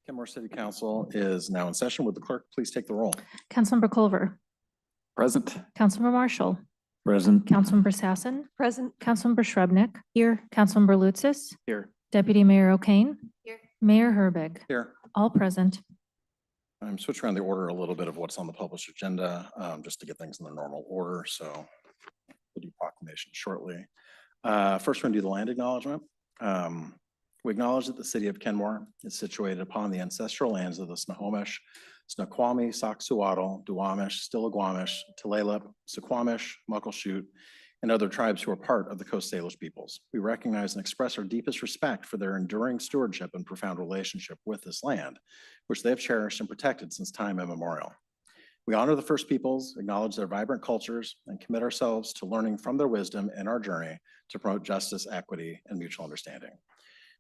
Kenmore City Council is now in session. Would the clerk please take the roll? Councilmember Culver. Present. Councilmember Marshall. Present. Councilmember Sassen. Present. Councilmember Shrubnik. Here. Councilmember Lutsis. Here. Deputy Mayor O'Kane. Here. Mayor Herbig. Here. All present. I'm switching around the order a little bit of what's on the published agenda, just to get things in their normal order. So we'll do proclamation shortly. First, we're going to do the land acknowledgement. We acknowledge that the city of Kenmore is situated upon the ancestral lands of the Snohomish, Snoqualmie, Soxhawtl, Duwamish, Stillaguamish, Tulalip, Suquamish, Muckleshoot, and other tribes who are part of the Coast Salish peoples. We recognize and express our deepest respect for their enduring stewardship and profound relationship with this land, which they have cherished and protected since time immemorial. We honor the First Peoples, acknowledge their vibrant cultures, and commit ourselves to learning from their wisdom in our journey to promote justice, equity, and mutual understanding.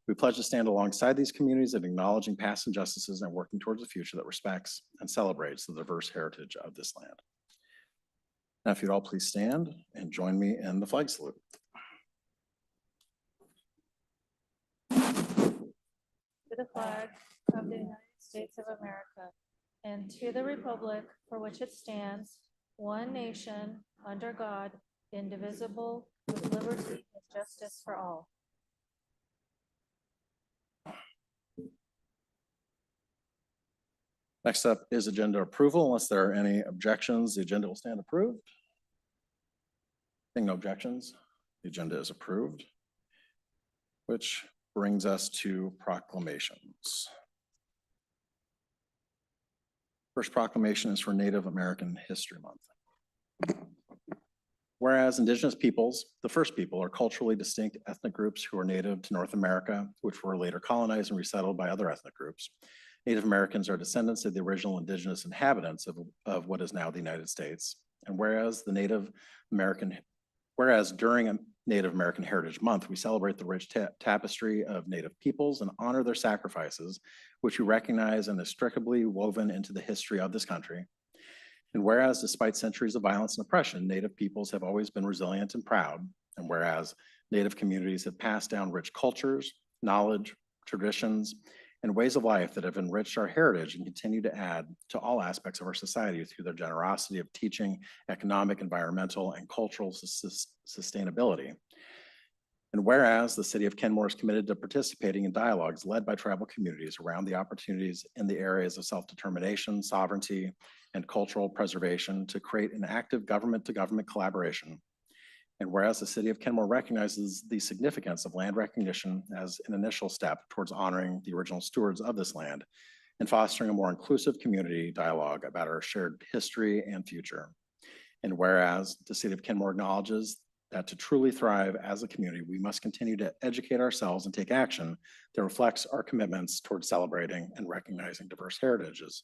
We pledge to stand alongside these communities in acknowledging past injustices and working towards a future that respects and celebrates the diverse heritage of this land. Now, if you'd all please stand and join me in the flag salute. To the flag of the United States of America and to the republic for which it stands, one nation, under God, indivisible, with liberty and justice for all. Next up is agenda approval. Unless there are any objections, the agenda will stand approved. Seeing no objections, the agenda is approved, which brings us to proclamations. First proclamation is for Native American History Month. Whereas Indigenous peoples, the first people, are culturally distinct ethnic groups who are native to North America, which were later colonized and resettled by other ethnic groups. Native Americans are descendants of the original indigenous inhabitants of what is now the United States. And whereas during Native American Heritage Month, we celebrate the rich tapestry of Native peoples and honor their sacrifices, which we recognize and inextricably woven into the history of this country. And whereas despite centuries of violence and oppression, Native peoples have always been resilient and proud. And whereas Native communities have passed down rich cultures, knowledge, traditions, and ways of life that have enriched our heritage and continue to add to all aspects of our society through their generosity of teaching, economic, environmental, and cultural sustainability. And whereas the city of Kenmore is committed to participating in dialogues led by tribal communities around the opportunities in the areas of self-determination, sovereignty, and cultural preservation to create an active government-to-government collaboration. And whereas the city of Kenmore recognizes the significance of land recognition as an initial step towards honoring the original stewards of this land and fostering a more inclusive community dialogue about our shared history and future. And whereas the city of Kenmore acknowledges that to truly thrive as a community, we must continue to educate ourselves and take action that reflects our commitments towards celebrating and recognizing diverse heritages.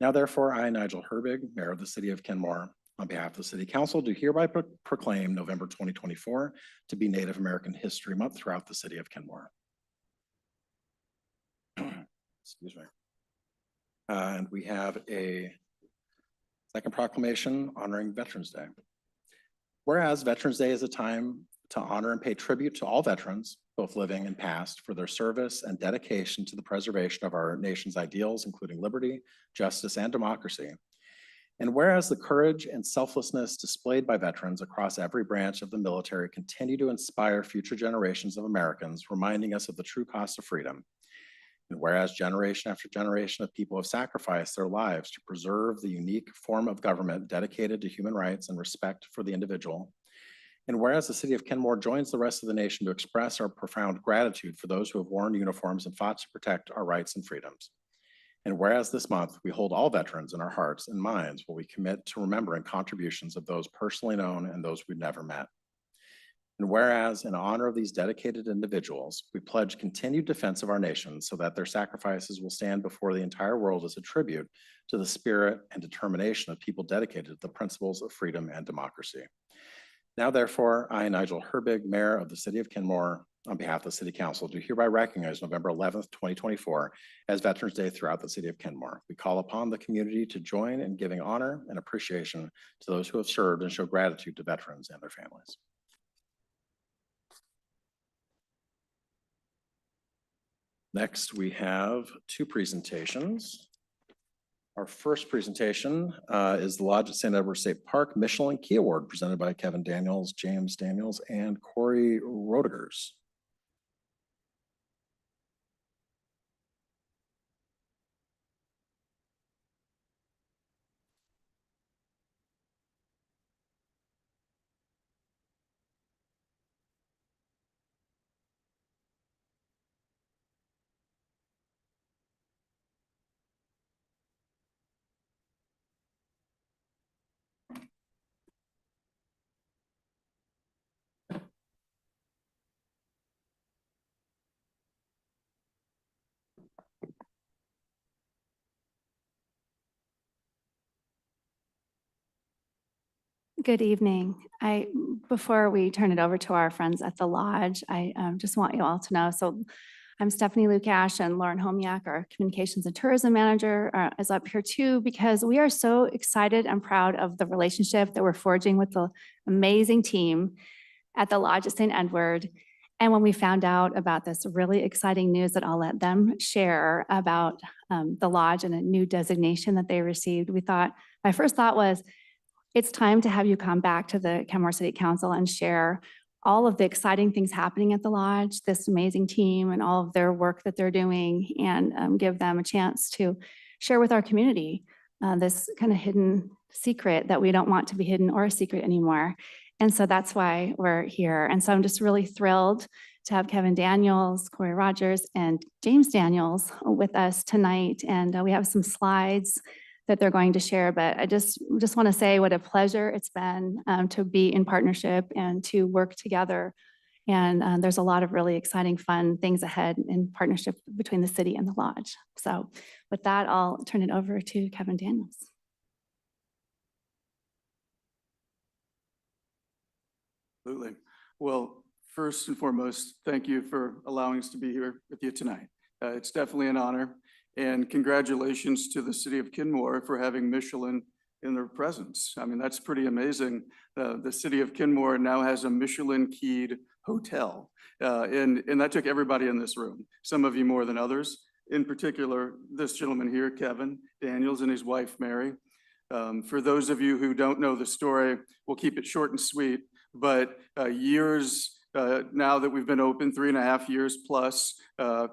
Now, therefore, I, Nigel Herbig, Mayor of the city of Kenmore, on behalf of the City Council, do hereby proclaim November 2024 to be Native American History Month throughout the city of Kenmore. Excuse me. And we have a second proclamation honoring Veterans Day. Whereas Veterans Day is a time to honor and pay tribute to all veterans, both living and past, for their service and dedication to the preservation of our nation's ideals, including liberty, justice, and democracy. And whereas the courage and selflessness displayed by veterans across every branch of the military continue to inspire future generations of Americans, reminding us of the true cost of freedom. And whereas generation after generation of people have sacrificed their lives to preserve the unique form of government dedicated to human rights and respect for the individual. And whereas the city of Kenmore joins the rest of the nation to express our profound gratitude for those who have worn uniforms and fought to protect our rights and freedoms. And whereas this month we hold all veterans in our hearts and minds while we commit to remembering contributions of those personally known and those we've never met. And whereas in honor of these dedicated individuals, we pledge continued defense of our nation so that their sacrifices will stand before the entire world as a tribute to the spirit and determination of people dedicated to the principles of freedom and democracy. Now, therefore, I, Nigel Herbig, Mayor of the City of Kenmore, on behalf of the City Council, do hereby recognize November 11th, 2024 as Veterans Day throughout the City of Kenmore. We call upon the community to join in giving honor and appreciation to those who have served and show gratitude to veterans and their families. Next, we have two presentations. Our first presentation is the Lodge at St. Edward State Park Michelin Key Award presented by Kevin Daniels, James Daniels, and Corey Rodigers. Good evening. Before we turn it over to our friends at the Lodge, I just want you all to know, so I'm Stephanie Lukash, and Lauren Homiak, our Communications and Tourism Manager, is up here too, because we are so excited and proud of the relationship that we're forging with the amazing team at the Lodge at St. Edward. And when we found out about this really exciting news that I'll let them share about the Lodge and a new designation that they received, my first thought was, it's time to have you come back to the Kenmore City Council and share all of the exciting things happening at the Lodge, this amazing team and all of their work that they're doing, and give them a chance to share with our community this kind of hidden secret that we don't want to be hidden or a secret anymore. And so that's why we're here. And so I'm just really thrilled to have Kevin Daniels, Corey Rogers, and James Daniels with us tonight. And we have some slides that they're going to share, but I just want to say what a pleasure it's been to be in partnership and to work together. And there's a lot of really exciting, fun things ahead in partnership between the city and the Lodge. So with that, I'll turn it over to Kevin Daniels. Absolutely. Well, first and foremost, thank you for allowing us to be here with you tonight. It's definitely an honor. And congratulations to the city of Kenmore for having Michelin in their presence. I mean, that's pretty amazing. The city of Kenmore now has a Michelin-keyed hotel. And that took everybody in this room, some of you more than others. In particular, this gentleman here, Kevin Daniels, and his wife, Mary. For those of you who don't know the story, we'll keep it short and sweet, but years now that we've been open, 3.5 years plus,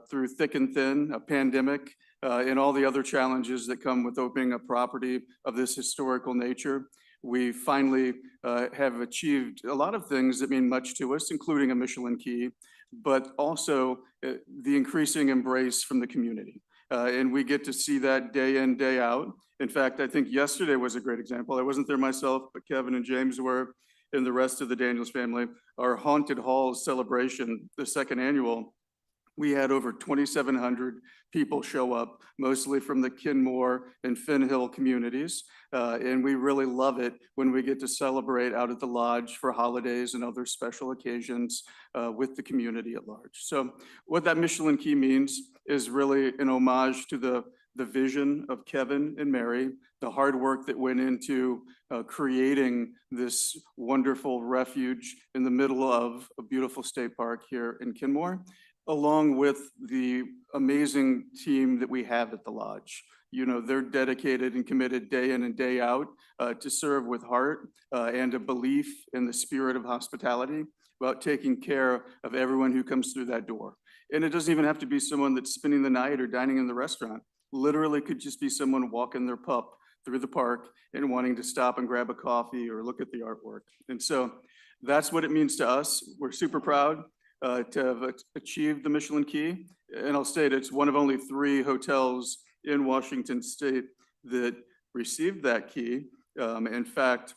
through thick and thin, a pandemic, and all the other challenges that come with opening a property of this historical nature, we finally have achieved a lot of things that mean much to us, including a Michelin key, but also the increasing embrace from the community. And we get to see that day in, day out. In fact, I think yesterday was a great example. I wasn't there myself, but Kevin and James were, and the rest of the Daniels family. Our Haunted Halls celebration, the second annual, we had over 2,700 people show up, mostly from the Kenmore and Finn Hill communities. And we really love it when we get to celebrate out at the Lodge for holidays and other special occasions with the community at large. So what that Michelin key means is really an homage to the vision of Kevin and Mary, the hard work that went into creating this wonderful refuge in the middle of a beautiful state park here in Kenmore, along with the amazing team that we have at the Lodge. You know, they're dedicated and committed day in and day out to serve with heart and a belief in the spirit of hospitality, about taking care of everyone who comes through that door. And it doesn't even have to be someone that's spending the night or dining in the restaurant. Literally could just be someone walking their pup through the park and wanting to stop and grab a coffee or look at the artwork. And so that's what it means to us. We're super proud to have achieved the Michelin Key. And I'll state it's one of only 3 hotels in Washington State that received that key. In fact,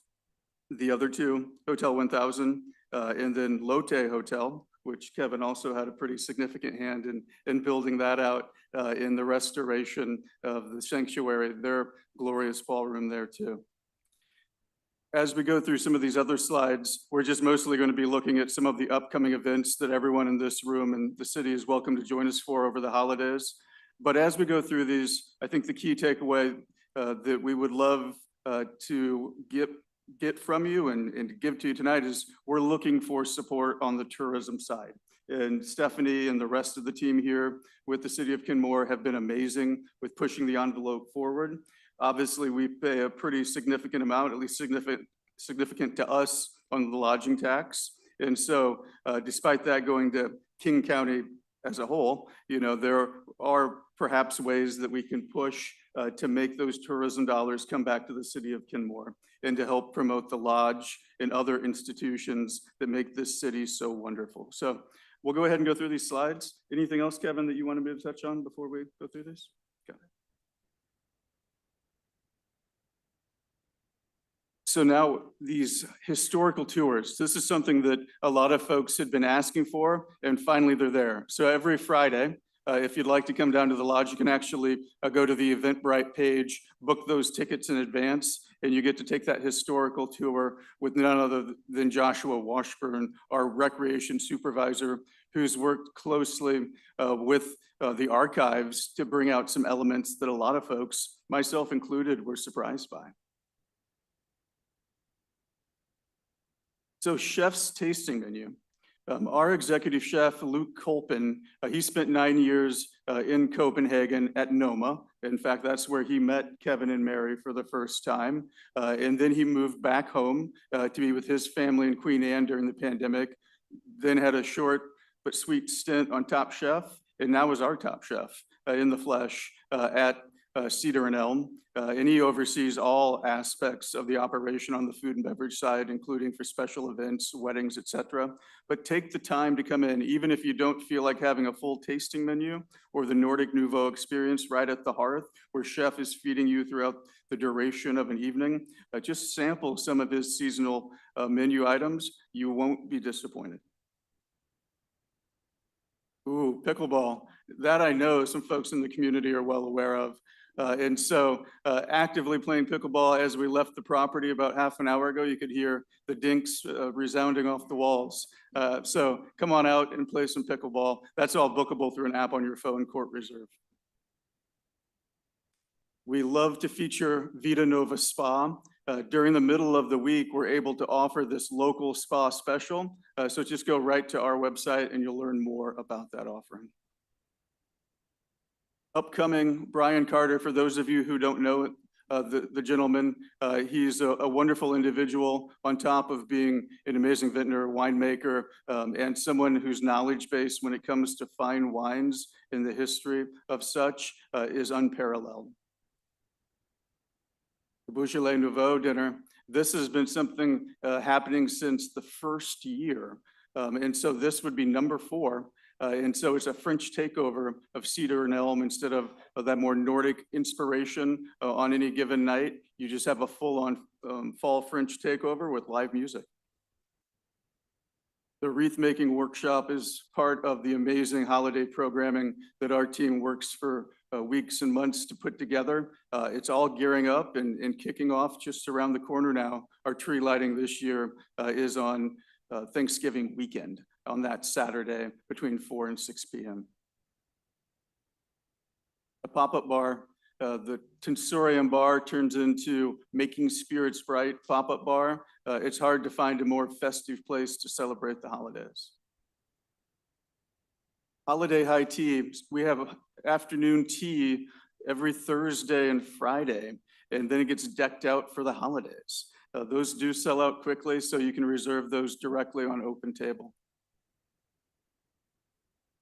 the other 2, Hotel 1000 and then Lotte Hotel, which Kevin also had a pretty significant hand in building that out in the restoration of the sanctuary, their glorious ballroom there too. As we go through some of these other slides, we're just mostly going to be looking at some of the upcoming events that everyone in this room and the city is welcome to join us for over the holidays. But as we go through these, I think the key takeaway that we would love to get from you and give to you tonight is we're looking for support on the tourism side. and Stephanie and the rest of the team here with the city of Kenmore have been amazing with pushing the envelope forward. Obviously, we pay a pretty significant amount, at least significant to us, on the lodging tax. And so despite that going to King County as a whole, there are perhaps ways that we can push to make those tourism dollars come back to the city of Kenmore and to help promote the lodge and other institutions that make this city so wonderful. So we'll go ahead and go through these slides. Anything else, Kevin, that you wanted me to touch on before we go through this? Okay. So now these historical tours, this is something that a lot of folks had been asking for, and finally they're there. So every Friday, if you'd like to come down to the lodge, you can actually go to the Eventbrite page, book those tickets in advance, and you get to take that historical tour with none other than Joshua Washburn, our recreation supervisor, who's worked closely with the archives to bring out some elements that a lot of folks, myself included, were surprised by. So chef's tasting menu. Our executive chef, Luke Kolpen, he spent 9 years in Copenhagen at Noma. In fact, that's where he met Kevin and Mary for the first time. And then he moved back home to be with his family in Queen Anne during the pandemic, then had a short but sweet stint on Top Chef, and now is our top chef in the flesh at Cedar and Elm. And he oversees all aspects of the operation on the food and beverage side, including for special events, weddings, etc. But take the time to come in, even if you don't feel like having a full tasting menu or the Nordic Nouveau experience right at the hearth, where chef is feeding you throughout the duration of an evening. Just sample some of his seasonal menu items. You won't be disappointed. Ooh, pickleball. That I know some folks in the community are well aware of. And so actively playing pickleball as we left the property about half an hour ago, you could hear the dinks resounding off the walls. So come on out and play some pickleball. That's all bookable through an app on your phone, Court Reserve. We love to feature Vita Nova Spa. During the middle of the week, we're able to offer this local spa special. So just go right to our website and you'll learn more about that offering. Upcoming, Brian Carter, for those of you who don't know the gentleman, he's a wonderful individual on top of being an amazing vintner, winemaker, and someone whose knowledge base when it comes to fine wines and the history of such is unparalleled. The Beaujolais Nouveau dinner, this has been something happening since the first year. And so this would be number 4. And so it's a French takeover of Cedar and Elm instead of that more Nordic inspiration on any given night. You just have a full-on fall French takeover with live music. The wreath making workshop is part of the amazing holiday programming that our team works for weeks and months to put together. It's all gearing up and kicking off just around the corner now. Our tree lighting this year is on Thanksgiving weekend, on that Saturday between 4 and 6 p.m. A pop-up bar, the Tensorium bar turns into Making Spirits Bright pop-up bar. It's hard to find a more festive place to celebrate the holidays. Holiday high tea, we have afternoon tea every Thursday and Friday, and then it gets decked out for the holidays. Those do sell out quickly, so you can reserve those directly on Open Table.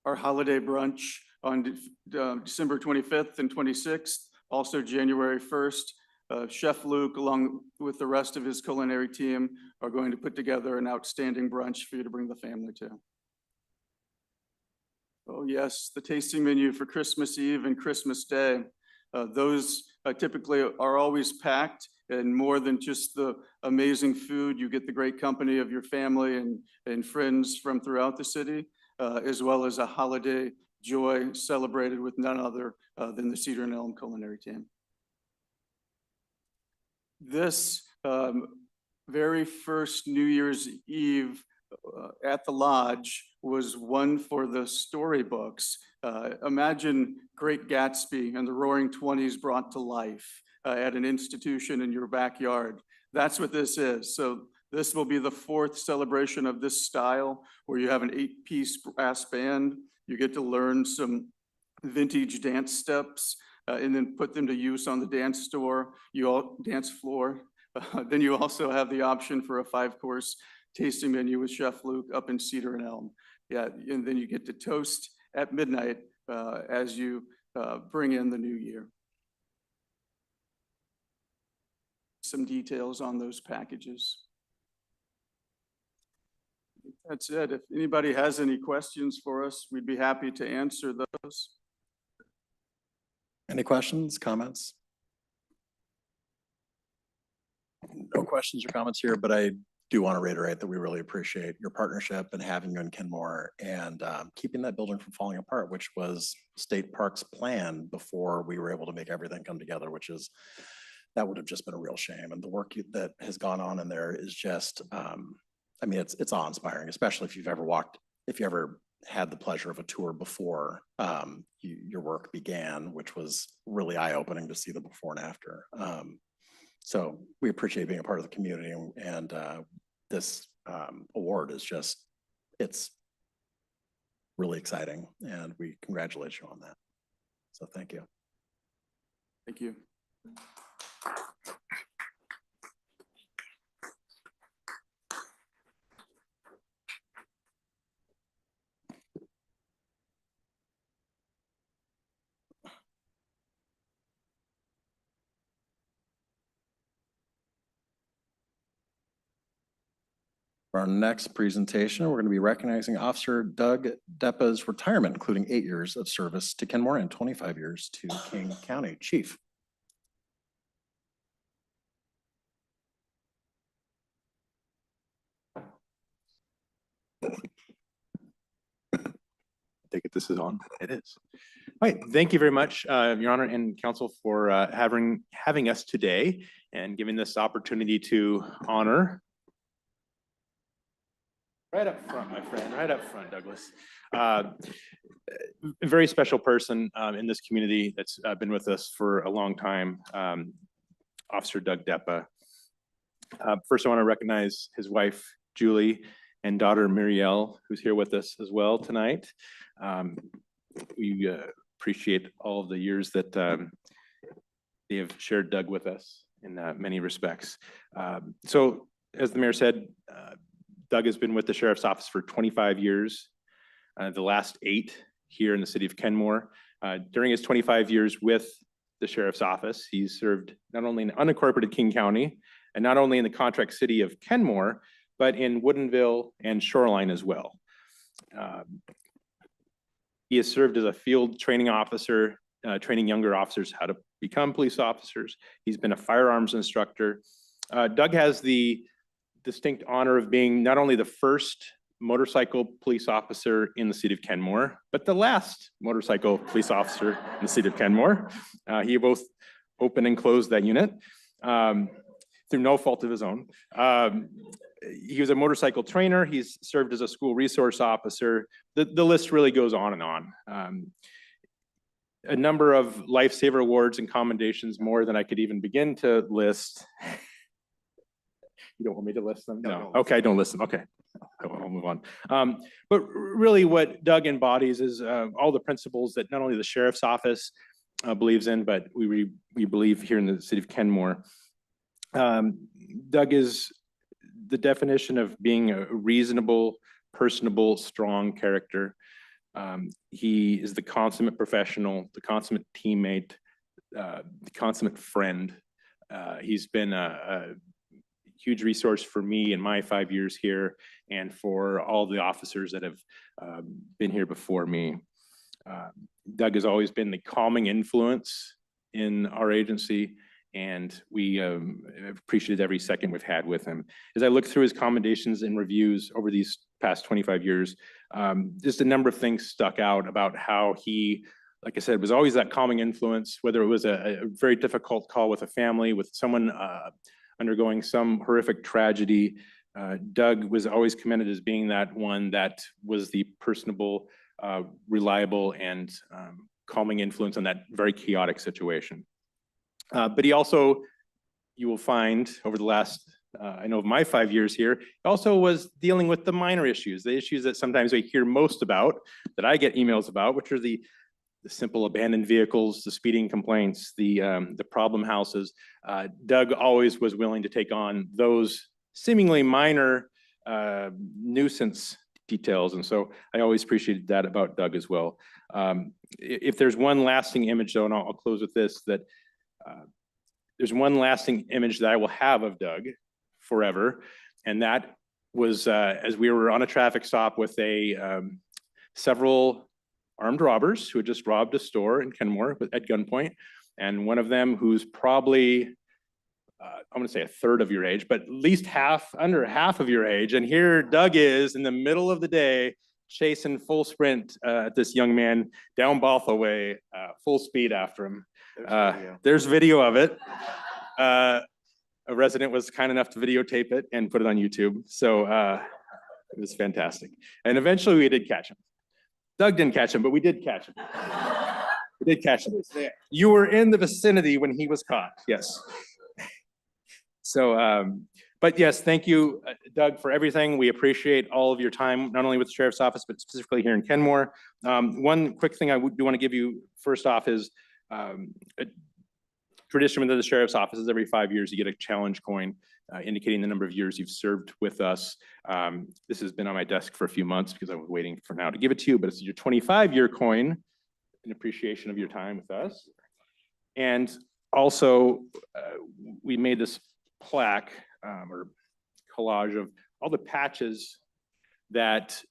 Our holiday brunch on December 25th and 26th, also January 1st. Chef Luke, along with the rest of his culinary team, are going to put together an outstanding brunch for you to bring the family to. Oh yes, the tasting menu for Christmas Eve and Christmas Day. Those typically are always packed, and more than just the amazing food, you get the great company of your family and friends from throughout the city, as well as a holiday joy celebrated with none other than the Cedar and Elm culinary team. This very first New Year's Eve at the lodge was one for the storybooks. Imagine Great Gatsby and the Roaring Twenties brought to life at an institution in your backyard. That's what this is. So This will be the 4th celebration of this style, where you have an 8-piece brass band. You get to learn some vintage dance steps and then put them to use on the dance floor. Then you also have the option for a 5-course tasting menu with Chef Luke up in Cedar and Elm. Yeah, and then you get to toast at midnight as you bring in the new year. Some details on those packages. That's it. If anybody has any questions for us, we'd be happy to answer those. Any questions, comments? No questions or comments here, but I do want to reiterate that we really appreciate your partnership and having you in Kenmore and keeping that building from falling apart, which was State Park's plan before we were able to make everything come together, that would have just been a real shame. And the work that has gone on in there is just, I mean, it's awe-inspiring, especially if you ever had the pleasure of a tour before your work began, which was really eye-opening to see the before and after. So we appreciate being a part of the community, and this award is just, it's really exciting, and we congratulate you on that. So thank you. Thank you. For our next presentation, we're going to be recognizing Officer Doug Deppa's retirement, including 8 years of service to Kenmore and 25 years to King County. Chief. Take it this is on. It is. All right. Thank you very much, Your Honor and Council, for having us today and giving this opportunity to honor. Right up front, my friend, right up front, Douglas. A very special person in this community that's been with us for a long time, Officer Doug Deppa. First, I want to recognize his wife, Julie, and daughter, Muriel, who's here with us as well tonight. We appreciate all of the years that they have shared Doug with us in many respects. So, as the mayor said, Doug has been with the Sheriff's Office for 25 years, the last 8 here in the city of Kenmore. During his 25 years with the Sheriff's Office, he's served not only in unincorporated King County and not only in the contract city of Kenmore, but in Woodinville and Shoreline as well. He has served as a field training officer, training younger officers how to become police officers. He's been a firearms instructor. Doug has the distinct honor of being not only the first motorcycle police officer in the city of Kenmore, but the last motorcycle police officer in the city of Kenmore. He both opened and closed that unit through no fault of his own. He was a motorcycle trainer. He's served as a school resource officer. The list really goes on and on. A number of lifesaver awards and commendations, more than I could even begin to list. You don't want me to list them? No. Okay, don't list them. Okay, I'll move on. But really what Doug embodies is all the principles that not only the Sheriff's Office believes in, but we believe here in the city of Kenmore. Doug is the definition of being a reasonable, personable, strong character. He is the consummate professional, the consummate teammate, the consummate friend. He's been a huge resource for me in my 5 years here and for all the officers that have been here before me. Doug has always been the calming influence in our agency, and we have appreciated every second we've had with him. As I look through his commendations and reviews over these past 25 years, just a number of things stuck out about how he, like I said, was always that calming influence, whether it was a very difficult call with a family, with someone undergoing some horrific tragedy. Doug was always commended as being that one that was the personable, reliable, and calming influence on that very chaotic situation. But he also, you will find over the last I know of my 5 years here, also was dealing with the minor issues, the issues that sometimes we hear most about, that I get emails about, which are the simple abandoned vehicles, the speeding complaints, the problem houses. Doug always was willing to take on those seemingly minor nuisance details. And so I always appreciated that about Doug as well. If there's one lasting image though, and I'll close with this, that there's one lasting image that I will have of Doug forever. And that was as we were on a traffic stop with several armed robbers who had just robbed a store in Kenmore at gunpoint. And one of them, who's probably, I'm gonna say a third of your age, but at least under half of your age. And here Doug is in the middle of the day, chasing full sprint at this young man down Bothell Way, full speed after him. There's video of it. A resident was kind enough to videotape it and put it on YouTube. So it was fantastic. And eventually we did catch him. Doug didn't catch him, but we did catch him. We did catch him. You were in the vicinity when he was caught, yes. So, but yes, thank you, Doug, for everything. We appreciate all of your time, not only with the Sheriff's Office, but specifically here in Kenmore. One quick thing I do want to give you first off is a tradition within the Sheriff's Office is every 5 years you get a challenge coin indicating the number of years you've served with us. This has been on my desk for a few months because I was waiting for now to give it to you, but it's your 25-year coin in appreciation of your time with us. And also, we made this plaque or collage of all the patches that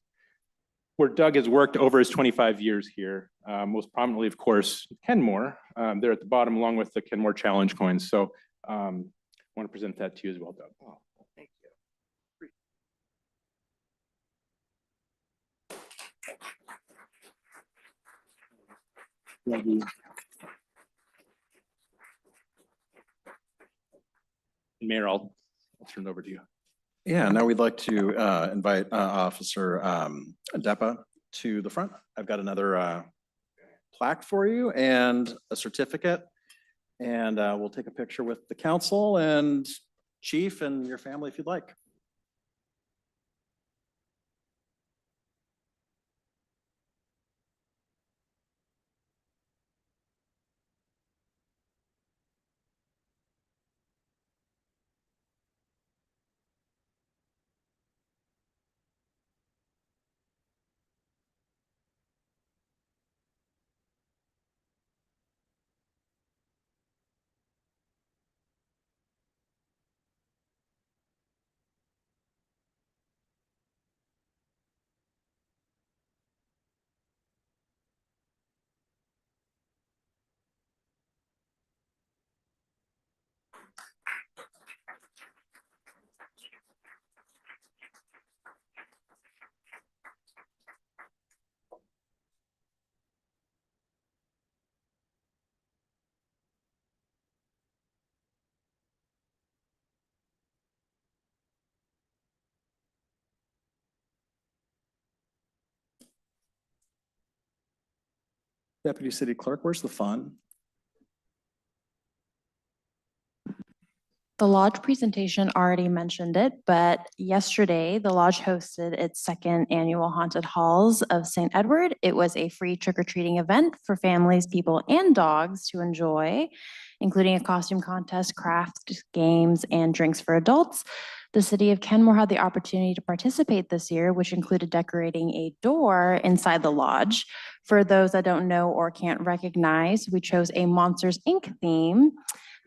where Doug has worked over his 25 years here. Most prominently, of course, Kenmore. They're at the bottom along with the Kenmore Challenge coins. So I want to present that to you as well, Doug. Oh, thank you. Mayor, I'll turn it over to you. Yeah, now we'd like to invite Officer Depa to the front. I've got another plaque for you and a certificate. And we'll take a picture with the council and chief and your family if you'd like. Deputy City Clerk, where's the fun? The Lodge presentation already mentioned it, but yesterday the Lodge hosted its second annual Haunted Halls of St. Edward. It was a free trick-or-treating event for families, people, and dogs to enjoy, including a costume contest, craft games, and drinks for adults. The city of Kenmore had the opportunity to participate this year, which included decorating a door inside the lodge. For those that don't know or can't recognize, we chose a Monsters, Inc. theme.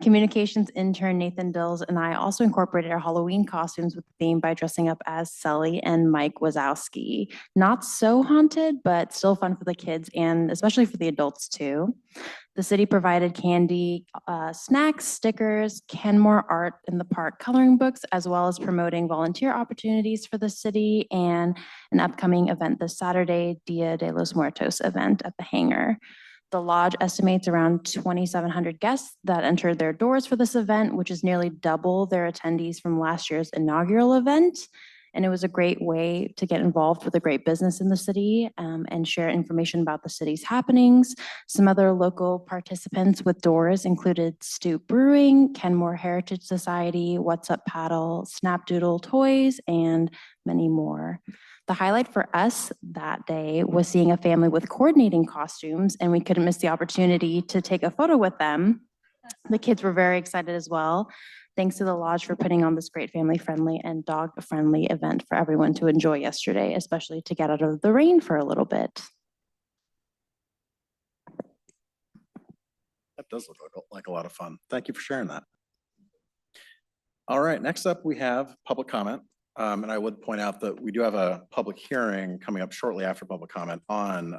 Communications intern Nathan Dills and I also incorporated our Halloween costumes with the theme by dressing up as Sully and Mike Wazowski. Not so haunted, but still fun for the kids and especially for the adults too. The city provided candy, snacks, stickers, Kenmore art in the park coloring books, as well as promoting volunteer opportunities for the city and an upcoming event this Saturday, Dia de los Muertos event at the hangar. The lodge estimates around 2,700 guests that entered their doors for this event, which is nearly double their attendees from last year's inaugural event. And it was a great way to get involved with a great business in the city and share information about the city's happenings. Some other local participants with doors included Stoop Brewing, Kenmore Heritage Society, What's Up Paddle, Snapdoodle Toys, and many more. The highlight for us that day was seeing a family with coordinating costumes, and we couldn't miss the opportunity to take a photo with them. The kids were very excited as well. Thanks to the lodge for putting on this great family-friendly and dog-friendly event for everyone to enjoy yesterday, especially to get out of the rain for a little bit. That does look like a lot of fun. Thank you for sharing that. All right, next up, we have public comment. And I would point out that we do have a public hearing coming up shortly after public comment on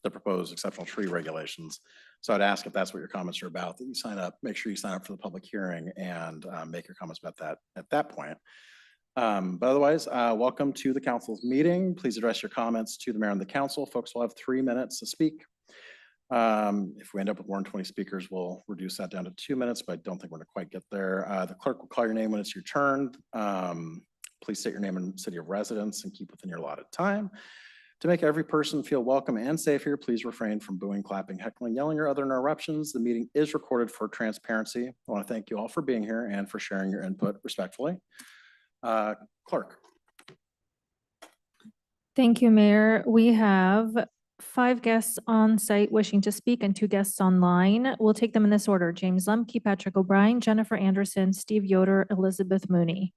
the proposed exceptional tree regulations. So I'd ask if that's what your comments are about, that you sign up, make sure you sign up for the public hearing and make your comments about that at that point. But otherwise, welcome to the council's meeting. Please address your comments to the mayor and the council. Folks will have 3 minutes to speak. If we end up with more than 20 speakers, we'll reduce that down to 2 minutes, but I don't think we're gonna quite get there. The clerk will call your name when it's your turn. Please state your name and city of residence and keep within your allotted time. To make every person feel welcome and safe here, please refrain from booing, clapping, heckling, yelling, or other interruptions. The meeting is recorded for transparency. I want to thank you all for being here and for sharing your input respectfully. Clerk. Thank you, Mayor. We have 5 guests on site wishing to speak and 2 guests online. We'll take them in this order: James Lemke, Patrick O'Brien, Jennifer Anderson, Steve Yoder, Elizabeth Mooney.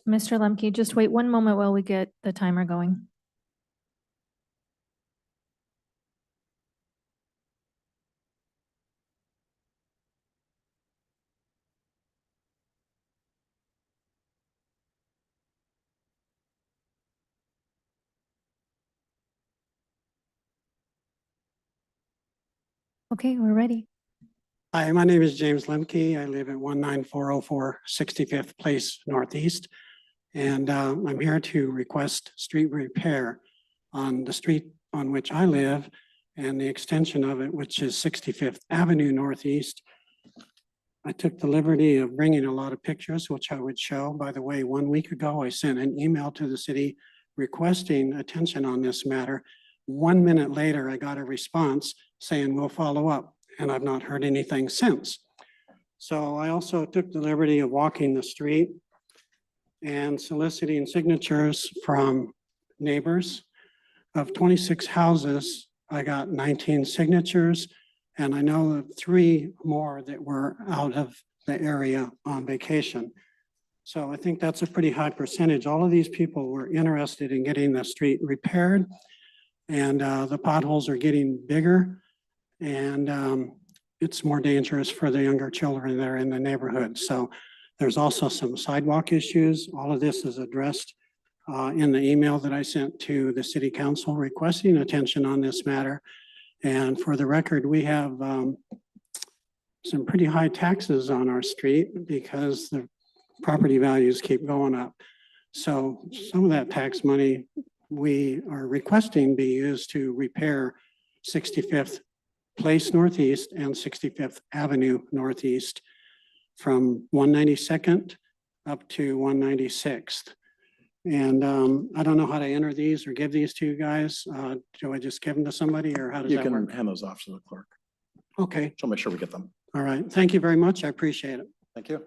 Mr. Lemke, just wait 1 moment while we get the timer going. Okay, we're ready. Hi, my name is James Lemke. I live at 19404 65th Place Northeast. And I'm here to request street repair on the street on which I live and the extension of it, which is 65th Avenue Northeast. I took the liberty of bringing a lot of pictures, which I would show. By the way, 1 week ago, I sent an email to the city requesting attention on this matter. 1 minute later, I got a response saying we'll follow up, and I've not heard anything since. So I also took the liberty of walking the street and soliciting signatures from neighbors. Of 26 houses, I got 19 signatures, and I know of 3 more that were out of the area on vacation. So I think that's a pretty high percentage. All of these people were interested in getting the street repaired, and the potholes are getting bigger, and it's more dangerous for the younger children that are in the neighborhood. So there's also some sidewalk issues. All of this is addressed in the email that I sent to the city council requesting attention on this matter. And for the record, we have some pretty high taxes on our street because the property values keep going up. So some of that tax money we are requesting be used to repair 65th Place Northeast and 65th Avenue Northeast from 192nd up to 196th. And I don't know how to enter these or give these to you guys. Do I just give them to somebody, or how does You that can work? hand those off to the clerk. Okay, She'll make sure we get them. all right. Thank you very much. I appreciate it. Thank you.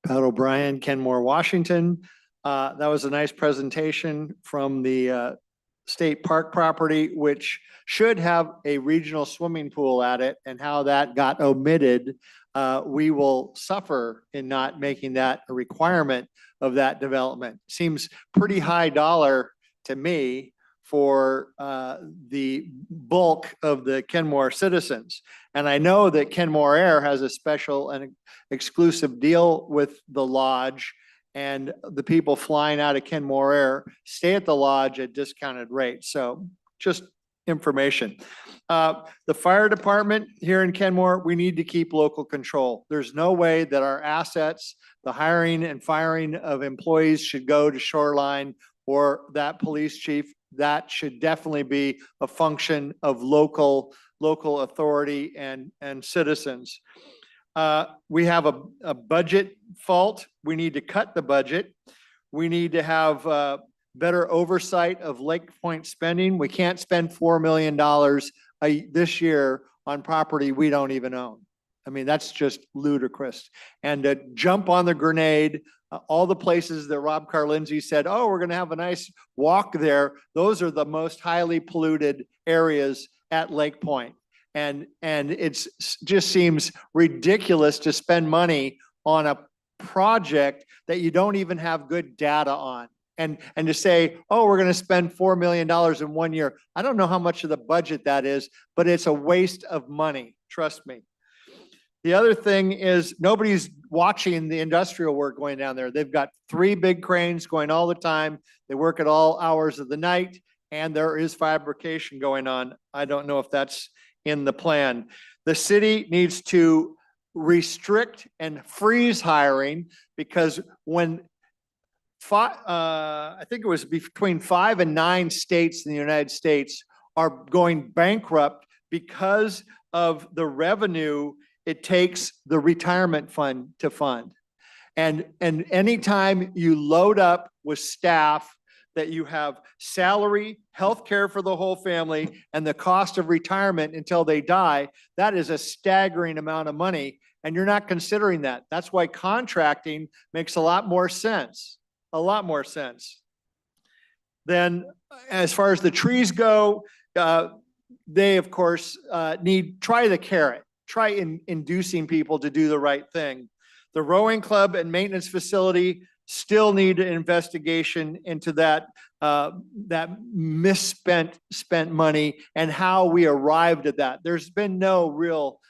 Pat O'Brien, Kenmore, Washington. That was a nice presentation from the state park property, which should have a regional swimming pool at it, and how that got omitted. We will suffer in not making that a requirement of that development. Seems pretty high dollar to me for the bulk of the Kenmore citizens. And I know that Kenmore Air has a special and exclusive deal with the lodge, and the people flying out of Kenmore Air stay at the lodge at discounted rates. So just information. The fire department here in Kenmore, we need to keep local control. There's no way that our assets, the hiring and firing of employees should go to Shoreline or that police chief. That should definitely be a function of local authority and citizens. We have a budget fault. We need to cut the budget. We need to have better oversight of Lake Point spending. We can't spend $4 million this year on property we don't even own. I mean, that's just ludicrous. And to jump on the grenade, all the places that Rob Carlinzi said, oh, we're going to have a nice walk there. Those are the most highly polluted areas at Lake Point. And it's just seems ridiculous to spend money on a project that you don't even have good data on. And to say, oh, we're going to spend $4 million in 1 year. I don't know how much of the budget that is, but it's a waste of money. Trust me. The other thing is nobody's watching the industrial work going down there. They've got 3 big cranes going all the time. They work at all hours of the night, and there is fabrication going on. I don't know if that's in the plan. The city needs to restrict and freeze hiring because when I think it was between 5 and 9 states in the United States are going bankrupt because of the revenue it takes the retirement fund to fund. And anytime you load up with staff that you have salary, health care for the whole family, and the cost of retirement until they die, that is a staggering amount of money. And you're not considering that. That's why contracting makes a lot more sense. Then as far as the trees go, they of course try the carrot, try inducing people to do the right thing. The rowing club and maintenance facility still need an investigation into that spent money and how we arrived at that. There's been no real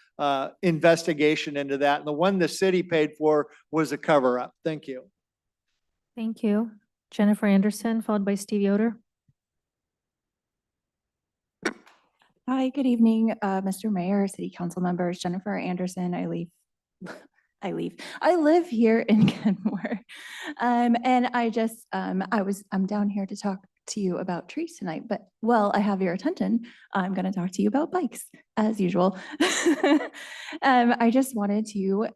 investigation into that. And the one the city paid for was a cover-up. Thank you. Thank you. Jennifer Anderson, followed by Steve Yoder. Hi, good evening, Mr. Mayor, City Council members. Jennifer Anderson. I live here in Kenmore. And I'm down here to talk to you about trees tonight, but I have your attention. I'm going to talk to you about bikes as usual. I just wanted to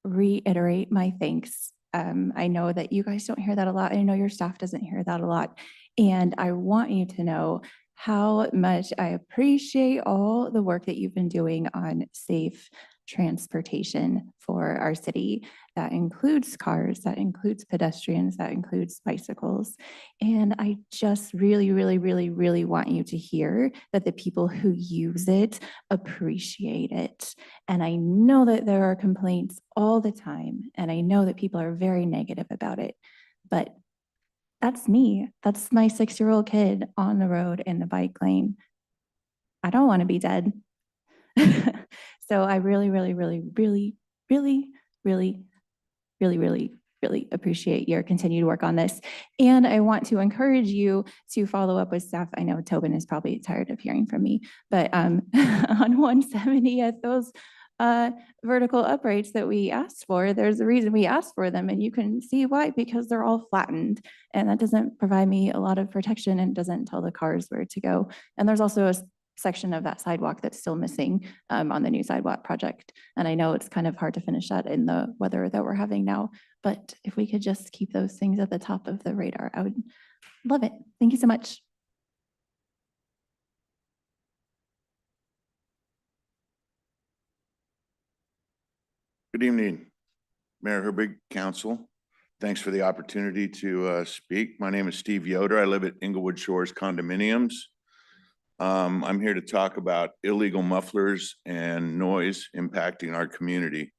reiterate my thanks. I know that you guys don't hear that a lot. I know your staff doesn't hear that a lot. And I want you to know how much I appreciate all the work that you've been doing on safe transportation for our city. That includes cars, that includes pedestrians, that includes bicycles. And I just really, really, really, really want you to hear that the people who use it appreciate it. And I know that there are complaints all the time, and I know that people are very negative about it, but that's me. That's my 6-year-old kid on the road in the bike lane. I don't want to be dead. So I really, really, really, really, really, really, really, really, really appreciate your continued work on this. And I want to encourage you to follow up with staff. I know Tobin is probably tired of hearing from me, but on 170th, those vertical uprights that we asked for, there's a reason we asked for them, and you can see why, because they're all flattened, and that doesn't provide me a lot of protection and doesn't tell the cars where to go. And there's also a section of that sidewalk that's still missing on the new sidewalk project. And I know it's kind of hard to finish that in the weather that we're having now, but if we could just keep those things at the top of the radar, I would love it. Thank you so much. Good evening, Mayor Herbig, Council. Thanks for the opportunity to speak. My name is Steve Yoder. I live at Inglewood Shores Condominiums. I'm here to talk about illegal mufflers and noise impacting our community.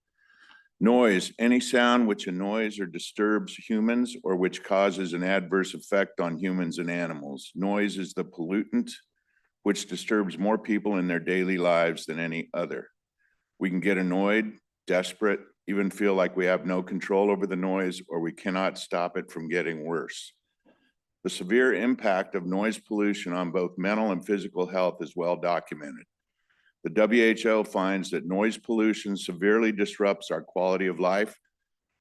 Noise, any sound which annoys or disturbs humans or which causes an adverse effect on humans and animals. Noise is the pollutant which disturbs more people in their daily lives than any other. We can get annoyed, desperate, even feel like we have no control over the noise, or we cannot stop it from getting worse. The severe impact of noise pollution on both mental and physical health is well documented. The WHO finds that noise pollution severely disrupts our quality of life,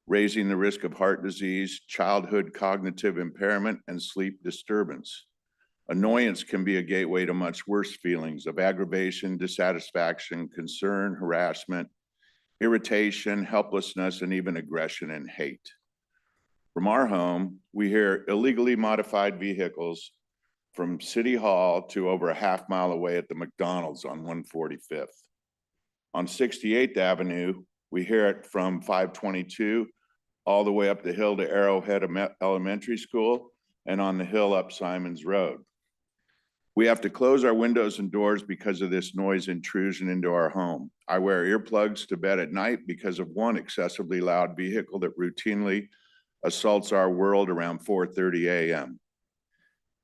raising the risk of heart disease, childhood cognitive impairment, and sleep disturbance. Annoyance can be a gateway to much worse feelings of aggravation, dissatisfaction, concern, harassment, irritation, helplessness, and even aggression and hate. From our home, we hear illegally modified vehicles from City Hall to over a half mile away at the McDonald's on 145th. On 68th Avenue, we hear it from 522 all the way up the hill to Arrowhead Elementary School and on the hill up Simons Road. We have to close our windows and doors because of this noise intrusion into our home. I wear earplugs to bed at night because of one excessively loud vehicle that routinely assaults our world around 4:30 a.m.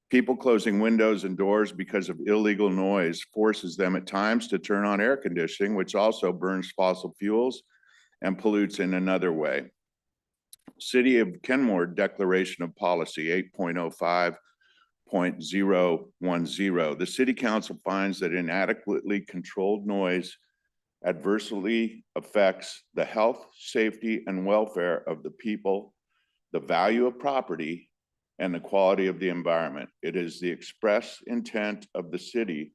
People closing windows and doors because of illegal noise forces them at times to turn on air conditioning, which also burns fossil fuels and pollutes in another way. City of Kenmore Declaration of Policy 8.05.010. The City Council finds that inadequately controlled noise adversely affects the health, safety, and welfare of the people, the value of property, and the quality of the environment. It is the express intent of the city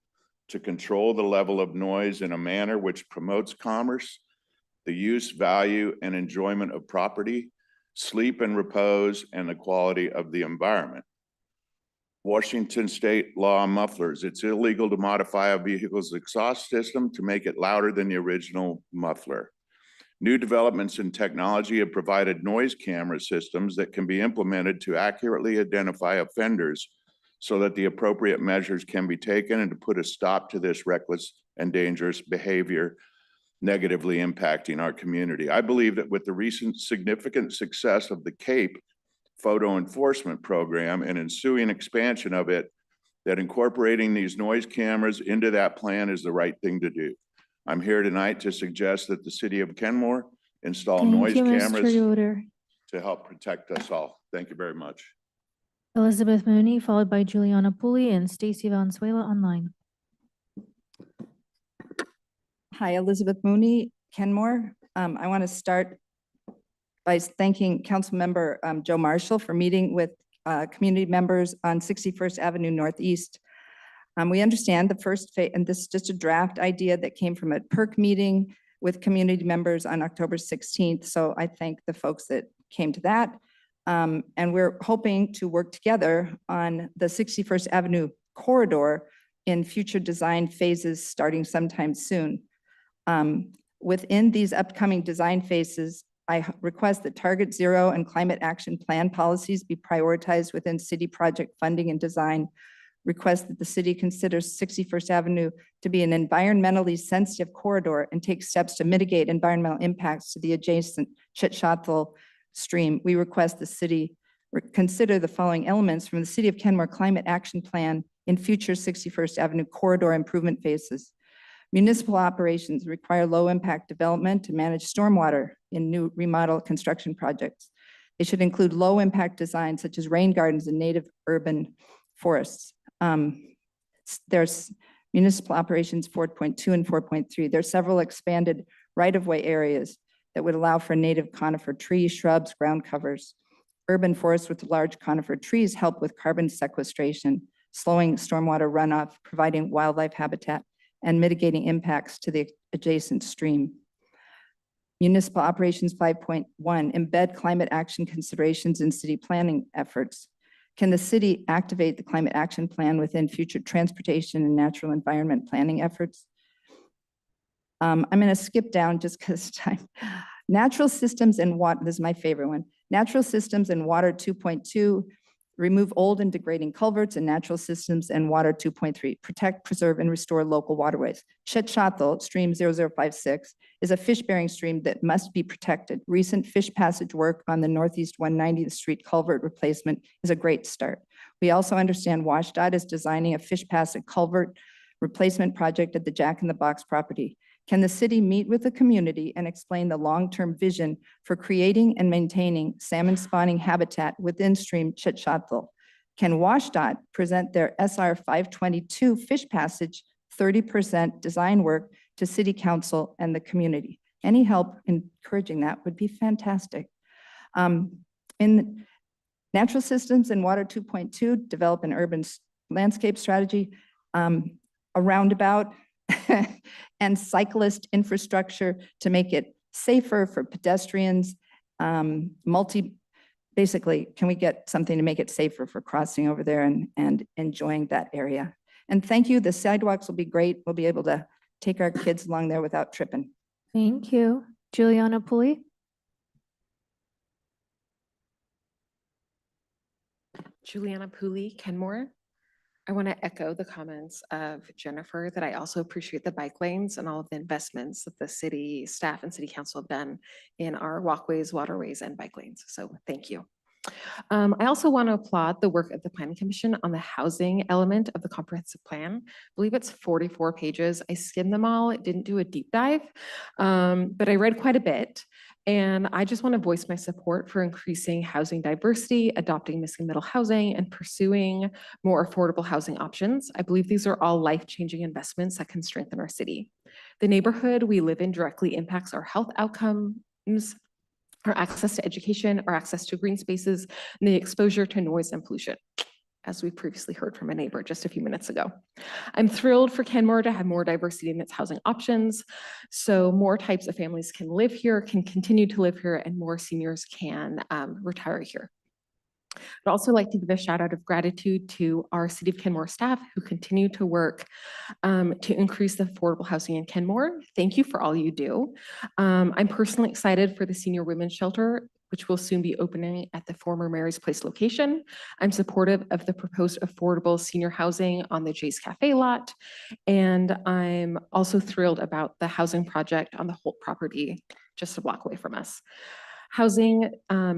to control the level of noise in a manner which promotes commerce, the use, value, and enjoyment of property, sleep and repose, and the quality of the environment. Washington state law mufflers. It's illegal to modify a vehicle's exhaust system to make it louder than the original muffler. New developments in technology have provided noise camera systems that can be implemented to accurately identify offenders so that the appropriate measures can be taken and to put a stop to this reckless and dangerous behavior negatively impacting our community. I believe that with the recent significant success of the CAPE photo enforcement program and ensuing expansion of it, that incorporating these noise cameras into that plan is the right thing to do. I'm here tonight to suggest that the city of Kenmore install noise cameras Yoder. to help protect us all. Thank you very much. Elizabeth Mooney, followed by Juliana Pulley and Stacy Valenzuela online. Hi, Elizabeth Mooney, Kenmore. I want to start by thanking Councilmember Joe Marshall for meeting with community members on 61st Avenue Northeast. We understand the first phase, and this is just a draft idea that came from a PERC meeting with community members on October 16th. So I thank the folks that came to that. And we're hoping to work together on the 61st Avenue corridor in future design phases starting sometime soon. Within these upcoming design phases, I request that Target Zero and Climate Action Plan policies be prioritized within city project funding and design. Request that the city considers 61st Avenue to be an environmentally sensitive corridor and take steps to mitigate environmental impacts to the adjacent Chitchathel stream. We request the city consider the following elements from the City of Kenmore Climate Action Plan in future 61st Avenue corridor improvement phases. Municipal operations require low-impact development to manage stormwater in new remodel construction projects. They should include low-impact designs such as rain gardens and native urban forests. There's municipal operations 4.2 and 4.3. There's several expanded right-of-way areas that would allow for native conifer trees, shrubs, ground covers. Urban forests with large conifer trees help with carbon sequestration, slowing stormwater runoff, providing wildlife habitat, and mitigating impacts to the adjacent stream. Municipal operations 5.1, embed climate action considerations in city planning efforts. Can the city activate the climate action plan within future transportation and natural environment planning efforts? I'm going to skip down just because time. Natural systems and water, this is my favorite one. Natural systems and water 2.2, remove old and degrading culverts and natural systems and water 2.3, protect, preserve, and restore local waterways. Chitchathel, stream 0056, is a fish-bearing stream that must be protected. Recent fish passage work on the Northeast 190th Street culvert replacement is a great start. We also understand WashDOT is designing a fish passage culvert replacement project at the Jack in the Box property. Can the city meet with the community and explain the long-term vision for creating and maintaining salmon spawning habitat within stream Chitchathel? Can WashDOT present their SR 522 fish passage 30% design work to City Council and the community? Any help encouraging that would be fantastic. In Natural Systems and Water 2.2, develop an urban landscape strategy, a roundabout and cyclist infrastructure to make it safer for pedestrians, basically, can we get something to make it safer for crossing over there and enjoying that area? And thank you, the sidewalks will be great. We'll be able to take our kids along there without tripping. Thank you. Juliana Pulley. Juliana Pooley, Kenmore. I want to echo the comments of Jennifer that I also appreciate the bike lanes and all of the investments that the city staff and city council have done in our walkways, waterways, and bike lanes. So thank you. I also want to applaud the work of the Planning Commission on the housing element of the comprehensive plan. I believe it's 44 pages. I skimmed them all, didn't do a deep dive, but I read quite a bit. And I just want to voice my support for increasing housing diversity, adopting missing middle housing, and pursuing more affordable housing options. I believe these are all life-changing investments that can strengthen our city. The neighborhood we live in directly impacts our health outcomes, our access to education, our access to green spaces, and the exposure to noise and pollution, as we previously heard from a neighbor just a few minutes ago. I'm thrilled for Kenmore to have more diversity in its housing options, so more types of families can live here, can continue to live here, and more seniors can retire here. I'd also like to give a shout out of gratitude to our City of Kenmore staff who continue to work to increase the affordable housing in Kenmore. Thank you for all you do. I'm personally excited for the Senior Women's Shelter, which will soon be opening at the former Mary's Place location. I'm supportive of the proposed affordable senior housing on the Jay's Cafe lot. And I'm also thrilled about the housing project on the Holt property just a block away from us. Housing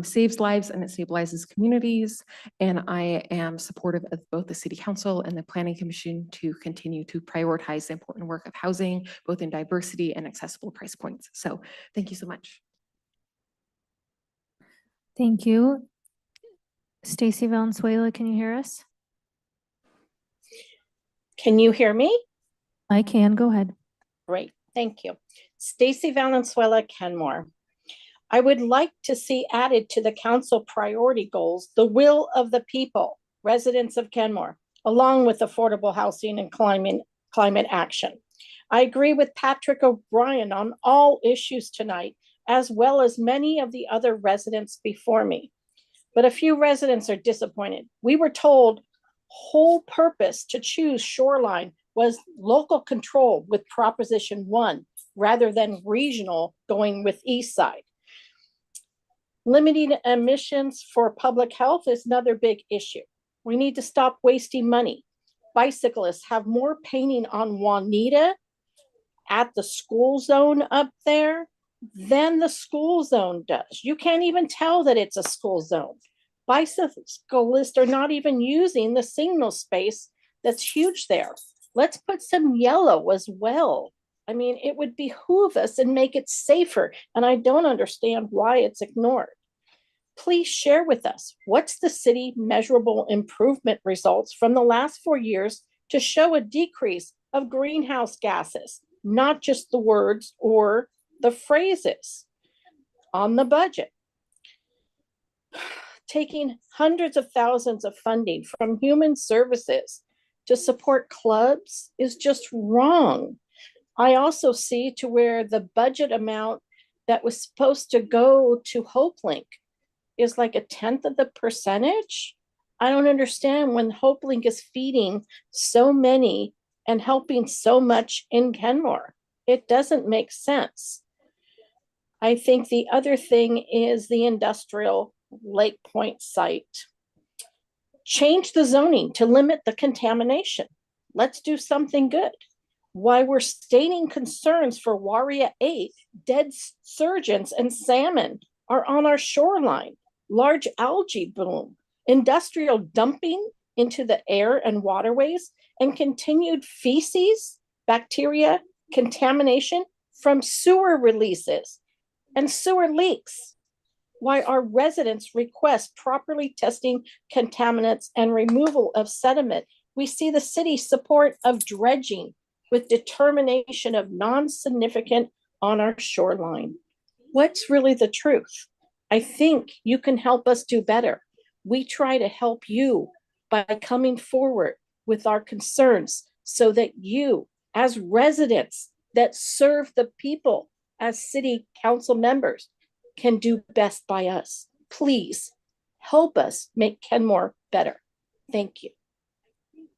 saves lives and it stabilizes communities. And I am supportive of both the City Council and the Planning Commission to continue to prioritize the important work of housing, both in diversity and accessible price points. So thank you so much. Thank you. Stacy Valenzuela, can you hear us? Can you hear me? I can, go ahead. Great, thank you. Stacy Valenzuela, Kenmore. I would like to see added to the council priority goals, the will of the people, residents of Kenmore, along with affordable housing and climate action. I agree with Patrick O'Brien on all issues tonight, as well as many of the other residents before me. But a few residents are disappointed. We were told whole purpose to choose Shoreline was local control with Proposition 1 rather than regional going with East Side. Limiting emissions for public health is another big issue. We need to stop wasting money. Bicyclists have more painting on Juanita at the school zone up there than the school zone does. You can't even tell that it's a school zone. Bicyclists are not even using the signal space that's huge there. Let's put some yellow as well. I mean, it would behoove us and make it safer. And I don't understand why it's ignored. Please share with us, what's the city measurable improvement results from the last 4 years to show a decrease of greenhouse gases, not just the words or the phrases on the budget. Taking hundreds of thousands of funding from human services to support clubs is just wrong. I also see to where the budget amount that was supposed to go to HopeLink is like 1/10 of the percentage. I don't understand when HopeLink is feeding so many and helping so much in Kenmore. It doesn't make sense. I think the other thing is the industrial Lake Point site. Change the zoning to limit the contamination. Let's do something good. While we're stating concerns for Waria 8, dead surgeons and salmon are on our shoreline. Large algae bloom, industrial dumping into the air and waterways, and continued feces, bacteria, contamination from sewer releases and sewer leaks. why our residents request properly testing contaminants and removal of sediment. We see the city's support of dredging with determination of non-significant on our shoreline. What's really the truth? I think you can help us do better. We try to help you by coming forward with our concerns so that you, as residents that serve the people as city council members, can do best by us. Please help us make Kenmore better. Thank you.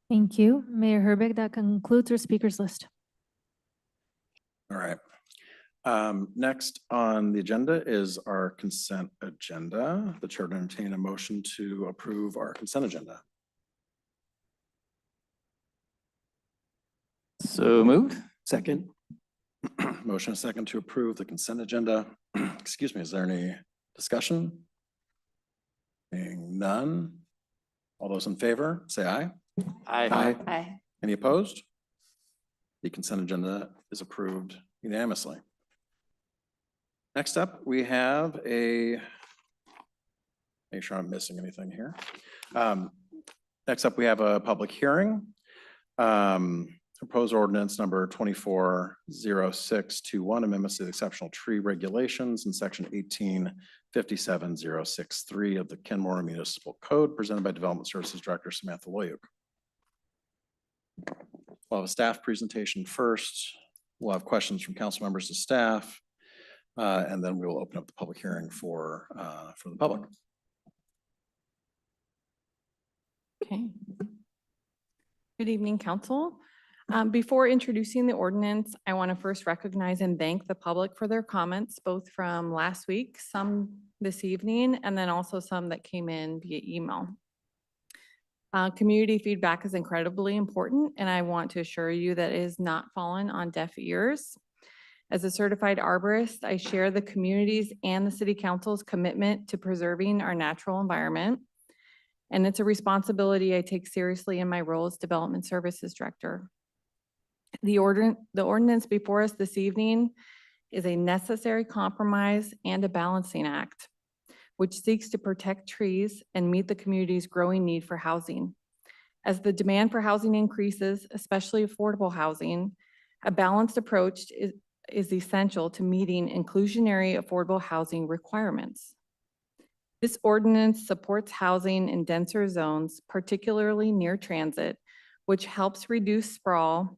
Thank you, Mayor Herbig. That concludes our speakers list. All right. Next on the agenda is our consent agenda. The chair will entertain a motion to approve our consent agenda. So moved. Second. Motion and second to approve the consent agenda. Excuse me, is there any discussion? Being none. All those in favor, say aye. Aye. Any opposed? The consent agenda is approved unanimously. Next up, we have make sure I'm missing anything here. Next up, we have a public hearing. Proposed ordinance number 240621, amendments to the exceptional tree regulations in section 1857063 of the Kenmore Municipal Code, presented by Development Services Director Samantha Loyuk. We'll have a staff presentation first. We'll have questions from council members to staff. And then we will open up the public hearing for the public. Okay. Good evening, council. Before introducing the ordinance, I want to first recognize and thank the public for their comments, both from last week, some this evening, and then also some that came in via email. Community feedback is incredibly important, and I want to assure you that it has not fallen on deaf ears. As a certified arborist, I share the community's and the city council's commitment to preserving our natural environment. And it's a responsibility I take seriously in my role as Development Services Director. The ordinance before us this evening is a necessary compromise and a balancing act, which seeks to protect trees and meet the community's growing need for housing. As the demand for housing increases, especially affordable housing, a balanced approach is essential to meeting inclusionary affordable housing requirements. This ordinance supports housing in denser zones, particularly near transit, which helps reduce sprawl,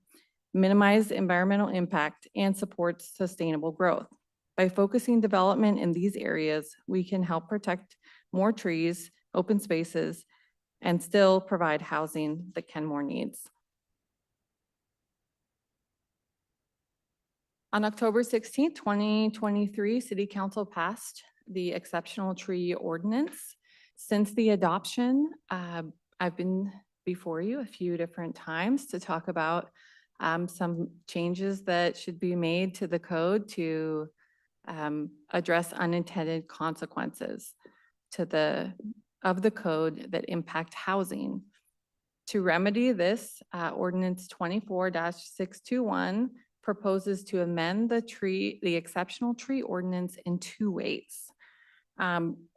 minimize environmental impact, and supports sustainable growth. By focusing development in these areas, we can help protect more trees, open spaces, and still provide housing that Kenmore needs. On October 16th, 2023, City Council passed the exceptional tree ordinance. Since the adoption, I've been before you a few different times to talk about some changes that should be made to the code to address unintended consequences of the code that impact housing. To remedy this, ordinance 24-621 proposes to amend the exceptional tree ordinance in 2 ways.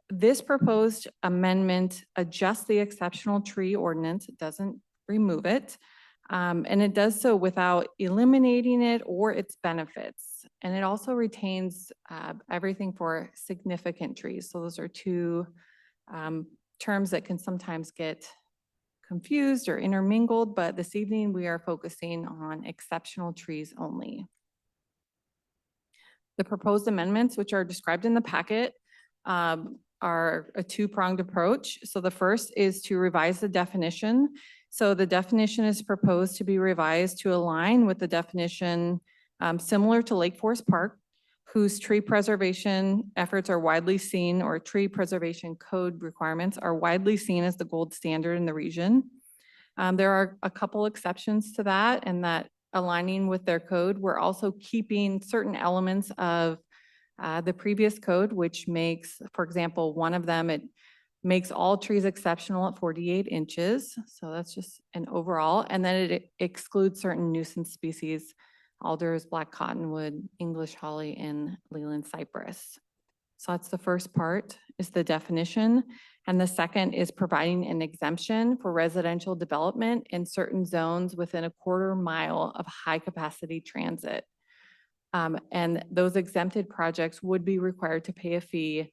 This proposed amendment adjusts the exceptional tree ordinance. It doesn't remove it. And it does so without eliminating it or its benefits. And it also retains everything for significant trees. So those are two terms that can sometimes get confused or intermingled, but this evening we are focusing on exceptional trees only. The proposed amendments, which are described in the packet, are a two-pronged approach. So the first is to revise the definition. So the definition is proposed to be revised to align with the definition similar to Lake Forest Park, whose tree preservation efforts are widely seen, or tree preservation code requirements are widely seen as the gold standard in the region. There are a couple exceptions to that, and that aligning with their code, we're also keeping certain elements of the previous code, which makes, for example, one of them, it makes all trees exceptional at 48 inches. So that's just an overall. And then it excludes certain nuisance species, alders, black cottonwood, English holly, and Leland cypress. So that's the first part, is the definition. And the second is providing an exemption for residential development in certain zones within a quarter mile of high-capacity transit. And those exempted projects would be required to pay a fee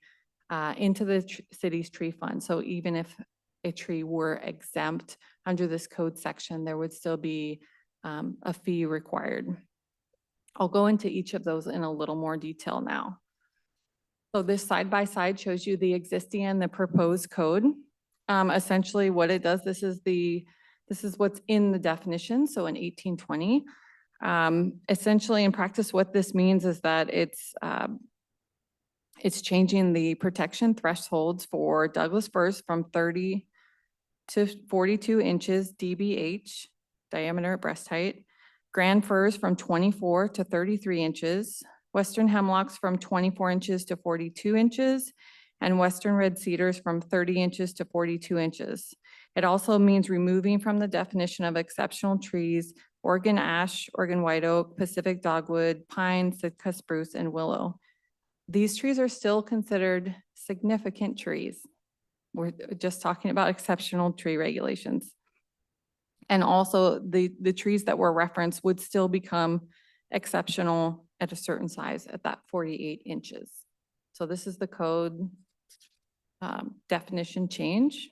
into the city's tree fund. So even if a tree were exempt under this code section, there would still be a fee required. I'll go into each of those in a little more detail now. So this side by side shows you the existing and the proposed code. Essentially what it does, this is what's in the definition. So in 1820, essentially in practice, what this means is that it's changing the protection thresholds for Douglas firs from 30 to 42 inches DBH, diameter at breast height, grand firs from 24 to 33 inches, western hemlocks from 24 inches to 42 inches, and western red cedars from 30 inches to 42 inches. It also means removing from the definition of exceptional trees, Oregon ash, Oregon white oak, Pacific dogwood, pine, Sitka spruce, and willow. These trees are still considered significant trees. We're just talking about exceptional tree regulations. And also the trees that were referenced would still become exceptional at a certain size at that 48 inches. So this is the code definition change.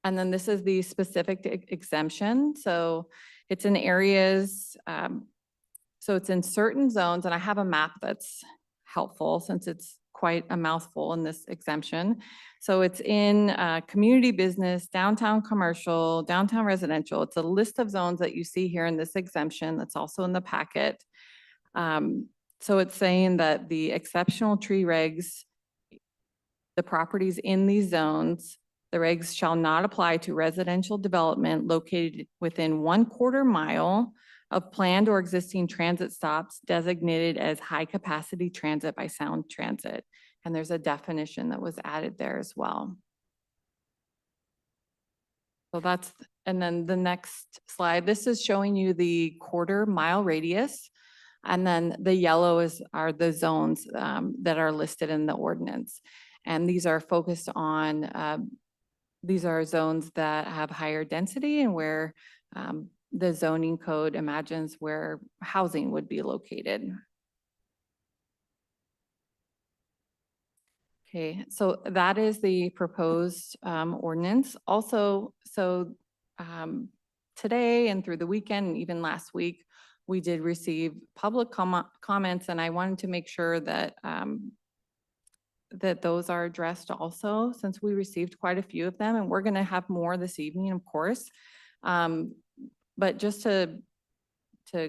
And then this is the specific exemption. So it's in areas, so it's in certain zones, and I have a map that's helpful since it's quite a mouthful in this exemption. So it's in community business, downtown commercial, downtown residential. It's a list of zones that you see here in this exemption that's also in the packet. So it's saying that the exceptional tree regs, the properties in these zones, the regs shall not apply to residential development located within 1/4 mile of planned or existing transit stops designated as high-capacity transit by Sound Transit. And there's a definition that was added there as well. So that's, and then the next slide, this is showing you the 1/4 mile radius. And then the yellow are the zones that are listed in the ordinance. And these are focused on, these are zones that have higher density and where the zoning code imagines where housing would be located. Okay, so that is the proposed ordinance. Also, so today and through the weekend, and even last week, we did receive public comments, and I wanted to make sure that that those are addressed also, since we received quite a few of them, and we're going to have more this evening, of course. But just to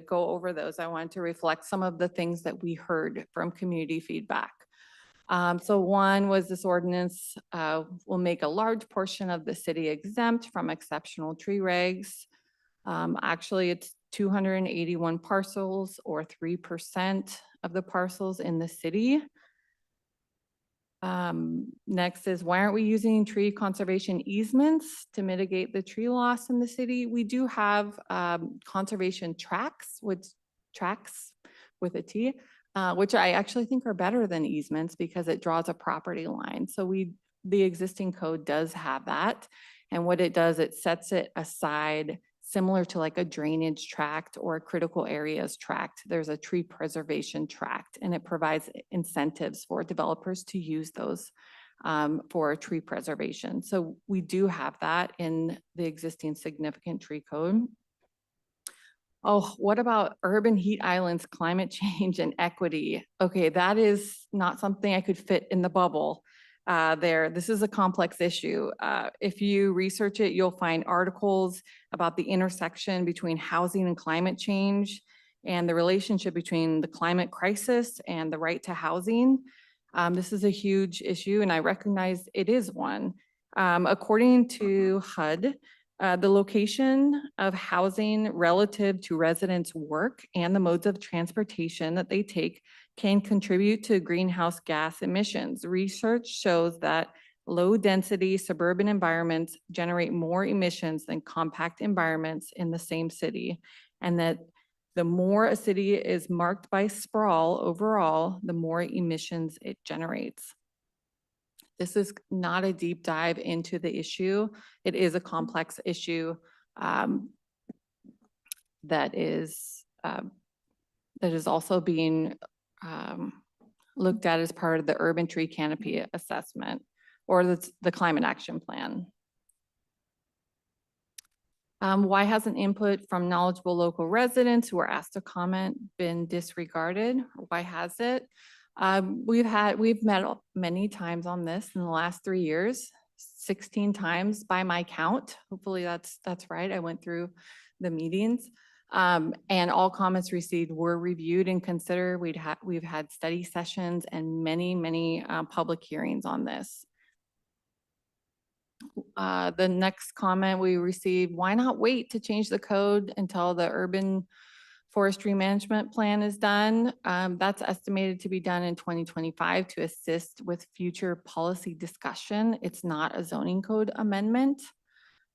go over those, I wanted to reflect some of the things that we heard from community feedback. So one was this ordinance will make a large portion of the city exempt from exceptional tree regs. Actually, it's 281 parcels or 3% of the parcels in the city. Next is, why aren't we using tree conservation easements to mitigate the tree loss in the city? We do have conservation tracts with a T, which I actually think are better than easements because it draws a property line. So the existing code does have that. And what it does, it sets it aside similar to like a drainage tract or a critical areas tract. There's a tree preservation tract, and it provides incentives for developers to use those for tree preservation. So we do have that in the existing significant tree code. Oh, what about urban heat islands, climate change, and equity? Okay, that is not something I could fit in the bubble there. This is a complex issue. If you research it, you'll find articles about the intersection between housing and climate change and the relationship between the climate crisis and the right to housing. This is a huge issue, and I recognize it is one. According to HUD, the location of housing relative to residents' work and the modes of transportation that they take can contribute to greenhouse gas emissions. Research shows that low-density suburban environments generate more emissions than compact environments in the same city, and that The more a city is marked by sprawl overall, the more emissions it generates. This is not a deep dive into the issue. It is a complex issue that is also being looked at as part of the urban tree canopy assessment or the climate action plan. Why hasn't input from knowledgeable local residents who are asked to comment been disregarded? Why has it? We've met many times on this in the last 3 years, 16 times by my count. Hopefully that's right. I went through the meetings. And all comments received were reviewed and considered. We've had study sessions and many public hearings on this. The next comment we received, why not wait to change the code until the urban forestry management plan is done? That's estimated to be done in 2025 to assist with future policy discussion. It's not a zoning code amendment.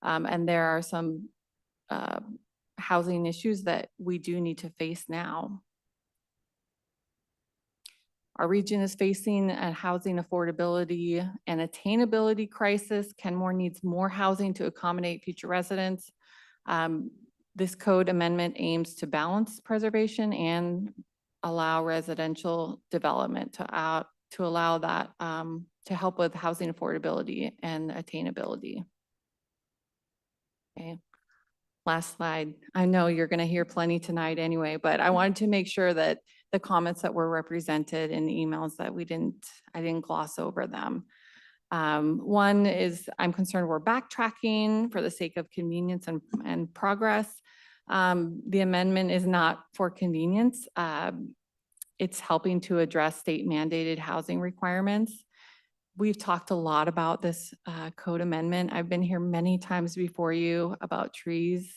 And there are some housing issues that we do need to face now. Our region is facing a housing affordability and attainability crisis. Kenmore needs more housing to accommodate future residents. This code amendment aims to balance preservation and allow residential development to allow that to help with housing affordability and attainability. Okay. Last slide. I know you're going to hear plenty tonight anyway, but I wanted to make sure that the comments that were represented in the emails that I didn't gloss over them. One is I'm concerned we're backtracking for the sake of convenience and progress. The amendment is not for convenience. It's helping to address state mandated housing requirements. We've talked a lot about this code amendment. I've been here many times before you about trees.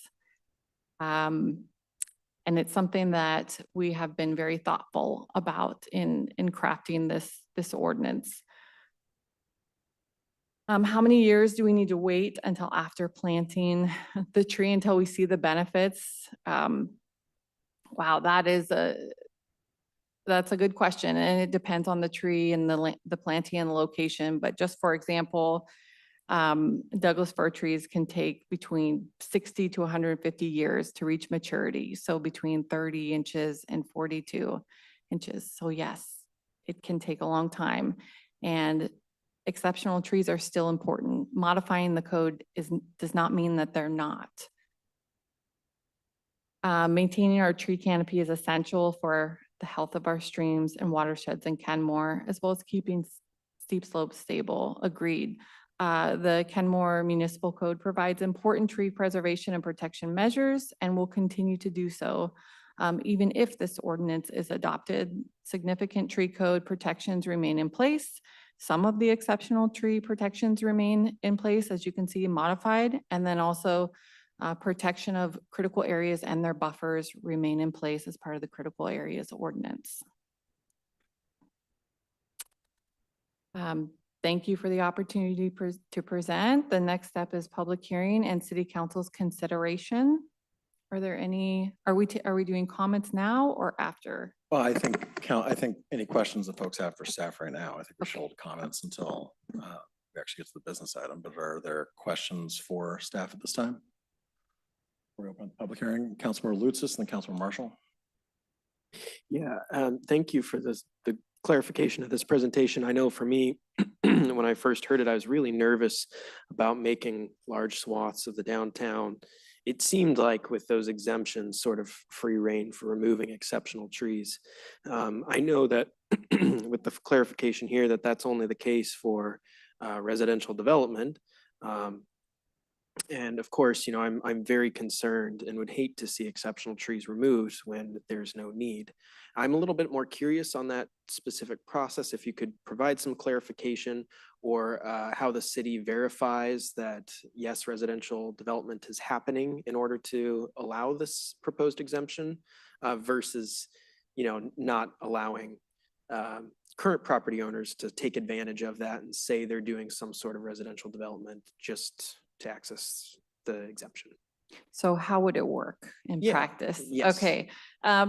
And it's something that we have been very thoughtful about in crafting this ordinance. How many years do we need to wait until after planting the tree until we see the benefits? Wow, that's a good question, and it depends on the tree and the planting and the location. But just for example, Douglas fir trees can take between 60 to 150 years to reach maturity. So between 30 inches and 42 inches. So yes, it can take a long time. And exceptional trees are still important. Modifying the code does not mean that they're not. Maintaining our tree canopy is essential for the health of our streams and watersheds in Kenmore, as well as keeping steep slopes stable. Agreed. The Kenmore Municipal Code provides important tree preservation and protection measures and will continue to do so. Even if this ordinance is adopted, significant tree code protections remain in place. Some of the exceptional tree protections remain in place, as you can see, modified, and then also protection of critical areas and their buffers remain in place as part of the critical areas ordinance. Thank you for the opportunity to present. The next step is public hearing and city council's consideration. Are there any, are we doing comments now or after? Well, I think any questions that folks have for staff right now, I think we should hold comments until we actually get to the business item. But are there questions for staff at this time? We're open to the public hearing. Councilmember Lutsis and then Councilmember Marshall. Yeah, thank you for the clarification of this presentation. I know for me, when I first heard it, I was really nervous about making large swaths of the downtown. It seemed like with those exemptions, sort of free reign for removing exceptional trees. I know that with the clarification here that that's only the case for residential development. And of course, you know, I'm very concerned and would hate to see exceptional trees removed when there's no need. I'm a little bit more curious on that specific process. If you could provide some clarification or how the city verifies that, yes, residential development is happening in order to allow this proposed exemption versus, you know, not allowing current property owners to take advantage of that and say they're doing some sort of residential development just to access the exemption. So how would it work in Yeah, practice? yes. Okay,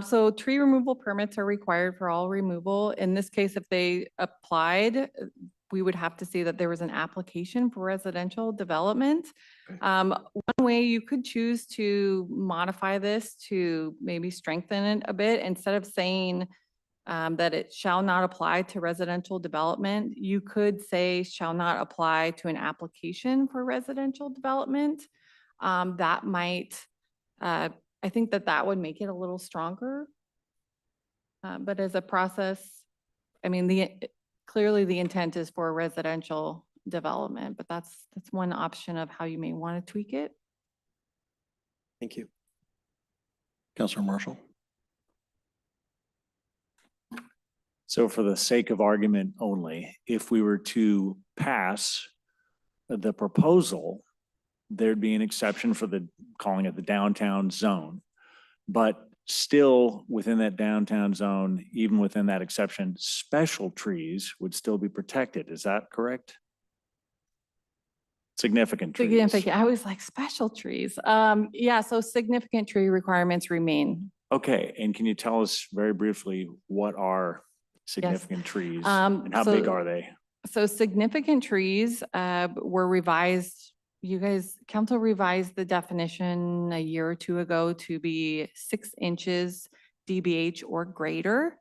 so tree removal permits are required for all removal. In this case, if they applied, we would have to see that there was an application for residential development. One way you could choose to modify this to maybe strengthen it a bit, instead of saying that it shall not apply to residential development, you could say shall not apply to an application for residential development. That might, I think that that would make it a little stronger. But as a process, I mean, clearly the intent is for residential development, but that's one option of how you may want to tweak it. Thank you. Counselor Marshall. So for the sake of argument only, if we were to pass the proposal, there'd be an exception for calling it the downtown zone. But still within that downtown zone, even within that exception, special trees would still be protected. Is that correct? Significant trees. Significant, I was like, special trees. Yeah, so significant tree requirements remain. Okay, and can you tell us very briefly what are significant trees and how big are they? So significant trees were revised. You guys, council revised the definition a year or two ago to be 6 inches DBH or greater.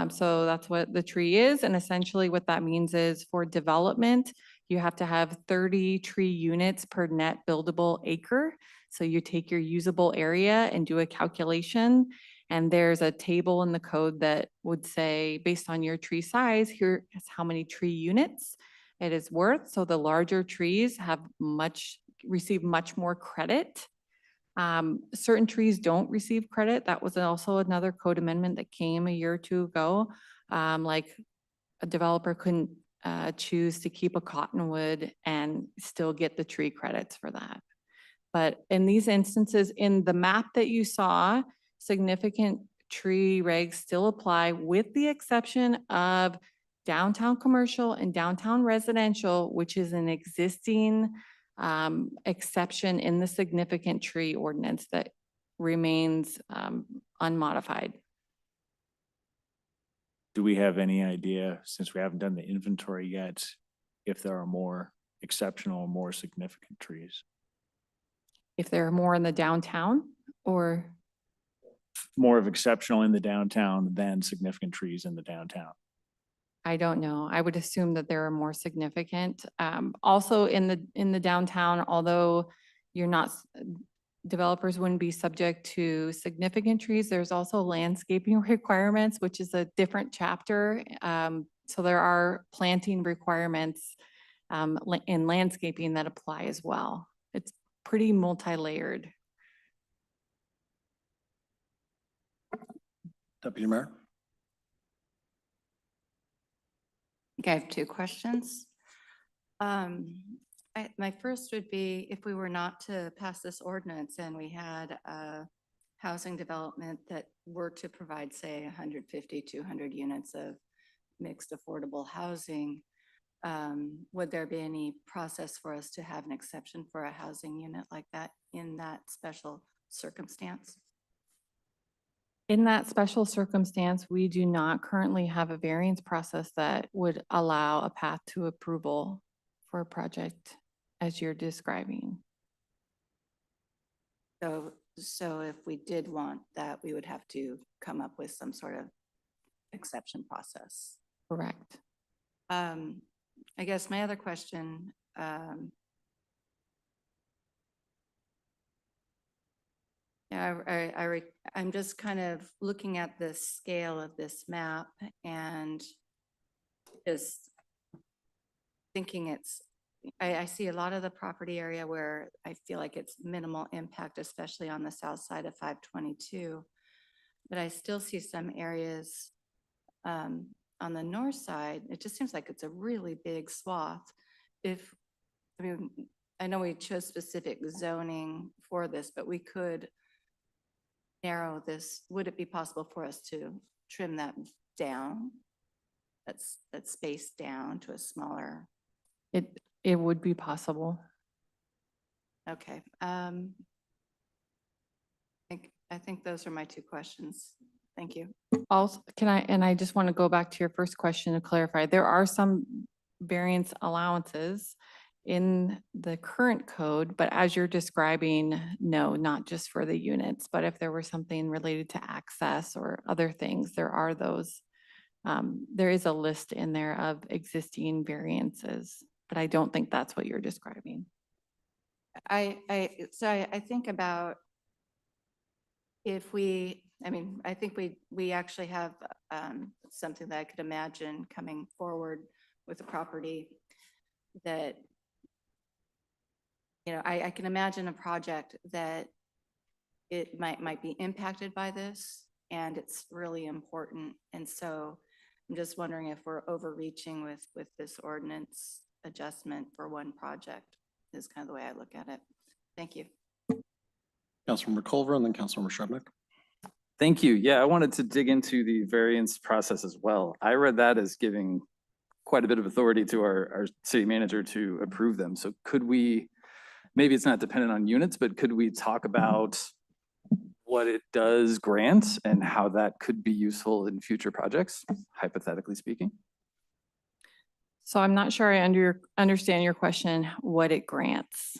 So that's what the tree is. And essentially what that means is for development, you have to have 30 tree units per net buildable acre. So you take your usable area and do a calculation. And there's a table in the code that would say, based on your tree size, here is how many tree units it is worth. So the larger trees receive much more credit. Certain trees don't receive credit. That was also another code amendment that came a year or two ago. Like a developer couldn't choose to keep a cottonwood and still get the tree credits for that. But in these instances, in the map that you saw, significant tree regs still apply with the exception of downtown commercial and downtown residential, which is an existing exception in the significant tree ordinance that remains unmodified. Do we have any idea, since we haven't done the inventory yet, if there are more exceptional or more significant trees? If there are more in the downtown or? More of exceptional in the downtown than significant trees in the downtown? I don't know. I would assume that there are more significant. Also in the downtown, although you're not, developers wouldn't be subject to significant trees, there's also landscaping requirements, which is a different chapter. So there are planting requirements in landscaping that apply as well. It's pretty multi-layered. Deputy Mayor. I have 2 questions. My first would be if we were not to pass this ordinance and we had a housing development that were to provide, say, 150, 200 units of mixed affordable housing, would there be any process for us to have an exception for a housing unit like that in that special circumstance? In that special circumstance, we do not currently have a variance process that would allow a path to approval for a project as you're describing. So if we did want that, we would have to come up with some sort of exception process. Correct. I guess my other question, I'm just kind of looking at the scale of this map and just thinking I see a lot of the property area where I feel like it's minimal impact, especially on the south side of 522. But I still see some areas on the north side. It just seems like it's a really big swath. I know we chose specific zoning for this, but we could narrow this. Would it be possible for us to trim that down? That space down to a smaller? It would be possible. Okay. I think those are my two questions. Thank you. Also, I just want to go back to your first question to clarify, there are some variance allowances in the current code, but as you're describing, no, not just for the units, but if there were something related to access or other things, there are those. There is a list in there of existing variances, but I don't think that's what you're describing. I think about if we, I think we actually have something that I could imagine coming forward with a property that, I can imagine a project that it might be impacted by this, and it's really important. And so I'm just wondering if we're overreaching with this ordinance adjustment for one project is kind of the way I look at it. Thank you. Councilmember Culver and then Councilmember Shrubnik. Thank you. Yeah, I wanted to dig into the variance process as well. I read that as giving quite a bit of authority to our city manager to approve them. So could we, maybe it's not dependent on units, but could we talk about what it does grant and how that could be useful in future projects, hypothetically speaking? So I'm not sure I understand your question, what it grants.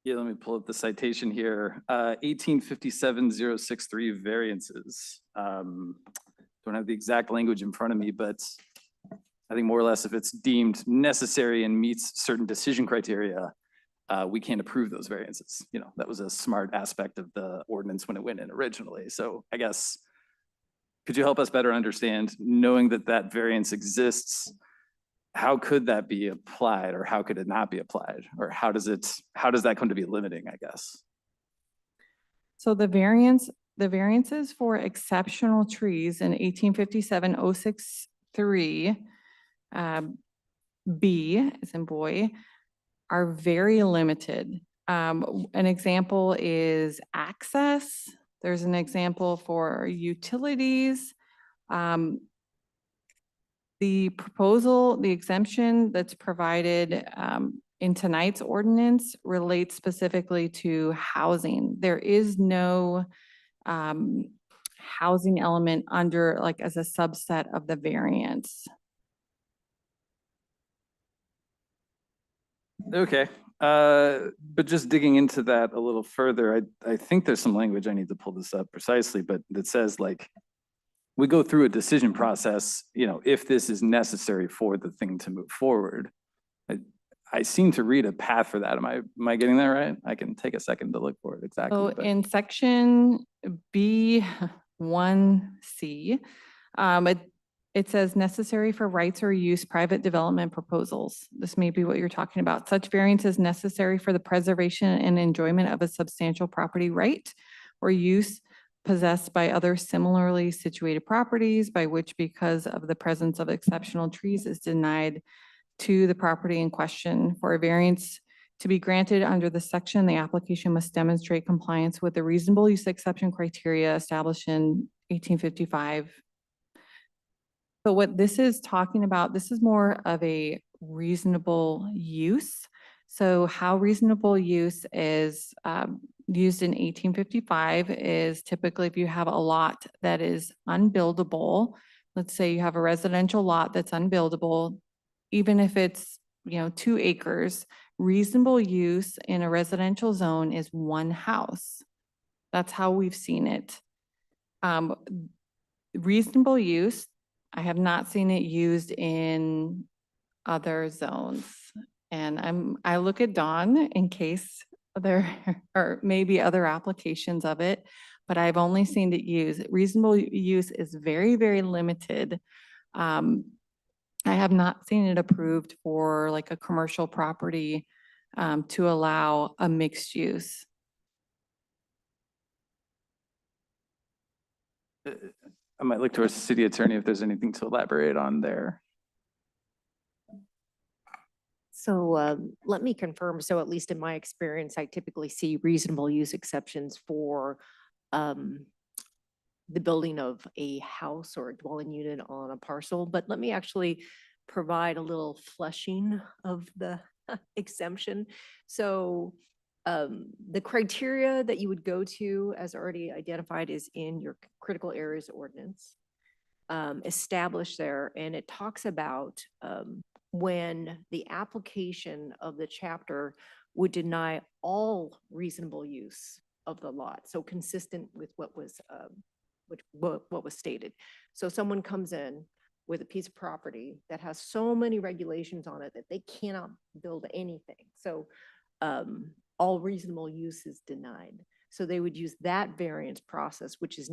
Yeah, let me pull up the citation here. 1857-063 variances. Don't have the exact language in front of me, but I think more or less if it's deemed necessary and meets certain decision criteria, we can't approve those variances. That was a smart aspect of the ordinance when it went in originally. So I guess, could you help us better understand, knowing that that variance exists, how could that be applied or how could it not be applied? Or how does that come to be limiting, I guess? So the variances for exceptional trees in 1857-063, B as in boy, are very limited. An example is access. There's an example for utilities. The proposal, the exemption that's provided in tonight's ordinance relates specifically to housing. There is no housing element under, like, as a subset of the variance. Okay, but just digging into that a little further, I think there's some language, I need to pull this up precisely, but that says like, we go through a decision process, if this is necessary for the thing to move forward. I seem to read a path for that. Am I getting that right? I can take a second to look for it exactly. So but- in section B1C, it says necessary for rights or use private development proposals. This may be what you're talking about. Such variance is necessary for the preservation and enjoyment of a substantial property right or use possessed by other similarly situated properties, by which, because of the presence of exceptional trees, is denied to the property in question. For a variance to be granted under the section, the application must demonstrate compliance with the reasonable use exception criteria established in 1855. So what this is talking about, this is more of a reasonable use. So how reasonable use is used in 1855 is typically if you have a lot that is unbuildable. Let's say you have a residential lot that's unbuildable, even if it's 2 acres, reasonable use in a residential zone is 1 house. That's how we've seen it. Reasonable use, I have not seen it used in other zones. And I look at Dawn in case there are maybe other applications of it, but I've only seen it used. Reasonable use is very, very limited. I have not seen it approved for like a commercial property to allow a mixed use. I might look towards the city attorney if there's anything to elaborate on there. So let me confirm. So at least in my experience, I typically see reasonable use exceptions for the building of a house or a dwelling unit on a parcel. But let me actually provide a little fleshing of the exemption. So the criteria that you would go to, as already identified, is in your critical areas ordinance, established there, and it talks about when the application of the chapter would deny all reasonable use of the lot. So consistent with what was what was stated. So someone comes in with a piece of property that has so many regulations on it that they cannot build anything. So all reasonable use is denied. So they would use that variance process, which is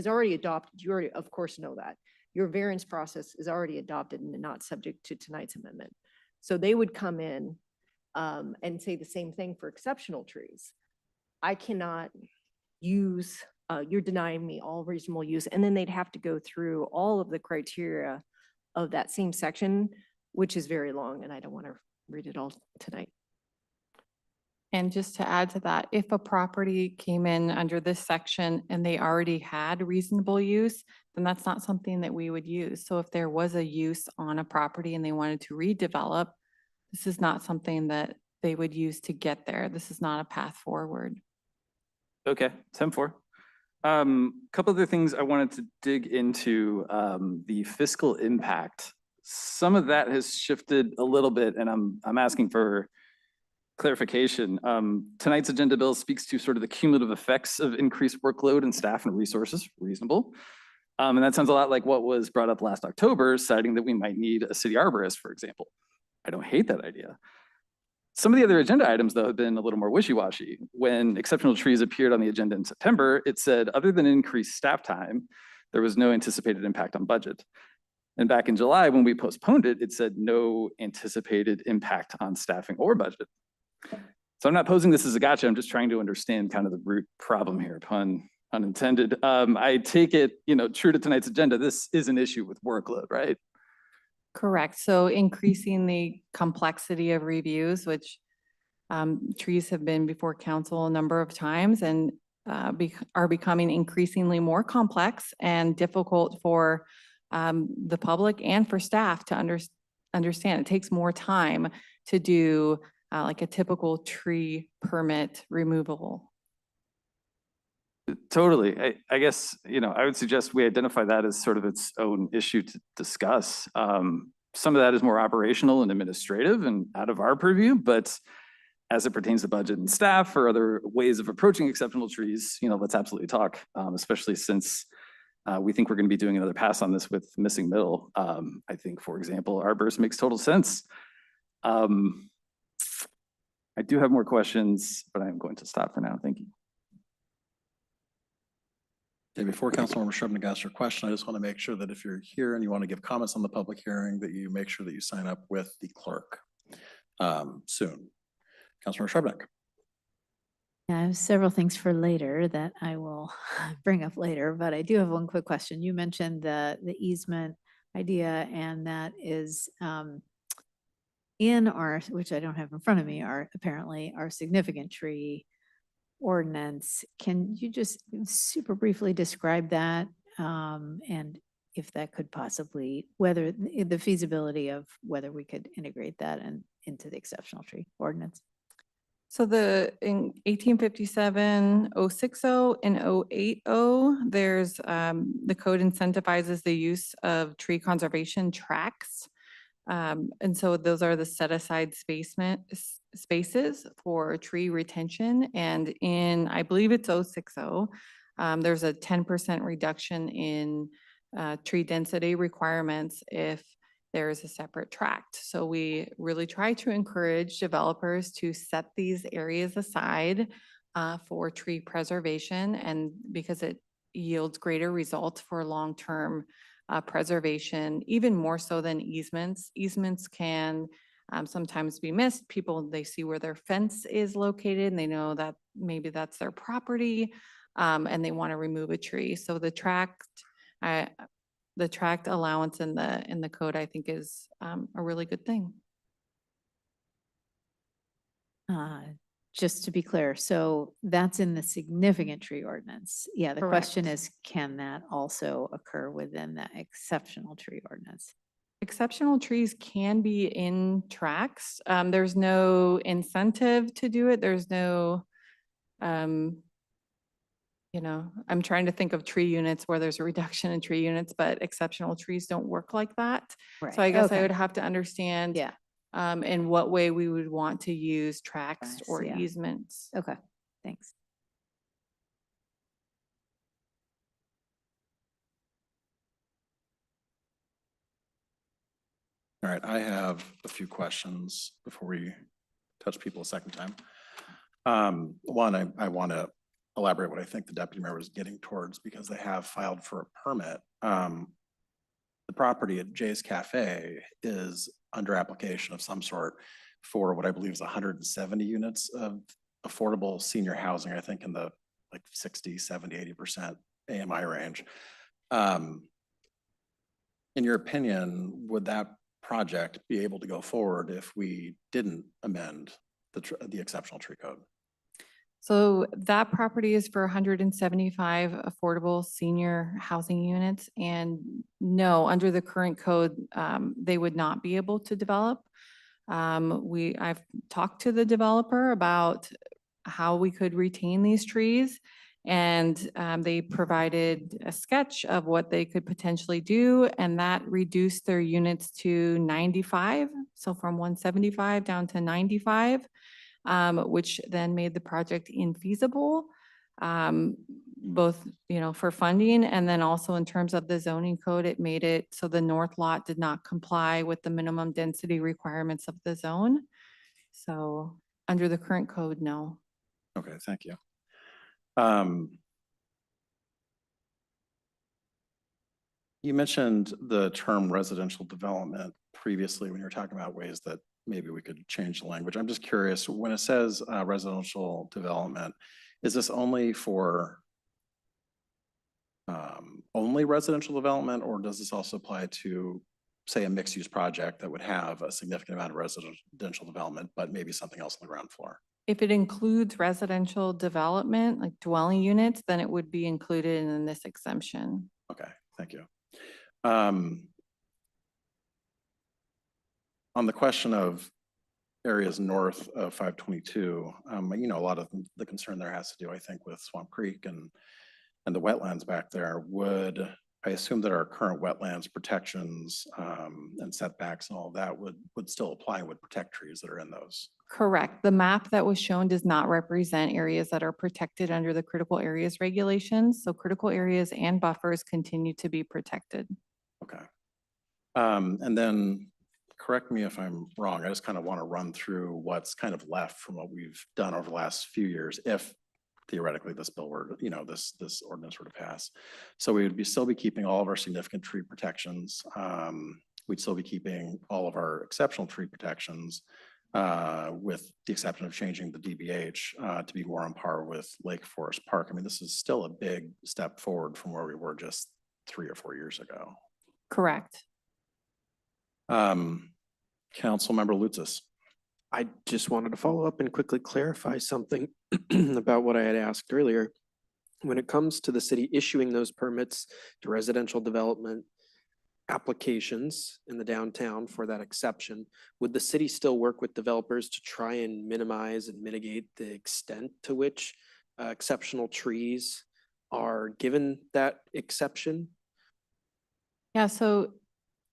already adopted. You already, of course, know that. Your variance process is already adopted and not subject to tonight's amendment. So they would come in and say the same thing for exceptional trees. I cannot use, you're denying me all reasonable use. And then they'd have to go through all of the criteria of that same section, which is very long, and I don't want to read it all tonight. And just to add to that, if a property came in under this section and they already had reasonable use, then that's not something that we would use. So if there was a use on a property and they wanted to redevelop, this is not something that they would use to get there. This is not a path forward. Okay, 10-4. Couple other things I wanted to dig into, the fiscal impact. Some of that has shifted a little bit, and I'm asking for clarification. Tonight's agenda bill speaks to sort of the cumulative effects of increased workload and staff and resources, reasonable. And that sounds a lot like what was brought up last October, citing that we might need a city arborist, for example. I don't hate that idea. Some of the other agenda items, though, have been a little more wishy-washy. When exceptional trees appeared on the agenda in September, it said, other than increased staff time, there was no anticipated impact on budget. And back in July, when we postponed it, it said no anticipated impact on staffing or budget. So I'm not posing this as a gotcha. I'm just trying to understand kind of the root problem here, pun unintended. I take it, true to tonight's agenda, this is an issue with workload, right? Correct. So increasing the complexity of reviews, which trees have been before council a number of times and are becoming increasingly more complex and difficult for the public and for staff to understand. It takes more time to do like a typical tree permit removal. Totally. I guess, I would suggest we identify that as sort of its own issue to discuss. Some of that is more operational and administrative and out of our purview, but as it pertains to budget and staff or other ways of approaching exceptional trees, let's absolutely talk, especially since we think we're going to be doing another pass on this with missing middle. I think, for example, arborist makes total sense. I do have more questions, but I'm going to stop for now. Thank you. Okay, before Councilmember Shrubnik asks your question, I just want to make sure that if you're here and you want to give comments on the public hearing, that you make sure that you sign up with the clerk soon. Councilmember Shrubnik. Yeah, I have several things for later that I will bring up later, but I do have one quick question. You mentioned the easement idea, and that is in our, which I don't have in front of me, apparently our significant tree ordinance. Can you just super briefly describe that? And if that could possibly, whether the feasibility of whether we could integrate that into the exceptional tree ordinance? So in 1857, 060 and 080, there's the code incentivizes the use of tree conservation tracts. And so those are the set aside spaces for tree retention. And in, I believe it's 060, there's a 10% reduction in tree density requirements if there is a separate tract. So we really try to encourage developers to set these areas aside for tree preservation, and because it yields greater results for long-term preservation, even more so than easements. Easements can sometimes be missed. People, they see where their fence is located and they know that maybe that's their property, and they want to remove a tree. So the tract allowance in the code, I think, is a really good thing. Just to be clear, so that's in the significant tree ordinance. Yeah, the question is, can that also occur within the exceptional tree ordinance? Exceptional trees can be in tracks. There's no incentive to do it. There's no, I'm trying to think of tree units where there's a reduction in tree units, but exceptional trees don't work like that. So I guess I Okay. would have to understand Yeah. in what way we would want to use tracks Tracks, or yeah. easements. Okay, thanks. All right, I have a few questions before we touch people a second time. One, I want to elaborate what I think the deputy mayor was getting towards because they have filed for a permit. The property at Jay's Cafe is under application of some sort for what I believe is 170 units of affordable senior housing, I think in the like 60, 70, 80% AMI range. In your opinion, would that project be able to go forward if we didn't amend the exceptional tree code? So that property is for 175 affordable senior housing units. And no, under the current code, they would not be able to develop. I've talked to the developer about how we could retain these trees. And they provided a sketch of what they could potentially do, and that reduced their units to 95. So from 175 down to 95. Which then made the project infeasible, both, for funding and then also in terms of the zoning code, it made it so the north lot did not comply with the minimum density requirements of the zone. So under the current code, no. Okay, thank you. You mentioned the term residential development previously when you were talking about ways that maybe we could change the language. I'm just curious, when it says residential development, is this only for only residential development, or does this also apply to, say, a mixed-use project that would have a significant amount of residential development, but maybe something else on the ground floor? If it includes residential development, like dwelling units, then it would be included in this exemption. Okay, thank you. On the question of areas north of 522, a lot of the concern there has to do, I think, with Swamp Creek and the wetlands back there. Would I assume that our current wetlands protections and setbacks and all of that would still apply and would protect trees that are in those? Correct. The map that was shown does not represent areas that are protected under the critical areas regulations. So critical areas and buffers continue to be protected. Okay. And then correct me if I'm wrong. I just kind of want to run through what's kind of left from what we've done over the last few years, if theoretically this bill were, this ordinance were to pass. So we would still be keeping all of our significant tree protections. We'd still be keeping all of our exceptional tree protections, with the exception of changing the DBH to be more on par with Lake Forest Park. I mean, this is still a big step forward from where we were just 3 or 4 years ago. Correct. Councilmember Lutzis. I just wanted to follow up and quickly clarify something about what I had asked earlier. When it comes to the city issuing those permits to residential development applications in the downtown for that exception, would the city still work with developers to try and minimize and mitigate the extent to which exceptional trees are given that exception? Yeah, so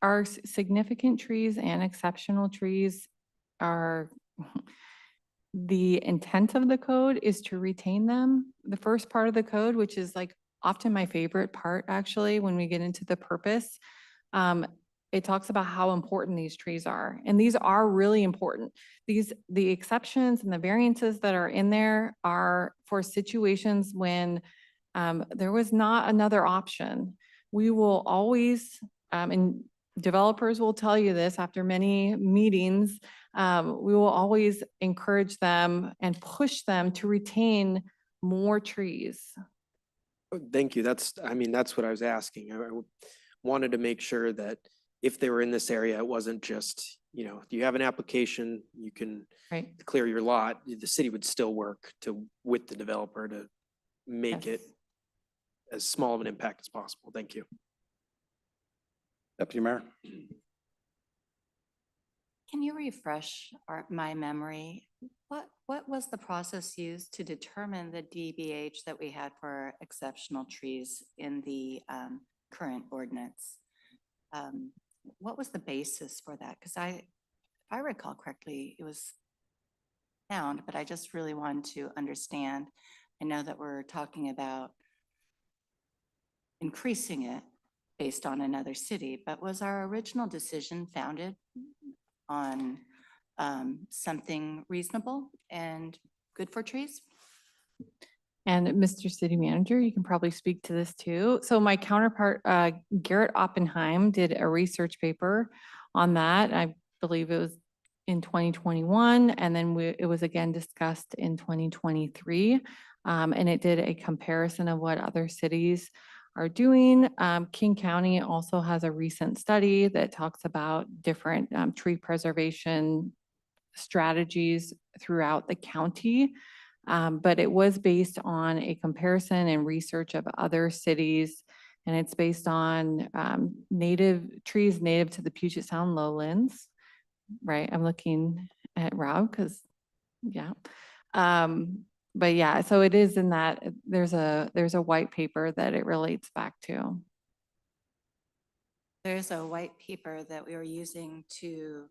our significant trees and exceptional trees are, the intent of the code is to retain them. The first part of the code, which is like often my favorite part, actually, when we get into the purpose, it talks about how important these trees are. And these are really important. The exceptions and the variances that are in there are for situations when there was not another option. We will always, and developers will tell you this after many meetings, we will always encourage them and push them to retain more trees. Thank you. That's what I was asking. I wanted to make sure that if they were in this area, it wasn't just, you have an application, you can clear your lot, the city would still work with the developer to make it as small of an impact as possible. Thank you. Deputy Mayor. Can you refresh my memory? What was the process used to determine the DBH that we had for exceptional trees in the current ordinance? What was the basis for that? Because if I recall correctly, it was found, but I just really wanted to understand. I know that we're talking about increasing it based on another city, but was our original decision founded on something reasonable and good for trees? And Mr. City Manager, you can probably speak to this too. So my counterpart, Garrett Oppenheim, did a research paper on that. I believe it was in 2021, and then it was again discussed in 2023. And it did a comparison of what other cities are doing. King County also has a recent study that talks about different tree preservation strategies throughout the county. But it was based on a comparison and research of other cities. And it's based on trees native to the Puget Sound lowlands, right? I'm looking at Rob because, yeah. But yeah, so it is in that, there's a white paper that it relates back to. There's a white paper that we were using to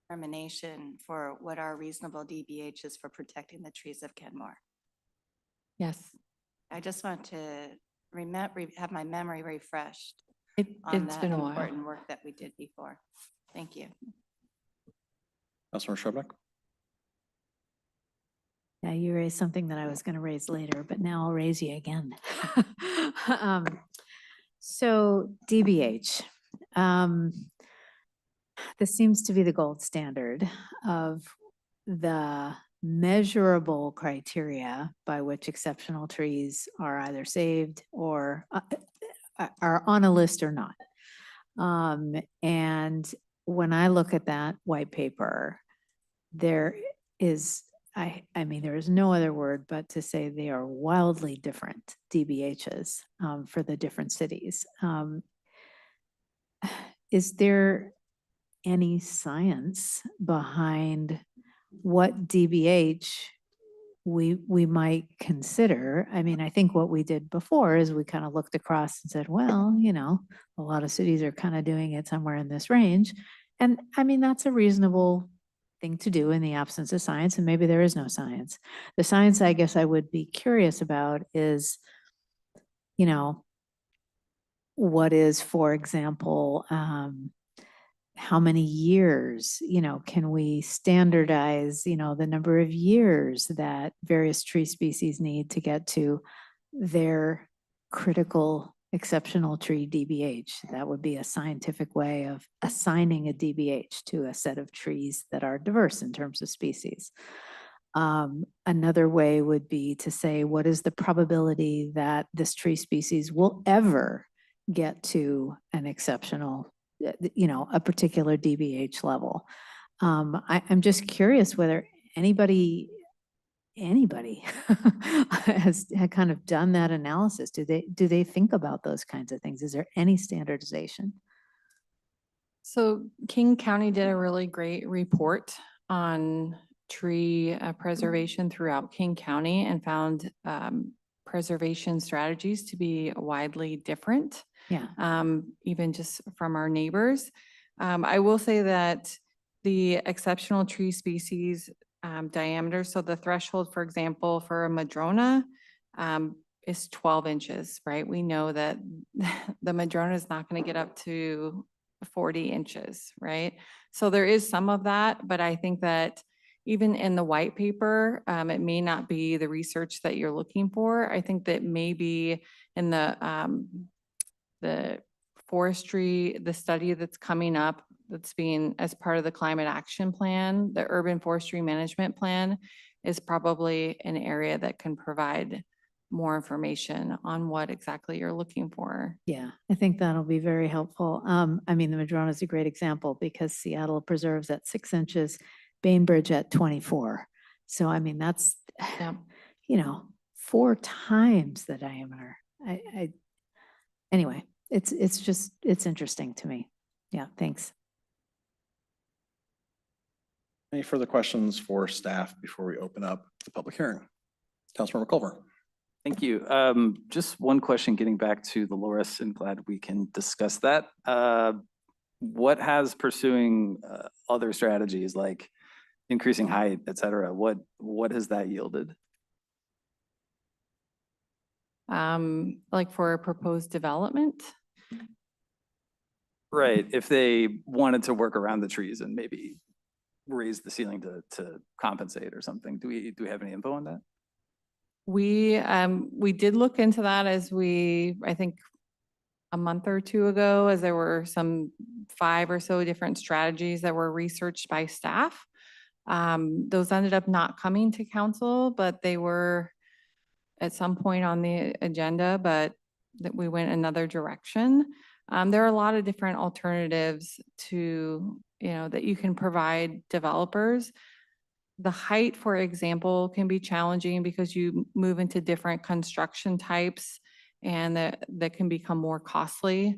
determination for what our reasonable DBH is for protecting the trees of Kenmore. Yes. I just want to have my memory refreshed It's on that been a while. important work that we did before. Thank you. Councilor Shrubnik? Yeah, you raised something that I was going to raise later, but now I'll raise you again. So DBH, this seems to be the gold standard of the measurable criteria by which exceptional trees are either saved or are on a list or not. And when I look at that white paper, there is, I mean, there is no other word but to say they are wildly different DBHs for the different cities. Is there any science behind what DBH we might consider? I mean, I think what we did before is we kind of looked across and said, well, you know, a lot of cities are kind of doing it somewhere in this range. And I mean, that's a reasonable thing to do in the absence of science, and maybe there is no science. The science I guess I would be curious about is, you know, what is, for example, how many years, you know, can we standardize, you know, the number of years that various tree species need to get to their critical exceptional tree DBH? That would be a scientific way of assigning a DBH to a set of trees that are diverse in terms of species. Another way would be to say, what is the probability that this tree species will ever get to an exceptional, you know, a particular DBH level? I'm just curious whether anybody has had kind of done that analysis. Do they think about those kinds of things? Is there any standardization? So King County did a really great report on tree preservation throughout King County and found preservation strategies to be widely different. Yeah. Even just from our neighbors. I will say that the exceptional tree species diameter, so the threshold, for example, for a madrona is 12 inches, right? We know that the madrona is not going to get up to 40 inches, right? So there is some of that, but I think that even in the white paper, it may not be the research that you're looking for. I think that maybe in the forestry, the study that's coming up, that's being as part of the climate action plan, the urban forestry management plan is probably an area that can provide more information on what exactly you're looking for. Yeah, I think that'll be very helpful. I mean, the madrona is a great example because Seattle preserves at 6 inches, Bainbridge at 24. So I mean, that's, you know, 4 times the diameter. Anyway, it's interesting to me. Yeah, thanks. Any further questions for staff before we open up the public hearing? Councilmember Culver. Thank you. Just one question, getting back to the Loris, and glad we can discuss that. What has pursuing other strategies like increasing height, et cetera, what has that yielded? Like for a proposed development? Right, if they wanted to work around the trees and maybe raise the ceiling to compensate or something, do we have any info on that? We did look into that I think a month or two ago, as there were some 5 or so different strategies that were researched by staff. Those ended up not coming to council, but they were at some point on the agenda, but that we went another direction. There are a lot of different alternatives to, that you can provide developers. The height, for example, can be challenging because you move into different construction types and that can become more costly.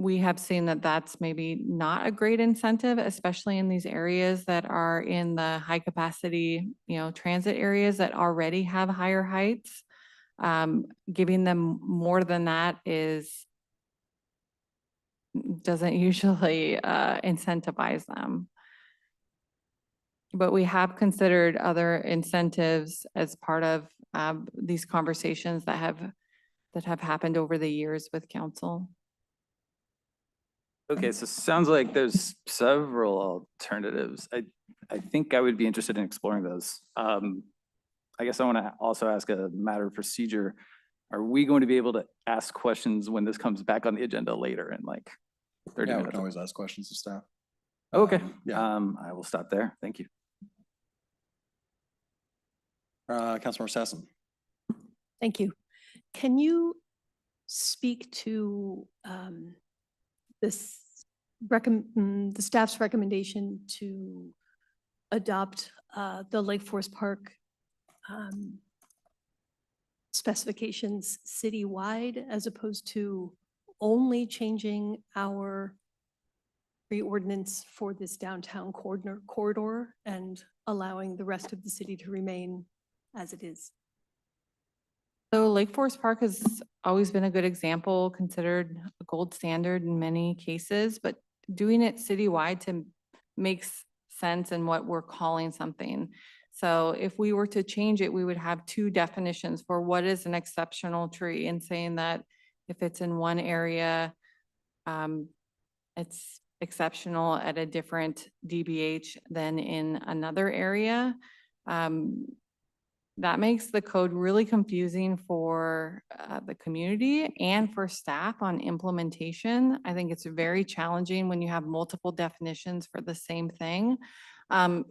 We have seen that that's maybe not a great incentive, especially in these areas that are in the high capacity, transit areas that already have higher heights. Giving them more than that doesn't usually incentivize them. But we have considered other incentives as part of these conversations that have happened over the years with council. Okay, so it sounds like there's several alternatives. I think I would be interested in exploring those. I guess I want to also ask a matter of procedure. Are we going to be able to ask questions when this comes back on the agenda later in like 30 Yeah, we minutes? can always ask questions of staff. Okay, Yeah. I will stop there. Thank you. Councilmember Sassen. Thank you. Can you speak to the staff's recommendation to adopt the Lake Forest Park specifications citywide as opposed to only changing our ordinance for this downtown corridor and allowing the rest of the city to remain as it is? So Lake Forest Park has always been a good example, considered a gold standard in many cases, but doing it citywide to makes sense in what we're calling something. So if we were to change it, we would have 2 definitions for what is an exceptional tree, and saying that if it's in one area, it's exceptional at a different DBH than in another area. That makes the code really confusing for the community and for staff on implementation. I think it's very challenging when you have multiple definitions for the same thing.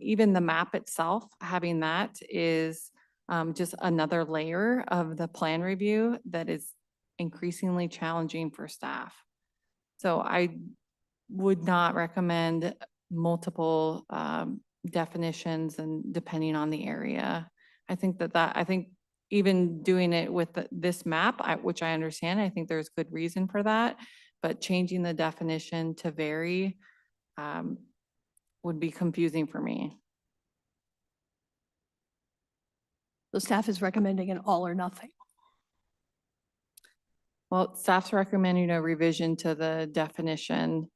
Even the map itself, having that is just another layer of the plan review that is increasingly challenging for staff. So I would not recommend multiple definitions and depending on the area. I think I think even doing it with this map, which I understand, I think there's good reason for that, but changing the definition to vary would be confusing for me. The staff is recommending an all or nothing. Well, staff's recommending a revision to the definition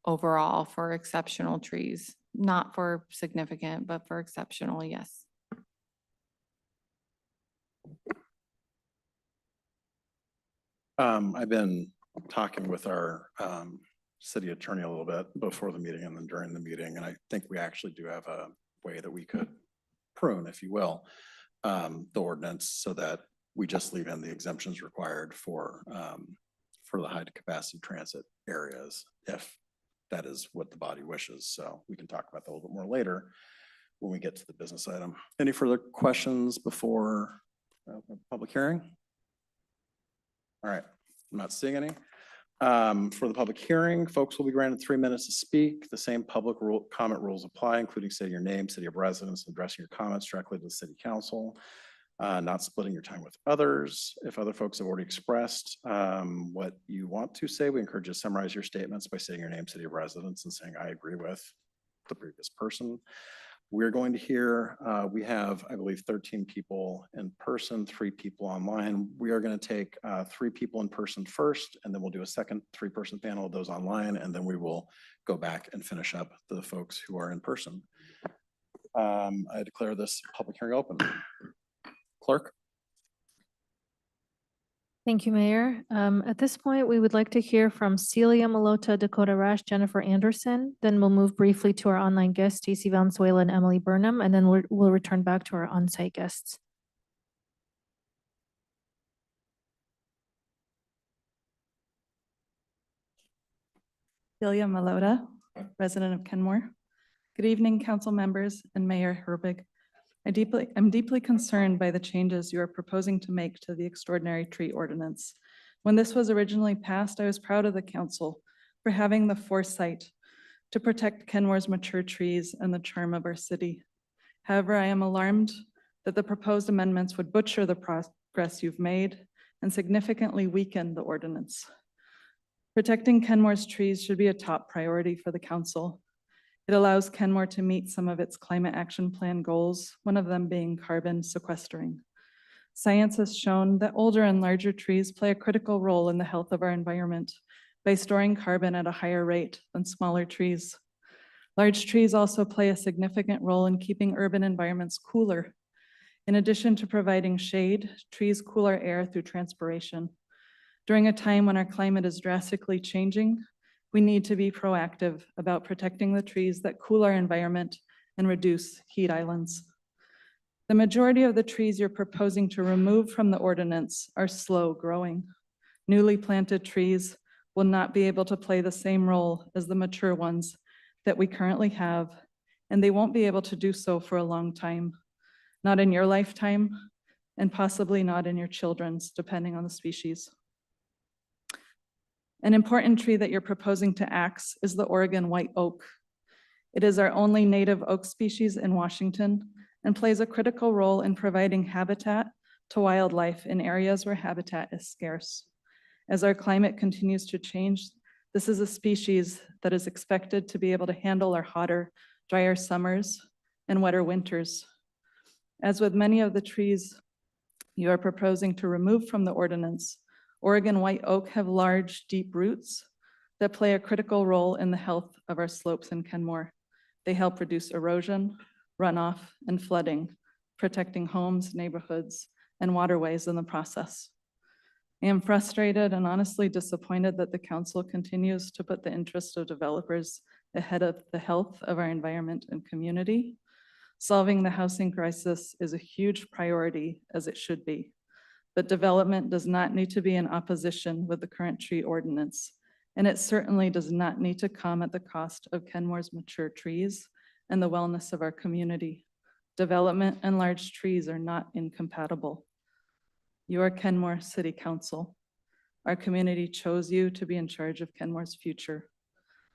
overall for exceptional trees, not for significant, but for exceptional, yes. I've been talking with our city attorney a little bit before the meeting and then during the meeting, and I think we actually do have a way that we could prune, if you will, the ordinance so that we just leave in the exemptions required for the high capacity transit areas, if that is what the body wishes. So we can talk about that a little bit more later when we get to the business item. Any further questions before public hearing? All right, I'm not seeing any. For the public hearing, folks will be granted 3 minutes to speak. The same public comment rules apply, including stating your name, city of residence, and addressing your comments directly to the city council. Not splitting your time with others. If other folks have already expressed what you want to say, we encourage you to summarize your statements by saying your name, city of residence, and saying I agree with the previous person. We're going to hear, we have, I believe, 13 people in person, 3 people online. We are going to take 3 people in person first, and then we'll do a second 3-person panel of those online, and then we will go back and finish up the folks who are in person. I declare this public hearing open. Clerk? Thank you, Mayor. At this point, we would like to hear from Celia Malota, Dakota Rash, Jennifer Anderson. Then we'll move briefly to our online guests, Stacey Valenzuela and Emily Burnham, and then we'll return back to our on-site guests. Celia Malota, resident of Kenmore. Good evening, council members and Mayor Herbig. I'm deeply concerned by the changes you are proposing to make to the extraordinary tree ordinance. When this was originally passed, I was proud of the council for having the foresight to protect Kenmore's mature trees and the charm of our city. However, I am alarmed that the proposed amendments would butcher the progress you've made and significantly weaken the ordinance. Protecting Kenmore's trees should be a top priority for the council. It allows Kenmore to meet some of its climate action plan goals, one of them being carbon sequestering. Science has shown that older and larger trees play a critical role in the health of our environment by storing carbon at a higher rate than smaller trees. Large trees also play a significant role in keeping urban environments cooler. In addition to providing shade, trees cool our air through transpiration. During a time when our climate is drastically changing, we need to be proactive about protecting the trees that cool our environment and reduce heat islands. The majority of the trees you're proposing to remove from the ordinance are slow growing. Newly planted trees will not be able to play the same role as the mature ones that we currently have, and they won't be able to do so for a long time. Not in your lifetime, and possibly not in your children's, depending on the species. An important tree that you're proposing to axe is the Oregon white oak. It is our only native oak species in Washington and plays a critical role in providing habitat to wildlife in areas where habitat is scarce. As our climate continues to change, this is a species that is expected to be able to handle our hotter, drier summers and wetter winters. As with many of the trees you are proposing to remove from the ordinance, Oregon white oak have large, deep roots that play a critical role in the health of our slopes in Kenmore. They help reduce erosion, runoff, and flooding, protecting homes, neighborhoods, and waterways in the process. I am frustrated and honestly disappointed that the council continues to put the interest of developers ahead of the health of our environment and community. Solving the housing crisis is a huge priority, as it should be. But development does not need to be in opposition with the current tree ordinance, and it certainly does not need to come at the cost of Kenmore's mature trees and the wellness of our community. Development and large trees are not incompatible. You are Kenmore City Council. Our community chose you to be in charge of Kenmore's future.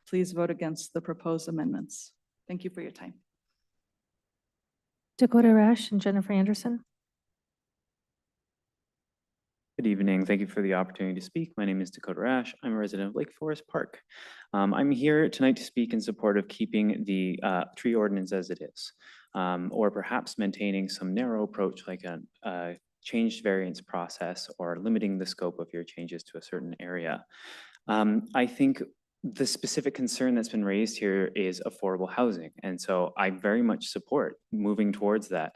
Please vote against the proposed amendments. Thank you for your time. Dakota Rash and Jennifer Anderson. Good evening. Thank you for the opportunity to speak. My name is Dakota Rash. I'm a resident of Lake Forest Park. I'm here tonight to speak in support of keeping the tree ordinance as it is, or perhaps maintaining some narrow approach like a changed variance process or limiting the scope of your changes to a certain area. I think the specific concern that's been raised here is affordable housing. And so I very much support moving towards that.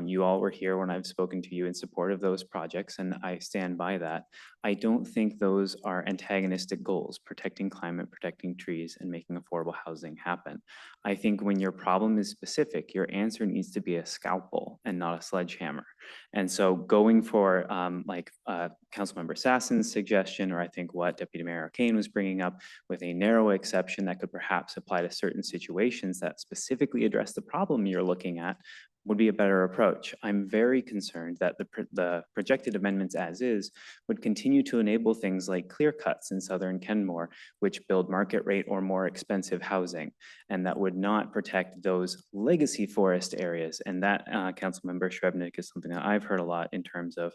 You all were here when I've spoken to you in support of those projects, and I stand by that. I don't think those are antagonistic goals, protecting climate, protecting trees, and making affordable housing happen. I think when your problem is specific, your answer needs to be a scalpel and not a sledgehammer. And so going for Councilmember Sassen's suggestion, or I think what Deputy Mayor Arcane was bringing up with a narrow exception that could perhaps apply to certain situations that specifically address the problem you're looking at, would be a better approach. I'm very concerned that the projected amendments as is would continue to enable things like clear cuts in southern Kenmore, which build market rate or more expensive housing, and that would not protect those legacy forest areas. And that, Councilmember Shrebnick, is something that I've heard a lot in terms of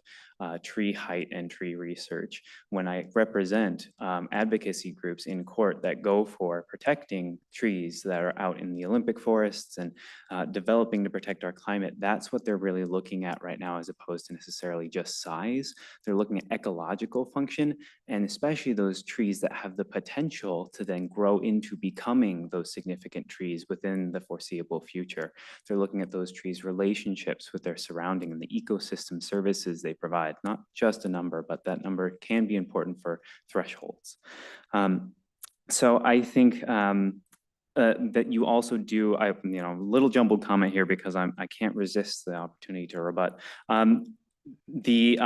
tree height and tree research. When I represent advocacy groups in court that go for protecting trees that are out in the Olympic forests and developing to protect our climate, that's what they're really looking at right now, as opposed to necessarily just size. They're looking at ecological function, and especially those trees that have the potential to then grow into becoming those significant trees within the foreseeable future. They're looking at those trees' relationships with their surrounding and the ecosystem services they provide, not just a number, but that number can be important for thresholds. So I think that you also do, a little jumbled comment here because I can't resist the opportunity to rebut. The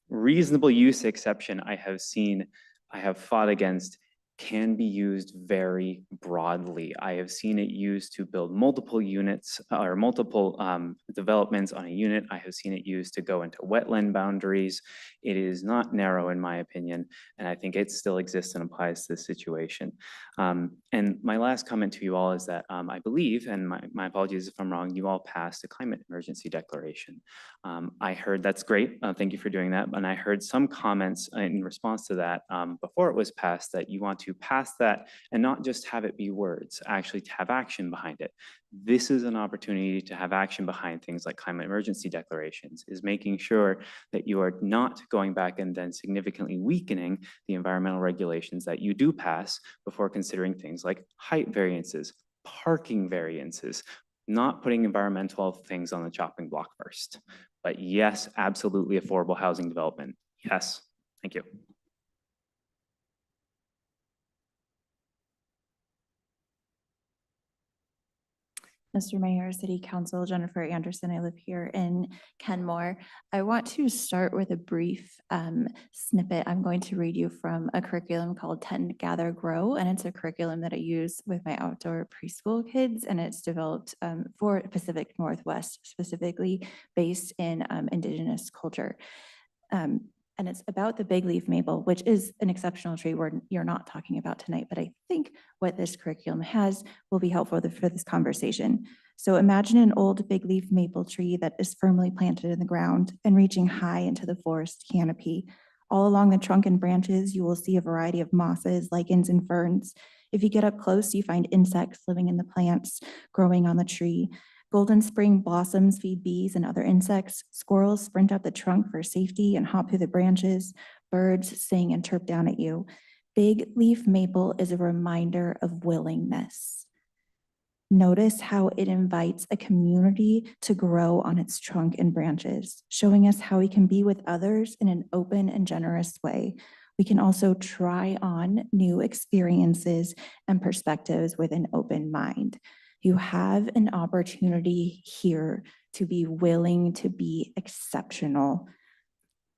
reasonable use exception I have fought against can be used very broadly. I have seen it used to build multiple units or multiple developments on a unit. I have seen it used to go into wetland boundaries. It is not narrow in my opinion, and I think it still exists and applies to this situation. And my last comment to you all is that I believe, and my apologies if I'm wrong, you all passed a climate emergency declaration. I heard that's great. Thank you for doing that. And I heard some comments in response to that before it was passed that you want to pass that and not just have it be words, actually to have action behind it. This is an opportunity to have action behind things like climate emergency declarations, is making sure that you are not going back and then significantly weakening the environmental regulations that you do pass before considering things like height variances, parking variances, not putting environmental things on the chopping block first. But yes, absolutely affordable housing development. Yes, thank you. Mr. Mayor, City Council, Jennifer Anderson. I live here in Kenmore. I want to start with a brief snippet. I'm going to read you from a curriculum called Tend, Gather, Grow, and it's a curriculum that I use with my outdoor preschool kids, and it's developed for Pacific Northwest, specifically based in Indigenous culture. And it's about the big leaf maple, which is an exceptional tree you're not talking about tonight, but I think what this curriculum has will be helpful for this conversation. So imagine an old big leaf maple tree that is firmly planted in the ground and reaching high into the forest canopy. All along the trunk and branches, you will see a variety of mosses, lichens, and ferns. If you get up close, you find insects living in the plants growing on the tree. Golden spring blossoms feed bees and other insects. Squirrels sprint up the trunk for safety and hop through the branches. Birds sing and chirp down at you. Big leaf maple is a reminder of willingness. Notice how it invites a community to grow on its trunk and branches, showing us how we can be with others in an open and generous way. We can also try on new experiences and perspectives with an open mind. You have an opportunity here to be willing to be exceptional,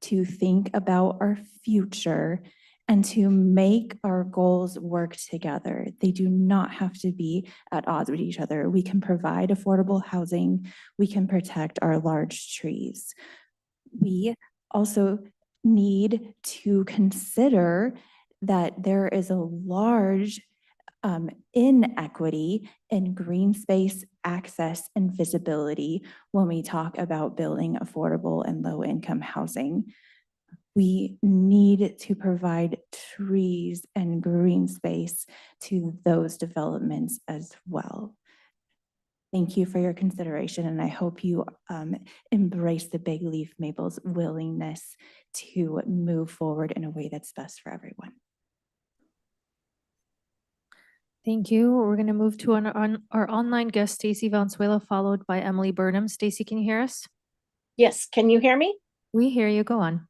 to think about our future, and to make our goals work together. They do not have to be at odds with each other. We can provide affordable housing. We can protect our large trees. We also need to consider that there is a large inequity in green space access and visibility when we talk about building affordable and low income housing. We need to provide trees and green space to those developments as well. Thank you for your consideration, and I hope you embrace the big leaf maple's willingness to move forward in a way that's best for everyone. Thank you. We're going to move to our online guest, Stacy Valenzuela, followed by Emily Burnham. Stacy, can you hear us? Yes, can you hear me? We hear you. Go on.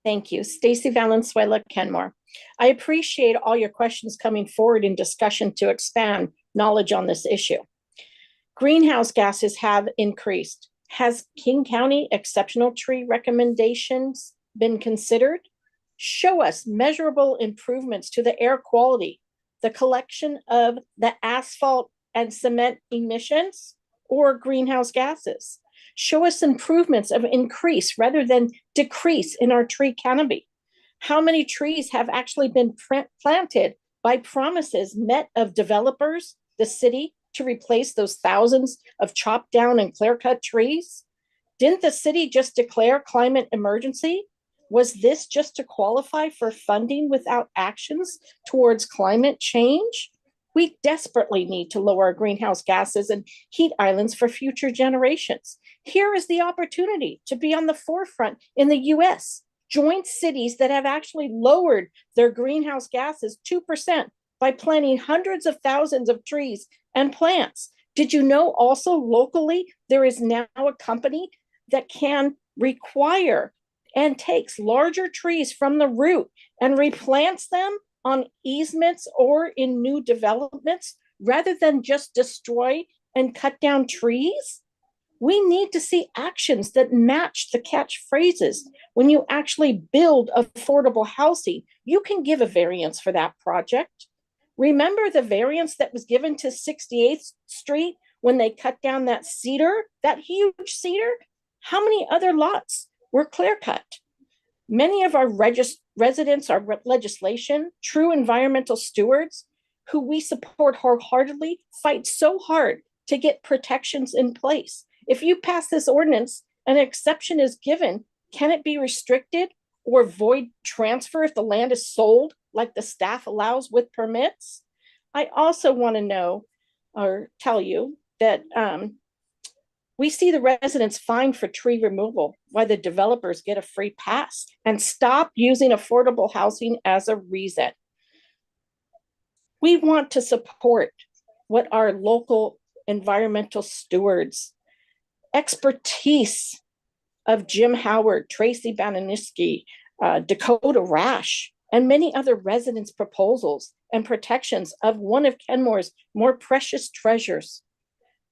Thank you. Stacy Valenzuela, Kenmore. I appreciate all your questions coming forward in discussion to expand knowledge on this issue. Greenhouse gases have increased. Has King County exceptional tree recommendations been considered? Show us measurable improvements to the air quality, the collection of the asphalt and cement emissions, or greenhouse gases. Show us improvements of increase rather than decrease in our tree canopy. How many trees have actually been planted by promises met of developers, the city, to replace those thousands of chopped down and clear cut trees? Didn't the city just declare climate emergency? Was this just to qualify for funding without actions towards climate change? We desperately need to lower our greenhouse gases and heat islands for future generations. Here is the opportunity to be on the forefront in the US. Join cities that have actually lowered their greenhouse gases 2% by planting hundreds of thousands of trees and plants. Did you know also locally there is now a company that can require and takes larger trees from the root and replants them on easements or in new developments rather than just destroy and cut down trees? We need to see actions that match the catchphrases. When you actually build affordable housing, you can give a variance for that project. Remember the variance that was given to 68th Street when they cut down that cedar, that huge cedar? How many other lots were clear cut? Many of our residents are legislation, true environmental stewards, who we support wholeheartedly, fight so hard to get protections in place. If you pass this ordinance, an exception is given. Can it be restricted or void transfer if the land is sold like the staff allows with permits? I also want to know or tell you that we see the residents fined for tree removal while the developers get a free pass, and stop using affordable housing as a reason. We want to support what our local environmental stewards, expertise of Jim Howard, Tracy Bananiski, Dakota Rash, and many other residents' proposals and protections of one of Kenmore's more precious treasures,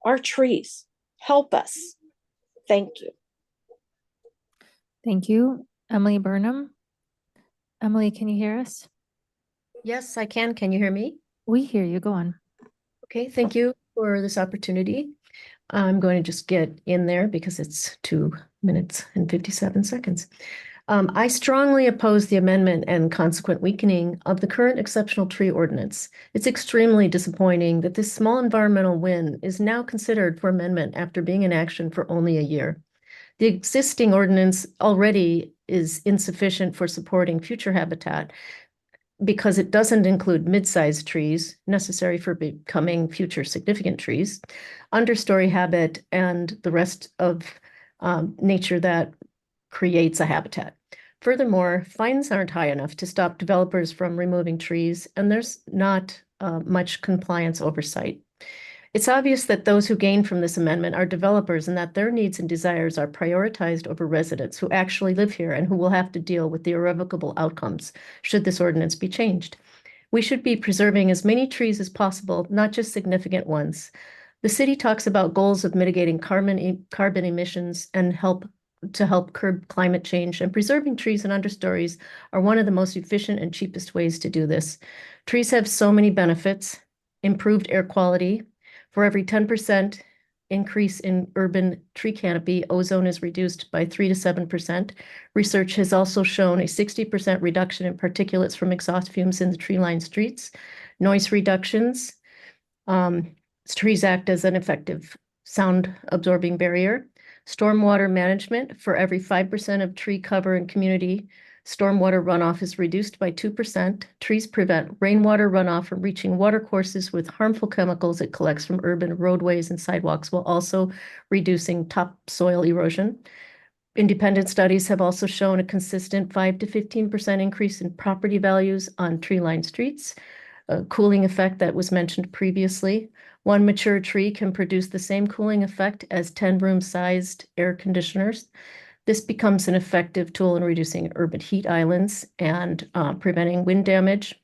our trees. Help us. Thank you. Thank you. Emily Burnham. Emily, can you hear us? Yes, I can. Can you hear me? We hear you. Go on. Okay, thank you for this opportunity. I'm going to just get in there because it's 2 minutes and 57 seconds. I strongly oppose the amendment and consequent weakening of the current exceptional tree ordinance. It's extremely disappointing that this small environmental win is now considered for amendment after being in action for only a year. The existing ordinance already is insufficient for supporting future habitat because it doesn't include mid-sized trees necessary for becoming future significant trees, understory habit, and the rest of nature that creates a habitat. Furthermore, fines aren't high enough to stop developers from removing trees, and there's not much compliance oversight. It's obvious that those who gain from this amendment are developers and that their needs and desires are prioritized over residents who actually live here and who will have to deal with the irrevocable outcomes should this ordinance be changed. We should be preserving as many trees as possible, not just significant ones. The city talks about goals of mitigating carbon emissions and help curb climate change, and preserving trees and understories are one of the most efficient and cheapest ways to do this. Trees have so many benefits: improved air quality. For every 10% increase in urban tree canopy, ozone is reduced by 3 to 7%. Research has also shown a 60% reduction in particulates from exhaust fumes in the tree-lined streets. Noise reductions. Trees act as an effective sound absorbing barrier. Stormwater management: for every 5% of tree cover in community, stormwater runoff is reduced by 2%. Trees prevent rainwater runoff from reaching watercourses with harmful chemicals it collects from urban roadways and sidewalks, while also reducing topsoil erosion. Independent studies have also shown a consistent 5 to 15% increase in property values on tree-lined streets. A cooling effect that was mentioned previously. One mature tree can produce the same cooling effect as 10 room-sized air conditioners. This becomes an effective tool in reducing urban heat islands and preventing wind damage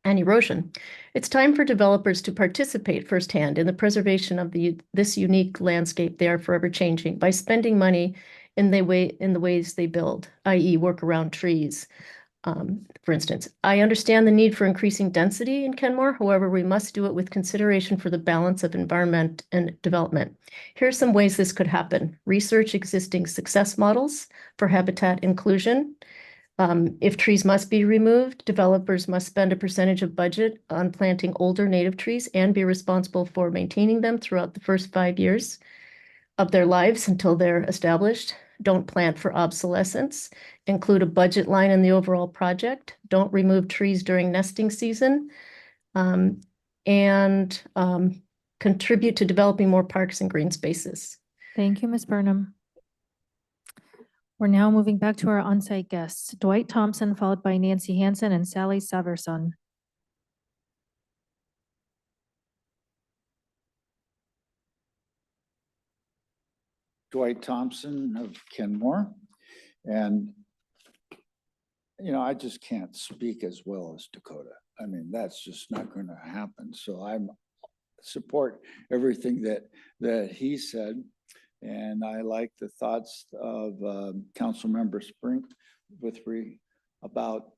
and erosion. It's time for developers to participate firsthand in the preservation of this unique landscape they are forever changing by spending money in the ways they build, i.e. work around trees. For instance, I understand the need for increasing density in Kenmore. However, we must do it with consideration for the balance of environment and development. Here are some ways this could happen. Research existing success models for habitat inclusion. If trees must be removed, developers must spend a percentage of budget on planting older native trees and be responsible for maintaining them throughout the first 5 years of their lives until they're established. Don't plant for obsolescence. Include a budget line in the overall project. Don't remove trees during nesting season. And contribute to developing more parks and green spaces. Thank you, Ms. Burnham. We're now moving back to our on-site guests, Dwight Thompson, followed by Nancy Hansen and Sally Severson. Dwight Thompson of Kenmore. And, you know, I just can't speak as well as Dakota. I mean, that's just not going to happen. So I support everything that he said. And I like the thoughts of Councilmember Sprink about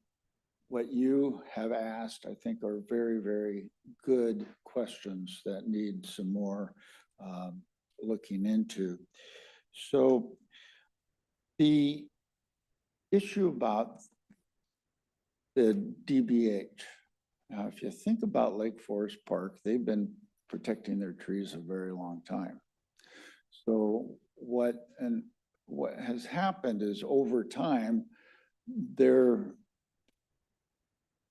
what you have asked. I think are very, very good questions that need some more looking into. So the issue about the DBH, now if you think about Lake Forest Park, they've been protecting their trees a very long time. So what has happened is over time, their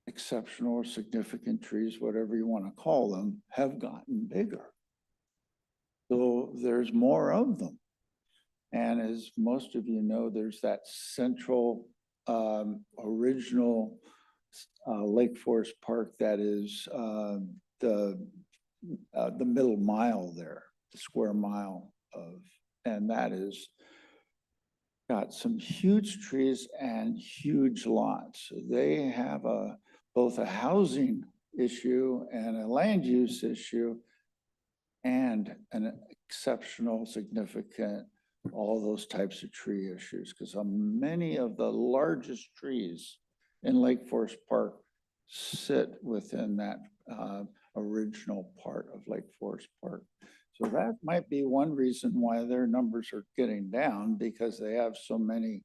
exceptional or significant trees, whatever you want to call them, have gotten bigger. So there's more of them. And as most of you know, there's that central original Lake Forest Park that is the middle mile there, the square mile of, and that is got some huge trees and huge lots. They have both a housing issue and a land use issue and an exceptional, significant, all those types of tree issues, because many of the largest trees in Lake Forest Park sit within that original part of Lake Forest Park. So that might be one reason why their numbers are getting down, because they have so many,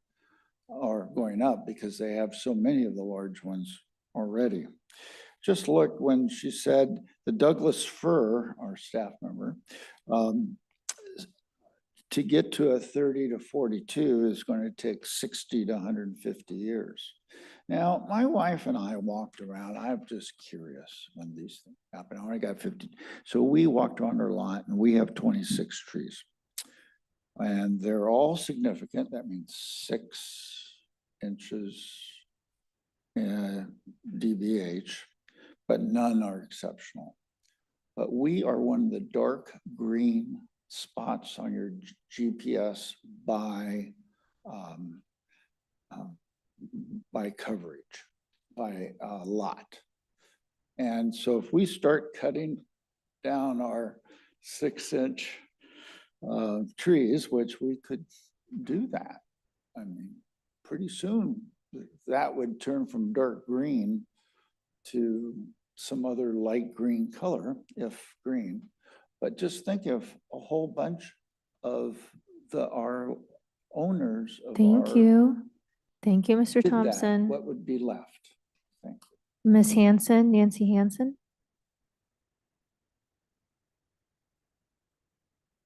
or going up because they have so many of the large ones already. Just look when she said the Douglas fir, our staff member, to get to a 30 to 42 is going to take 60 to 150 years. Now, my wife and I walked around. I'm just curious when these things happen. I only got 50. So we walked around our lot and we have 26 trees. And they're all significant. That means 6 inches DBH, but none are exceptional. But we are one of the dark green spots on your GPS by coverage, by lot. And so if we start cutting down our 6-inch trees, which we could do that, I mean, pretty soon that would turn from dark green to some other light green color, if green. But just think of a whole bunch of our owners of Thank you. Thank you, Mr. did that, Thompson. what would be left? Thank Ms. Hansen, Nancy Hansen.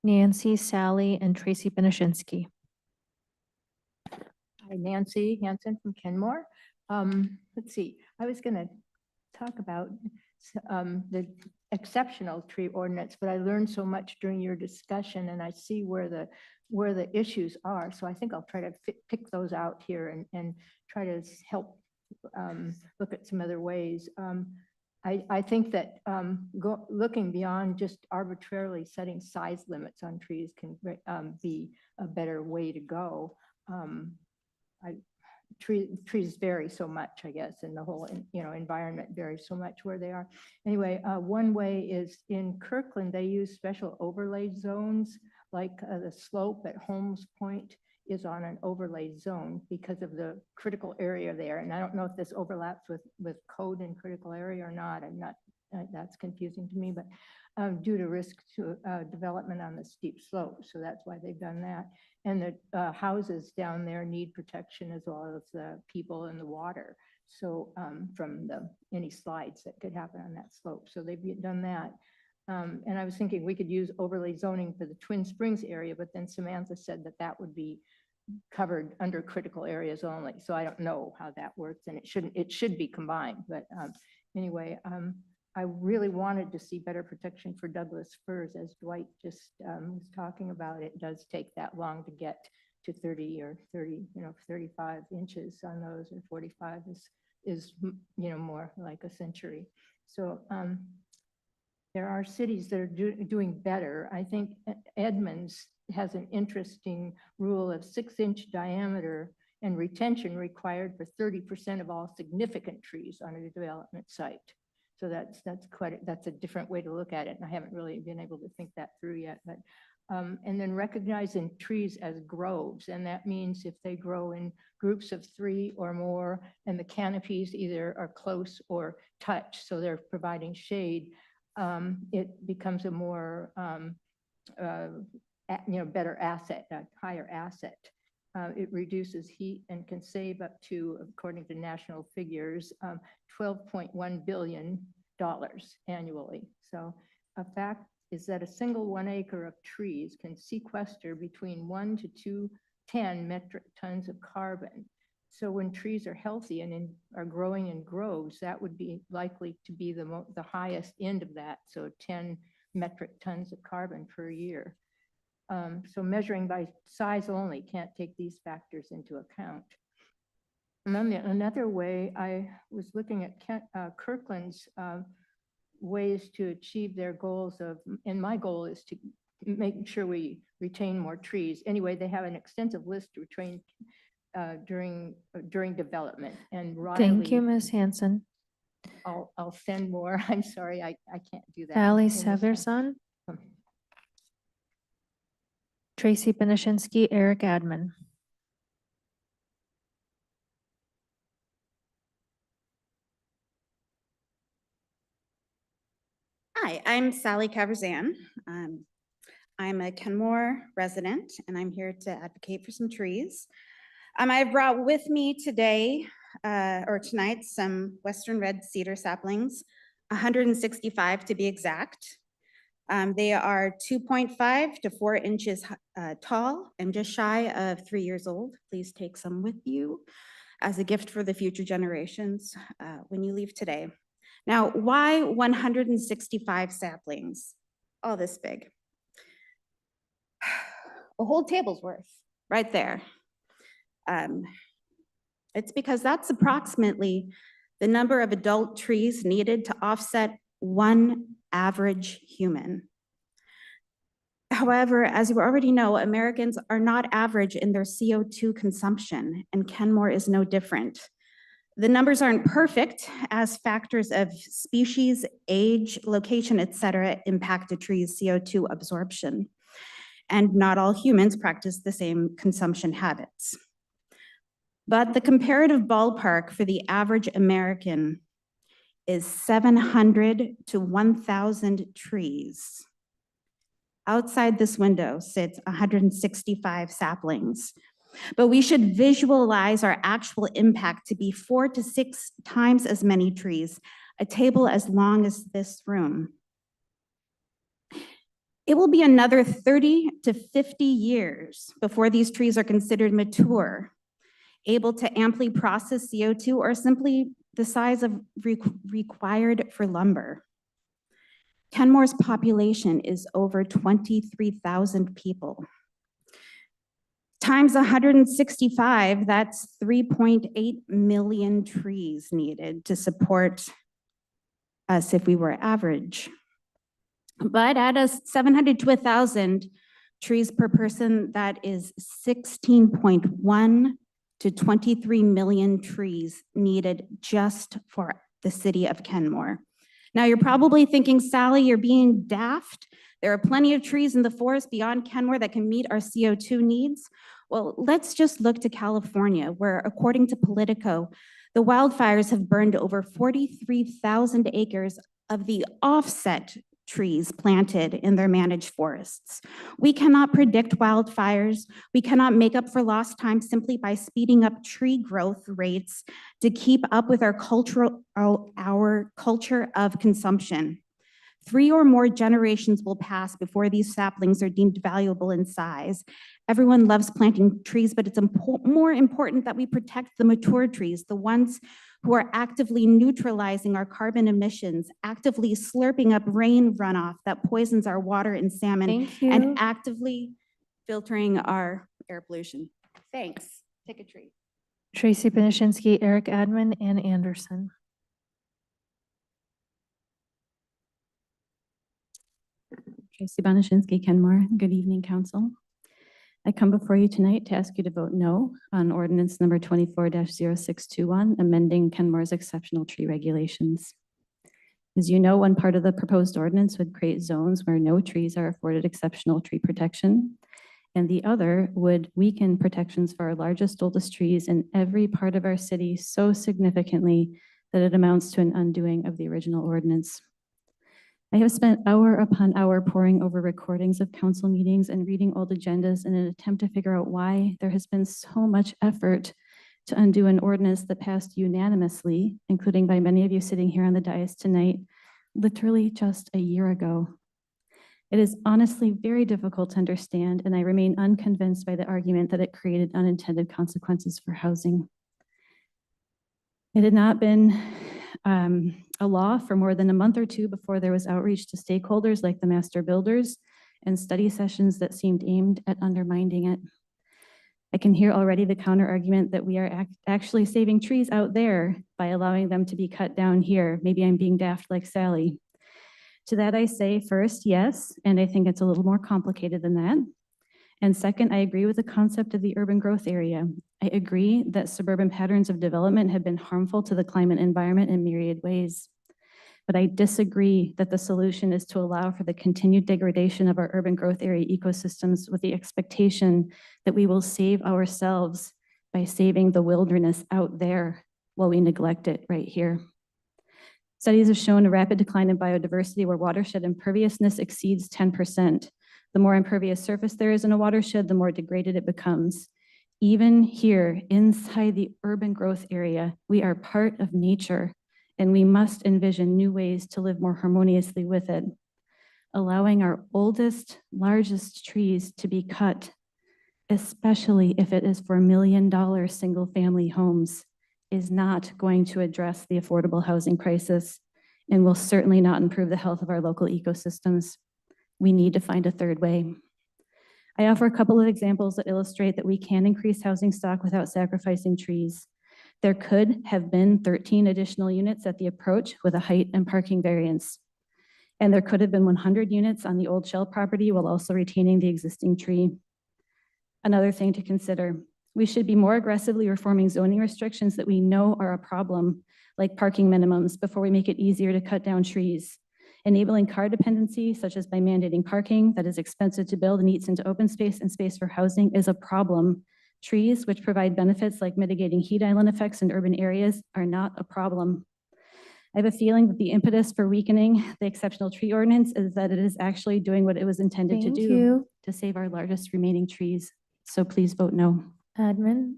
Nancy, Sally, and Tracy Benishinsky. Hi, Nancy Hansen from Kenmore. Let's see, I was going to talk about the exceptional tree ordinance, but I learned so much during your discussion and I see where the issues are. So I think I'll try to pick those out here and try to help look at some other ways. I think that looking beyond just arbitrarily setting size limits on trees can be a better way to go. Trees vary so much, I guess, and the whole environment varies so much where they are. Anyway, one way is in Kirkland, they use special overlay zones like the slope at Holmes Point is on an overlay zone because of the critical area there. And I don't know if this overlaps with code and critical area or not. I'm not, that's confusing to me, but due to risk to development on the steep slope. So that's why they've done that. And the houses down there need protection as well as the people and the water. So from any slides that could happen on that slope. So they've done that. And I was thinking we could use overlay zoning for the Twin Springs area, but then Samantha said that that would be covered under critical areas only. So I don't know how that works, and it should be combined. But anyway, I really wanted to see better protection for Douglas firs, as Dwight just was talking about. It does take that long to get to 30 or 30, 35 inches on those, or 45 is more like a century. So there are cities that are doing better. I think Edmonds has an interesting rule of 6-inch diameter and retention required for 30% of all significant trees on a development site. So that's a different way to look at it. And I haven't really been able to think that through yet. But and then recognizing trees as groves, and that means if they grow in groups of 3 or more, and the canopies either are close or touch, so they're providing shade. It becomes a more better asset, a higher asset. It reduces heat and can save up to, according to national figures, $12.1 billion annually. So a fact is that a single 1 acre of trees can sequester between 1 to 210 metric tons of carbon. So when trees are healthy and are growing in groves, that would be likely to be the highest end of that. So 10 metric tons of carbon per year. So measuring by size only can't take these factors into account. And then another way, I was looking at Kirkland's ways to achieve their goals and my goal is to make sure we retain more trees. Anyway, they have an extensive list to retain during development. And Riley, Thank you, Ms. Hanson. I'll send more. I'm sorry, I can't do that. Sally in this time. Severson, Tracy Benishinsky, Eric Admin. Hi, I'm Sally Cavarzan. I'm a Kenmore resident, and I'm here to advocate for some trees. I brought with me today, or tonight, some Western red cedar saplings, 165 to be exact. They are 2.5 to 4 inches tall and just shy of 3 years old. Please take some with you as a gift for the future generations when you leave today. Now, why 165 saplings? All this big. A whole table's worth right there. It's because that's approximately the number of adult trees needed to offset one average human. However, as you already know, Americans are not average in their CO2 consumption, and Kenmore is no different. The numbers aren't perfect as factors of species, age, location, et cetera, impact a tree's CO2 absorption. And not all humans practice the same consumption habits. But the comparative ballpark for the average American is 700 to 1,000 trees. Outside this window sits 165 saplings. But we should visualize our actual impact to be 4 to 6 times as many trees, a table as long as this room. It will be another 30 to 50 years before these trees are considered mature, able to amply process CO2, or simply the size of required for lumber. Kenmore's population is over 23,000 people. Times 165, that's 3.8 million trees needed to support us if we were average. But at a 700 to 1,000 trees per person, that is 16.1 to 23 million trees needed just for the city of Kenmore. Now you're probably thinking, Sally, you're being daft. There are plenty of trees in the forest beyond Kenmore that can meet our CO2 needs. Well, let's just look to California, where according to Politico, the wildfires have burned over 43,000 acres of the offset trees planted in their managed forests. We cannot predict wildfires. We cannot make up for lost time simply by speeding up tree growth rates to keep up with our culture of consumption. 3 or more generations will pass before these saplings are deemed valuable in size. Everyone loves planting trees, but it's more important that we protect the mature trees, the ones who are actively neutralizing our carbon emissions, actively slurping up rain runoff that poisons our water and salmon, Thank you. and actively filtering our air pollution. Thanks. Take a tree. Tracy Benishinsky, Eric Admin, and Anderson. Tracy Bonashinsky, Kenmore. Good evening, council. I come before you tonight to ask you to vote no on ordinance number 24-0621, amending Kenmore's exceptional tree regulations. As you know, one part of the proposed ordinance would create zones where no trees are afforded exceptional tree protection, and the other would weaken protections for our largest, oldest trees in every part of our city so significantly that it amounts to an undoing of the original ordinance. I have spent hour upon hour poring over recordings of council meetings and reading old agendas in an attempt to figure out why there has been so much effort to undo an ordinance that passed unanimously, including by many of you sitting here on the dais tonight, literally just a year ago. It is honestly very difficult to understand, and I remain unconvinced by the argument that it created unintended consequences for housing. It had not been a law for more than a month or two before there was outreach to stakeholders like the master builders and study sessions that seemed aimed at undermining it. I can hear already the counter argument that we are actually saving trees out there by allowing them to be cut down here. Maybe I'm being daft like Sally. To that I say, first, yes, and I think it's a little more complicated than that. And second, I agree with the concept of the urban growth area. I agree that suburban patterns of development have been harmful to the climate environment in myriad ways. But I disagree that the solution is to allow for the continued degradation of our urban growth area ecosystems with the expectation that we will save ourselves by saving the wilderness out there while we neglect it right here. Studies have shown a rapid decline in biodiversity where watershed imperviousness exceeds 10%. The more impervious surface there is in a watershed, the more degraded it becomes. Even here inside the urban growth area, we are part of nature, and we must envision new ways to live more harmoniously with it. Allowing our oldest, largest trees to be cut, especially if it is for $1 million single-family homes, is not going to address the affordable housing crisis and will certainly not improve the health of our local ecosystems. We need to find a third way. I offer a couple of examples that illustrate that we can increase housing stock without sacrificing trees. There could have been 13 additional units at the approach with a height and parking variance. And there could have been 100 units on the old Shell property while also retaining the existing tree. Another thing to consider, we should be more aggressively reforming zoning restrictions that we know are a problem, like parking minimums, before we make it easier to cut down trees. Enabling car dependency, such as by mandating parking that is expensive to build and eats into open space and space for housing, is a problem. Trees, which provide benefits like mitigating heat island effects in urban areas, are not a problem. I have a feeling that the impetus for weakening the exceptional tree ordinance is that it is actually doing what it was intended to Thank do, you. to save our largest remaining trees. So please vote no. Admin,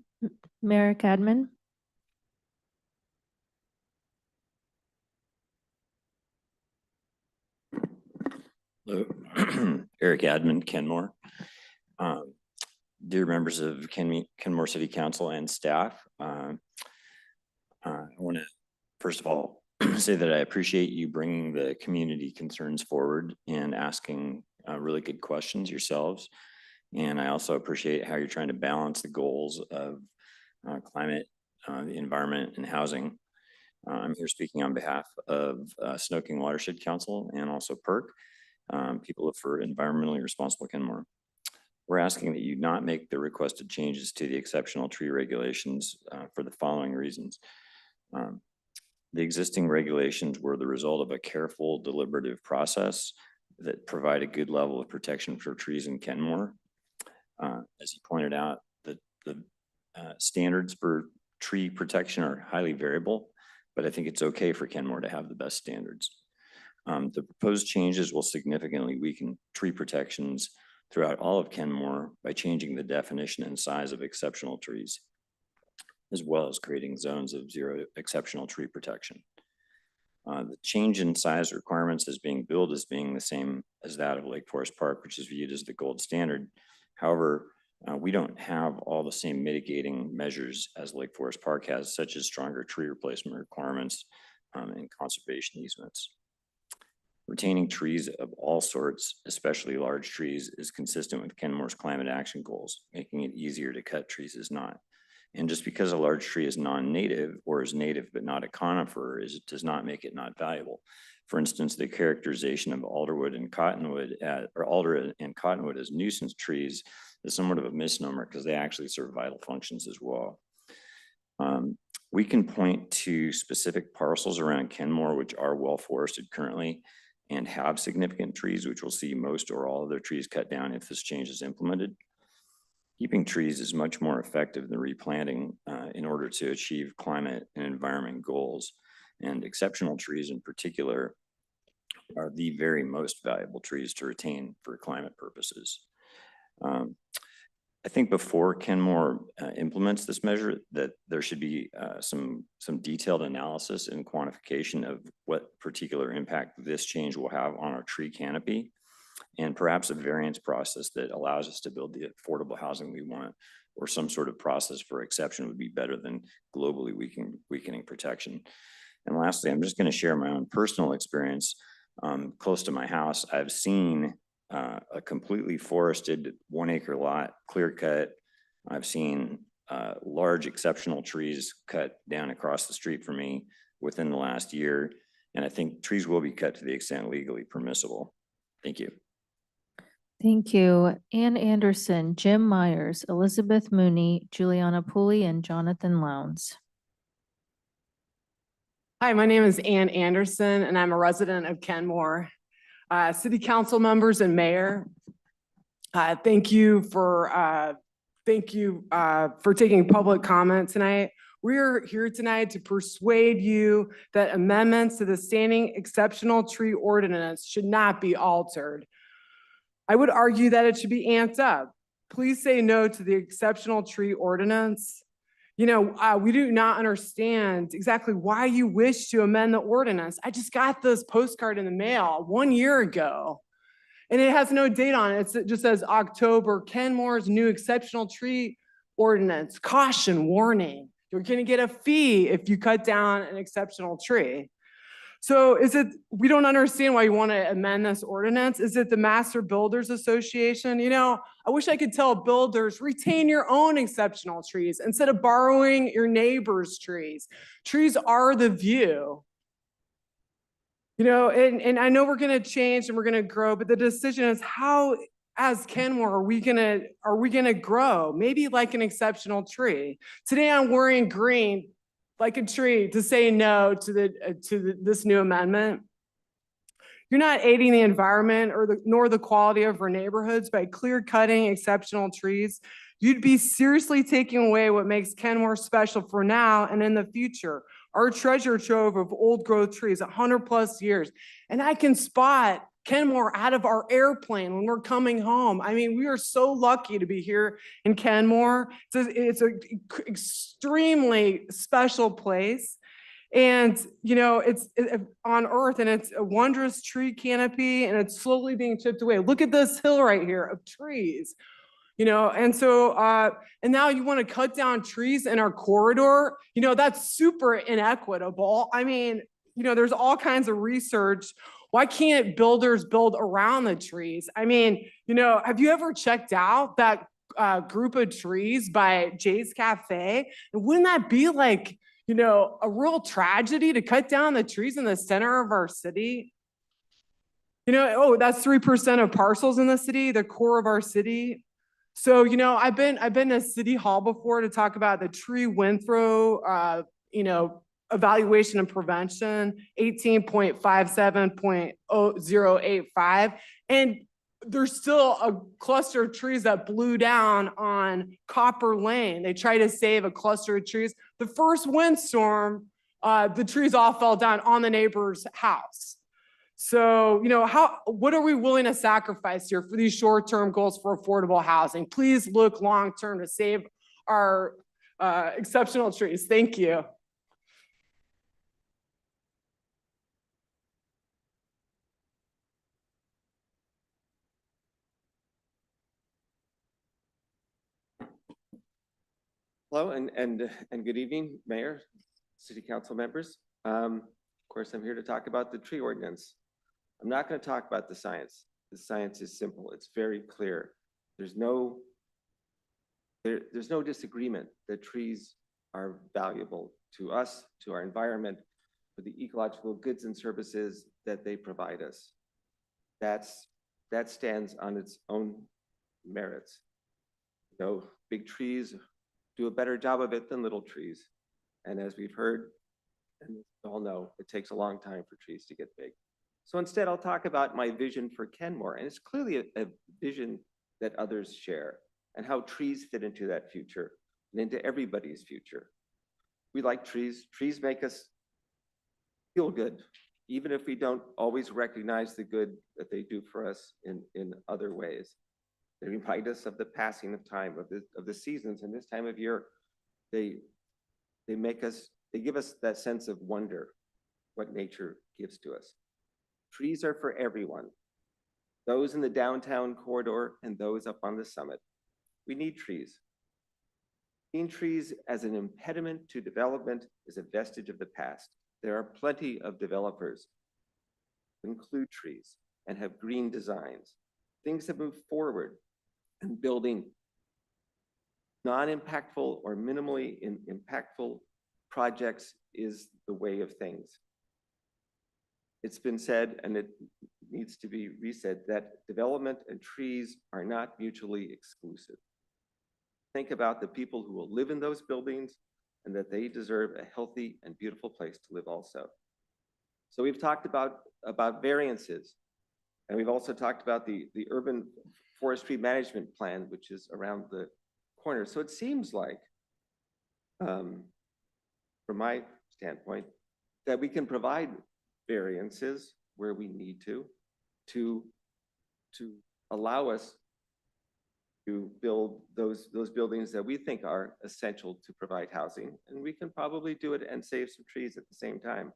Merrick Admin. Hello, Eric Admin, Kenmore. Dear members of Kenmore City Council and staff, I want to first of all say that I appreciate you bringing the community concerns forward and asking really good questions yourselves. And I also appreciate how you're trying to balance the goals of climate, the environment, and housing. I'm here speaking on behalf of Snoking Watershed Council and also PERC. People for environmentally responsible Kenmore. We're asking that you not make the requested changes to the exceptional tree regulations for the following reasons. The existing regulations were the result of a careful deliberative process that provide a good level of protection for trees in Kenmore. As he pointed out, the standards for tree protection are highly variable, but I think it's okay for Kenmore to have the best standards. The proposed changes will significantly weaken tree protections throughout all of Kenmore by changing the definition and size of exceptional trees, as well as creating zones of zero exceptional tree protection. The change in size requirements is being billed as being the same as that of Lake Forest Park, which is viewed as the gold standard. However, we don't have all the same mitigating measures as Lake Forest Park has, such as stronger tree replacement requirements and conservation easements. Retaining trees of all sorts, especially large trees, is consistent with Kenmore's climate action goals. Making it easier to cut trees is not. And just because a large tree is non-native or is native but not a conifer does not make it not valuable. For instance, the characterization of alderwood and cottonwood alder and cottonwood as nuisance trees is somewhat of a misnomer because they actually serve vital functions as well. We can point to specific parcels around Kenmore which are well forested currently and have significant trees, which will see most or all of their trees cut down if this change is implemented. Keeping trees is much more effective than replanting in order to achieve climate and environment goals. And exceptional trees in particular are the very most valuable trees to retain for climate purposes. I think before Kenmore implements this measure, that there should be some detailed analysis and quantification of what particular impact this change will have on our tree canopy, and perhaps a variance process that allows us to build the affordable housing we want, or some sort of process for exception would be better than globally weakening protection. And lastly, I'm just going to share my own personal experience. Close to my house, I've seen a completely forested 1 acre lot clear cut. I've seen large exceptional trees cut down across the street from me within the last year. And I think trees will be cut to the extent legally permissible. Thank you. Thank you. Ann Anderson, Jim Myers, Elizabeth Mooney, Juliana Pooley, and Jonathan Lowndes. Hi, my name is Ann Anderson, and I'm a resident of Kenmore. City council members and mayor, thank you for taking public comment tonight. We're here tonight to persuade you that amendments to the standing exceptional tree ordinance should not be altered. I would argue that it should be amped up. Please say no to the exceptional tree ordinance. You know, we do not understand exactly why you wish to amend the ordinance. I just got this postcard in the mail 1 year ago, and it has no date on it. It just says October, Kenmore's new exceptional tree ordinance, caution, warning. You're gonna get a fee if you cut down an exceptional tree. So we don't understand why you want to amend this ordinance. Is it the Master Builders Association? You know, I wish I could tell builders, retain your own exceptional trees instead of borrowing your neighbor's trees. Trees are the view. You know, and I know we're going to change and we're going to grow, but the decision is how, as Kenmore, are we gonna grow? Maybe like an exceptional tree. Today I'm wearing green, like a tree, to say no to this new amendment. You're not aiding the environment nor the quality of our neighborhoods by clear cutting exceptional trees. You'd be seriously taking away what makes Kenmore special for now and in the future. Our treasure trove of old growth trees, 100+ years. And I can spot Kenmore out of our airplane when we're coming home. I mean, we are so lucky to be here in Kenmore. It's an extremely special place. And, you know, it's on Earth, and it's a wondrous tree canopy, and it's slowly being chipped away. Look at this hill right here of trees, you know, and so, and now you want to cut down trees in our corridor. You know, that's super inequitable. I mean, you know, there's all kinds of research. Why can't builders build around the trees? I mean, you know, have you ever checked out that group of trees by Jay's Cafe? And wouldn't that be like, you know, a real tragedy to cut down the trees in the center of our city? You know, oh, that's 3% of parcels in the city, the core of our city. So, you know, I've been to City Hall before to talk about the tree windthrow, you know, evaluation and prevention, 18.57.085. And there's still a cluster of trees that blew down on Copper Lane. They tried to save a cluster of trees. The first windstorm, the trees all fell down on the neighbor's house. So, what are we willing to sacrifice here for these short-term goals for affordable housing? Please look long-term to save our exceptional trees. Thank you. Hello and good evening, Mayor, City Council members. Of course, I'm here to talk about the tree ordinance. I'm not going to talk about the science. The science is simple. It's very clear. There's no disagreement that trees are valuable to us, to our environment, for the ecological goods and services that they provide us. That stands on its own merits. Big trees do a better job of it than little trees. And as we've heard, and we all know, it takes a long time for trees to get big. So instead, I'll talk about my vision for Kenmore. And it's clearly a vision that others share, and how trees fit into that future and into everybody's future. We like trees. Trees make us feel good, even if we don't always recognize the good that they do for us in other ways. They remind us of the passing of time, of the seasons, and this time of year, they give us that sense of wonder, what nature gives to us. Trees are for everyone, those in the downtown corridor and those up on the summit. We need trees. Seeing trees as an impediment to development is a vestige of the past. There are plenty of developers who include trees and have green designs, things that move forward, and building non-impactful or minimally impactful projects is the way of things. It's been said, and it needs to be resaid, that development and trees are not mutually exclusive. Think about the people who will live in those buildings and that they deserve a healthy and beautiful place to live also. So we've talked about variances, and we've also talked about the urban forestry management plan, which is around the corner. So it seems like, from my standpoint, that we can provide variances where we need to allow us to build those buildings that we think are essential to provide housing. And we can probably do it and save some trees at the same time.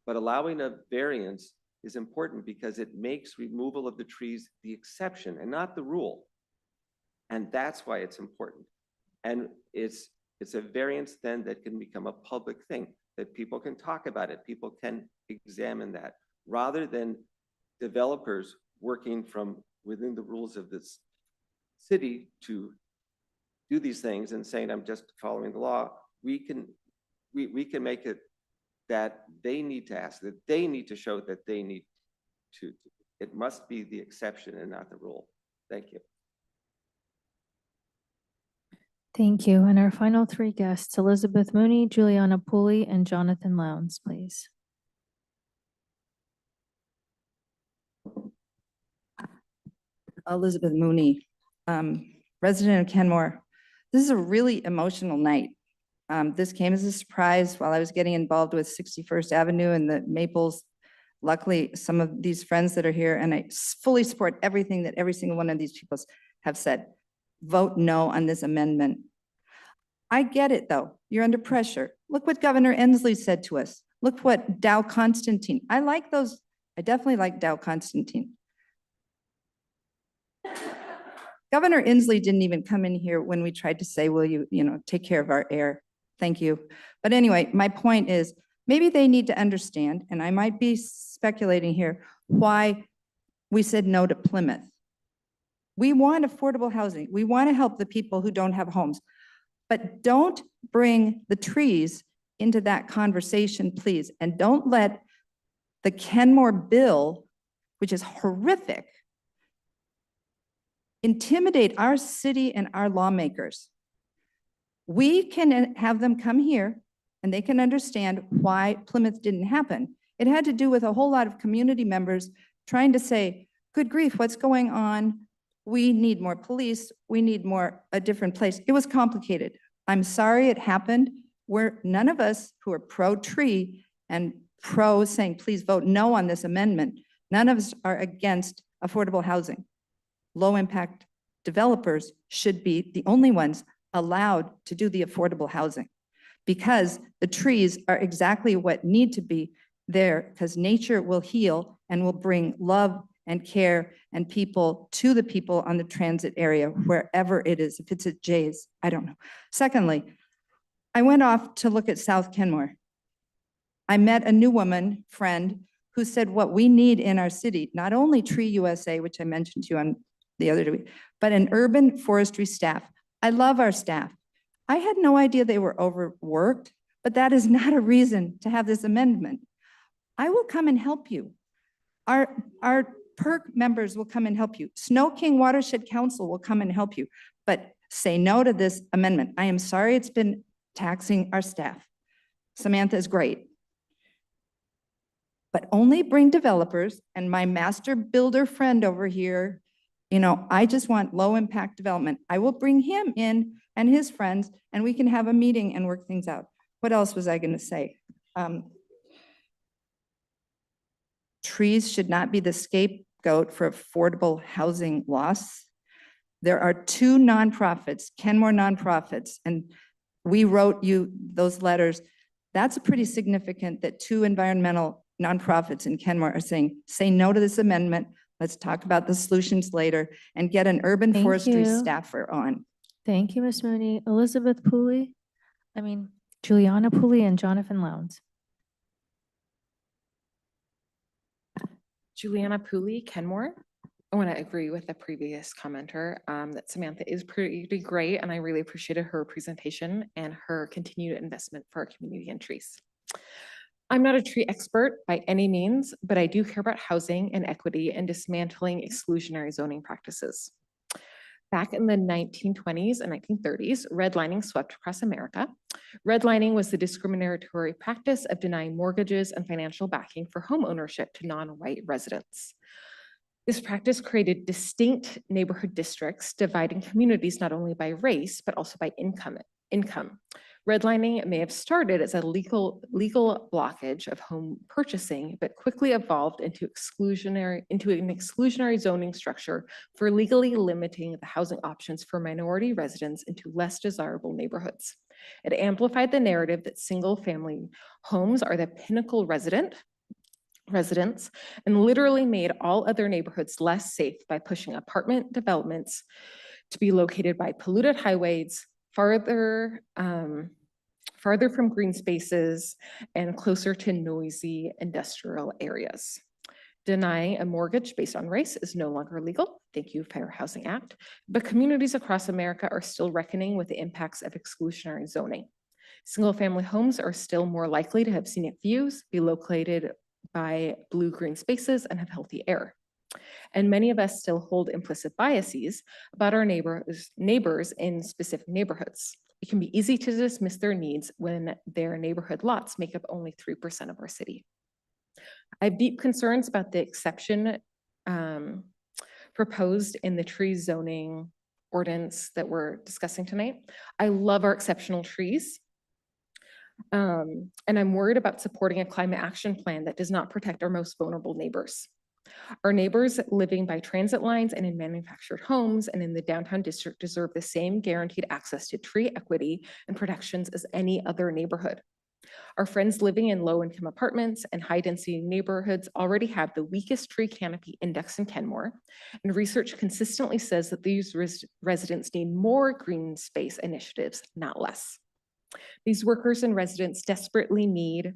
But allowing a variance is important because it makes removal of the trees the exception and not the rule. And that's why it's important. And it's a variance then that can become a public thing, that people can talk about it, people can examine that, rather than developers working from within the rules of this city to do these things and saying, I'm just following the law. We can make it that they need to ask, that they need to show that they need to. It must be the exception and not the rule. Thank you. Thank you. And our final three guests, Elizabeth Mooney, Juliana Pooley, and Jonathan Lowndes, please. Elizabeth Mooney, resident of Kenmore. This is a really emotional night. This came as a surprise while I was getting involved with 61st Avenue and the Maples. Luckily, some of these friends that are here, and I fully support everything that every single one of these people have said. Vote no on this amendment. I get it though. You're under pressure. Look what Governor Inslee said to us. Look what Dow Constantine. I like those. I definitely like Dow Constantine. Governor Inslee didn't even come in here when we tried to say, will you take care of our air? Thank you. But anyway, my point is, maybe they need to understand, and I might be speculating here, why we said no to Plymouth. We want affordable housing. We want to help the people who don't have homes. But don't bring the trees into that conversation, please. And don't let the Kenmore bill, which is horrific, intimidate our city and our lawmakers. We can have them come here and they can understand why Plymouth didn't happen. It had to do with a whole lot of community members trying to say, good grief, what's going on? We need more police. We need a different place. It was complicated. I'm sorry it happened. None of us who are pro-tree and pro saying, please vote no on this amendment, none of us are against affordable housing. Low-impact developers should be the only ones allowed to do the affordable housing because the trees are exactly what need to be there because nature will heal and will bring love and care and people to the people on the transit area, wherever it is. If it's at Jay's, I don't know. Secondly, I went off to look at South Kenmore. I met a new woman friend who said what we need in our city, not only Tree USA, which I mentioned to you on the other day, but an urban forestry staff. I love our staff. I had no idea they were overworked, but that is not a reason to have this amendment. I will come and help you. Our PERC members will come and help you. Snow King Watershed Council will come and help you, but say no to this amendment. I am sorry it's been taxing our staff. Samantha is great. But only bring developers and my master builder friend over here. I just want low impact development. I will bring him in and his friends and we can have a meeting and work things out. What else was I going to say? Trees should not be the scapegoat for affordable housing loss. There are two nonprofits, Kenmore nonprofits, and we wrote you those letters. That's pretty significant that two environmental nonprofits in Kenmore are saying, say no to this amendment. Let's talk about the solutions later and get an urban Thank forestry you. staffer on. Thank you, Ms. Mooney. Juliana Pooley and Jonathan Lowndes. Juliana Pooley, Kenmore. I want to agree with the previous commenter that Samantha is pretty great, and I really appreciated her presentation and her continued investment for our community and trees. I'm not a tree expert by any means, but I do care about housing and equity and dismantling exclusionary zoning practices. Back in the 1920s and 1930s, redlining swept across America. Redlining was the discriminatory practice of denying mortgages and financial backing for home ownership to non-white residents. This practice created distinct neighborhood districts, dividing communities not only by race, but also by income. Redlining may have started as a legal blockage of home purchasing, but quickly evolved into an exclusionary zoning structure for legally limiting the housing options for minority residents into less desirable neighborhoods. It amplified the narrative that single-family homes are the pinnacle residence and literally made all other neighborhoods less safe by pushing apartment developments to be located by polluted highways, farther from green spaces and closer to noisy industrial areas. Denying a mortgage based on race is no longer legal. Thank you, Fair Housing Act. But communities across America are still reckoning with the impacts of exclusionary zoning. Single-family homes are still more likely to have scenic views, be located by blue-green spaces, and have healthy air. And many of us still hold implicit biases about our neighbors in specific neighborhoods. It can be easy to dismiss their needs when their neighborhood lots make up only 3% of our city. I have deep concerns about the exception proposed in the tree zoning ordinance that we're discussing tonight. I love our exceptional trees. And I'm worried about supporting a climate action plan that does not protect our most vulnerable neighbors. Our neighbors living by transit lines and in manufactured homes and in the downtown district deserve the same guaranteed access to tree equity and protections as any other neighborhood. Our friends living in low-income apartments and high-density neighborhoods already have the weakest tree canopy index in Kenmore, and research consistently says that these residents need more green space initiatives, not less. These workers and residents desperately need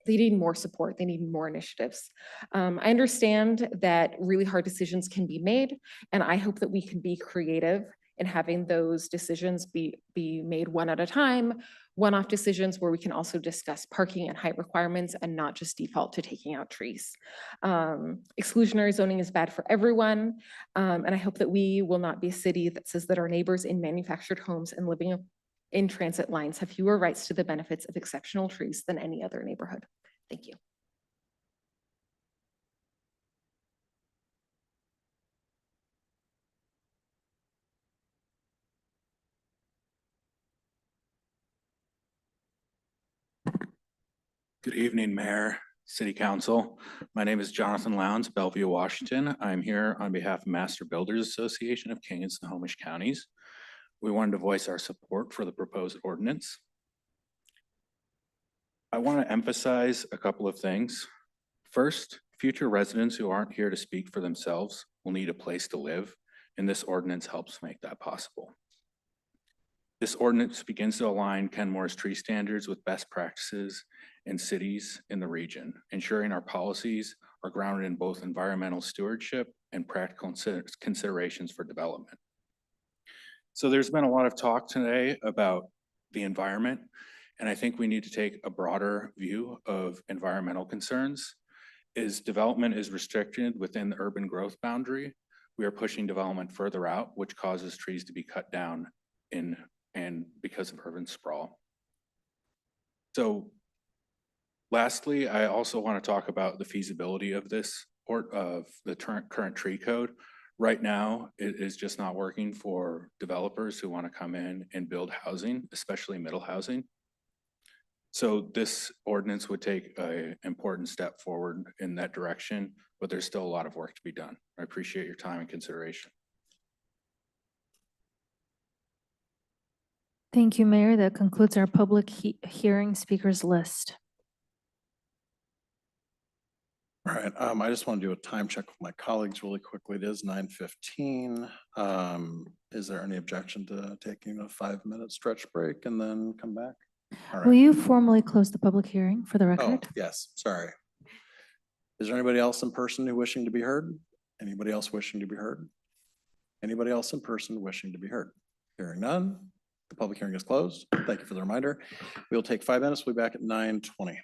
they need more support, they need more initiatives. I understand that really hard decisions can be made, and I hope that we can be creative in having those decisions be made one at a time, one-off decisions where we can also discuss parking and height requirements and not just default to taking out trees. Exclusionary zoning is bad for everyone, and I hope that we will not be a city that says that our neighbors in manufactured homes and living in transit lines have fewer rights to the benefits of exceptional trees than any other neighborhood. Thank you. Good evening, Mayor, City Council. My name is Jonathan Lowndes, Bellevue, Washington. I'm here on behalf of Master Builders Association of King and Snohomish Counties. We wanted to voice our support for the proposed ordinance. I want to emphasize a couple of things. First, future residents who aren't here to speak for themselves will need a place to live, and this ordinance helps make that possible. This ordinance begins to align Kenmore's tree standards with best practices in cities in the region, ensuring our policies are grounded in both environmental stewardship and practical considerations for development. So there's been a lot of talk today about the environment, and I think we need to take a broader view of environmental concerns. As development is restricted within the urban growth boundary, we are pushing development further out, which causes trees to be cut down and because of urban sprawl. So lastly, I also want to talk about the feasibility of this or of the current tree code. Right now, it is just not working for developers who want to come in and build housing, especially middle housing. So this ordinance would take an important step forward in that direction, but there's still a lot of work to be done. I appreciate your time and consideration. Thank you, Mayor. That concludes our public hearing speakers list. All right, I just want to do a time check with my colleagues really quickly. It is 9:15. Is there any objection to taking a 5-minute stretch break and then come back? All Will right. you formally close the public hearing for the Oh, record? yes, sorry. Is there anybody else in person who wishing to be heard? Anybody else wishing to be heard? Anybody else in person wishing to be heard? Hearing none, the public hearing is closed. Thank you for the reminder. We'll take 5 minutes. We'll be back at 9:20.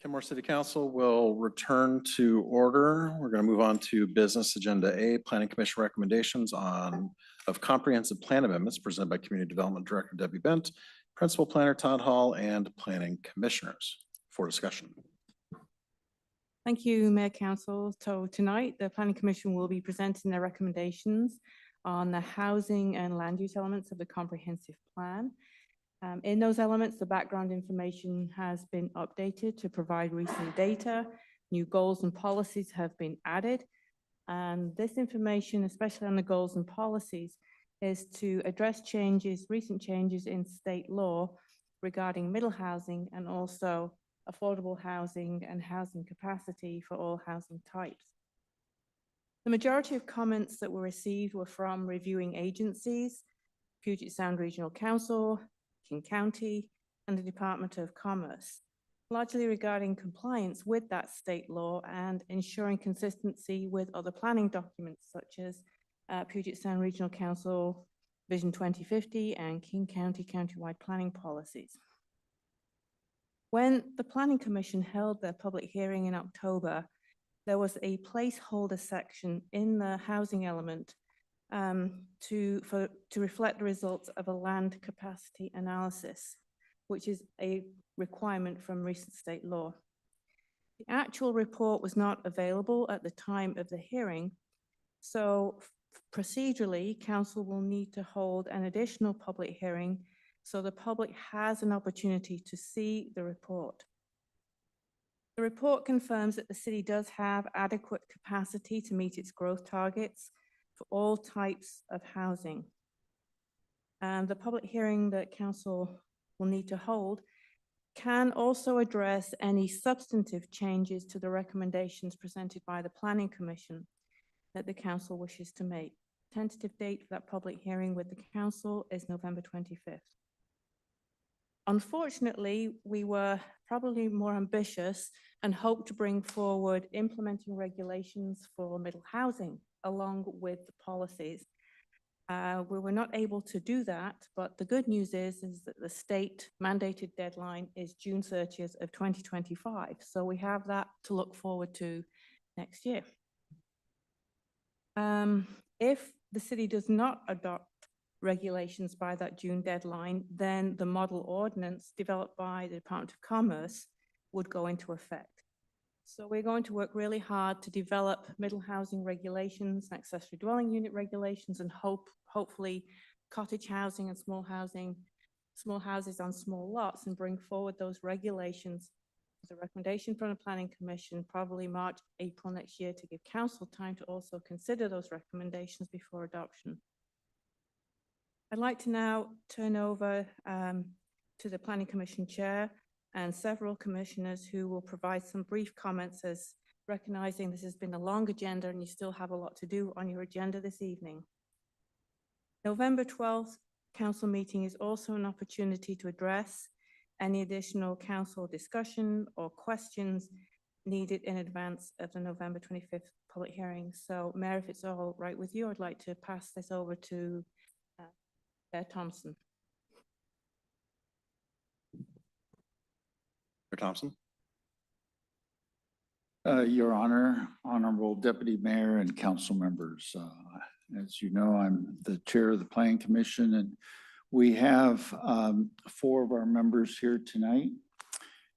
Kenmore City Council will return to order. We're going to move on to business agenda A, Planning Commission recommendations of comprehensive plan amendments presented by Community Development Director Debbie Bent, Principal Planner Todd Hall, and Planning Commissioners for discussion. Thank you, Mayor Council. So tonight, the Planning Commission will be presenting their recommendations on the housing and land use elements of the comprehensive plan. In those elements, the background information has been updated to provide recent data. New goals and policies have been added. And this information, especially on the goals and policies, is to address recent changes in state law regarding middle housing and also affordable housing and housing capacity for all housing types. The majority of comments that were received were from reviewing agencies, Puget Sound Regional Council, King County, and the Department of Commerce, largely regarding compliance with that state law and ensuring consistency with other planning documents such as Puget Sound Regional Council Vision 2050 and King County countywide planning policies. When the Planning Commission held their public hearing in October, there was a placeholder section in the housing element to reflect the results of a land capacity analysis, which is a requirement from recent state law. The actual report was not available at the time of the hearing, so procedurally, Council will need to hold an additional public hearing so the public has an opportunity to see the report. The report confirms that the city does have adequate capacity to meet its growth targets for all types of housing. And the public hearing that Council will need to hold can also address any substantive changes to the recommendations presented by the Planning Commission that the Council wishes to make. Tentative date for that public hearing with the Council is November 25th. Unfortunately, we were probably more ambitious and hoped to bring forward implementing regulations for middle housing along with the policies. We were not able to do that, but the good news is that the state mandated deadline is June 30th of 2025. So we have that to look forward to next year. If the city does not adopt regulations by that June deadline, then the model ordinance developed by the Department of Commerce would go into effect. So we're going to work really hard to develop middle housing regulations, accessory dwelling unit regulations, and hopefully cottage housing and small houses on small lots, and bring forward those regulations as a recommendation from the Planning Commission, probably March, April next year, to give Council time to also consider those recommendations before adoption. I'd like to now turn over to the Planning Commission Chair and several commissioners who will provide some brief comments, as recognizing this has been a long agenda and you still have a lot to do on your agenda this evening. November 12th Council meeting is also an opportunity to address any additional Council discussion or questions needed in advance of the November 25th public hearing. So Mayor, if it's all right with you, I'd like to pass this over to Chair Thompson. Chair Thompson. Your Honor, Honorable Deputy Mayor and council members, as you know, I'm the chair of the Planning Commission, and we have 4 of our members here tonight,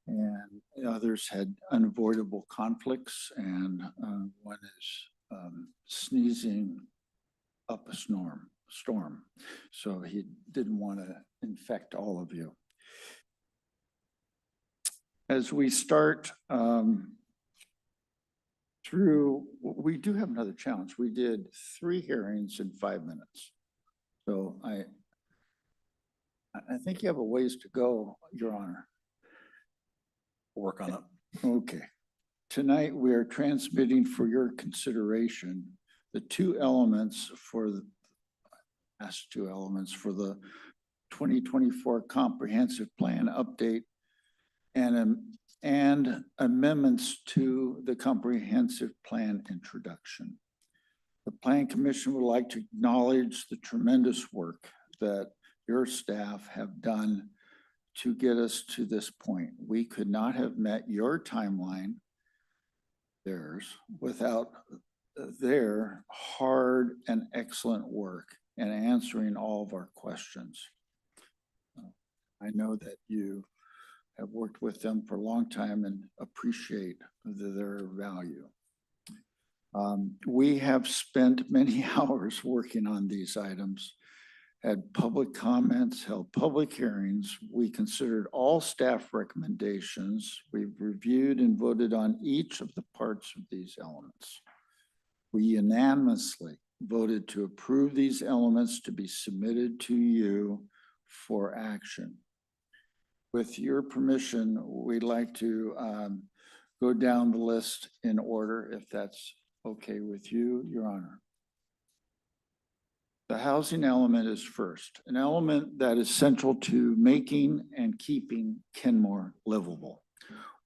and others had unavoidable conflicts, and one is sneezing up a storm. So he didn't want to infect all of you. As we start we do have another challenge. We did 3 hearings in 5 minutes. So I think you have a ways to go, Your Honor. We'll work on it. Okay. Tonight, we are transmitting for your consideration the 2 elements for the last 2 elements for the 2024 comprehensive plan update and amendments to the comprehensive plan introduction. The Planning Commission would like to acknowledge the tremendous work that your staff have done to get us to this point. We could not have met your timeline, theirs, without their hard and excellent work in answering all of our questions. I know that you have worked with them for a long time and appreciate their value. We have spent many hours working on these items, had public comments, held public hearings. We considered all staff recommendations. We've reviewed and voted on each of the parts of these elements. We unanimously voted to approve these elements to be submitted to you for action. With your permission, we'd like to go down the list in order, if that's okay with you, Your Honor. The housing element is first, an element that is central to making and keeping Kenmore livable.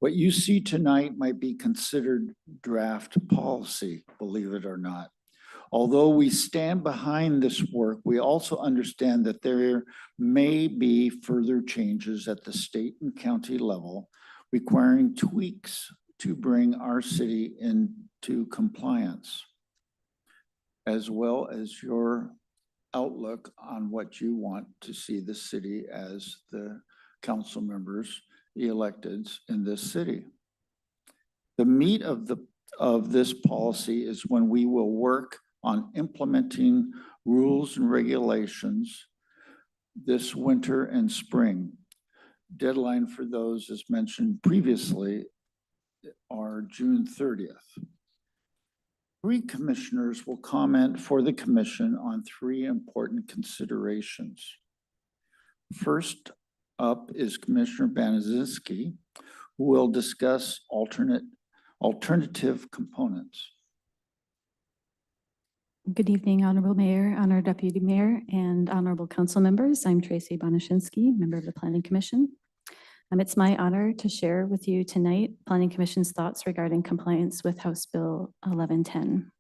What you see tonight might be considered draft policy, believe it or not. Although we stand behind this work, we also understand that there may be further changes at the state and county level requiring tweaks to bring our city into compliance, as well as your outlook on what you want to see the city as the council members, the electeds in this city. The meat of this policy is when we will work on implementing rules and regulations this winter and spring. Deadline for those, as mentioned previously, are June 30th. 3 commissioners will comment for the commission on 3 important considerations. First up is Commissioner Banazinski, who will discuss alternative components. Good evening, Honorable Mayor, Honorable Deputy Mayor, and Honorable Council members. I'm Tracy Bonashinsky, member of the Planning Commission. It's my honor to share with you tonight Planning Commission's thoughts regarding compliance with House Bill 1110.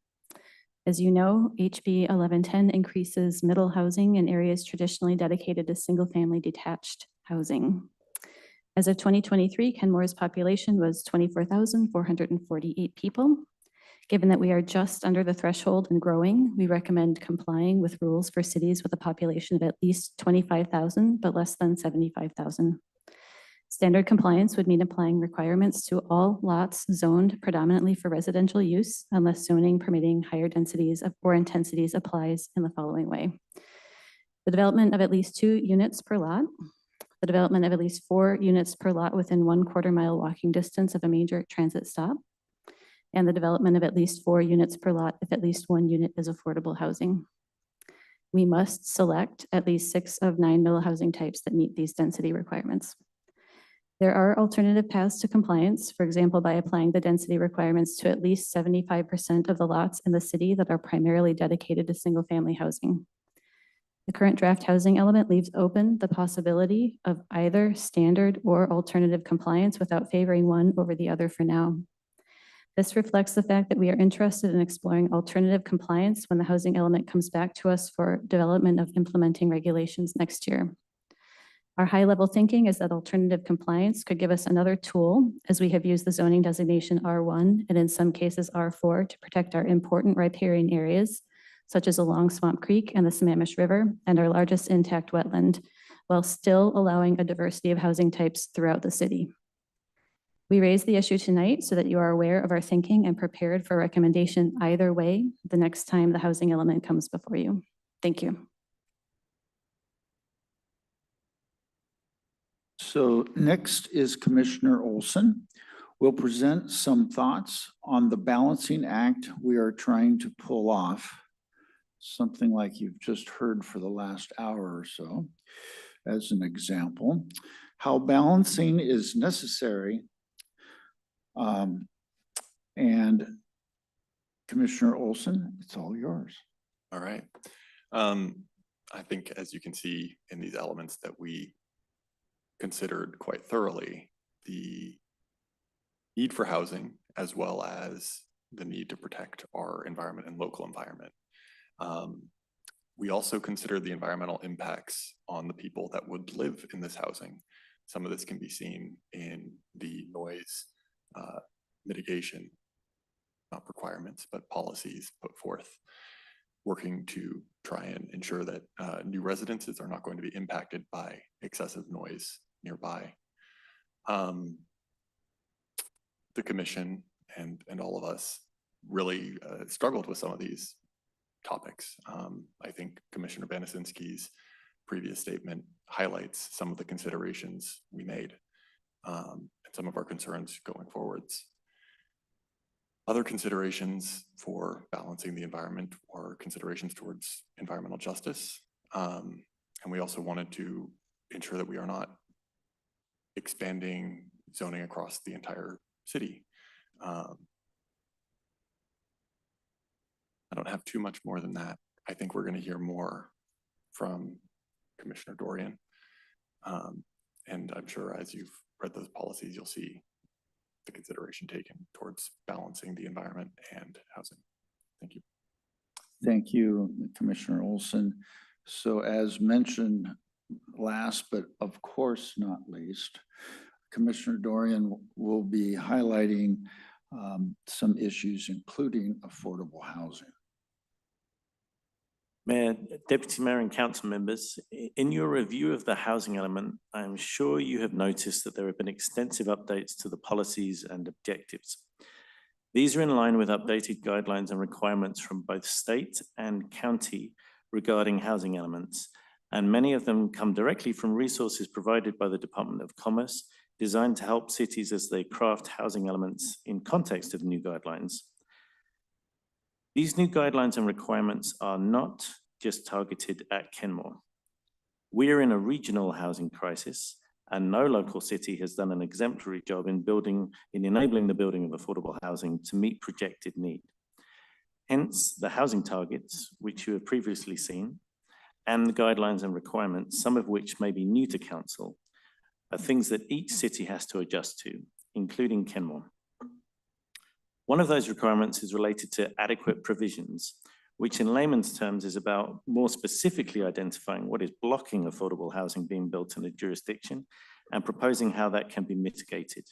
As you know, HB 1110 increases middle housing in areas traditionally dedicated to single-family detached housing. As of 2023, Kenmore's population was 24,448 people. Given that we are just under the threshold and growing, we recommend complying with rules for cities with a population of at least 25,000, but less than 75,000. Standard compliance would mean applying requirements to all lots zoned predominantly for residential use unless zoning permitting higher densities or intensities applies in the following way. The development of at least 2 units per lot, the development of at least 4 units per lot within 1/4 mile walking distance of a major transit stop, and the development of at least 4 units per lot if at least 1 unit is affordable housing. We must select at least 6 of 9 middle housing types that meet these density requirements. There are alternative paths to compliance, for example, by applying the density requirements to at least 75% of the lots in the city that are primarily dedicated to single-family housing. The current draft housing element leaves open the possibility of either standard or alternative compliance without favoring one over the other for now. This reflects the fact that we are interested in exploring alternative compliance when the housing element comes back to us for development of implementing regulations next year. Our high-level thinking is that alternative compliance could give us another tool, as we have used the zoning designation R1 and in some cases R4 to protect our important riparian areas, such as along Swamp Creek and the Sammamish River, and our largest intact wetland, while still allowing a diversity of housing types throughout the city. We raised the issue tonight so that you are aware of our thinking and prepared for a recommendation either way the next time the housing element comes before you. Thank you. So next is Commissioner Olson. We'll present some thoughts on the balancing act we are trying to pull off, something like you've just heard for the last hour or so, as an example, how balancing is necessary. And Commissioner Olson, it's all yours. All right. I think, as you can see in these elements that we considered quite thoroughly, the need for housing as well as the need to protect our environment and local environment. We also consider the environmental impacts on the people that would live in this housing. some of this can be seen in the noise mitigation, not requirements, but policies put forth, working to try and ensure that new residences are not going to be impacted by excessive noise nearby. The commission and all of us really struggled with some of these topics. I think Commissioner Banasinski's previous statement highlights some of the considerations we made and some of our concerns going forwards. Other considerations for balancing the environment were considerations towards environmental justice. And we also wanted to ensure that we are not expanding zoning across the entire city. I don't have too much more than that. I think we're going to hear more from Commissioner Dorian. And I'm sure as you've read those policies, you'll see the consideration taken towards balancing the environment and housing. Thank you. Thank you, Commissioner Olson. So as mentioned last, but of course not least, Commissioner Dorian will be highlighting some issues, including affordable housing. Mayor, Deputy Mayor and Council members, in your review of the housing element, I'm sure you have noticed that there have been extensive updates to the policies and objectives. These are in line with updated guidelines and requirements from both state and county regarding housing elements, and many of them come directly from resources provided by the Department of Commerce, designed to help cities as they craft housing elements in context of new guidelines. These new guidelines and requirements are not just targeted at Kenmore. We are in a regional housing crisis, and no local city has done an exemplary job in enabling the building of affordable housing to meet projected need. Hence, the housing targets, which you have previously seen, and the guidelines and requirements, some of which may be new to council, are things that each city has to adjust to, including Kenmore. One of those requirements is related to adequate provisions, which in layman's terms is about more specifically identifying what is blocking affordable housing being built in a jurisdiction and proposing how that can be mitigated.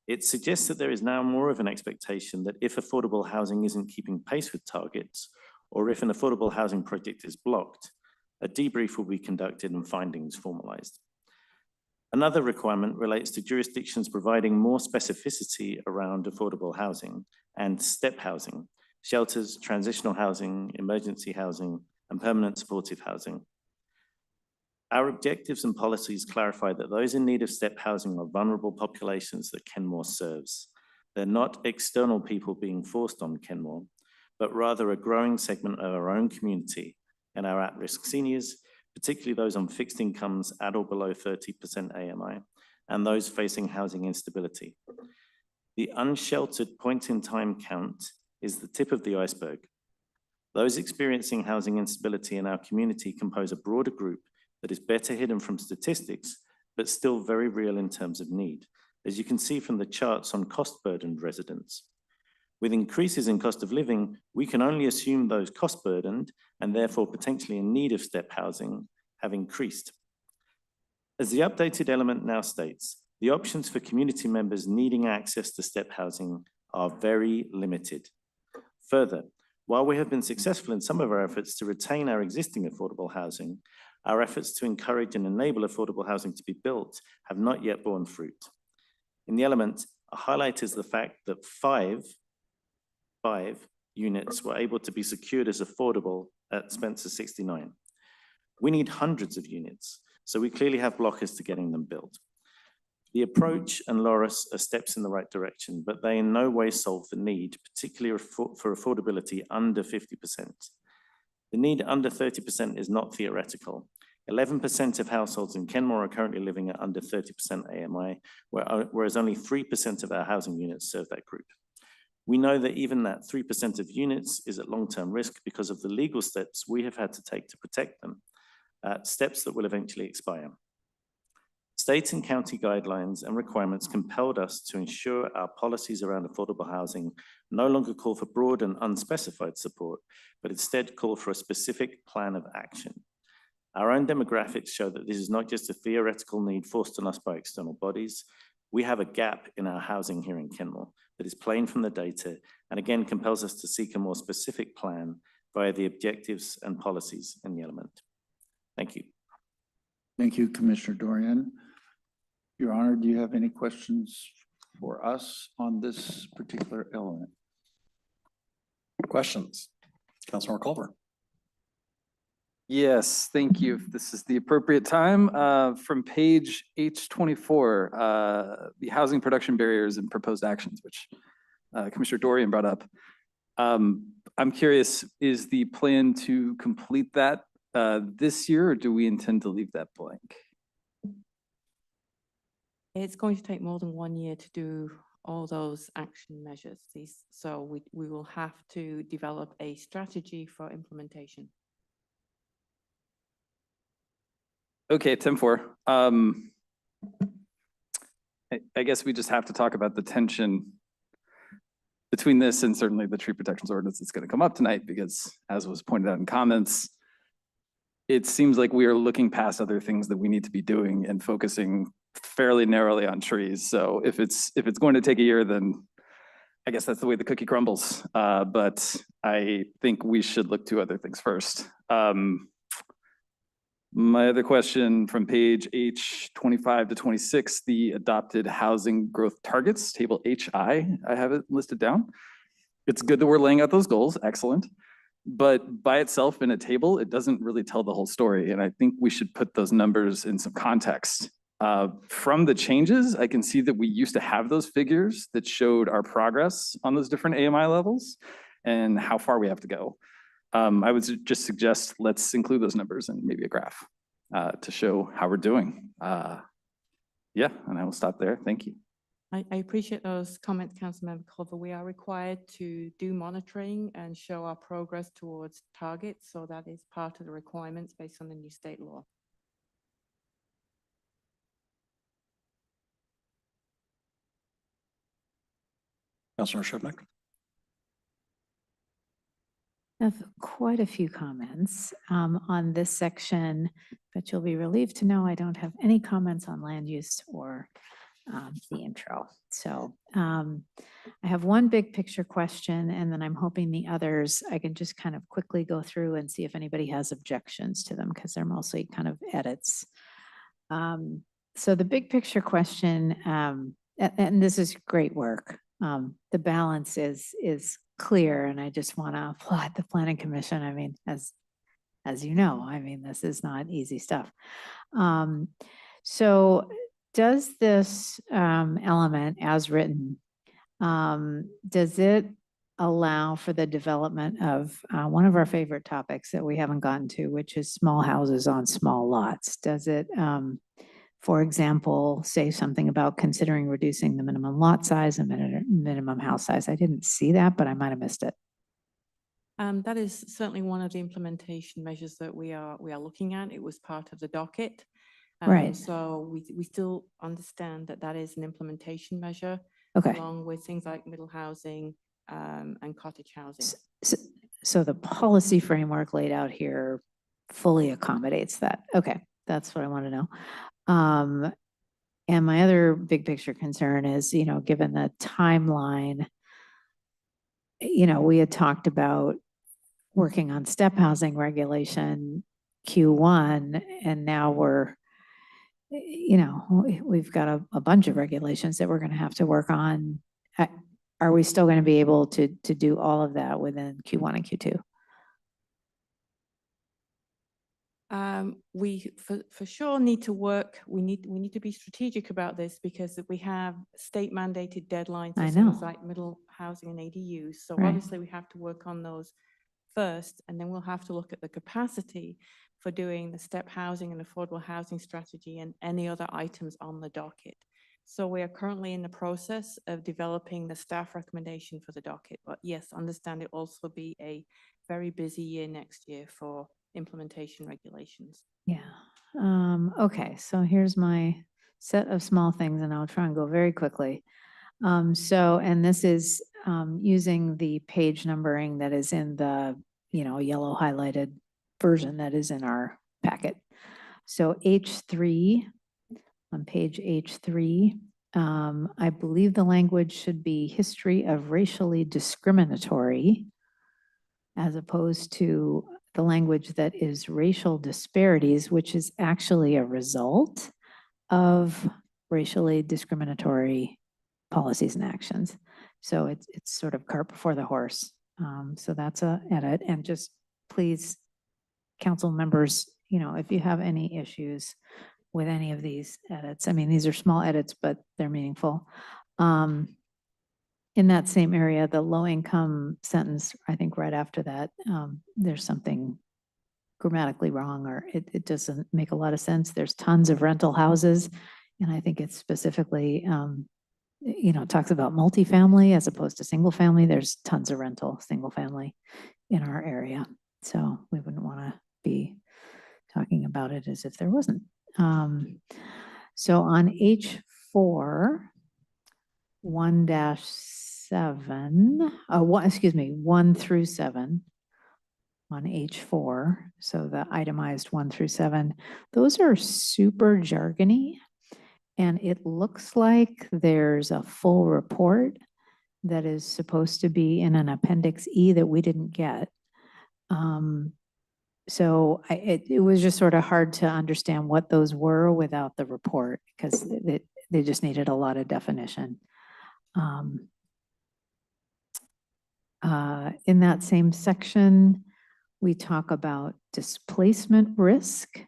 It suggests that there is now more of an expectation that if affordable housing isn't keeping pace with targets, or if an affordable housing project is blocked, a debrief will be conducted and findings formalized. Another requirement relates to jurisdictions providing more specificity around affordable housing and step housing, shelters, transitional housing, emergency housing, and permanent supportive housing. Our objectives and policies clarify that those in need of step housing are vulnerable populations that Kenmore serves. They're not external people being forced on Kenmore, but rather a growing segment of our own community and our at-risk seniors, particularly those on fixed incomes at or below 30% AMI, and those facing housing instability. The unsheltered point-in-time count is the tip of the iceberg. Those experiencing housing instability in our community compose a broader group that is better hidden from statistics, but still very real in terms of need, as you can see from the charts on cost-burdened residents. With increases in cost of living, we can only assume those cost-burdened and therefore potentially in need of step housing have increased. As the updated element now states, the options for community members needing access to step housing are very limited. Further, while we have been successful in some of our efforts to retain our existing affordable housing, our efforts to encourage and enable affordable housing to be built have not yet borne fruit. In the element, a highlight is the fact that five units were able to be secured as affordable at Spencer 69. We need hundreds of units, so we clearly have blockers to getting them built. The approach and Loris are steps in the right direction, but they in no way solve the need, particularly for affordability under 50%. The need under 30% is not theoretical. 11% of households in Kenmore are currently living at under 30% AMI, whereas only 3% of our housing units serve that group. We know that even that 3% of units is at long-term risk because of the legal steps we have had to take to protect them, steps that will eventually expire. State and county guidelines and requirements compelled us to ensure our policies around affordable housing no longer call for broad and unspecified support, but instead call for a specific plan of action. Our own demographics show that this is not just a theoretical need forced on us by external bodies. We have a gap in our housing here in Kenmore that is plain from the data and again compels us to seek a more specific plan via the objectives and policies in the element. Thank you. Thank you, Commissioner Dorian. Your Honor, do you have any questions for us on this particular element? Questions? Councilmember Culver. Yes, thank you. If this is the appropriate time, from page H24, the housing production barriers and proposed actions, which Commissioner Dorian brought up. I'm curious, is the plan to complete that this year, or do we intend to leave that blank? It's going to take more than 1 year to do all those action measures. So we will have to develop a strategy for implementation. Okay, 10-4. I guess we just have to talk about the tension between this and certainly the tree protections ordinance that's going to come up tonight, because as was pointed out in comments, it seems like we are looking past other things that we need to be doing and focusing fairly narrowly on trees. So if it's going to take a year, then I guess that's the way the cookie crumbles. But I think we should look to other things first. My other question from page H25 to 26, the adopted housing growth targets, table HI, I have it listed down. It's good that we're laying out those goals, excellent. But by itself in a table, it doesn't really tell the whole story. And I think we should put those numbers in some context. From the changes, I can see that we used to have those figures that showed our progress on those different AMI levels and how far we have to go. I would just suggest let's include those numbers and maybe a graph to show how we're doing. Yeah, and I will stop there. Thank you. I appreciate those comments, Councilmember Culver. We are required to do monitoring and show our progress towards targets. So that is part of the requirements based on the new state law. Councilor Shubnik. I have quite a few comments on this section, but you'll be relieved to know I don't have any comments on land use or the intro. So I have one big picture question, and then I'm hoping the others I can just kind of quickly go through and see if anybody has objections to them, because they're mostly kind of edits. So the big picture question, and this is great work. The balance is clear, and I just want to applaud the Planning Commission. I mean, as you know, I mean, this is not easy stuff. So does this element as written, does it allow for the development of one of our favorite topics that we haven't gotten to, which is small houses on small lots? Does it, for example, say something about considering reducing the minimum lot size and minimum house size? I didn't see that, but I might have missed it. That is certainly one of the implementation measures that we are looking at. It was part of the docket. Right. So we still understand that that is an implementation measure. Okay. Along with things like middle housing and cottage housing. So the policy framework laid out here fully accommodates that. Okay, that's what I want to know. And my other big picture concern is, you know, given the timeline, you know, we had talked about working on step housing regulation Q1, and now we're, you know, we've got a bunch of regulations that we're going to have to work on. Are we still going to be able to do all of that within Q1 and Q2? We for sure need to work. We need to be strategic about this, because we have state mandated deadlines for things like middle housing and ADUs. So obviously we have to work on those first, and then we'll have to look at the capacity for doing the step housing and affordable housing strategy and any other items on the docket. So we are currently in the process of developing the staff recommendation for the docket. But yes, understand it also be a very busy year next year for implementation regulations. Yeah. Okay, so here's my set of small things, and I'll try and go very quickly. And this is using the page numbering that is in the, you know, yellow highlighted version that is in our packet. So H3, on page H3, I believe the language should be history of racially discriminatory as opposed to the language that is racial disparities, which is actually a result of racially discriminatory policies and actions. So it's sort of cart before the horse. So that's a edit. And just please, council members, you know, if you have any issues with any of these edits, I mean, these are small edits, but they're meaningful. In that same area, the low income sentence, I think right after that, there's something grammatically wrong, or it doesn't make a lot of sense. There's tons of rental houses. And I think it's specifically, you know, talks about multifamily as opposed to single family. There's tons of rental, single family in our area. So we wouldn't want to be talking about it as if there wasn't. So on H4, 1-7, 1 through 7 on H4. So the itemized 1 through 7, those are super jargony. And it looks like there's a full report that is supposed to be in an Appendix E that we didn't get. So it was just sort of hard to understand what those were without the report because they just needed a lot of definition. In that same section, we talk about displacement risk.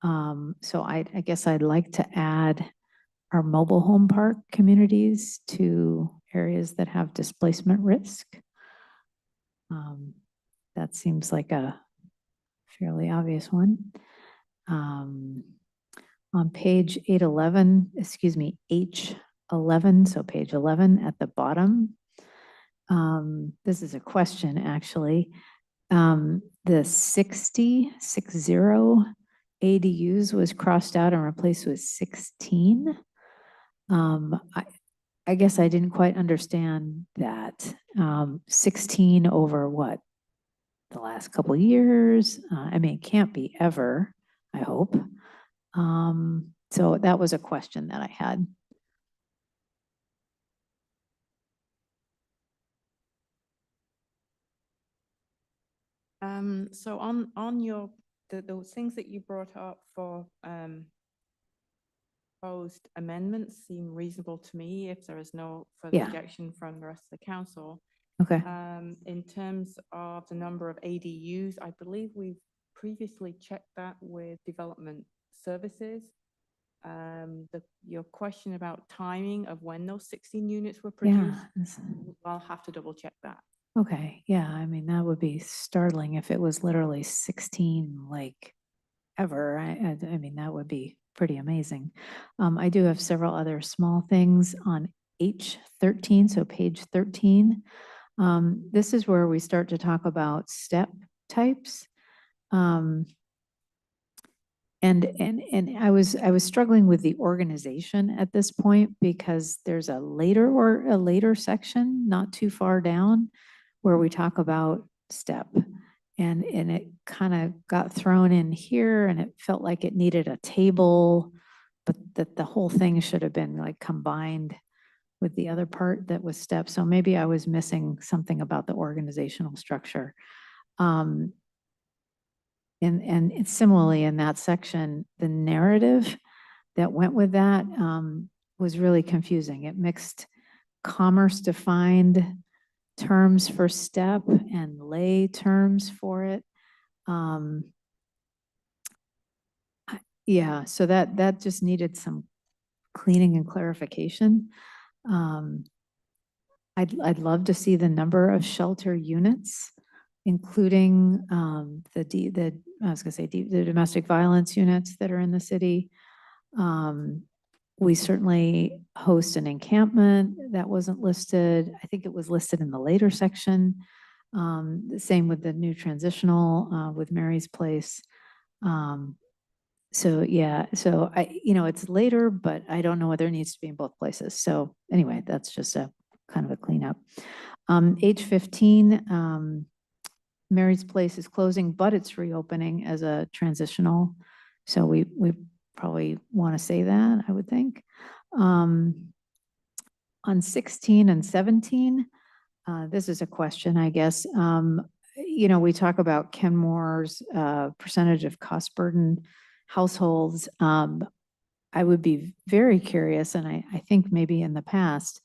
So I guess I'd like to add our mobile home park communities to areas that have displacement risk. That seems like a fairly obvious one. On page 811, so page 11 at the bottom. This is a question actually. The 60 ADUs was crossed out and replaced with 16. I guess I didn't quite understand that. 16 over what? The last couple years? I mean, it can't be ever, I hope. So that was a question that I had. So on your, those things that you brought up for proposed amendments seem reasonable to me if there is no further Yeah. objection from the rest of the council. Okay. In terms of the number of ADUs, I believe we've previously checked that with development services. Your question about timing of when those 16 units were produced, I'll have to double check that. Okay, yeah, I mean, that would be startling if it was literally 16 like ever. I mean, that would be pretty amazing. I do have several other small things on H13, so page 13. This is where we start to talk about step types. And I was struggling with the organization at this point because there's a later section not too far down where we talk about step, and it kind of got thrown in here and it felt like it needed a table, but that the whole thing should have been like combined with the other part that was step. So maybe I was missing something about the organizational structure. And similarly in that section, the narrative that went with that was really confusing. It mixed commerce defined terms for step and lay terms for it. Yeah, so that just needed some cleaning and clarification. I'd love to see the number of shelter units, including the domestic violence units that are in the city. We certainly host an encampment that wasn't listed. I think it was listed in the later section. The same with the new transitional with Mary's Place. So yeah, so it's later, but I don't know whether it needs to be in both places. So anyway, that's just a kind of a cleanup. H15, Mary's Place is closing, but it's reopening as a transitional. So we probably want to say that, I would think. On 16 and 17, this is a question, I guess. You know, we talk about Kenmore's percentage of cost burden households. I would be very curious, and I think maybe in the past,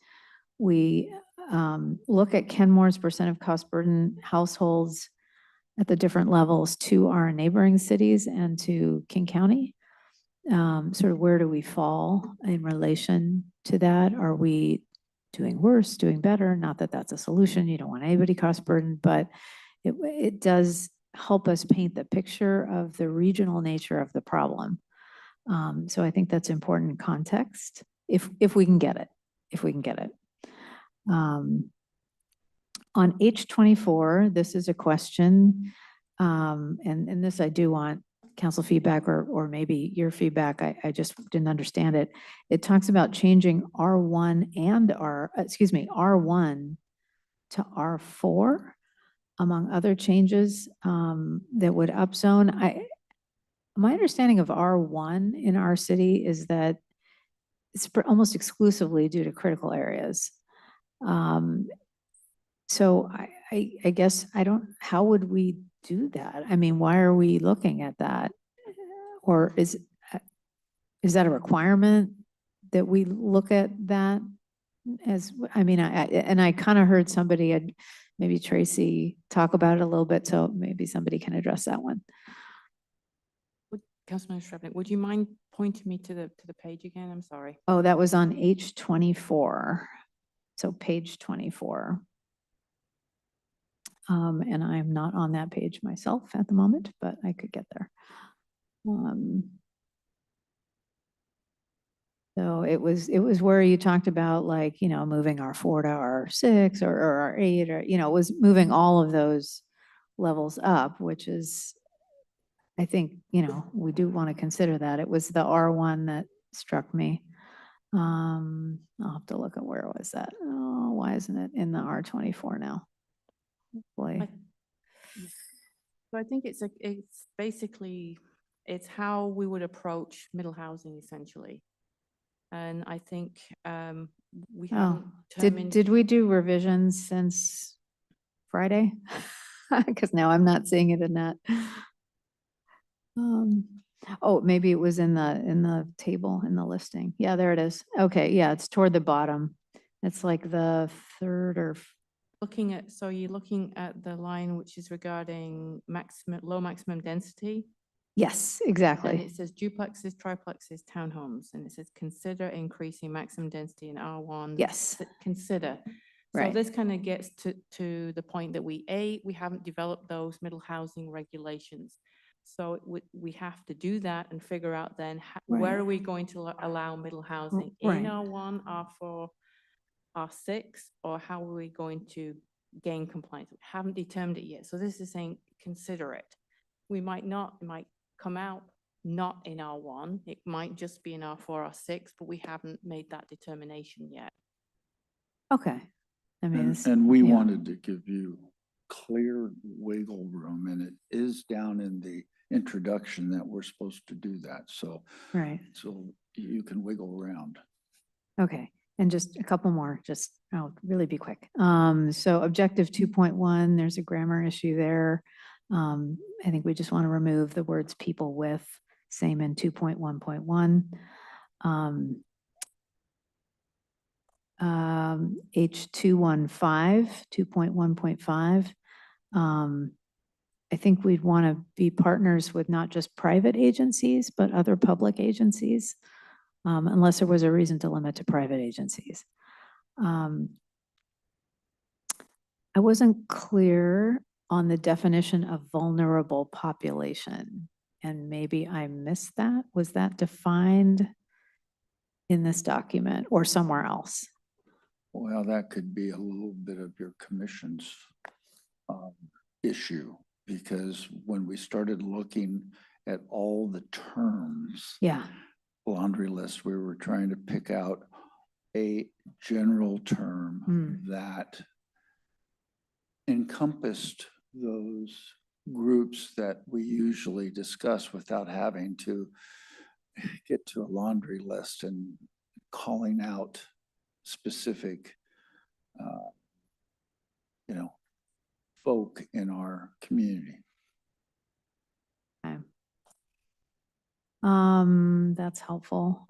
we look at Kenmore's percent of cost burden households at the different levels to our neighboring cities and to King County. Sort of where do we fall in relation to that? Are we doing worse, doing better? Not that that's a solution. You don't want anybody cost burdened, but it does help us paint the picture of the regional nature of the problem. So I think that's important context if we can get it, On H24, this is a question, and this I do want council feedback or maybe your feedback. I just didn't understand it. It talks about changing R1 to R4, among other changes that would upzone. My understanding of R1 in our city is that it's almost exclusively due to critical areas. So I guess how would we do that? I mean, why are we looking at that? Or is that a requirement that we look at that as, I mean, I kind of heard somebody, maybe Tracy, talk about it a little bit, so maybe somebody can address that one. Councilman Shrevenick, would you mind pointing me to the page again? I'm sorry. Oh, that was on H24. So page 24. And I'm not on that page myself at the moment, but I could get there. So it was where you talked about, like, you know, moving R4 to R6 or R8, or, you know, it was moving all of those levels up, which is, I think, you know, we do want to consider that. It was the R1 that struck me. I'll have to look at where was that. Oh, why isn't it in the R24 now? Boy. So I think it's basically, it's how we would approach middle housing essentially. And I think we haven't determined. Did we do revisions since Friday? Because now I'm not seeing it in that. Oh, maybe it was in the table, in the listing. Yeah, there it is. Okay, yeah, it's toward the bottom. It's like the third or So you're looking at the line which is regarding low maximum density. yes, And exactly. it says duplexes, triplexes, townhomes, and it says consider increasing maximum density in R1. Yes. Consider. So Right. this kind of gets to the point that we haven't developed those middle housing regulations. So we have to do that and figure out then where Right. are we going to allow middle housing Right. in R1, R4, R6, or how are we going to gain compliance? We haven't determined it yet. So this is saying consider it. We might not, it might come out not in R1. It might just be in R4, R6, but we haven't made that determination yet. Okay. I mean, And we yeah. wanted to give you clear wiggle room, and it is down in the introduction that we're supposed to do that. So, Right. so you can wiggle around. Okay, and just a couple more, I'll really be quick. So objective 2.1, there's a grammar issue there. I think we just want to remove the words people with, same in 2.1.1. H215, 2.1.5. I think we'd want to be partners with not just private agencies, but other public agencies, unless there was a reason to limit to private agencies. I wasn't clear on the definition of vulnerable population, and maybe I missed that. Was that defined in this document or somewhere else? Well, that could be a little bit of your commission's issue, because when we started looking at all the terms, Yeah. laundry list, we were trying to pick out a general term that encompassed those groups that we usually discuss without having to get to a laundry list and calling out specific, folk in our community. Okay. That's helpful.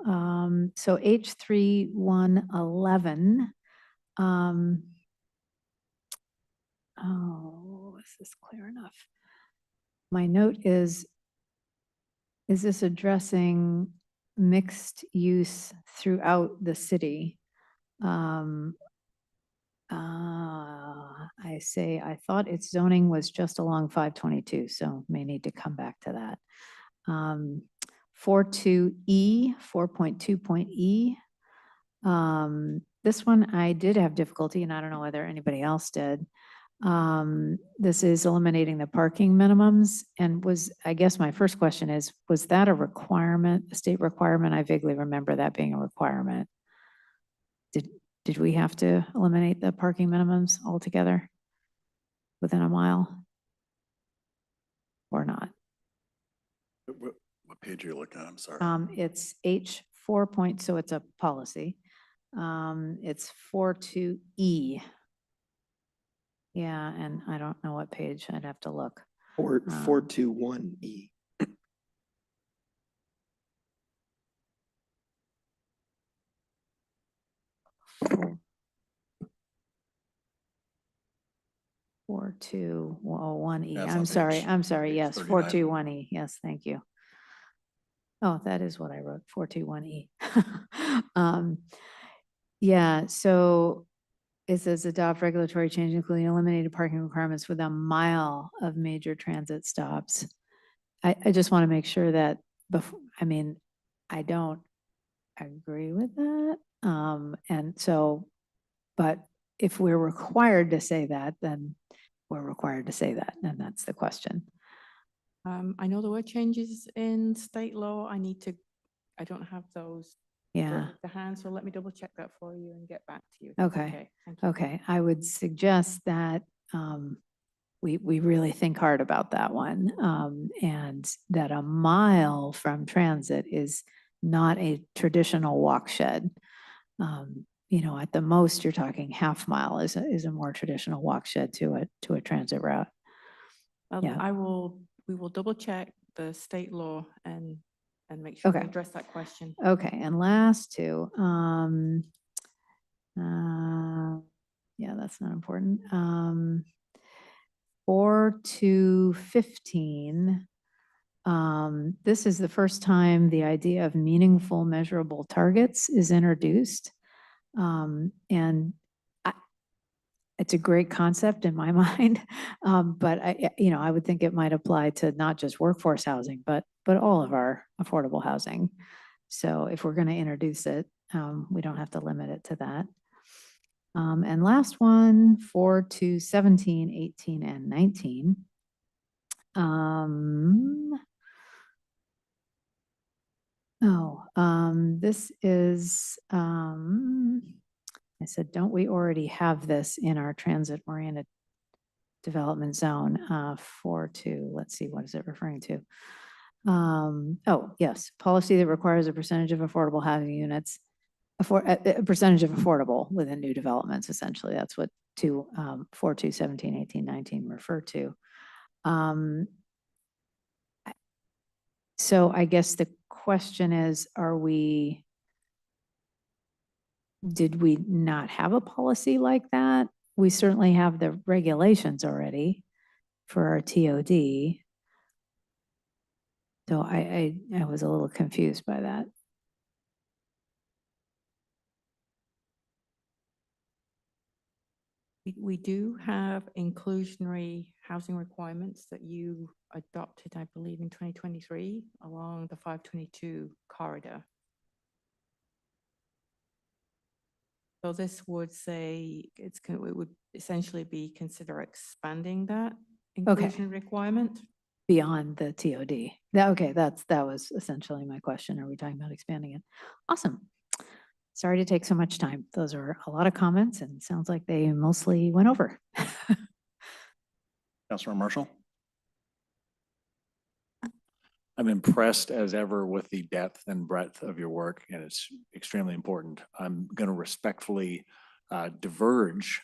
So H3111, oh, is this clear enough? My note is this addressing mixed use throughout the city? I say, I thought its zoning was just along 522, so may need to come back to that. 42E, 4.2.E. This one I did have difficulty, and I don't know whether anybody else did. This is eliminating the parking minimums, and I guess my first question is, was that a requirement, a state requirement? I vaguely remember that being a requirement. Did we have to eliminate the parking minimums altogether within a mile? Or not? What page are you looking at? I'm sorry. It's H4 so it's a policy. It's 42E. Yeah, and I don't know what page, I'd have to look. 421E. Four, two, one E. That's I'm on sorry, page- I'm sorry. page Yes, 39. 421E. Yes, thank you. Oh, that is what I wrote, 421E. Yeah, so it says adopt regulatory change, including eliminated parking requirements within a mile of major transit stops. I just want to make sure that before, I mean, I don't agree with that. And so, but if we're required to say that, then we're required to say that, and that's the question. I know there were changes in state law. I don't have those Yeah. to hand, so let me double check that for you and get back to you. Okay. Thank you. Okay, I would suggest that we really think hard about that one, and that a mile from transit is not a traditional walk shed. At the most, you're talking half mile is a more traditional walk shed to a transit route. Yeah. We will double check the state law and make sure we Okay. address that question. Okay, and last two, yeah, that's not important. 4 to 15. This is the first time the idea of meaningful measurable targets is introduced. And it's a great concept in my mind, but I would think it might apply to not just workforce housing, but all of our affordable housing. So if we're going to introduce it, we don't have to limit it to that. And last one, 4 to 17, 18, and 19. This is, I said, don't we already have this in our transit-oriented development zone? 4 to, let's see, what is it referring to? Yes, policy that requires a percentage of affordable housing units, a percentage of affordable within new developments, essentially. That's what 4 to 17, 18, 19 refer to. So I guess the question is, did we not have a policy like that? We certainly have the regulations already for our TOD. So I was a little confused by that. We do have inclusionary housing requirements that you adopted, I believe, in 2023 along the 522 corridor. So this would say it would essentially be consider expanding that inclusion requirement. Beyond the TOD. Okay, that was essentially my question. Are we talking about expanding it? Awesome. Sorry to take so much time. Those are a lot of comments and it sounds like they mostly went over. Councilmember Marshall? I'm impressed as ever with the depth and breadth of your work, and it's extremely important. I'm going to respectfully diverge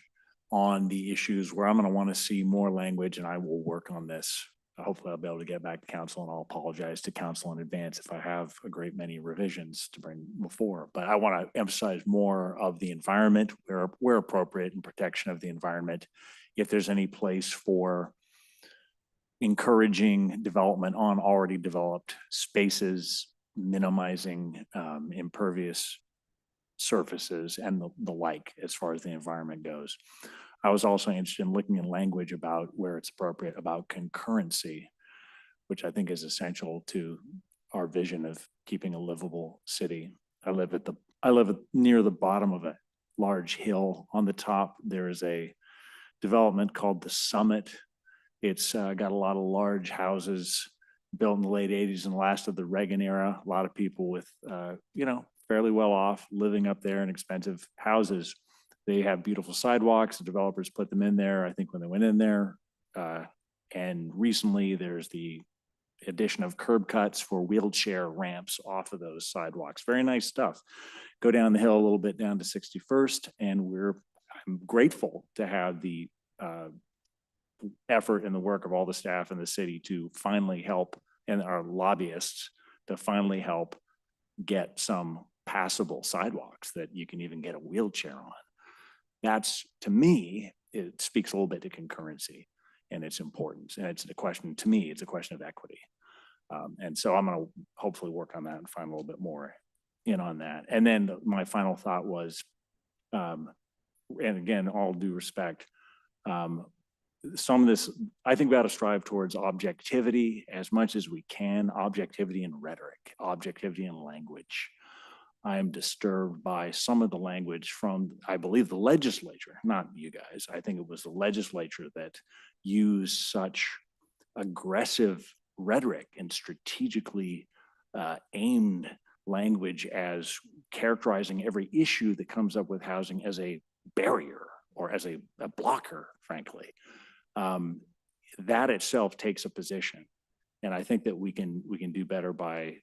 on the issues where I'm going to want to see more language, and I will work on this. Hopefully I'll be able to get back to council, and I'll apologize to council in advance if I have a great many revisions to bring before. But I want to emphasize more of the environment where appropriate, and protection of the environment. If there's any place for encouraging development on already developed spaces, minimizing impervious surfaces and the like as far as the environment goes. I was also interested in looking in language about where it's appropriate about concurrency, which I think is essential to our vision of keeping a livable city. I live near the bottom of a large hill. On the top, there is a development called the Summit. It's got a lot of large houses built in the late 80s and last of the Reagan era. A lot of people with, fairly well off living up there in expensive houses. They have beautiful sidewalks. The developers put them in there, I think, when they went in there. And recently there's the addition of curb cuts for wheelchair ramps off of those sidewalks. Very nice stuff. Go down the hill a little bit down to 61st, and I'm grateful to have the effort and the work of all the staff in the city to finally help, and our lobbyists to finally help get some passable sidewalks that you can even get a wheelchair on. That's, to me, it speaks a little bit to concurrency and its importance. And it's a question, to me, it's a question of equity. And so I'm going to hopefully work on that and find a little bit more in on that. And then my final thought was, and again, all due respect, some of this, I think we ought to strive towards objectivity as much as we can, objectivity in rhetoric, objectivity in language. I am disturbed by some of the language from, I believe, the legislature, not you guys. I think it was the legislature that used such aggressive rhetoric and strategically aimed language as characterizing every issue that comes up with housing as a barrier or as a blocker, frankly. That itself takes a position. And I think that we can do better by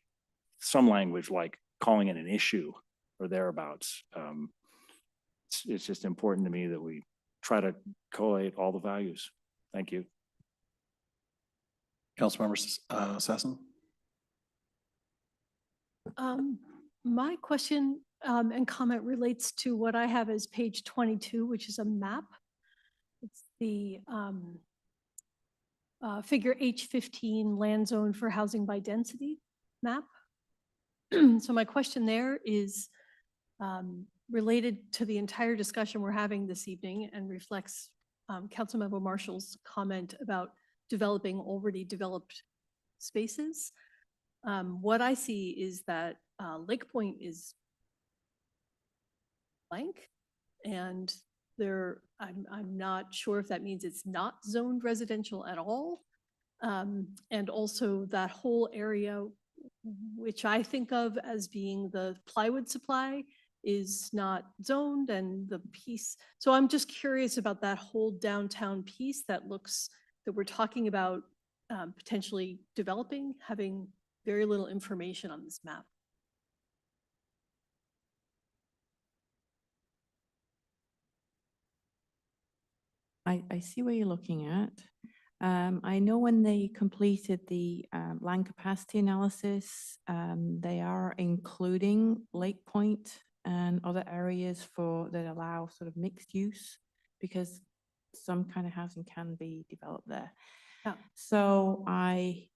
some language like calling it an issue or thereabouts. It's just important to me that we try to collate all the values. Thank you. Councilmember Sasson? My question and comment relates to what I have as page 22, which is a map. It's the figure H15 land zone for housing by density map. So my question there is related to the entire discussion we're having this evening and reflects Councilmember Marshall's comment about developing already developed spaces. What I see is that Lake Point is blank, and I'm not sure if that means it's not zoned residential at all. And also that whole area, which I think of as being the plywood supply, is not zoned, and the piece. So I'm just curious about that whole downtown piece that we're talking about potentially developing, having very little information on this map. I see what you're looking at. I know when they completed the land capacity analysis, they are including Lake Point and other areas that allow sort of mixed use, because some kind of housing can be developed there. Yeah. So I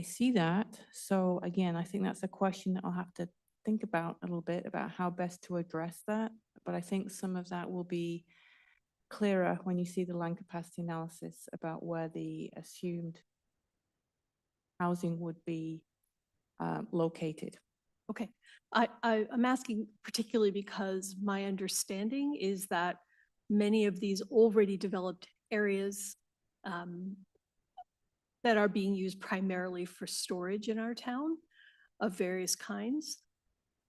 see that. So again, I think that's a question that I'll have to think about a little bit about how best to address that. But I think some of that will be clearer when you see the land capacity analysis about where the assumed housing would be located. Okay, I'm asking particularly because my understanding is that many of these already developed areas that are being used primarily for storage in our town of various kinds,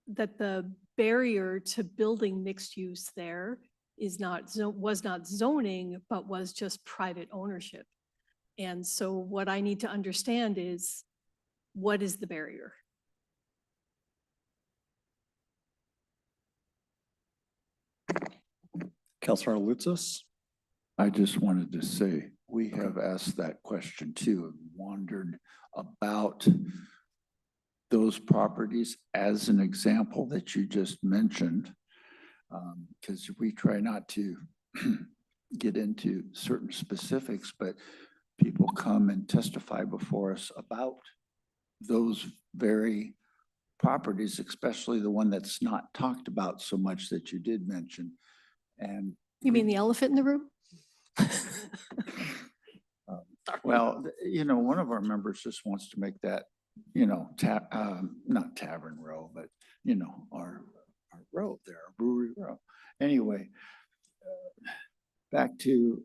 that the barrier to building mixed use there was not zoning, but was just private ownership. And so what I need to understand is, what is the barrier? Counselor Lutzis? I just wanted to say, we have asked that question too, and wondered about those properties as an example that you just mentioned. Because we try not to get into certain specifics, but people come and testify before us about those very properties, especially the one that's not talked about so much that you did mention. And You mean the elephant in the room? well, you know, one of our members just wants to make that, you know, not Tavern Row, but, you know, our road there, our Brewery Row. Anyway, back to,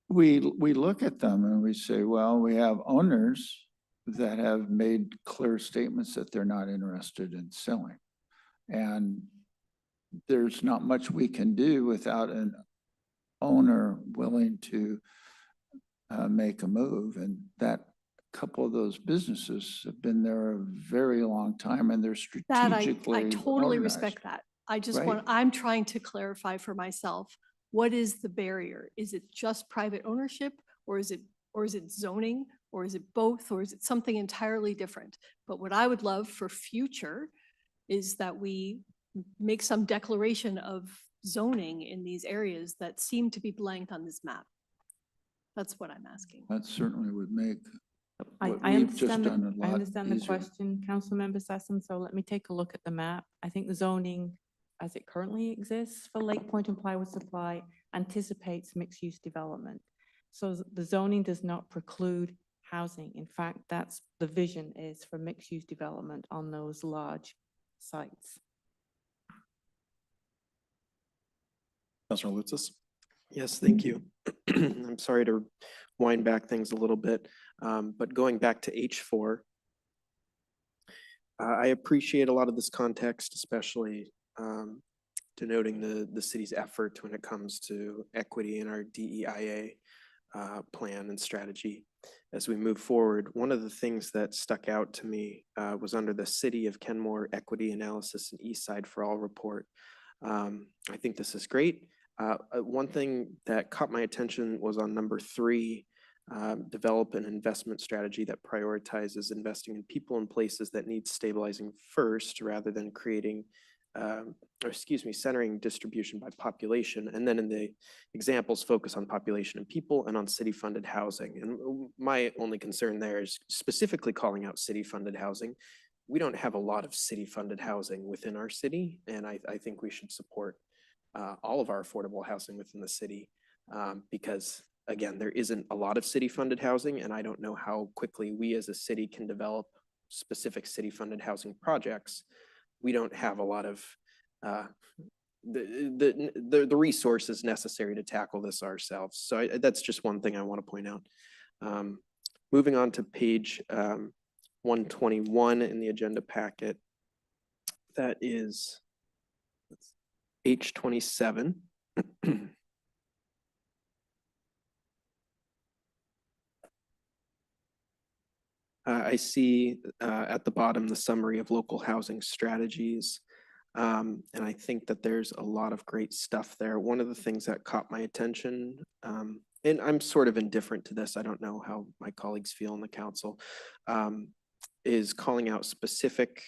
we look at them and we say, well, we have owners that have made clear statements that they're not interested in selling. And there's not much we can do without an owner willing to make a move. And that couple of those businesses have been there a very long time, and they're That strategically I totally organized. respect that. I just Right. want, I'm trying to clarify for myself, what is the barrier? Is it just private ownership, or is it zoning, or is it both, or is it something entirely different? But what I would love for future is that we make some declaration of zoning in these areas that seem to be blank on this map. That's what I'm asking. That certainly would make what I we've just understand, done a I lot understand the easier. question, Councilmember Sessom, so let me take a look at the map. I think the zoning as it currently exists for Lake Point and Plywood Supply anticipates mixed-use development. So the zoning does not preclude housing. In fact, that's the vision is for mixed-use development on those large sites. Counselor Lutzis? Yes, thank you. I'm sorry to wind back things a little bit, but going back to H4, I appreciate a lot of this context, especially denoting the city's effort when it comes to equity in our DEIA plan and strategy. As we move forward, one of the things that stuck out to me was under the City of Kenmore Equity Analysis and East Side for All report. I think this is great. One thing that caught my attention was on number 3, develop an investment strategy that prioritizes investing in people and places that need stabilizing first rather than creating, centering distribution by population. And then in the examples, focus on population and people and on city-funded housing. And my only concern there is specifically calling out city-funded housing. We don't have a lot of city-funded housing within our city, and I think we should support all of our affordable housing within the city because, again, there isn't a lot of city-funded housing, and I don't know how quickly we as a city can develop specific city-funded housing projects. We don't have a lot of the resources necessary to tackle this ourselves. So that's just one thing I want to point out. Moving on to page 121 in the agenda packet, that is H27. I see at the bottom the summary of local housing strategies. And I think that there's a lot of great stuff there. One of the things that caught my attention, and I'm sort of indifferent to this, I don't know how my colleagues feel in the council, is calling out specific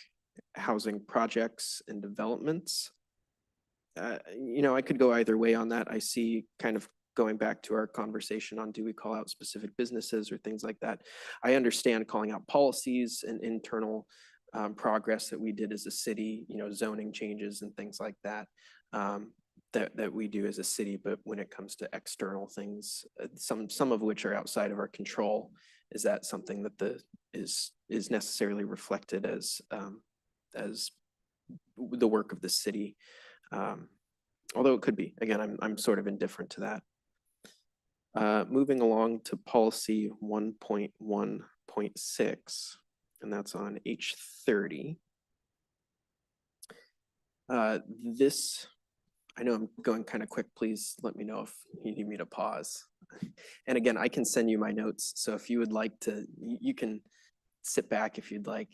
housing projects and developments. You know, I could go either way on that. I see kind of going back to our conversation on do we call out specific businesses or things like that. I understand calling out policies and internal progress that we did as a city, you know, zoning changes and things like that, that we do as a city. But when it comes to external things, some of which are outside of our control, is that something that is necessarily reflected as the work of the city? Although it could be. Again, I'm sort of indifferent to that. Moving along to policy 1.1.6, and that's on H30. This I know I'm going kind of quick. Please let me know if you need me to pause. And again, I can send you my notes. So if you would like to, you can sit back if you'd like,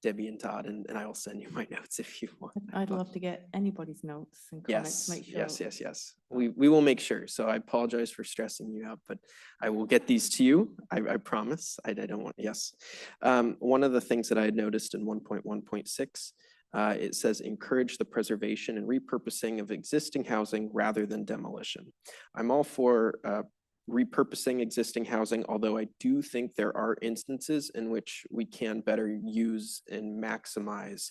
Debbie and Todd, and I will send you my notes if you want. I'd love to get anybody's notes and comments, Yes, make sure. yes. We will make sure. So I apologize for stressing you out, but I will get these to you. I promise. I don't want, yes. One of the things that I had noticed in 1.1.6, it says encourage the preservation and repurposing of existing housing rather than demolition. I'm all for repurposing existing housing, although I do think there are instances in which we can better use and maximize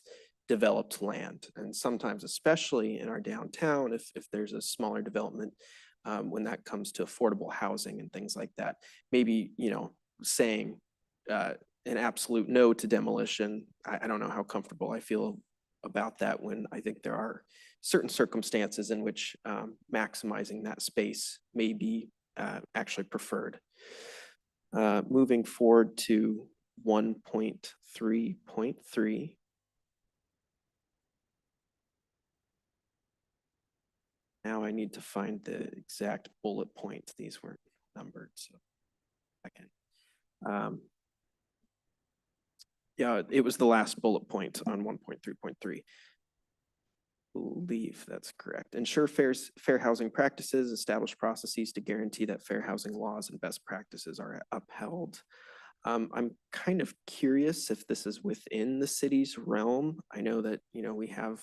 developed land. And sometimes, especially in our downtown, if there's a smaller development, when that comes to affordable housing and things like that, maybe, saying an absolute no to demolition, I don't know how comfortable I feel about that when I think there are certain circumstances in which maximizing that space may be actually preferred. Moving forward to 1.3.3. Now I need to find the exact bullet points. These weren't numbered, so second. Yeah, it was the last bullet point on 1.3.3. Believe that's correct. Ensure fair housing practices, establish processes to guarantee that fair housing laws and best practices are upheld. I'm kind of curious if this is within the city's realm. I know that, we have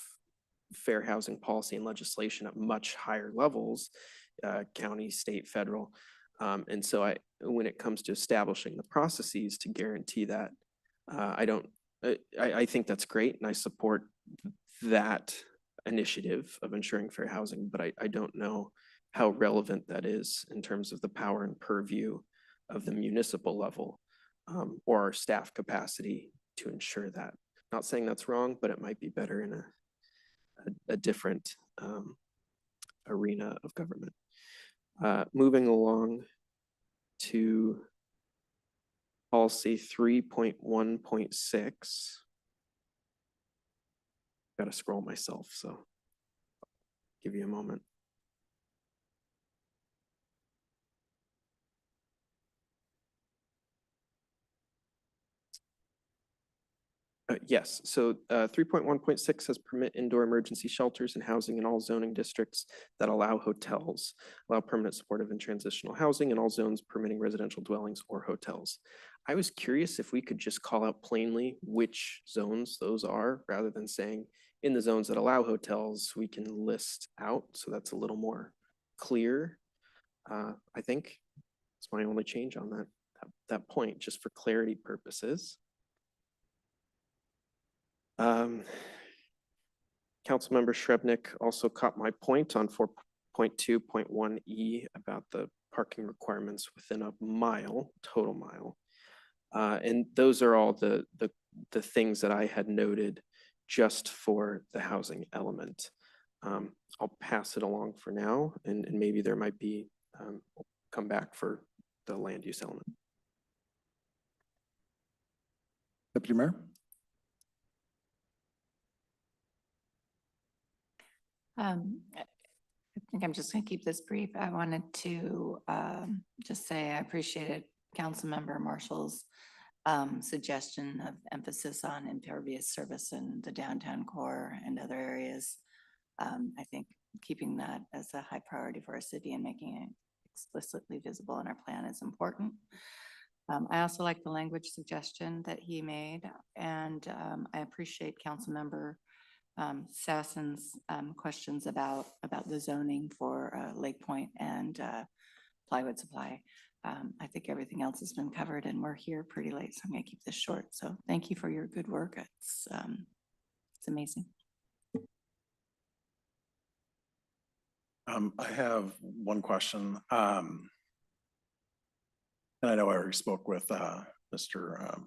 fair housing policy and legislation at much higher levels, county, state, federal. And so when it comes to establishing the processes to guarantee that, I think that's great and I support that initiative of ensuring fair housing, but I don't know how relevant that is in terms of the power and purview of the municipal level or our staff capacity to ensure that. Not saying that's wrong, but it might be better in a different arena of government. Moving along to policy 3.1.6. Got to scroll myself, so give you a moment. Yes, so 3.1.6 says permit indoor emergency shelters and housing in all zoning districts that allow hotels, allow permanent supportive and transitional housing in all zones permitting residential dwellings or hotels. I was curious if we could just call out plainly which zones those are, rather than saying in the zones that allow hotels, we can list out, so that's a little more clear. I think it's my only change on that point, just for clarity purposes. Councilmember Shrevenick also caught my point on 4.2.1E about the parking requirements within a mile, total mile. And those are all the things that I had noted just for the housing element. I'll pass it along for now, and maybe there might be, we'll come back for the land use element. Deputy Mayor? I think I'm just going to keep this brief. I wanted to just say I appreciated Councilmember Marshall's suggestion of emphasis on impervious service in the downtown core and other areas. I think keeping that as a high priority for our city and making it explicitly visible in our plan is important. I also like the language suggestion that he made, and I appreciate Councilmember Sassen's questions about the zoning for Lake Point and plywood supply. I think everything else has been covered and we're here pretty late, so I'm gonna keep this short. So thank you for your good work. It's amazing. I have one question. And I know I already spoke with Mr.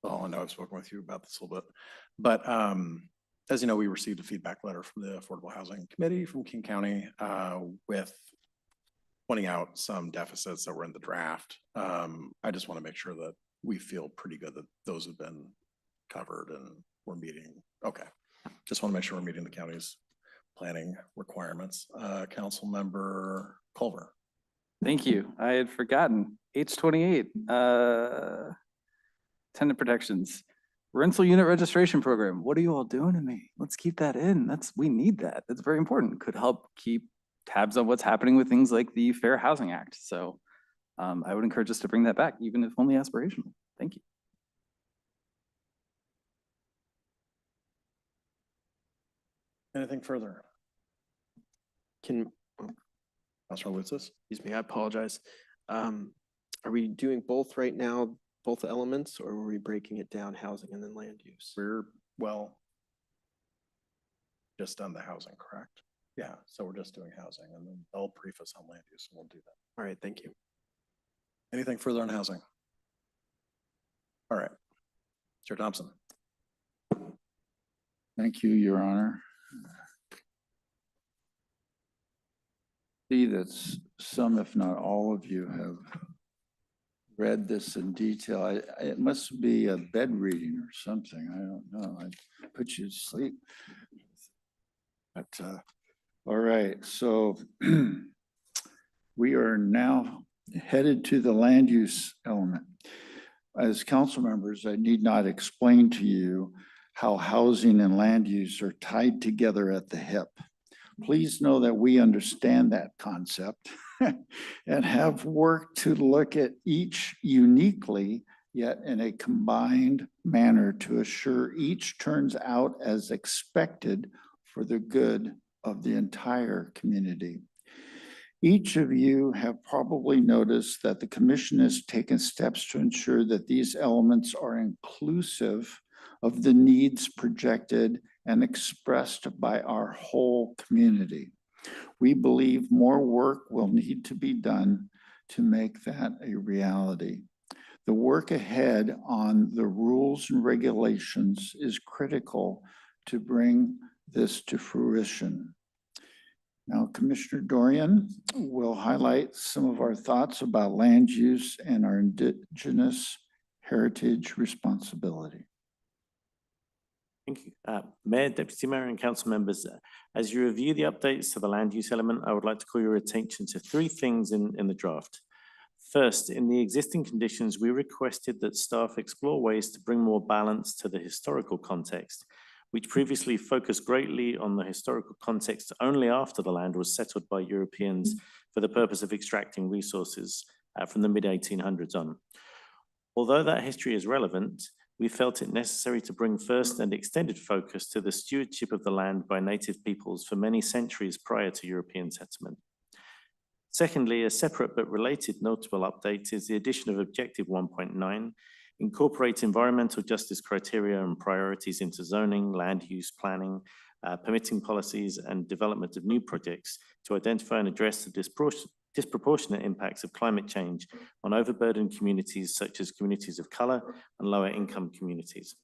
Well, I know I've spoken with you about this a little bit, but as you know, we received a feedback letter from the Affordable Housing Committee from King County with pointing out some deficits that were in the draft. I just want to make sure that we feel pretty good that those have been covered and we're meeting. Okay. Just want to make sure we're meeting the county's planning requirements. Councilmember Culver. Thank you. I had forgotten. H28, tenant protections, rental unit registration program. What are you all doing to me? Let's keep that in. We need that. That's very important. Could help keep tabs on what's happening with things like the Fair Housing Act. So I would encourage us to bring that back, even if only aspirational. Thank you. Anything further? Can, Councilor Lutzis? excuse me, I apologize. Are we doing both right now, both elements, or are we breaking it down, housing and then land use? We're, well, just done the housing, correct? Yeah, so we're just doing housing and then they'll brief us on land use and we'll do that. All right, thank you. Anything further on housing? All right. Chair Thompson. Thank you, Your Honor. See that some, if not all of you have read this in detail. It must be a bed reading or something. I don't know. I put you to sleep. But, all right, so we are now headed to the land use element. As council members, I need not explain to you how housing and land use are tied together at the hip. Please know that we understand that concept and have worked to look at each uniquely, yet in a combined manner to assure each turns out as expected for the good of the entire community. Each of you have probably noticed that the commission has taken steps to ensure that these elements are inclusive of the needs projected and expressed by our whole community. We believe more work will need to be done to make that a reality. The work ahead on the rules and regulations is critical to bring this to fruition. Now, Commissioner Dorian will highlight some of our thoughts about land use and our Indigenous heritage responsibility. Thank you. Mayor, Deputy Mayor and council members, as you review the updates to the land use element, I would like to call your attention to three things in the draft. First, in the existing conditions, we requested that staff explore ways to bring more balance to the historical context, which previously focused greatly on the historical context only after the land was settled by Europeans for the purpose of extracting resources from the mid-1800s on. Although that history is relevant, we felt it necessary to bring first and extended focus to the stewardship of the land by native peoples for many centuries prior to European settlement. Secondly, a separate but related notable update is the addition of Objective 1.9, incorporate environmental justice criteria and priorities into zoning, land use planning, permitting policies, and development of new projects to identify and address the disproportionate impacts of climate change on overburdened communities such as communities of color and lower income communities.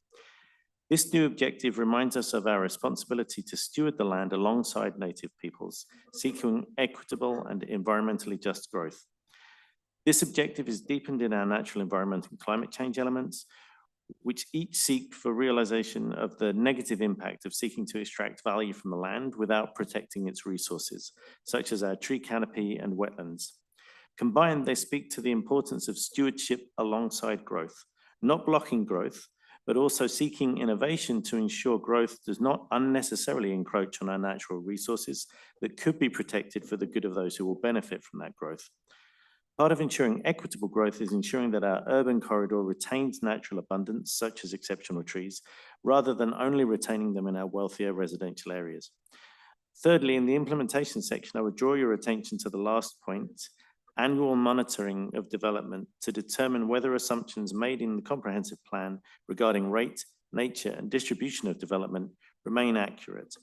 This new objective reminds us of our responsibility to steward the land alongside native peoples, seeking equitable and environmentally just growth. This objective is deepened in our natural environment and climate change elements, which each seek for realization of the negative impact of seeking to extract value from the land without protecting its resources, such as our tree canopy and wetlands. Combined, they speak to the importance of stewardship alongside growth, not blocking growth, but also seeking innovation to ensure growth does not unnecessarily encroach on our natural resources that could be protected for the good of those who will benefit from that growth. Part of ensuring equitable growth is ensuring that our urban corridor retains natural abundance, such as exceptional trees, rather than only retaining them in our wealthier residential areas. Thirdly, in the implementation section, I would draw your attention to the last point, annual monitoring of development to determine whether assumptions made in the comprehensive plan regarding rate, nature, and distribution of development remain accurate.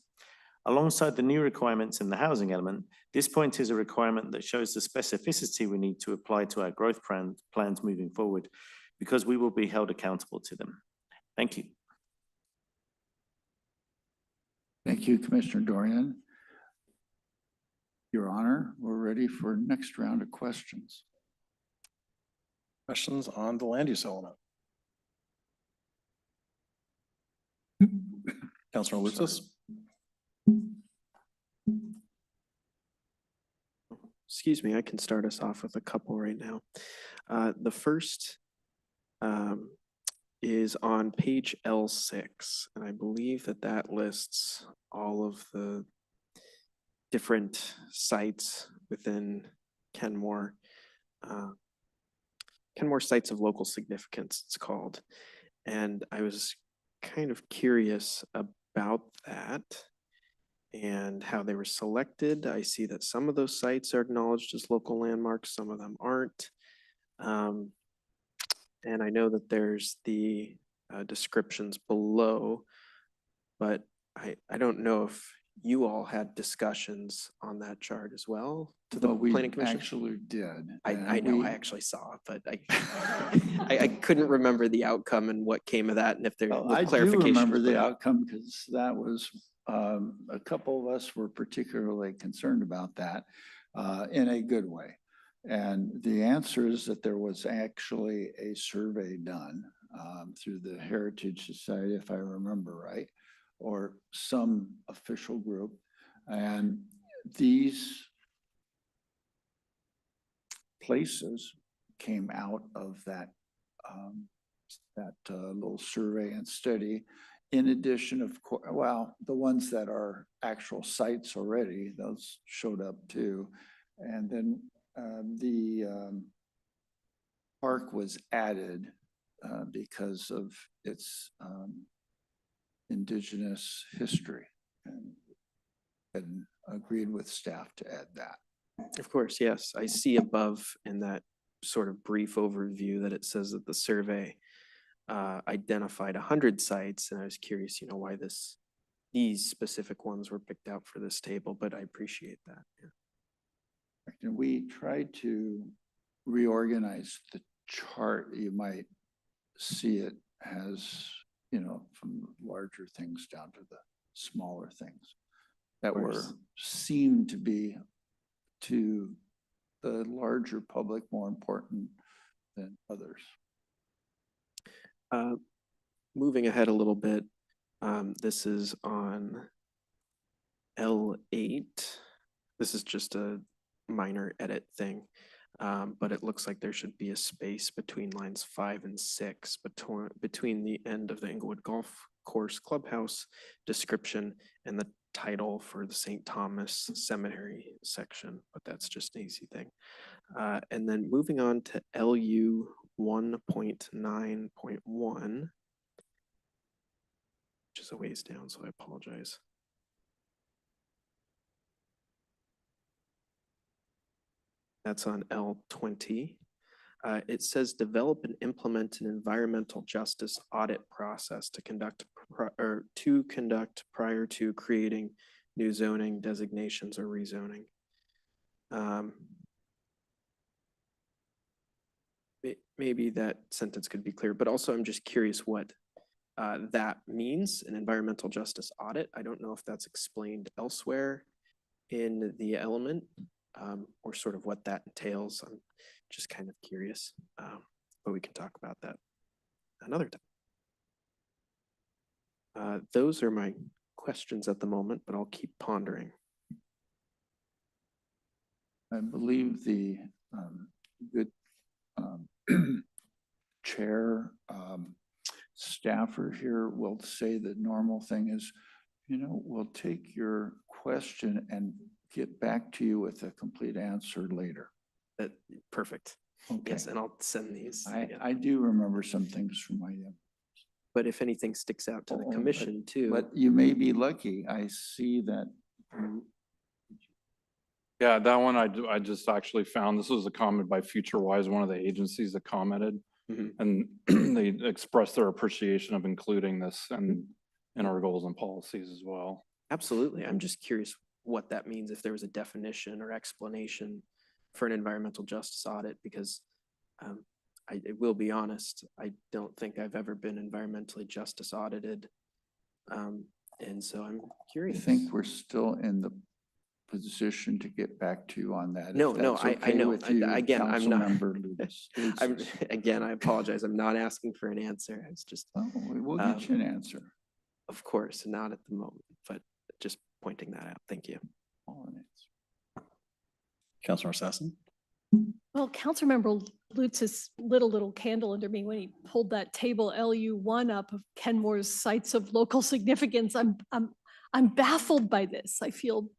Alongside the new requirements in the housing element, this point is a requirement that shows the specificity we need to apply to our growth plans moving forward, because we will be held accountable to them. Thank you. Thank you, Commissioner Dorian. Your Honor, we're ready for next round of questions. Questions on the land use element? Councilor Lutzis? excuse me, I can start us off with a couple right now. The first is on page L6, and I believe that that lists all of the different sites within Kenmore. Kenmore Sites of Local Significance, it's called. And I was kind of curious about that and how they were selected. I see that some of those sites are acknowledged as local landmarks, some of them aren't. And I know that there's the descriptions below, but I don't know if you all had discussions on that chart as well to the Well, we planning commission. actually did. I and know, we- I actually saw it, but I couldn't remember the outcome and what came of that and if there Well, was I do clarification. remember was the put out. outcome because that was, a couple of us were particularly concerned about that in a good way. And the answer is that there was actually a survey done through the Heritage Society, if I remember right, or some official group. And these places came out of that little survey and study. In addition, of course, well, the ones that are actual sites already, those showed up too. And then the park was added because of its indigenous history, and agreed with staff to add that. Of course, yes. I see above in that sort of brief overview that it says that the survey identified 100 sites, and I was curious, why these specific ones were picked out for this table, but I appreciate that. Yeah. And we tried to reorganize the chart. You might see it as, from larger things down to the smaller things that seemed to be to the larger public more important than others. Moving ahead a little bit, this is on L8. This is just a minor edit thing, but it looks like there should be a space between lines 5 and 6 between the end of the Englewood Golf Course Clubhouse description and the title for the St. Thomas Cemetery section, but that's just an easy thing. And then moving on to LU 1.9.1, which is a ways down, so I apologize. That's on L20. It says develop and implement an environmental justice audit process to conduct prior to creating new zoning designations or rezoning. Maybe that sentence could be clear, but also I'm just curious what that means, an environmental justice audit. I don't know if that's explained elsewhere in the element or sort of what that entails. I'm just kind of curious, but we can talk about that another time. Those are my questions at the moment, but I'll keep pondering. I believe the good chair staffer here will say the normal thing is, we'll take your question and get back to you with a complete answer later. Perfect. Okay. Yes, and I'll send these. I do remember some things from my But if anything sticks out to the commission too. But you may be lucky. I see that. Yeah, that one I just actually found, this was a comment by FutureWise, one of the agencies that commented. And they expressed their appreciation of including this and in our goals and policies as well. Absolutely. I'm just curious what that means, if there was a definition or explanation for an environmental justice audit, because I will be honest, I don't think I've ever been environmentally justice audited. And so I'm curious. I think we're still in the position to get back to you on that. No, if no, that's I okay know. with you, Again, I'm not. Councilmember Lucas. Again, I apologize. I'm not asking for an answer. It's just. Oh, we'll get you an answer. Of course, not at the moment, but just pointing that out. Thank you. Councilor Assassin? Well, Councilmember Lutz's lit a little candle under me when he pulled that table LU1 up of Kenmore's sites of local significance. I'm baffled by this. I feel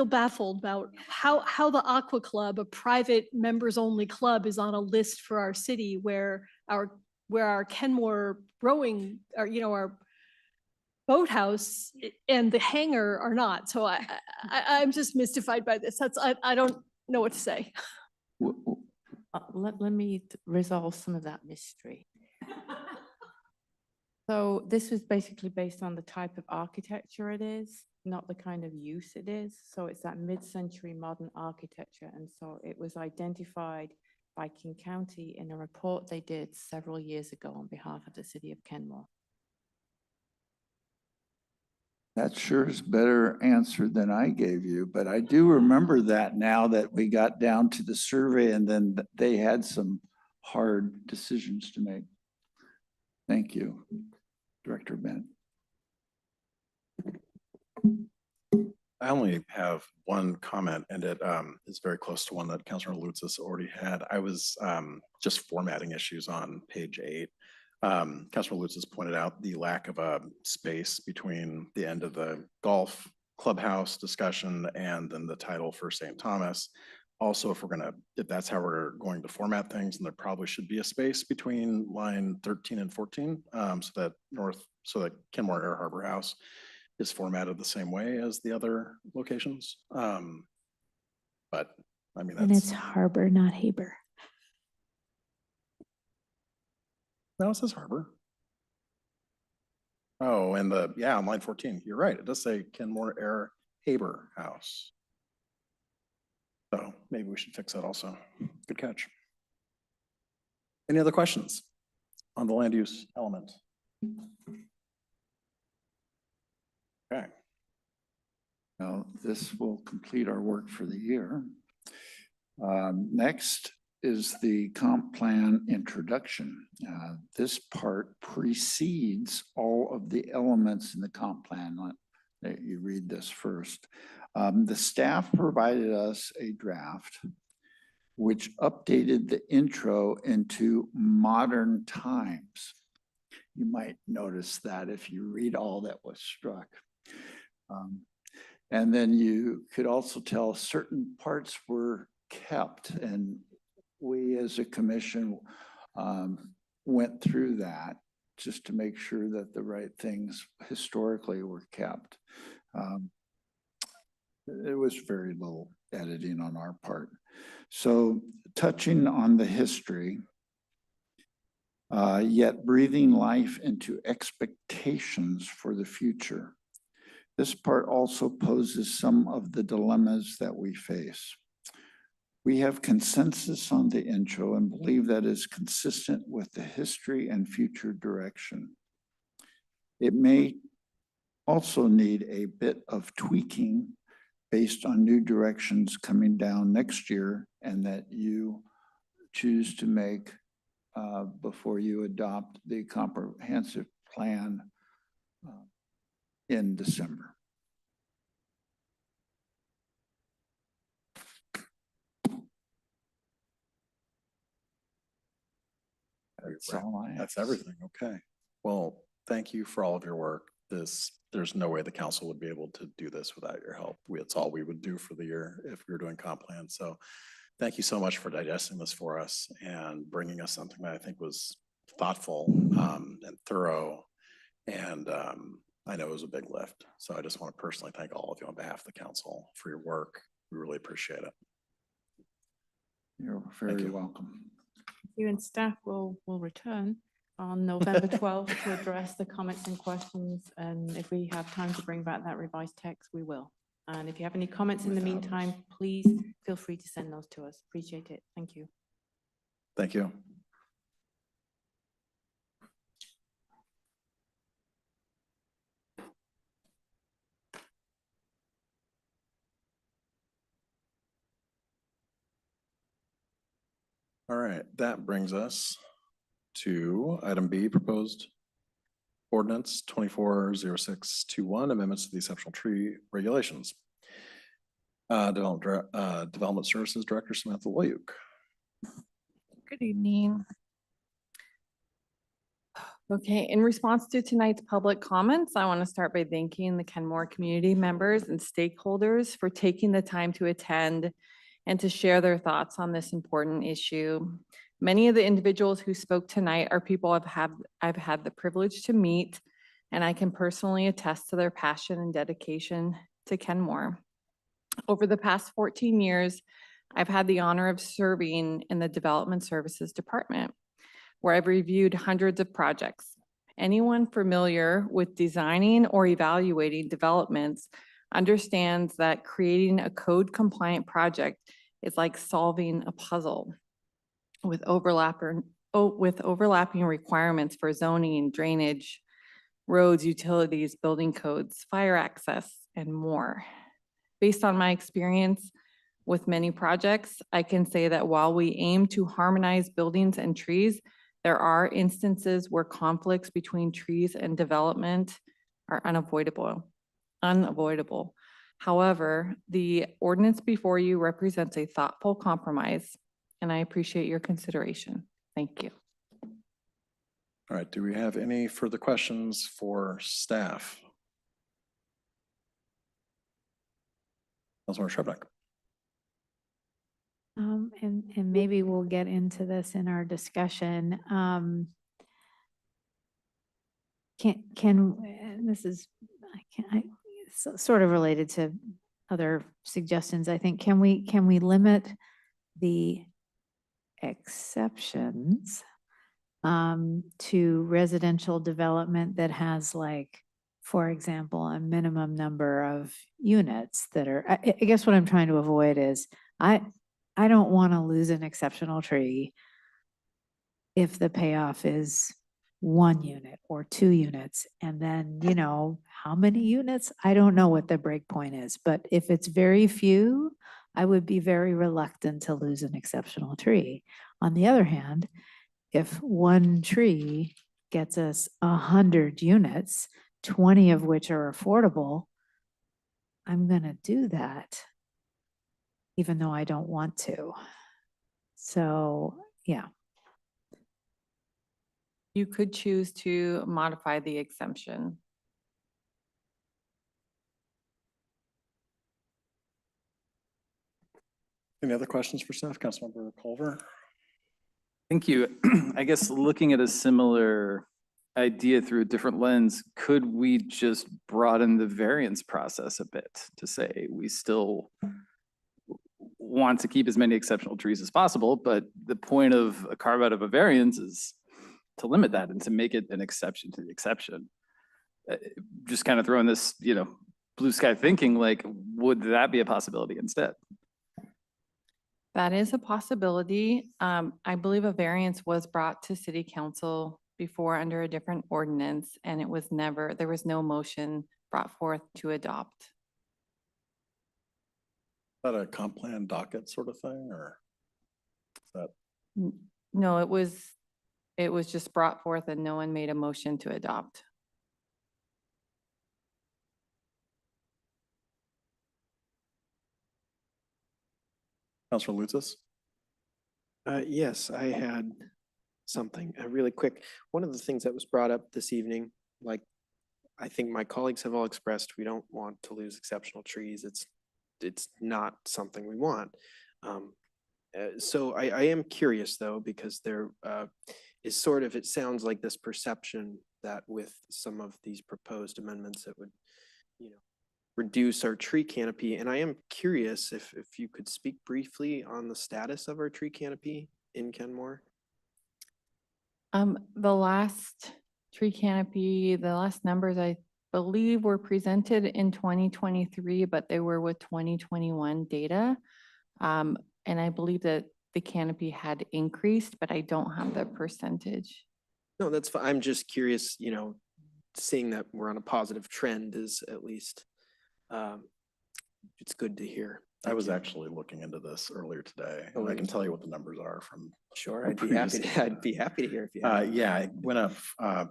baffled about how the Aqua Club, a private members only club, is on a list for our city where our Kenmore rowing, our boathouse and the hangar are not. So I'm just mystified by this. I don't know what to say. Let me resolve some of that mystery. So this was basically based on the type of architecture it is, not the kind of use it is. So it's that mid-century modern architecture. And so it was identified by King County in a report they did several years ago on behalf of the city of Kenmore. That sure is better answer than I gave you, but I do remember that now that we got down to the survey and then they had some hard decisions to make. Thank you, Director Bent. I only have one comment, and it is very close to one that Councilor Lutz has already had. I was just formatting issues on page 8. Councilor Lutz has pointed out the lack of a space between the end of the golf clubhouse discussion and then the title for St. Thomas. Also, if that's how we're going to format things, then there probably should be a space between line 13 and 14, so that Kenmore Air Harbor House is formatted the same way as the other locations. But I mean, And it's Harbor, not Haber. No, it says Harbor. Oh, and on line 14, you're right. It does say Kenmore Air Haber House. So maybe we should fix that also. Good catch. Any other questions on the land use element? Okay. Now, this will complete our work for the year. Next is the comp plan introduction. This part precedes all of the elements in the comp plan. Let you read this first. The staff provided us a draft which updated the intro into modern times. You might notice that if you read all that was struck. And then you could also tell certain parts were kept, and we as a commission went through that just to make sure that the right things historically were kept. There was very little editing on our part. So touching on the history, yet breathing life into expectations for the future. This part also poses some of the dilemmas that we face. We have consensus on the intro and believe that is consistent with the history and future direction. It may also need a bit of tweaking based on new directions coming down next year and that you choose to make before you adopt the comprehensive plan in December. That's all I have. That's everything. Okay. Well, thank you for all of your work. There's no way the council would be able to do this without your help. It's all we would do for the year if we were doing comp plan. So thank you so much for digesting this for us and bringing us something that I think was thoughtful and thorough. And I know it was a big lift. So I just want to personally thank all of you on behalf of the council for your work. We really appreciate it. You're very welcome. You and staff will return on November 12th to address the comments and questions. And if we have time to bring back that revised text, we will. And if you have any comments in the meantime, please feel free to send those to us. Appreciate it. Thank you. Thank you. All right, that brings us to item B, proposed ordinance 240621, amendments to the exceptional tree regulations. Development Services Director Samantha Loyuk. Good evening. Okay, in response to tonight's public comments, I want to start by thanking the Kenmore community members and stakeholders for taking the time to attend and to share their thoughts on this important issue. Many of the individuals who spoke tonight are people I've had the privilege to meet, and I can personally attest to their passion and dedication to Kenmore. Over the past 14 years, I've had the honor of serving in the Development Services Department, where I've reviewed hundreds of projects. Anyone familiar with designing or evaluating developments understands that creating a code-compliant project is like solving a puzzle with overlapping requirements for zoning, drainage, roads, utilities, building codes, fire access, and more. Based on my experience with many projects, I can say that while we aim to harmonize buildings and trees, there are instances where conflicts between trees and development are unavoidable. However, the ordinance before you represents a thoughtful compromise, and I appreciate your consideration. Thank you. All right, do we have any further questions for staff? Councilmember Shrubnik. And maybe we'll get into this in our discussion. This is sort of related to other suggestions. I think, can we limit the exceptions to residential development that has, like, for example, a minimum number of units that are, I guess what I'm trying to avoid is, I don't want to lose an exceptional tree if the payoff is 1 unit or 2 units. And then, you know, how many units? I don't know what the break point is, but if it's very few, I would be very reluctant to lose an exceptional tree. On the other hand, if 1 tree gets us 100 units, 20 of which are affordable, I'm going to do that, even though I don't want to. So, yeah. You could choose to modify the exemption. Any other questions for staff? Councilmember Culver? Thank you. I guess looking at a similar idea through a different lens, could we just broaden the variance process a bit to say we still want to keep as many exceptional trees as possible, but the point of a carve out of a variance is to limit that and to make it an exception to the exception. Just kind of throwing this, you know, blue sky thinking, like, would that be a possibility instead? That is a possibility. I believe a variance was brought to city council before under a different ordinance, and it was never, there was no motion brought forth to adopt. Is that a comp plan docket sort of thing, or is that? No, it was just brought forth and no one made a motion to adopt. Councilor Lutzis? Yes, I had something really quick. One of the things that was brought up this evening, like I think my colleagues have all expressed, we don't want to lose exceptional trees. It's not something we want. So I am curious though, because there is sort of, it sounds like this perception that with some of these proposed amendments, it would, you know, reduce our tree canopy. And I am curious if you could speak briefly on the status of our tree canopy in Kenmore. The last tree canopy, the last numbers I believe were presented in 2023, but they were with 2021 data. And I believe that the canopy had increased, but I don't have the percentage. No, that's fine. I'm just curious, you know, seeing that we're on a positive trend is at least, it's good to hear. I was actually looking into this earlier today, and I can tell you what the numbers are from. Sure, I'd be happy to hear if you have. Yeah, it went up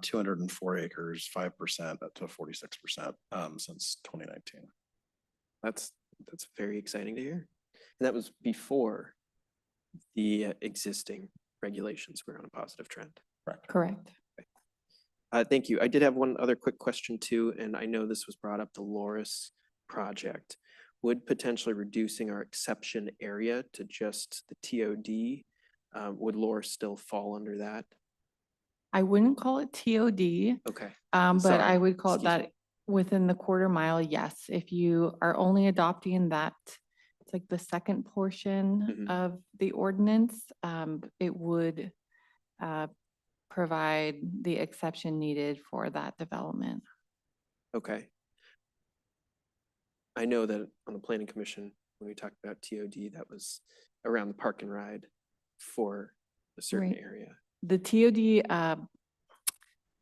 204 acres, 5% up to 46% since 2019. That's That's very exciting to hear. And that was before the existing regulations were on a positive trend. Correct. Thank you. I did have one other quick question too, and I know this was brought up, the Loris project. Would potentially reducing our exception area to just the TOD, would Loris still fall under that? I wouldn't call it TOD. Okay. But I Sorry. would call it Excuse me. that within the quarter mile, yes. If you are only adopting that, it's like the second portion Mhm. of the ordinance, it would provide the exception needed for that development. Okay. I know that on the planning commission, when we talked about TOD, that was around the park and ride for a certain Right. area. The TOD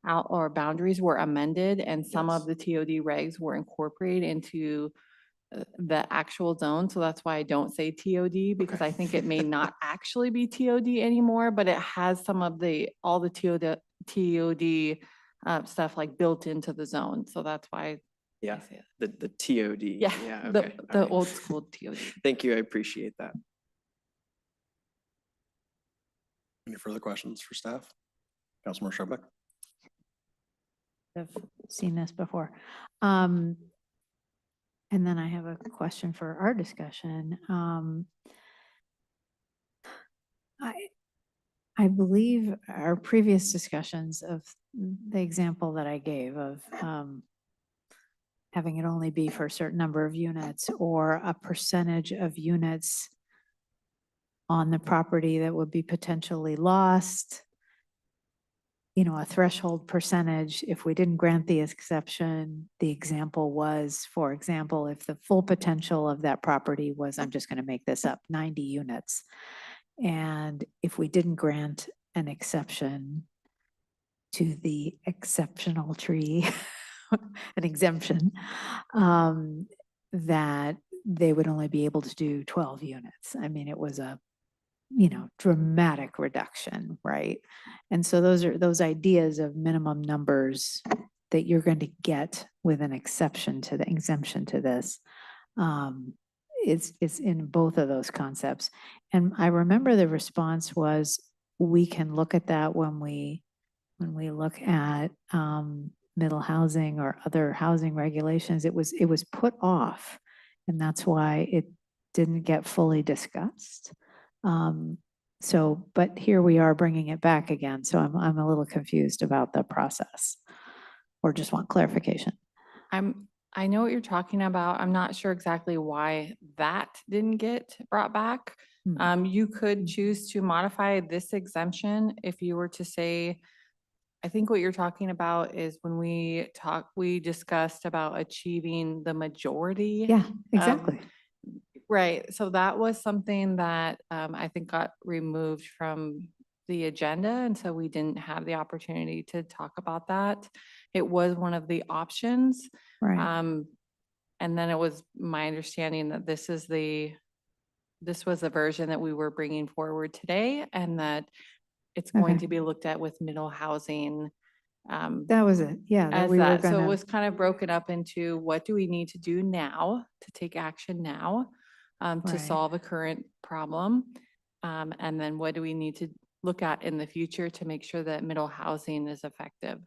out or boundaries were amended and some of the TOD regs were incorporated into the actual zone. So that's why I don't say TOD because I think it may not actually be TOD anymore, but it has some of all the TOD stuff like built into the zone. So that's why. Yeah, the TOD. Yeah, Yeah, the, okay. all the right. old school TOD. Thank you, I appreciate that. Any further questions for staff? Councilmember Sharbuck? I've seen this before. And then I have a question for our discussion. I believe our previous discussions of the example that I gave of having it only be for a certain number of units or a percentage of units on the property that would be potentially lost, you know, a threshold percentage. If we didn't grant the exception, the example was, for example, if the full potential of that property was, I'm just going to make this up, 90 units. And if we didn't grant an exception to the exceptional tree, an exemption, that they would only be able to do 12 units. I mean, it was a, you know, dramatic reduction, right? And so those are those ideas of minimum numbers that you're going to get with an exception to the exemption to this. It's in both of those concepts. And I remember the response was, we can look at that when we look at middle housing or other housing regulations. It was put off, and that's why it didn't get fully discussed. So, but here we are bringing it back again. So I'm a little confused about the process, or just want clarification. I know what you're talking about. I'm not sure exactly why that didn't get brought back. You could choose to modify this exemption if you were to say, I think what you're talking about is when we discussed about achieving the majority. Yeah, exactly. Right. So that was something that I think got removed from the agenda. And so we didn't have the opportunity to talk about that. It was one of the options. Right. And then it was my understanding that this was the version that we were bringing forward today, and that it's going Okay. to be looked at with middle housing. That was it. Yeah. That As we were that, so it gonna, was kind of broken up into what do we need to do now to take action now to Right. solve a current problem? And then what do we need to look at in the future to make sure that middle housing is effective?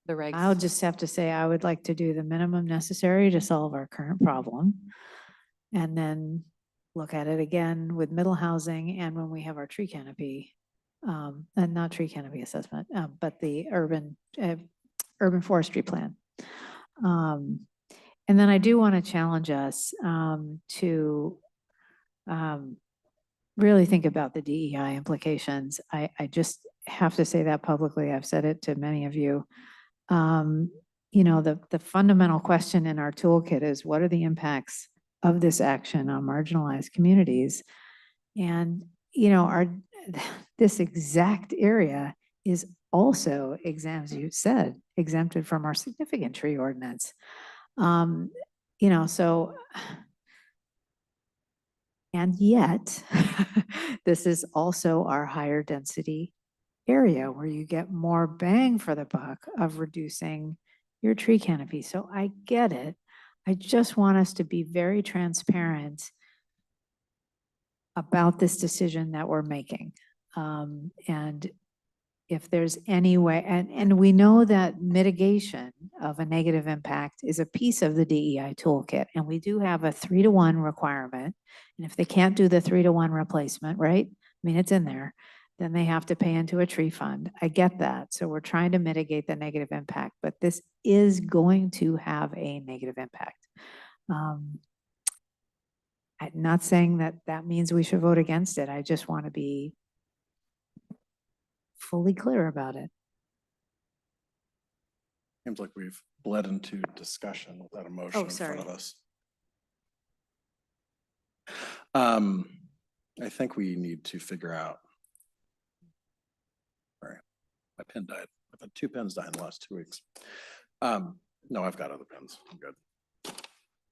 The regs. I'll just have to say, I would like to do the minimum necessary to solve our current problem. And then look at it again with middle housing and when we have our tree canopy, and not tree canopy assessment, but the urban forestry plan. And then I do want to challenge us to really think about the DEI implications. I just have to say that publicly. I've said it to many of you. You know, the fundamental question in our toolkit is, what are the impacts of this action on marginalized communities? And, you know, this exact area is also as you said, exempted from our significant tree ordinance. You know, so, and yet, this is also our higher density area where you get more bang for the buck of reducing your tree canopy. So I get it. I just want us to be very transparent about this decision that we're making. And if there's any way, and we know that mitigation of a negative impact is a piece of the DEI toolkit, and we do have a 3-to-1 requirement. And if they can't do the 3-to-1 replacement, right? I mean, it's in there, then they have to pay into a tree fund. I get that. So we're trying to mitigate the negative impact, but this is going to have a negative impact. I'm not saying that that means we should vote against it. I just want to be fully clear about it. Seems like we've bled into discussion without a motion in front of us. I think we need to figure out. Sorry, my pen died. I've had 2 pens die in the last 2 weeks. No, I've got other pens. I'm good.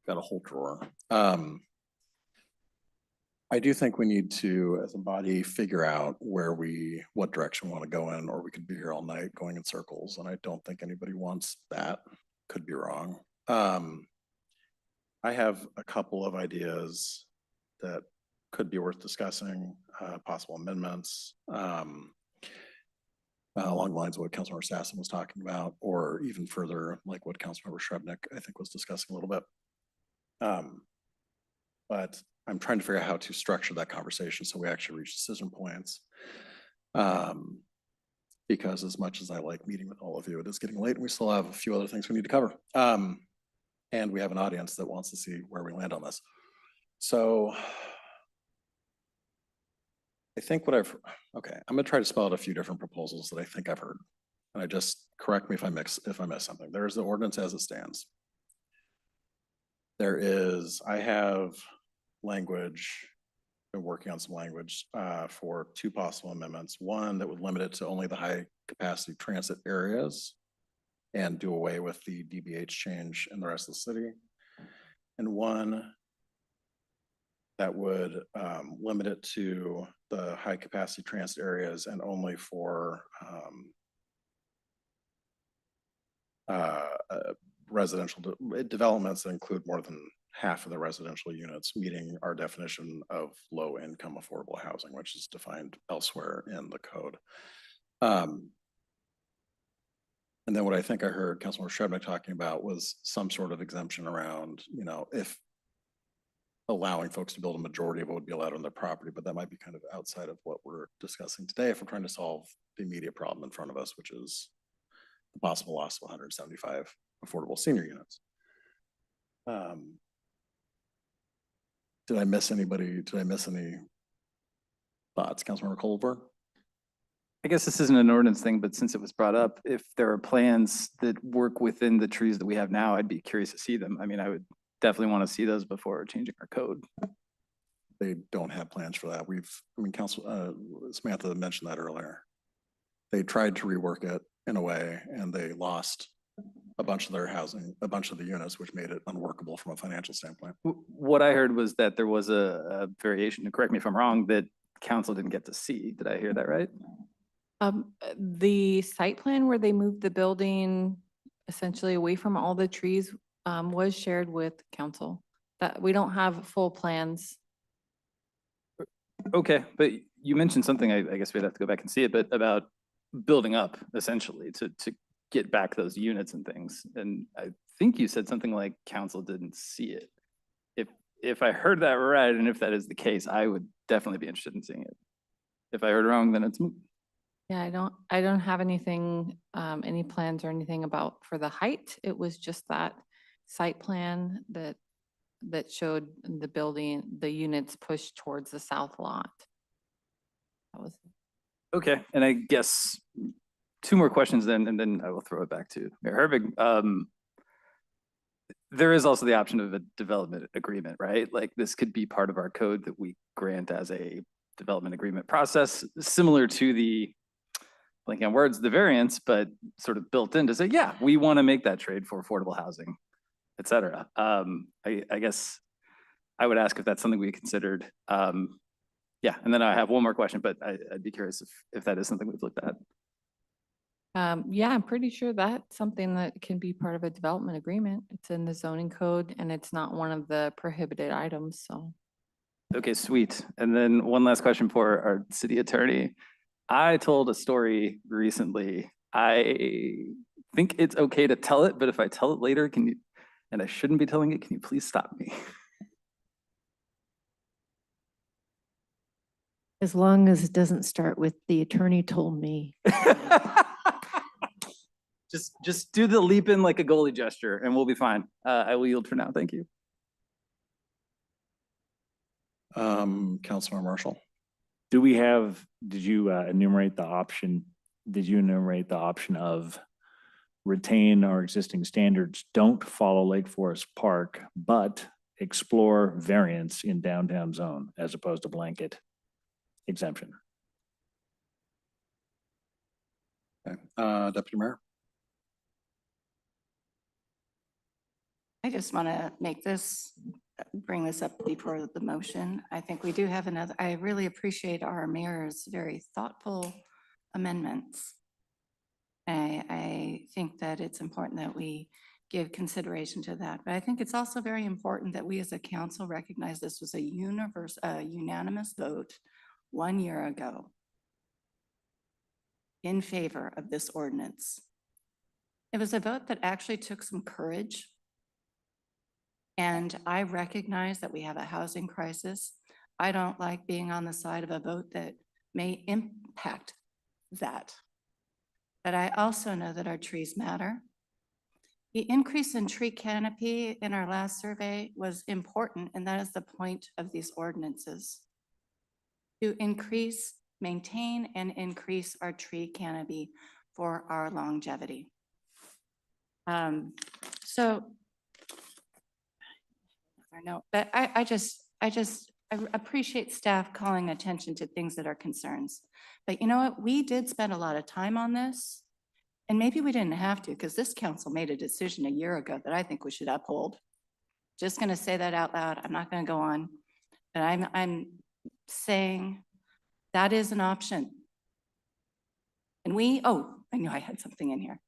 Got a whole drawer. I do think we need to, as a body, figure out what direction we want to go in, or we could be here all night going in circles, and I don't think anybody wants that. Could be wrong. I have a couple of ideas that could be worth discussing, possible amendments, along the lines of what Councilmember Sassen was talking about, or even further, like what Councilmember Shrubnik, I think, was discussing a little bit. But I'm trying to figure out how to structure that conversation so we actually reach decision points. Because as much as I like meeting with all of you, it is getting late and we still have a few other things we need to cover. And we have an audience that wants to see where we land on this. So I think I'm gonna try to spell out a few different proposals that I think I've heard. And correct me if I miss something. There's the ordinance as it stands. I have language, been working on some language for 2 possible amendments. One that would limit it to only the high capacity transit areas and do away with the DBH change in the rest of the city. And one that would limit it to the high capacity transit areas and only for residential developments that include more than half of the residential units, meeting our definition of low income affordable housing, which is defined elsewhere in the code. And then what I think I heard Councilmember Shrubnik talking about was some sort of exemption around, if allowing folks to build a majority of what would be allowed on their property, but that might be kind of outside of what we're discussing today if we're trying to solve the immediate problem in front of us, which is the possible loss of 175 affordable senior units. Did I miss anybody? Did I miss any thoughts, Councilmember Colbert? I guess this isn't an ordinance thing, but since it was brought up, if there are plans that work within the trees that we have now, I'd be curious to see them. I mean, I would definitely want to see those before changing our code. They don't have plans for that. Samantha mentioned that earlier. They tried to rework it in a way and they lost a bunch of their housing, a bunch of the units, which made it unworkable from a financial standpoint. What I heard was that there was a variation, and correct me if I'm wrong, that council didn't get to see. Did I hear that right? The site plan where they moved the building essentially away from all the trees was shared with council. That we don't have full plans. Okay, but you mentioned something, I guess we'd have to go back and see it, but about building up essentially to get back those units and things. And I think you said something like council didn't see it. If I heard that right, and if that is the case, I would definitely be interested in seeing it. If I heard wrong, then it's moot. Yeah, I don't have anything, any plans or anything about for the height. It was just that site plan that showed the building, the units pushed towards the south lot. That was. Okay, and I guess 2 more questions then, and then I will throw it back to Mayor Hervig. There is also the option of a development agreement, right? Like this could be part of our code that we grant as a development agreement process, similar to the, blanking on words, the variance, but sort of built in to say, yeah, we want to make that trade for affordable housing, et cetera. I guess I would ask if that's something we considered. Yeah, and then I have one more question, but I'd be curious if that is something we've looked at. Yeah, I'm pretty sure that's something that can be part of a development agreement. It's in the zoning code and it's not one of the prohibited items, so. Okay, sweet. And then one last question for our city attorney. I told a story recently. I think it's okay to tell it, but if I tell it later, can you, and I shouldn't be telling it, can you please stop me? As long as it doesn't start with the attorney told me. Just do the leap in like a goalie gesture and we'll be fine. I will yield for now. Thank you. Councilmember Marshall. Do we have, did you enumerate the option? Did you enumerate the option of retain our existing standards, don't follow Lake Forest Park, but explore variance in downtown zone as opposed to blanket exemption? Okay. Deputy Mayor. I just want to make this, bring this up before the motion. I think we do have another, I really appreciate our mayor's very thoughtful amendments. I think that it's important that we give consideration to that, but I think it's also very important that we as a council recognize this was a unanimous vote 1 year ago in favor of this ordinance. It was a vote that actually took some courage. And I recognize that we have a housing crisis. I don't like being on the side of a vote that may impact that. But I also know that our trees matter. The increase in tree canopy in our last survey was important, and that is the point of these ordinances. To increase, maintain, and increase our tree canopy for our longevity. But I appreciate staff calling attention to things that are concerns. But you know what? We did spend a lot of time on this. And maybe we didn't have to, because this council made a decision a year ago that I think we should uphold. Just gonna say that out loud. I'm not gonna go on. But I'm saying that is an option. And I knew I had something in here.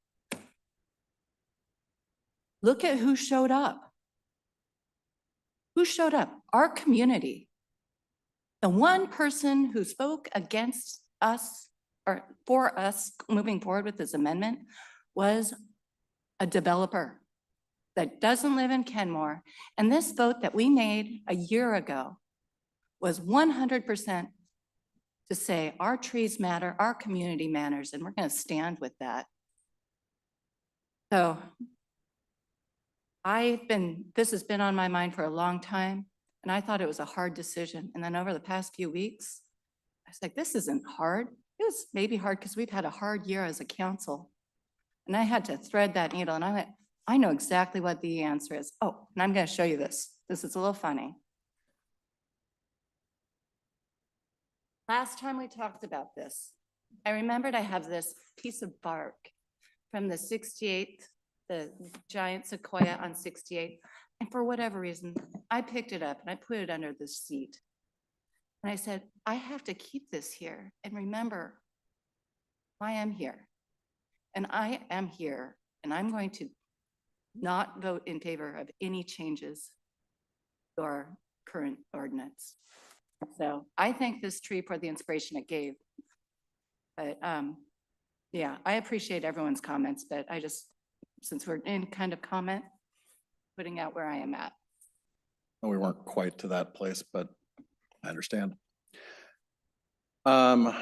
Look at who showed up. Who showed up? Our community. The one person who spoke against us or for us moving forward with this amendment was a developer that doesn't live in Kenmore. And this vote that we made a year ago was 100% to say our trees matter, our community matters, and we're going to stand with that. So this has been on my mind for a long time, and I thought it was a hard decision. And then over the past few weeks, I was like, this isn't hard. It was maybe hard because we've had a hard year as a council. And I had to thread that needle, and I went, I know exactly what the answer is. Oh, and I'm going to show you this. This is a little funny. Last time we talked about this, I remembered I have this piece of bark from the 68th, the giant sequoia on 68. And for whatever reason, I picked it up and I put it under the seat. And I said, I have to keep this here and remember, I am here. And I am here, and I'm going to not vote in favor of any changes to our current ordinance. So I thank this tree for the inspiration it gave. But yeah, I appreciate everyone's comments, but I just, since we're in kind of comment, putting out where I am at. Well, we weren't quite to that place, but I understand. I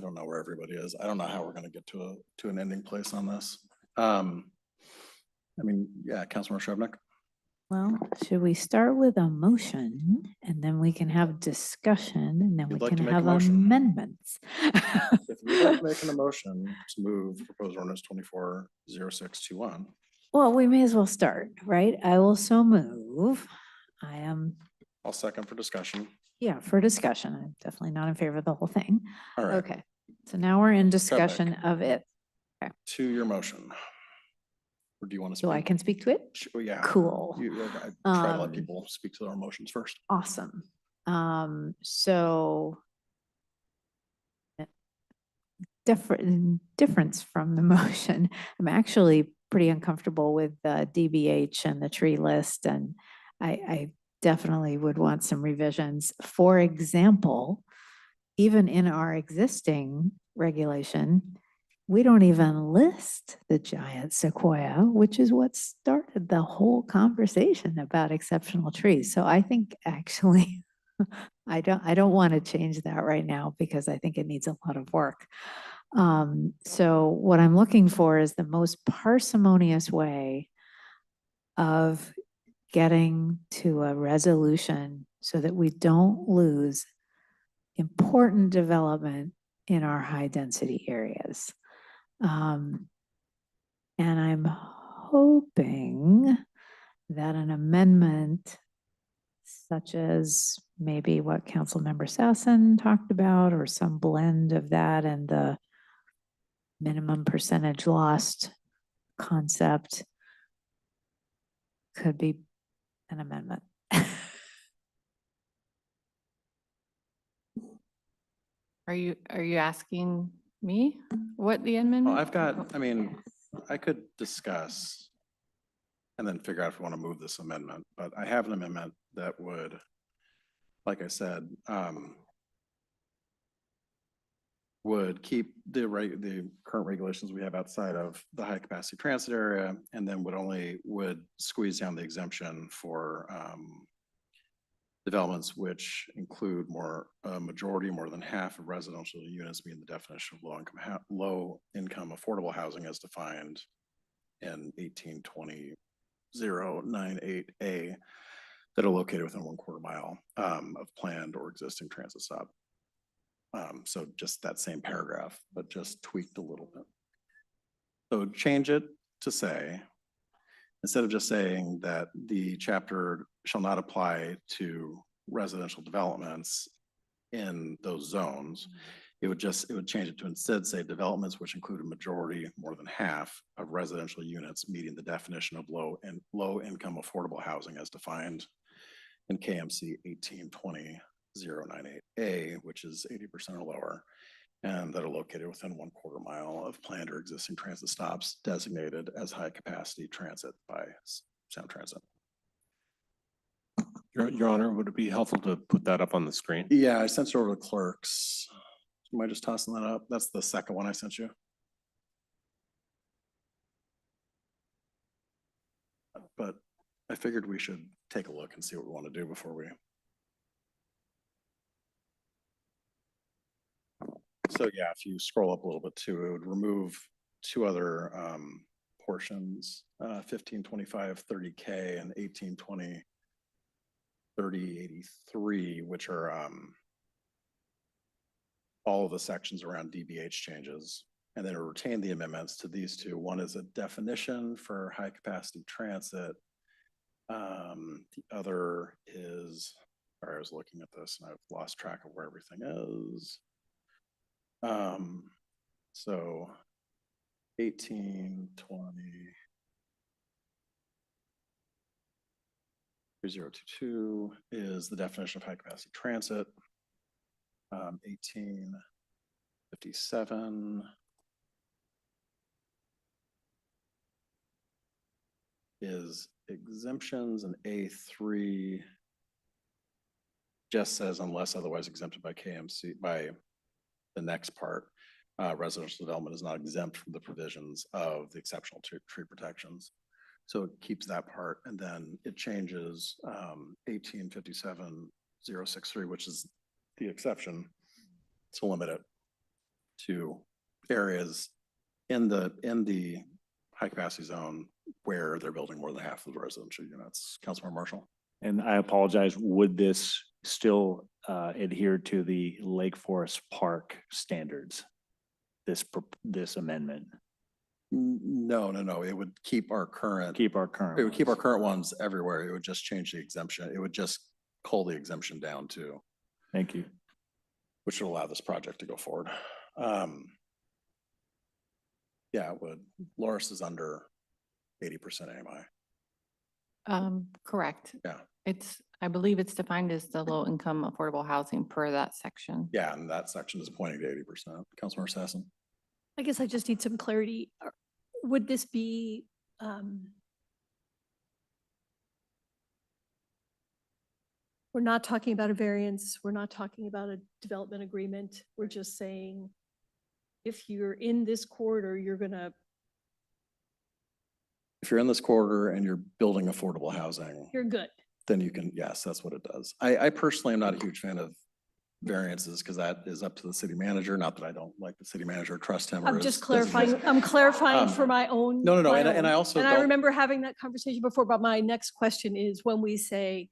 don't know where everybody is. I don't know how we're going to get to an ending place on this. I mean, yeah, Councilmember Shovnik. Well, should we start with a motion and then we can have discussion and then we You'd like can to make a have motion? amendments? If you'd like to make an emotion to move proposed ordinance 240621. Well, we may as well start, right? I will so move. I am, I'll second for discussion. yeah, for discussion. I'm definitely not in favor of the whole thing. All right. Okay, so now we're in discussion of it. To your motion. Or do you want to speak? So I can speak to it? Sure, yeah. Cool. I try to let people speak to their emotions first. Awesome. So difference from the motion. I'm actually pretty uncomfortable with DBH and the tree list, and I definitely would want some revisions. For example, even in our existing regulation, we don't even list the giant sequoia, which is what started the whole conversation about exceptional trees. So I think actually, I don't want to change that right now because I think it needs a lot of work. So what I'm looking for is the most parsimonious way of getting to a resolution so that we don't lose important development in our high density areas. And I'm hoping that an amendment such as maybe what Councilmember Sassen talked about, or some blend of that and the minimum percentage lost concept could be an amendment. Are you asking me what the amendment? Well, I've got, I mean, I could discuss and then figure out if we want to move this amendment, but I have an amendment that would, like I said, would keep the current regulations we have outside of the high capacity transit area, and then would squeeze down the exemption for developments which include a majority, more than half of residential units meeting the definition of low income affordable housing as defined in 1820-098A that are located within 1/4 mile of planned or existing transit stop. So just that same paragraph, but just tweaked a little bit. So change it to say, instead of just saying that the chapter shall not apply to residential developments in those zones, it would change it to instead say developments which include a majority, more than half of residential units meeting the definition of low income affordable housing as defined in KMC 1820-098A, which is 80% or lower, and that are located within 1/4 mile of planned or existing transit stops designated as high capacity transit by Sound Transit. Your Honor, would it be helpful to put that up on the screen? Yeah, I sent it over to the clerks. Am I just tossing that up? That's the second one I sent you. But I figured we should take a look and see what we want to do before we. So yeah, if you scroll up a little bit too, it would remove two other portions, 1525 30K and 1820 3083, which are all of the sections around DBH changes, and then retain the amendments to these two. One is a definition for high capacity transit. The other is, sorry, I was looking at this and I've lost track of where everything is. So 1820 3022 is the definition of high capacity transit. 1857 is exemptions, and A3 just says unless otherwise exempted by KMC, by the next part, residential development is not exempt from the provisions of the exceptional tree protections. So it keeps that part, and then it changes 1857-063, which is the exception, to limit it to areas in the high capacity zone where they're building more than half of the residential units. Councilmember Marshall. And I apologize, would this still adhere to the Lake Forest Park standards? This amendment? No, it would keep our current. It would keep our current ones everywhere. It would just change the exemption. It would just cull the exemption down to. Thank you. Which would allow this project to go forward. Yeah, it would. Loris is under 80% AMI. Correct. Yeah. I believe it's defined as the low income affordable housing per that section. Yeah, and that section is pointing to 80%. Councilmember Sassen. I guess I just need some clarity. Would this be, we're not talking about a variance, we're not talking about a development agreement, we're just saying if you're in this corridor, you're gonna, If you're in this corridor and you're building affordable housing, you're good. then you can, yes, that's what it does. I personally am not a huge fan of variances because that is up to the city manager. Not that I don't like the city manager, or trust him. or I'm his just clarifying, designated- I'm clarifying for Um, my own. no, my and I own. also And I don't- remember having that conversation before, but my next question is when we say,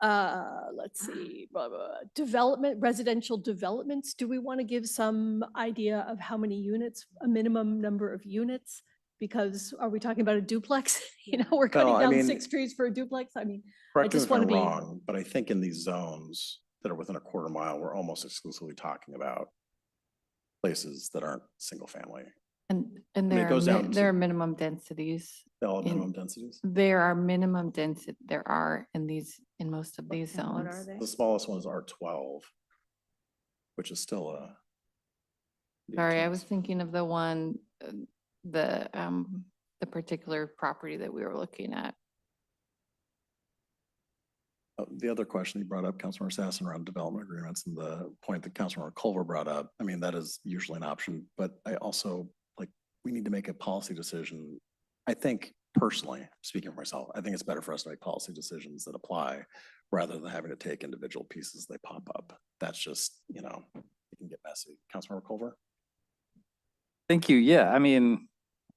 let's see, blah, blah, development, residential developments, do we want to give some idea of how many units, a minimum number of units? Because are we talking about a duplex? You know, we're cutting I down mean- 6 trees for a duplex. I mean, I Correct me just if want to I'm be. wrong, but I think in these zones that are within a quarter mile, we're almost exclusively talking about places that aren't single family. And mean, it there are, goes down there to- are minimum densities. All in- minimum densities. There are minimum density, there are in these, in most of these And what are zones. they? The smallest ones are 12, which is still a. Sorry, I was thinking of the one, the particular property that we were looking at. The other question you brought up, Councilmember Sassen, around development agreements and the point that Councilmember Culver brought up, I mean, that is usually an option, but I also, like, we need to make a policy decision. I think personally, speaking for myself, I think it's better for us to make policy decisions that apply rather than having to take individual pieces as they pop up. That's just, it can get messy. Councilmember Culver? Thank you. Yeah, I mean,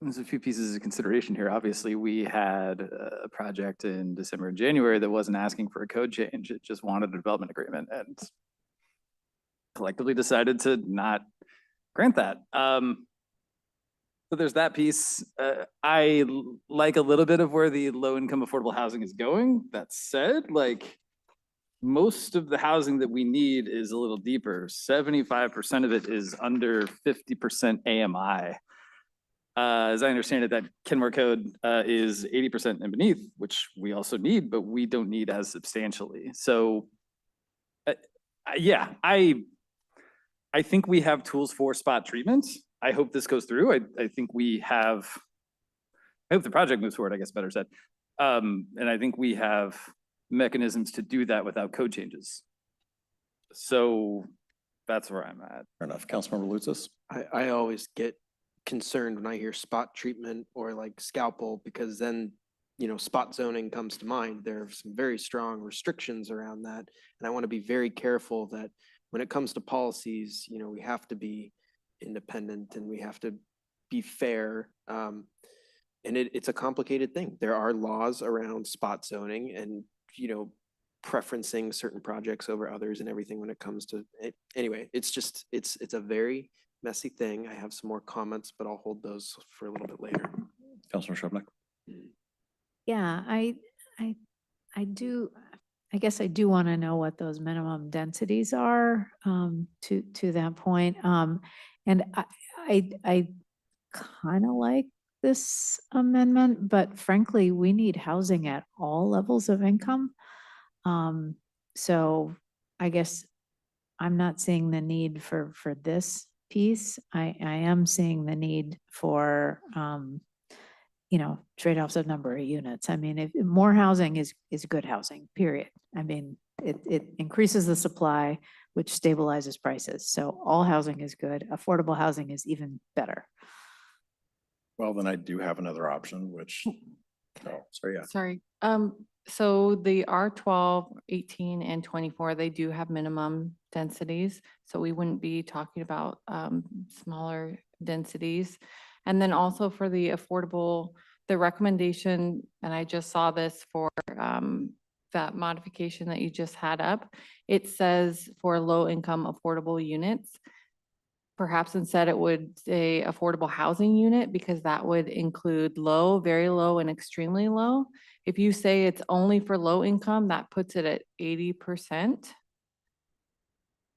there's a few pieces of consideration here. Obviously, we had a project in December and January that wasn't asking for a code change. It just wanted a development agreement and collectively decided to not grant that. So there's that piece. I like a little bit of where the low-income affordable housing is going. That said, like, most of the housing that we need is a little deeper. 75% of it is under 50% AMI. As I understand it, that Kenmore code is 80% and beneath, which we also need, but we don't need as substantially. So, yeah, I think we have tools for spot treatment. I hope this goes through. I think we have. I hope the project moves forward, I guess better said. And I think we have mechanisms to do that without code changes. So that's where I'm at. Fair enough. Councilmember Lutzis? I always get concerned when I hear spot treatment or like scalpel, because then, spot zoning comes to mind. There are some very strong restrictions around that. And I want to be very careful that when it comes to policies, we have to be independent and we have to be fair. And it's a complicated thing. There are laws around spot zoning and, preferencing certain projects over others and everything when it comes to it. Anyway, it's a very messy thing. I have some more comments, but I'll hold those for a little bit later. Councilmember Shrubnik? Yeah, I guess I do want to know what those minimum densities are, to that point. And I kind of like this amendment, but frankly, we need housing at all levels of income. So I guess I'm not seeing the need for this piece. I am seeing the need for, trade-offs of number of units. I mean, if more housing is good housing, period. I mean, it increases the supply, which stabilizes prices. So all housing is good. Affordable housing is even better. Well, then I do have another option, which, sorry, yeah. Sorry, so the R12, 18, and 24, they do have minimum densities. So we wouldn't be talking about smaller densities. And then also for the affordable, the recommendation, and I just saw this for that modification that you just had up, it says for low income affordable units. Perhaps instead it would say affordable housing unit, because that would include low, very low, and extremely low. If you say it's only for low income, that puts it at 80%.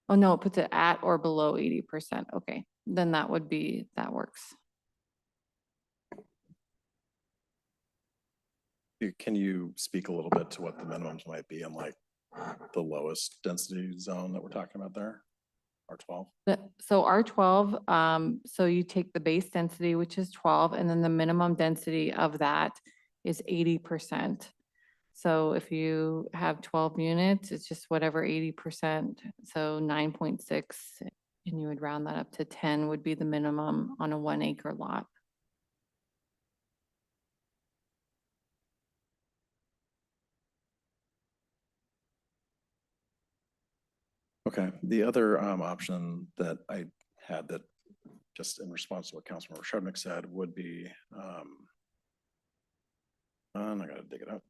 Oh, no, it puts it at or below 80%. Okay, then that works. Can you speak a little bit to what the minimums might be in like the lowest density zone that we're talking about there? R12? So R12, so you take the base density, which is 12, and then the minimum density of that is 80%. So if you have 12 units, it's just whatever 80%, so 9.6, and you would round that up to 10 would be the minimum on a 1 acre lot. Okay, the other option that I had that, just in response to what Councilmember Sharpnick said, would be, and I gotta dig it up,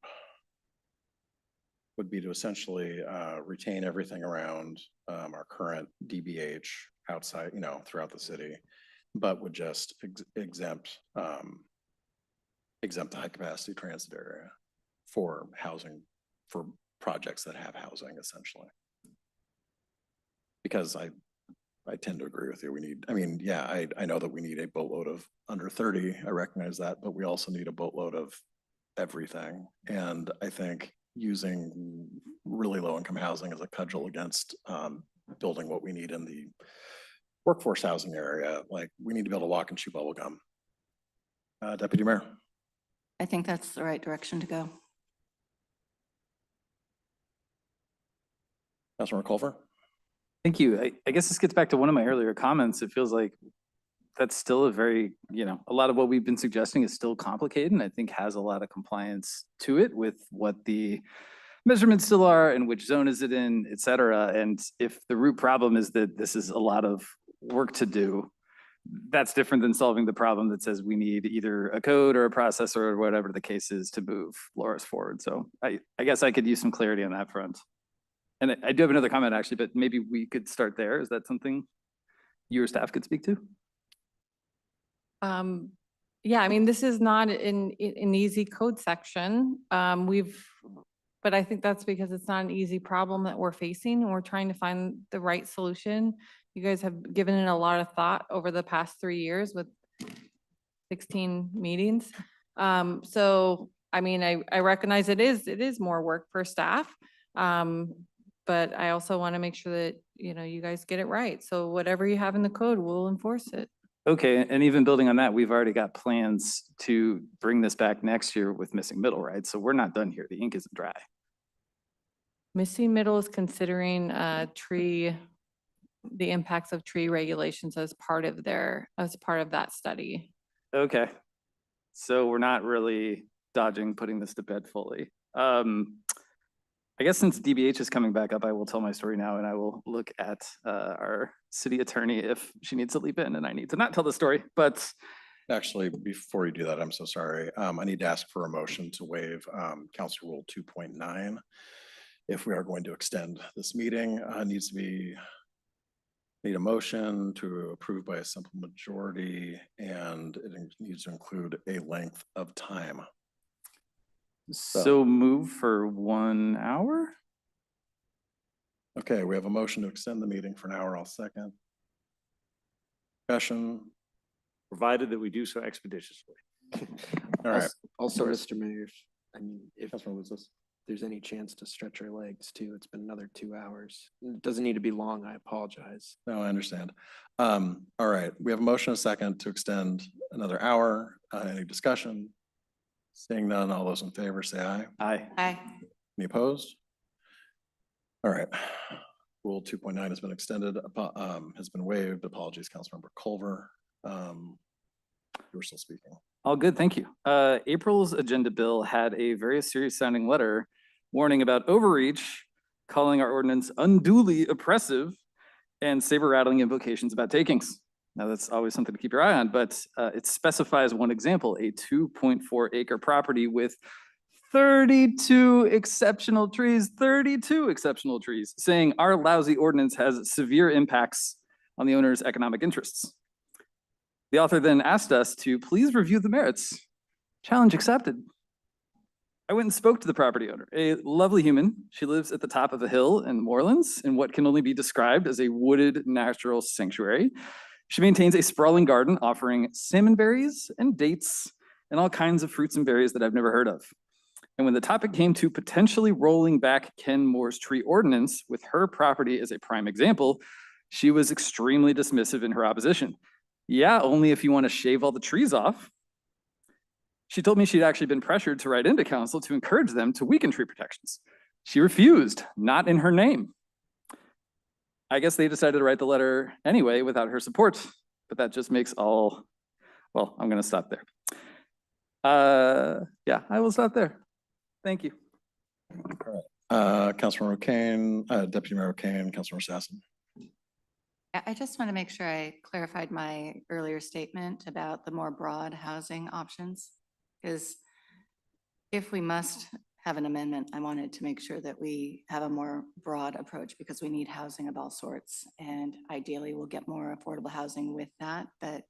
would be to essentially retain everything around our current DBH outside, throughout the city, but would just exempt the high capacity transit area for housing, for projects that have housing essentially. Because I tend to agree with you. I know that we need a boatload of under 30. I recognize that, but we also need a boatload of everything. And I think using really low income housing as a cudgel against building what we need in the workforce housing area, like we need to be able to walk and chew bubble gum. Deputy Mayor. I think that's the right direction to go. Councilmember Culver. Thank you. I guess this gets back to one of my earlier comments. It feels like that's still a very, a lot of what we've been suggesting is still complicated and I think has a lot of compliance to it with what the measurements still are and which zone is it in, et cetera. And if the root problem is that this is a lot of work to do, that's different than solving the problem that says we need either a code or a process or whatever the case is to move Loris forward. So I guess I could use some clarity on that front. And I do have another comment actually, but maybe we could start there. Is that something you or staff could speak to? Yeah, I mean, this is not an easy code section. But I think that's because it's not an easy problem that we're facing and we're trying to find the right solution. You guys have given it a lot of thought over the past 3 years with 16 meetings. So, I mean, I recognize it is more work for staff. But I also want to make sure that, you guys get it right. So whatever you have in the code, we'll enforce it. Okay, and even building on that, we've already got plans to bring this back next year with Missing Middle, right? So we're not done here. The ink isn't dry. Missing Middle is considering the impacts of tree regulations as part of that study. Okay, so we're not really dodging putting this to bed fully. I guess since DBH is coming back up, I will tell my story now and I will look at our city attorney if she needs to leap in and I need to not tell the story, but. Actually, before you do that, I'm so sorry. I need to ask for a motion to waive Council Rule 2.9. If we are going to extend this meeting, need a motion to approve by a simple majority and it needs to include a length of time. So move for 1 hour? Okay, we have a motion to extend the meeting for an hour. I'll second. Discussion. Provided that we do so expeditiously. All right. Also, Mr. Mayor, if Councilman Lucas. there's any chance to stretch our legs too, it's been another 2 hours. It doesn't need to be long, I apologize. No, I understand. All right, we have a motion, a second to extend another hour. Any discussion? Seeing none, all those in favor say aye. Aye. Aye. Any opposed? All right. Rule 2.9 has been extended, has been waived. Apologies, Councilmember Culver. You were still speaking. All good, thank you. April's agenda bill had a very serious sounding letter warning about overreach, calling our ordinance unduly oppressive, and saber rattling invocations about takings. Now that's always something to keep your eye on, but it specifies one example, a 2.4 acre property with 32 exceptional trees, saying our lousy ordinance has severe impacts on the owner's economic interests. The author then asked us to please review the merits. Challenge accepted. I went and spoke to the property owner, a lovely human. She lives at the top of a hill in Moorlands in what can only be described as a wooded natural sanctuary. She maintains a sprawling garden offering salmon berries and dates and all kinds of fruits and berries that I've never heard of. And when the topic came to potentially rolling back Ken Moore's tree ordinance with her property as a prime example, She was extremely dismissive in her opposition. Yeah, only if you want to shave all the trees off. She told me she'd actually been pressured to write into council to encourage them to weaken tree protections. She refused, not in her name. I guess they decided to write the letter anyway without her support, but that just makes all, well, I'm gonna stop there. Yeah, I will stop there. Thank you. Councilmember O'Kane, Deputy Mayor O'Kane, Councilmember Sassen. I just want to make sure I clarified my earlier statement about the more broad housing options. Because if we must have an amendment, I wanted to make sure that we have a more broad approach because we need housing of all sorts. And ideally, we'll get more affordable housing with that. But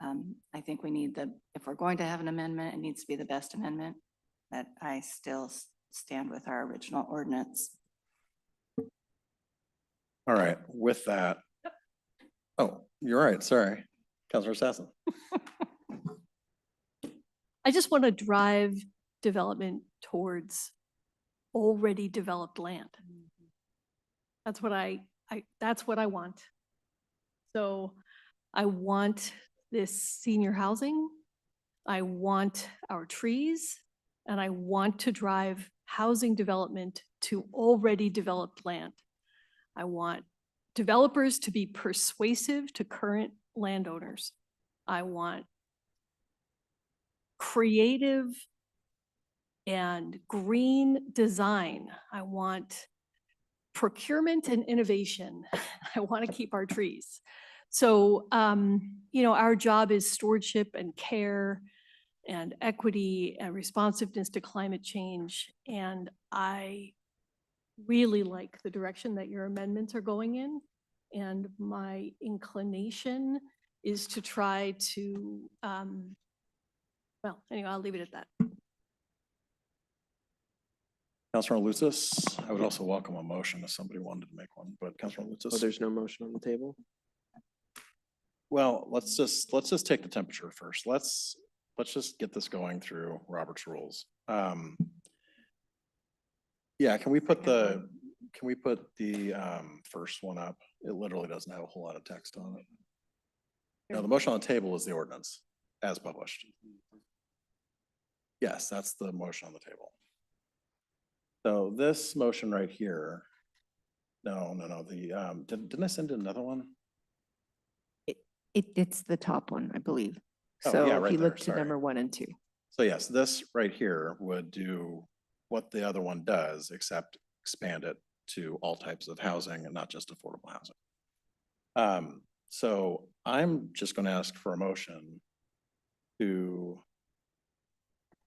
I think we need if we're going to have an amendment, it needs to be the best amendment. But I still stand with our original ordinance. All right, with that. Oh, you're right, sorry. Councilor Sassen. I just want to drive development towards already developed land. That's what that's what I want. So I want this senior housing. I want our trees, and I want to drive housing development to already developed land. I want developers to be persuasive to current landowners. I want creative and green design. I want procurement and innovation. I want to keep our trees. So, you know, our job is stewardship and care and equity and responsiveness to climate change. And I really like the direction that your amendments are going in. And my inclination is to try to, well, anyway, I'll leave it at that. Councilor Lucis, I would also welcome a motion if somebody wanted to make one, but Councilor Lucis. Oh, there's no motion on the table? Well, let's just take the temperature first. Let's just get this going through Robert's rules. Yeah, can we put the first one up? It literally doesn't have a whole lot of text on it. No, the motion on the table is the ordinance as published. Yes, that's the motion on the table. So this motion right here, no, didn't I send in another one? It's the top one, I believe. Oh, So yeah, if right you there, look to sorry. number 1 and 2. So yes, this right here would do what the other one does, except expand it to all types of housing and not just affordable housing. So I'm just going to ask for a motion to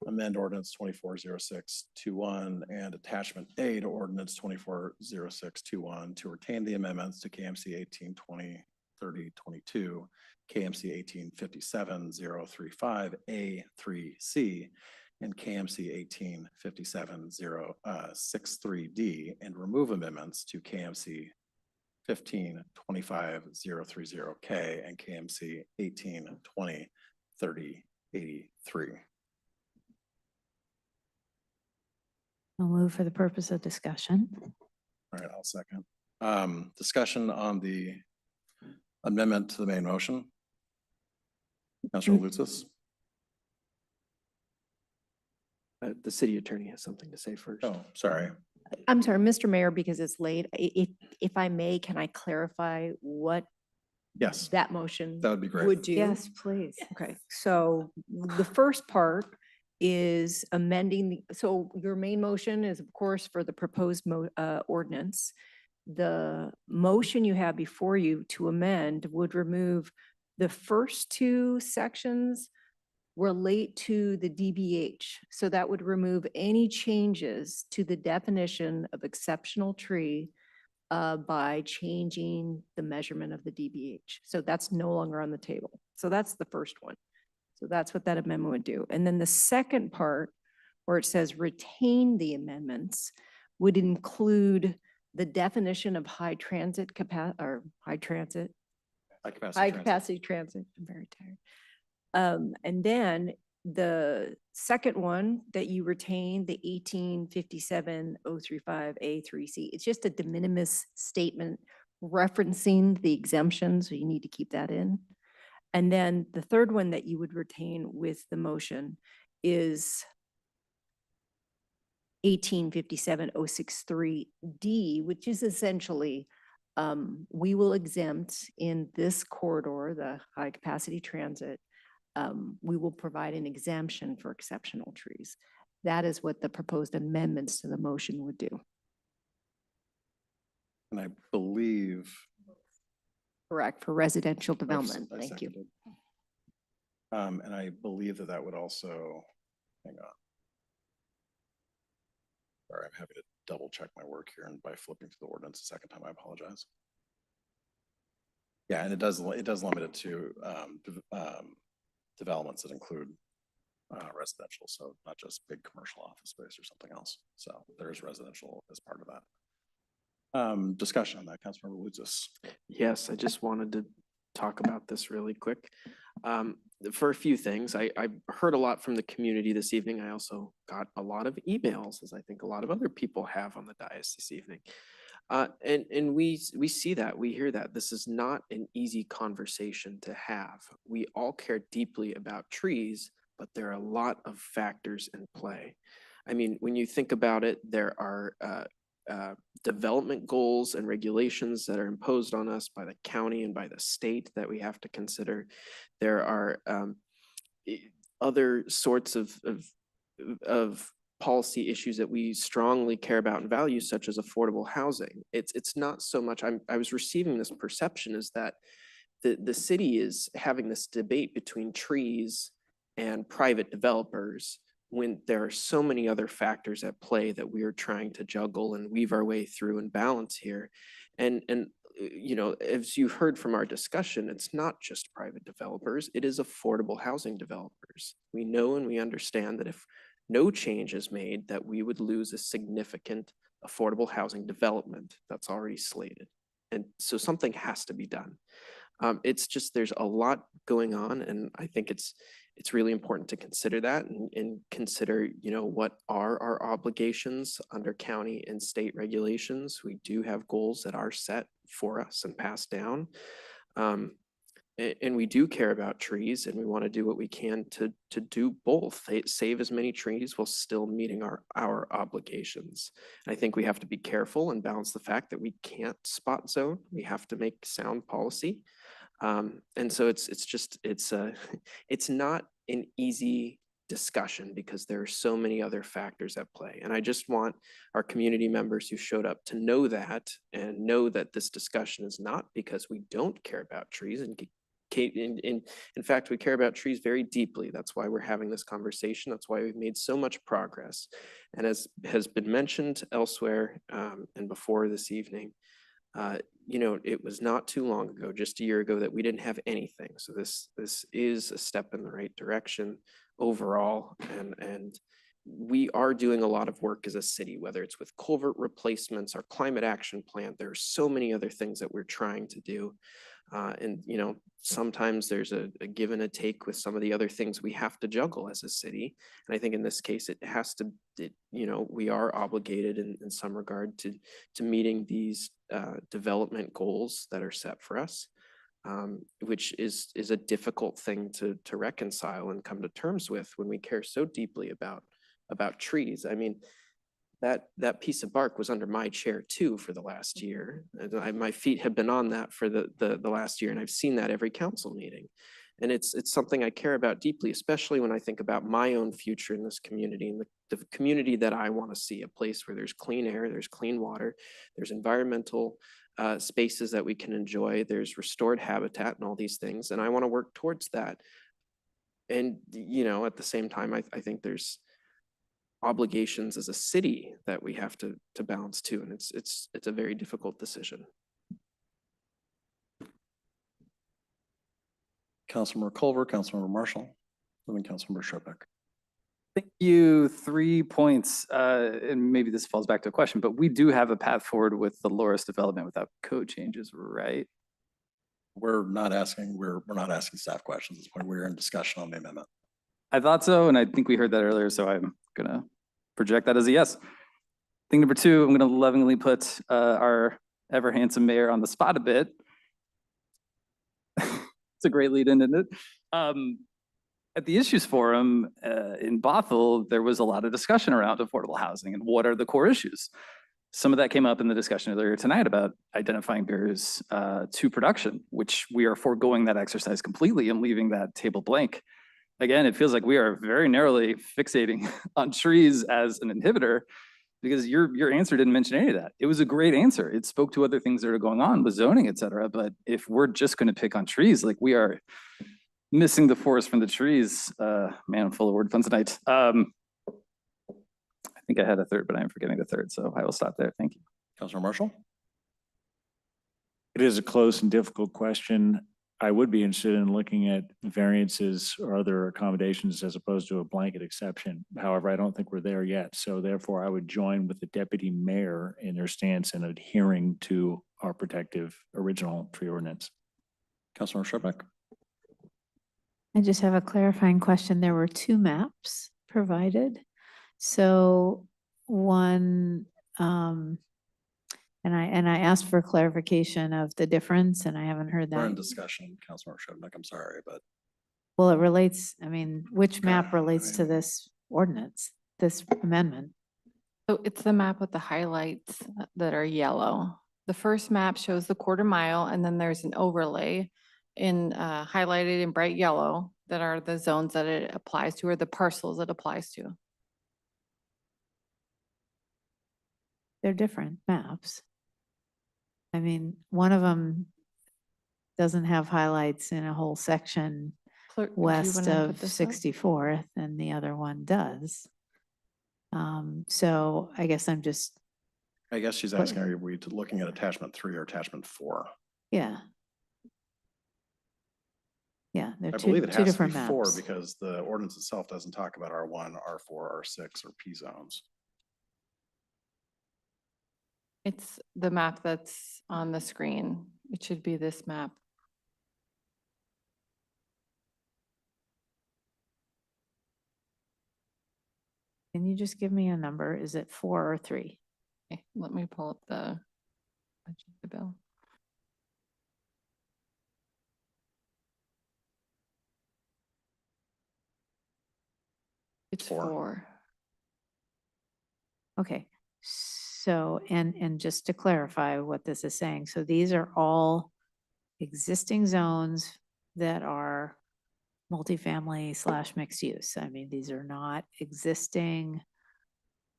amend ordinance 240621 and attachment A to ordinance 240621 to retain the amendments to KMC 1820 3022, KMC 1857-035 A3C, and KMC 1857-063D, and remove amendments to KMC 1525-030K and KMC 1820-3083. I'll move for the purpose of discussion. All right, I'll second. Discussion on the amendment to the main motion. Councilor Lucis. The city attorney has something to say first. Oh, sorry. I'm sorry, Mr. Mayor, because it's late. If I may, can I clarify what Yes, that motion that would be great. would do? Yes, please. Okay, so the first part is amending, so your main motion is, of course, for the proposed ordinance. The motion you have before you to amend would remove the first 2 sections relate to the DBH. So that would remove any changes to the definition of exceptional tree by changing the measurement of the DBH. So that's no longer on the table. So that's the first one. So that's what that amendment would do. And then the second part, where it says retain the amendments, would include the definition of high capacity transit. I'm very tired. And then the second one that you retain, the 1857-035 A3C, it's just a de minimis statement referencing the exemption, so you need to keep that in. And then the third one that you would retain with the motion is 1857-063D, which is essentially, we will exempt in this corridor, the high capacity transit, we will provide an exemption for exceptional trees. That is what the proposed amendments to the motion would do. And I believe. Correct, for residential I development. Thank you. seconded. And I believe that that would also, hang on. Sorry, I'm happy to double check my work here, and by flipping through the ordinance a second time, I apologize. Yeah, and it does limit it to developments that include residential, so not just big commercial office space or something else. So there is residential as part of that. Discussion on that, Councilmember Woods. Yes, I just wanted to talk about this really quick. For a few things, I heard a lot from the community this evening. I also got a lot of emails, as I think a lot of other people have on the dais this evening. And we see that, we hear that. This is not an easy conversation to have. We all care deeply about trees, but there are a lot of factors in play. I mean, when you think about it, there are development goals and regulations that are imposed on us by the county and by the state that we have to consider. There are other sorts of policy issues that we strongly care about and value, such as affordable housing. It's not so much, I was receiving this perception is that the city is having this debate between trees and private developers when there are so many other factors at play that we are trying to juggle and weave our way through and balance here. And you know, as you heard from our discussion, it's not just private developers, it is affordable housing developers. We know and we understand that if no change is made, that we would lose a significant affordable housing development that's already slated. And so something has to be done. It's just, there's a lot going on, and I think it's really important to consider that and consider, you know, what are our obligations under county and state regulations. We do have goals that are set for us and passed down. And we do care about trees, and we want to do what we can to do both, save as many trees while still meeting our obligations. And I think we have to be careful and balance the fact that we can't spot zone. We have to make sound policy. And so it's not an easy discussion because there are so many other factors at play. And I just want our community members who showed up to know that and know that this discussion is not because we don't care about trees. And in fact, we care about trees very deeply. That's why we're having this conversation. That's why we've made so much progress. And as has been mentioned elsewhere and before this evening, you know, it was not too long ago, just a year ago, that we didn't have anything. So this is a step in the right direction overall. And we are doing a lot of work as a city, whether it's with culvert replacements, our climate action plan. There are so many other things that we're trying to do. And, you know, sometimes there's a give and a take with some of the other things we have to juggle as a city. And I think in this case, it has to, you know, we are obligated in some regard to meeting these development goals that are set for us, which is a difficult thing to reconcile and come to terms with when we care so deeply about trees. I mean, that piece of bark was under my chair too for the last year. My feet have been on that for the last year, and I've seen that every council meeting. And it's something I care about deeply, especially when I think about my own future in this community and the community that I want to see, a place where there's clean air, there's clean water, there's environmental spaces that we can enjoy, there's restored habitat and all these things. And I want to work towards that. And, you know, at the same time, I think there's obligations as a city that we have to balance too. And it's a very difficult decision. Councilmember Culver, Councilmember Marshall, and then Councilmember Shrubnik. Thank you. 3 points, and maybe this falls back to a question, but we do have a path forward with the Loris development without code changes, right? We're not asking staff questions at this point. We're in discussion on the amendment. I thought so, and I think we heard that earlier, so I'm gonna project that as a yes. Thing number 2, I'm gonna lovingly put our ever handsome mayor on the spot a bit. It's a great lead in, isn't it? At the Issues Forum in Bothell, there was a lot of discussion around affordable housing and what are the core issues. Some of that came up in the discussion earlier tonight about identifying barriers to production, which we are foregoing that exercise completely and leaving that table blank. Again, it feels like we are very narrowly fixating on trees as an inhibitor because your answer didn't mention any of that. It was a great answer. It spoke to other things that are going on with zoning, et cetera. But if we're just going to pick on trees, like we are missing the forest from the trees. Man, I'm full of word fun tonight. I think I had a third, but I'm forgetting the third. So I will stop there. Thank you. Councilor Marshall? It is a close and difficult question. I would be interested in looking at variances or other accommodations as opposed to a blanket exception. However, I don't think we're there yet. So therefore, I would join with the deputy mayor in their stance in adhering to our protective original tree ordinance. Councilor Shrubnik? I just have a clarifying question. There were two maps provided. So one, and I asked for clarification of the difference and I haven't heard We're in that. discussion, Councilor Shrubnik. I'm sorry, but Well, it relates, I mean, which map relates to this ordinance, this amendment? So it's the map with the highlights that are yellow. The first map shows the 1/4 mile and then there's an overlay in highlighted in bright yellow that are the zones that it applies to or the parcels it applies to. They're different maps. I mean, one of them doesn't have highlights in a whole section Clerk, do you west wanna put of this up? 64th and the other one does. So I guess I'm just, I guess she's What- asking, are we looking at attachment 3 or attachment 4? yeah. Yeah, they're I two believe it has to be different 4 maps. because the ordinance itself doesn't talk about R1, R4, R6, or P zones. It's the map that's on the screen. It should be this map. Can you just give me a number? Is it 4 or 3? Okay, let me pull up the agenda bill. It's 4. Okay, so, and just to clarify what this is saying, so these are all existing zones that are multifamily / mixed use. I mean, these are not existing.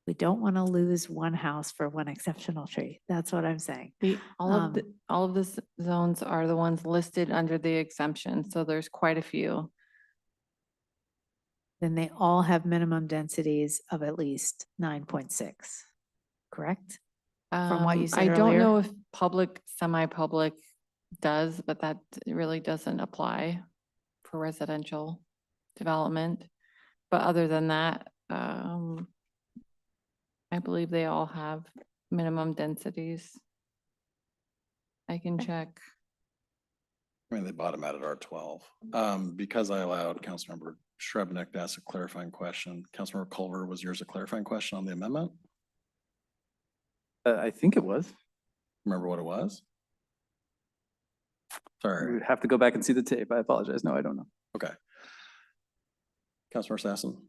We don't want to lose one house for one exceptional tree. That's what I'm saying. All of the zones are the ones listed under the exemption, so there's quite a few. Then they all have minimum densities of at least 9.6, correct? From what you said I don't earlier? know if public, semi-public does, but that really doesn't apply for residential development. But other than that, I believe they all have minimum densities. I can check. I mean, they bottom out at R12. Because I allowed Councilmember Shrubnik to ask a clarifying question. Councilmember Culver, was yours a clarifying question on the amendment? I think it was. Remember what it was? We Sorry. would have to go back and see the tape. I apologize. No, I don't know. Okay. Councilmember Sassen?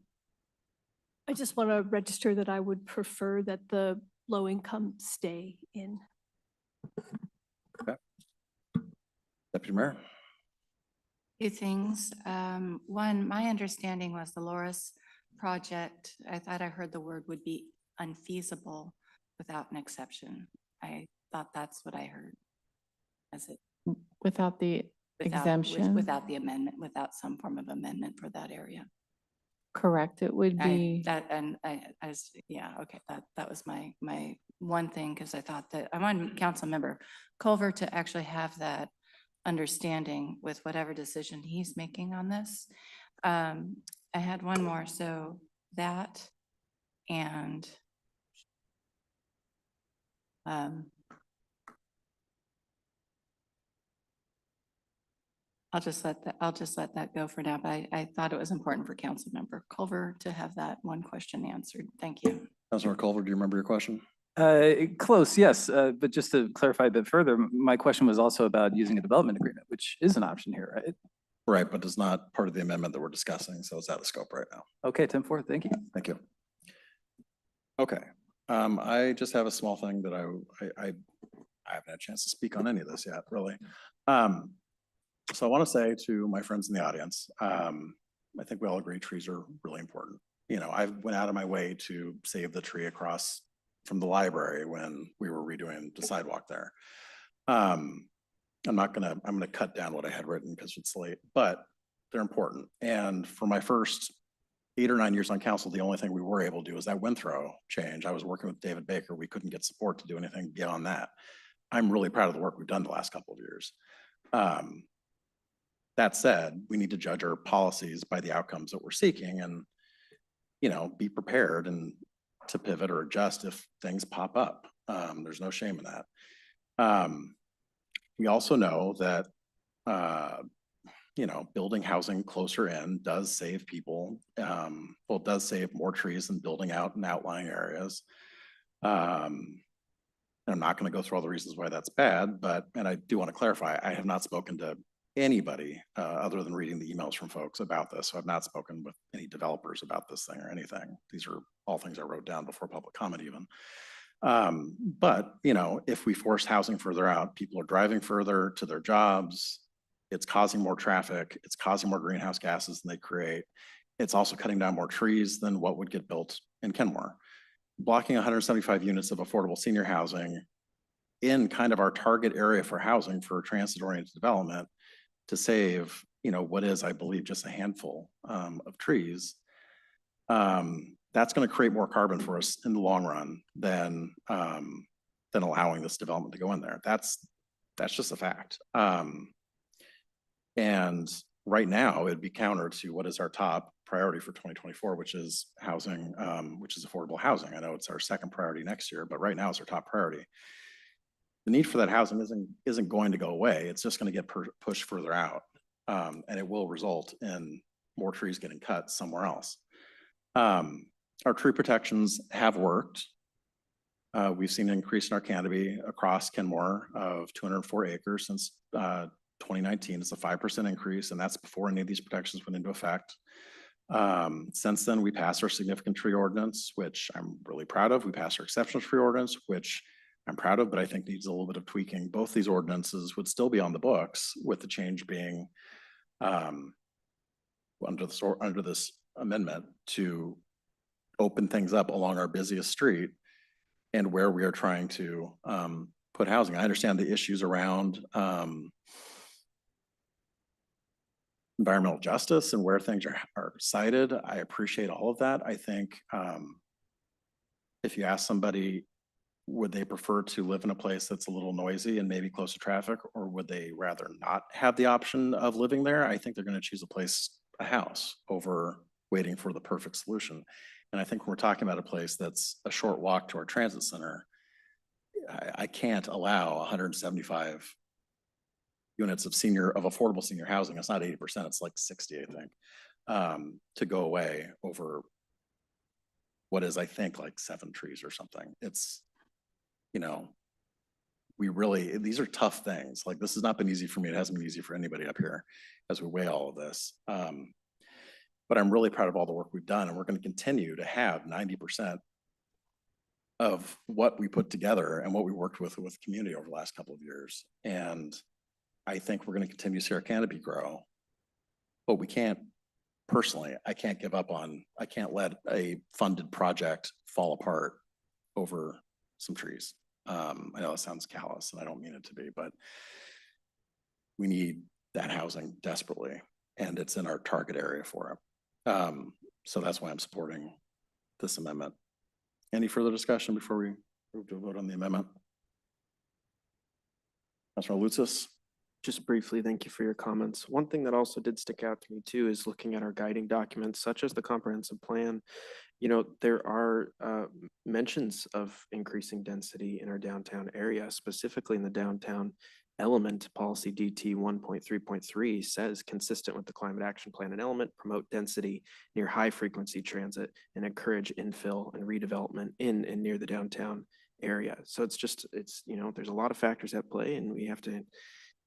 I just want to register that I would prefer that the low income stay in. Deputy Mayor? Two things. One, my understanding was the Loris project, I thought I heard the word would be unfeasible without an exception. I thought that's what I heard. As it. Without the exemption? Without the amendment, without some form of amendment for that area. Correct, it would be. Yeah, okay, that was my one thing, because I thought that, I wanted Councilmember Culver to actually have that understanding with whatever decision he's making on this. I had one more, so that and I'll just let that go for now, but I thought it was important for Councilmember Culver to have that one question answered. Thank you. Councilmember Culver, do you remember your question? Close, yes, but just to clarify a bit further, my question was also about using a development agreement, which is an option here, right? Right, but it's not part of the amendment that we're discussing, so it's out of scope right now. Okay, 10-4, thank you. Thank you. Okay, I just have a small thing that I haven't had a chance to speak on any of this yet, really. So I want to say to my friends in the audience, I think we all agree trees are really important. You know, I went out of my way to save the tree across from the library when we were redoing the sidewalk there. I'm gonna cut down what I had written because it's late, but they're important. And for my first 8 or 9 years on council, the only thing we were able to do was that Windthrow change. I was working with David Baker. We couldn't get support to do anything beyond that. I'm really proud of the work we've done the last couple of years. That said, we need to judge our policies by the outcomes that we're seeking and, you know, be prepared and to pivot or adjust if things pop up. There's no shame in that. We also know that, you know, building housing closer in does save people. Well, it does save more trees than building out in outlying areas. And I'm not going to go through all the reasons why that's bad, and I do want to clarify, I have not spoken to anybody other than reading the emails from folks about this. So I've not spoken with any developers about this thing or anything. These are all things I wrote down before public comment even. But, you know, if we force housing further out, people are driving further to their jobs. It's causing more traffic. It's causing more greenhouse gases than they create. It's also cutting down more trees than what would get built in Kenmore. Blocking 175 units of affordable senior housing in kind of our target area for housing for transit-oriented development to save, you know, what is, I believe, just a handful of trees. That's going to create more carbon for us in the long run than allowing this development to go in there. That's just a fact. And right now it'd be counter to what is our top priority for 2024, which is housing, which is affordable housing. I know it's our second priority next year, but right now it's our top priority. The need for that housing isn't going to go away. It's just going to get pushed further out, and it will result in more trees getting cut somewhere else. Our tree protections have worked. We've seen an increase in our canopy across Kenmore of 204 acres since 2019. It's a 5% increase, and that's before any of these protections went into effect. Since then, we passed our significant tree ordinance, which I'm really proud of. We passed our exceptional tree ordinance, which I'm proud of, but I think needs a little bit of tweaking. Both these ordinances would still be on the books, with the change being under this amendment to open things up along our busiest street and where we are trying to put housing. I understand the issues around environmental justice and where things are cited. I appreciate all of that. I think if you ask somebody, would they prefer to live in a place that's a little noisy and maybe close to traffic, or would they rather not have the option of living there? I think they're going to choose a house over waiting for the perfect solution. And I think when we're talking about a place that's a short walk to our transit center, I can't allow 175 units of affordable senior housing. It's not 80%, it's like 60, I think, to go away over what is, I think, like 7 trees or something. It's, you know, these are tough things. Like, this has not been easy for me. It hasn't been easy for anybody up here as we weigh all of this. But I'm really proud of all the work we've done, and we're going to continue to have 90% of what we put together and what we worked with the community over the last couple of years. And I think we're going to continue to see our canopy grow, but we can't, personally, I can't let a funded project fall apart over some trees. I know it sounds callous and I don't mean it to be, but we need that housing desperately, and it's in our target area for it. So that's why I'm supporting this amendment. Any further discussion before we move to a vote on the amendment? Councilor Lutzis? Just briefly, thank you for your comments. One thing that also did stick out to me too is looking at our guiding documents, such as the comprehensive plan. You know, there are mentions of increasing density in our downtown area, specifically in the downtown element. Policy DT 1.3.3 says, consistent with the climate action plan and element, promote density near high frequency transit and encourage infill and redevelopment in and near the downtown area. So it's just, there's a lot of factors at play and we have to, a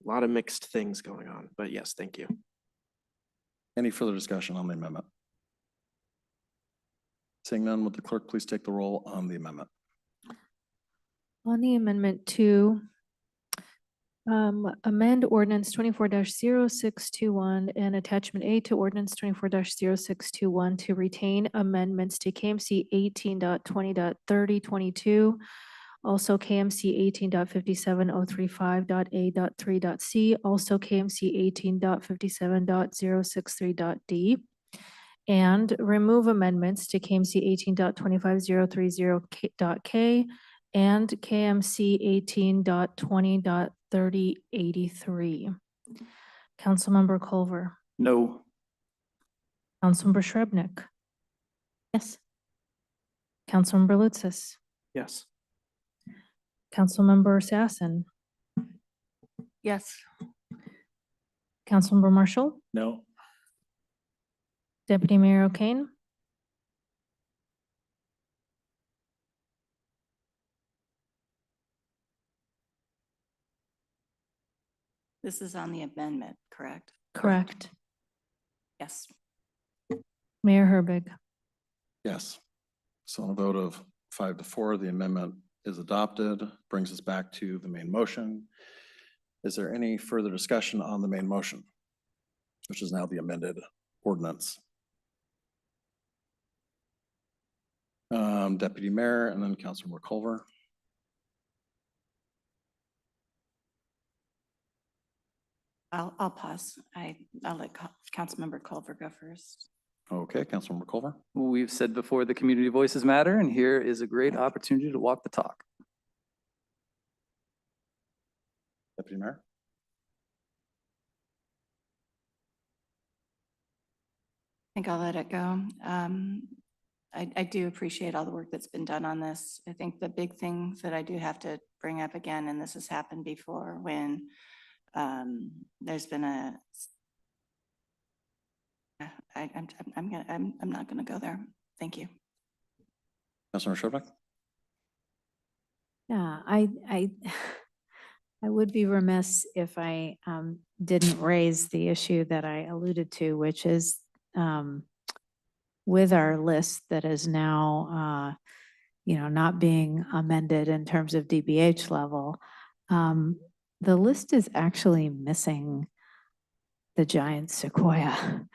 lot of mixed things going on. But yes, thank you. Any further discussion on the amendment? Seeing none, would the clerk please take the roll on the amendment? On the amendment to amend ordinance 24-0621 and attachment A to ordinance 24-0621 to retain amendments to KMC 18.20.3022, also KMC 18.57.035.A.3.c, also KMC 18.57.063.d, and remove amendments to KMC 18.25030.k and KMC 18.20.3083. Councilmember Culver, No. Councilmember Shrubnik, Yes. Councilmember Lutsis, Yes. Councilmember Sassen, Yes. Councilmember Marshall, No. Deputy Mayor O'Kane, This is on the amendment, correct? correct. Yes. Mayor Herbig. Yes. So on a vote of 5-4, the amendment is adopted, brings us back to the main motion. Is there any further discussion on the main motion, which is now the amended ordinance? Deputy Mayor and then Councilmember Culver. I'll pause. I'll let Councilmember Culver go first. Okay, Councilmember Culver. We've said before, the community voices matter, and here is a great opportunity to walk the talk. Deputy Mayor. I think I'll let it go. I do appreciate all the work that's been done on this. I think the big thing that I do have to bring up again, and this has happened before when there's been I'm not gonna go there. Thank you. Councilmember Shrubnik. Yeah, I would be remiss if I didn't raise the issue that I alluded to, which is with our list that is now, not being amended in terms of DBH level, the list is actually missing the giant sequoia.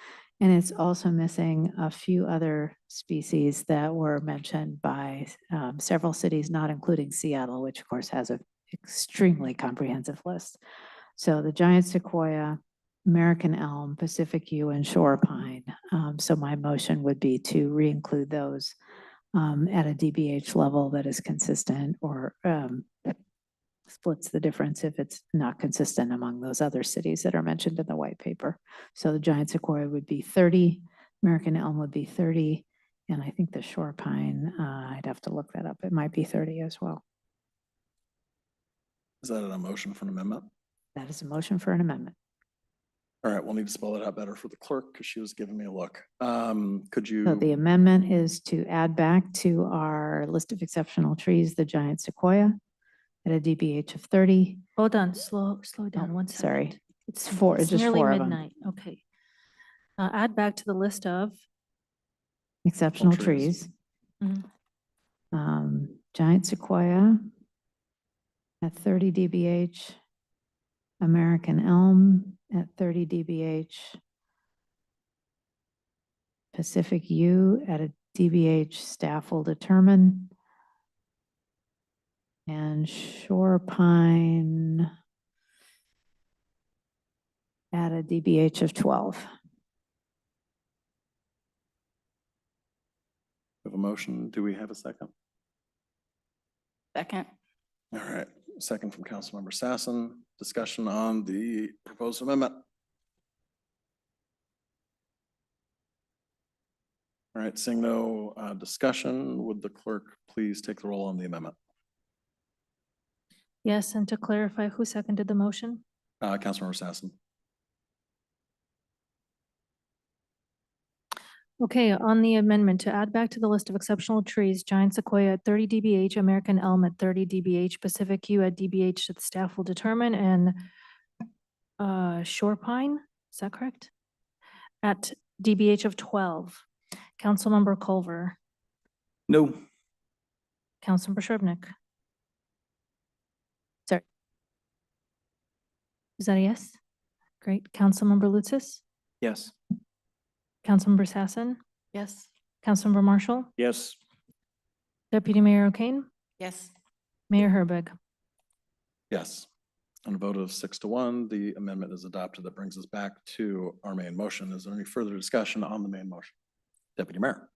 And it's also missing a few other species that were mentioned by several cities, not including Seattle, which of course has an extremely comprehensive list. So the giant sequoia, American elm, Pacific yew, and shore pine. So my motion would be to re-include those at a DBH level that is consistent or splits the difference if it's not consistent among those other cities that are mentioned in the white paper. So the giant sequoia would be 30, American elm would be 30, and I think the shore pine, I'd have to look that up. It might be 30 as well. Is that a motion for an amendment? That is a motion for an amendment. All right, we'll need to spell that out better for the clerk because she was giving me a look. Could you? So the amendment is to add back to our list of exceptional trees, the giant sequoia at a DBH of 30. Hold on, slow down Oh, one second. sorry. It's four, It's just nearly four of them. midnight. Okay. Add back to the list of. Exceptional trees. trees. Giant sequoia at 30 DBH, American elm at 30 DBH, Pacific yew at a DBH staff will determine, and shore pine at a DBH of 12. We have a motion. Do we have a second? Second. All right, second from Councilmember Sassen. Discussion on the proposed amendment. All right, seeing no discussion, would the clerk please take the roll on the amendment? Yes, and to clarify, who seconded the motion? Councilmember Sassen. Okay, on the amendment to add back to the list of exceptional trees, giant sequoia at 30 dBH, American elm at 30 dBH, Pacific yew at dBH that the staff will determine, and shore pine, is that correct? At dBH of 12. Councilmember Culver, No. Councilmember Shrubnik. Sorry. Is that a yes? Great. Councilmember Lutsis, Yes. Councilmember Sassen, Yes. Councilmember Marshall, Yes. Deputy Mayor O'Kane, Yes. Mayor Herbig. Yes. On a vote of 6-1, the amendment is adopted. That brings us back to our main motion. Is there any further discussion on the main motion? Deputy Mayor.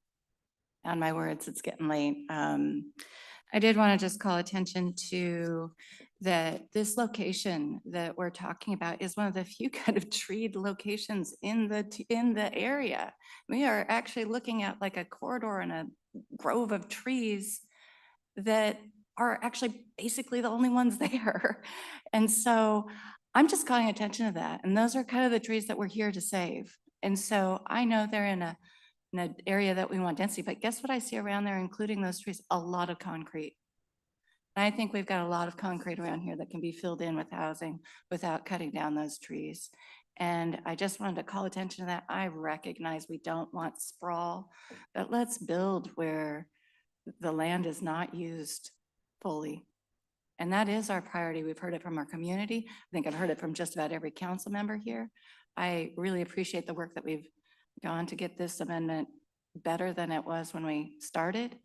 On my words, it's getting late. I did want to just call attention to that this location that we're talking about is one of the few kind of treed locations in the area. We are actually looking at like a corridor and a grove of trees that are actually basically the only ones there. And so I'm just calling attention to that. And those are kind of the trees that we're here to save. And so I know they're in an area that we want density, but guess what I see around there, including those trees? A lot of concrete. And I think we've got a lot of concrete around here that can be filled in with housing without cutting down those trees. And I just wanted to call attention to that. I recognize we don't want sprawl, but let's build where the land is not used fully. And that is our priority. We've heard it from our community. I think I've heard it from just about every council member here. I really appreciate the work that we've gone to get this amendment better than it was when we started.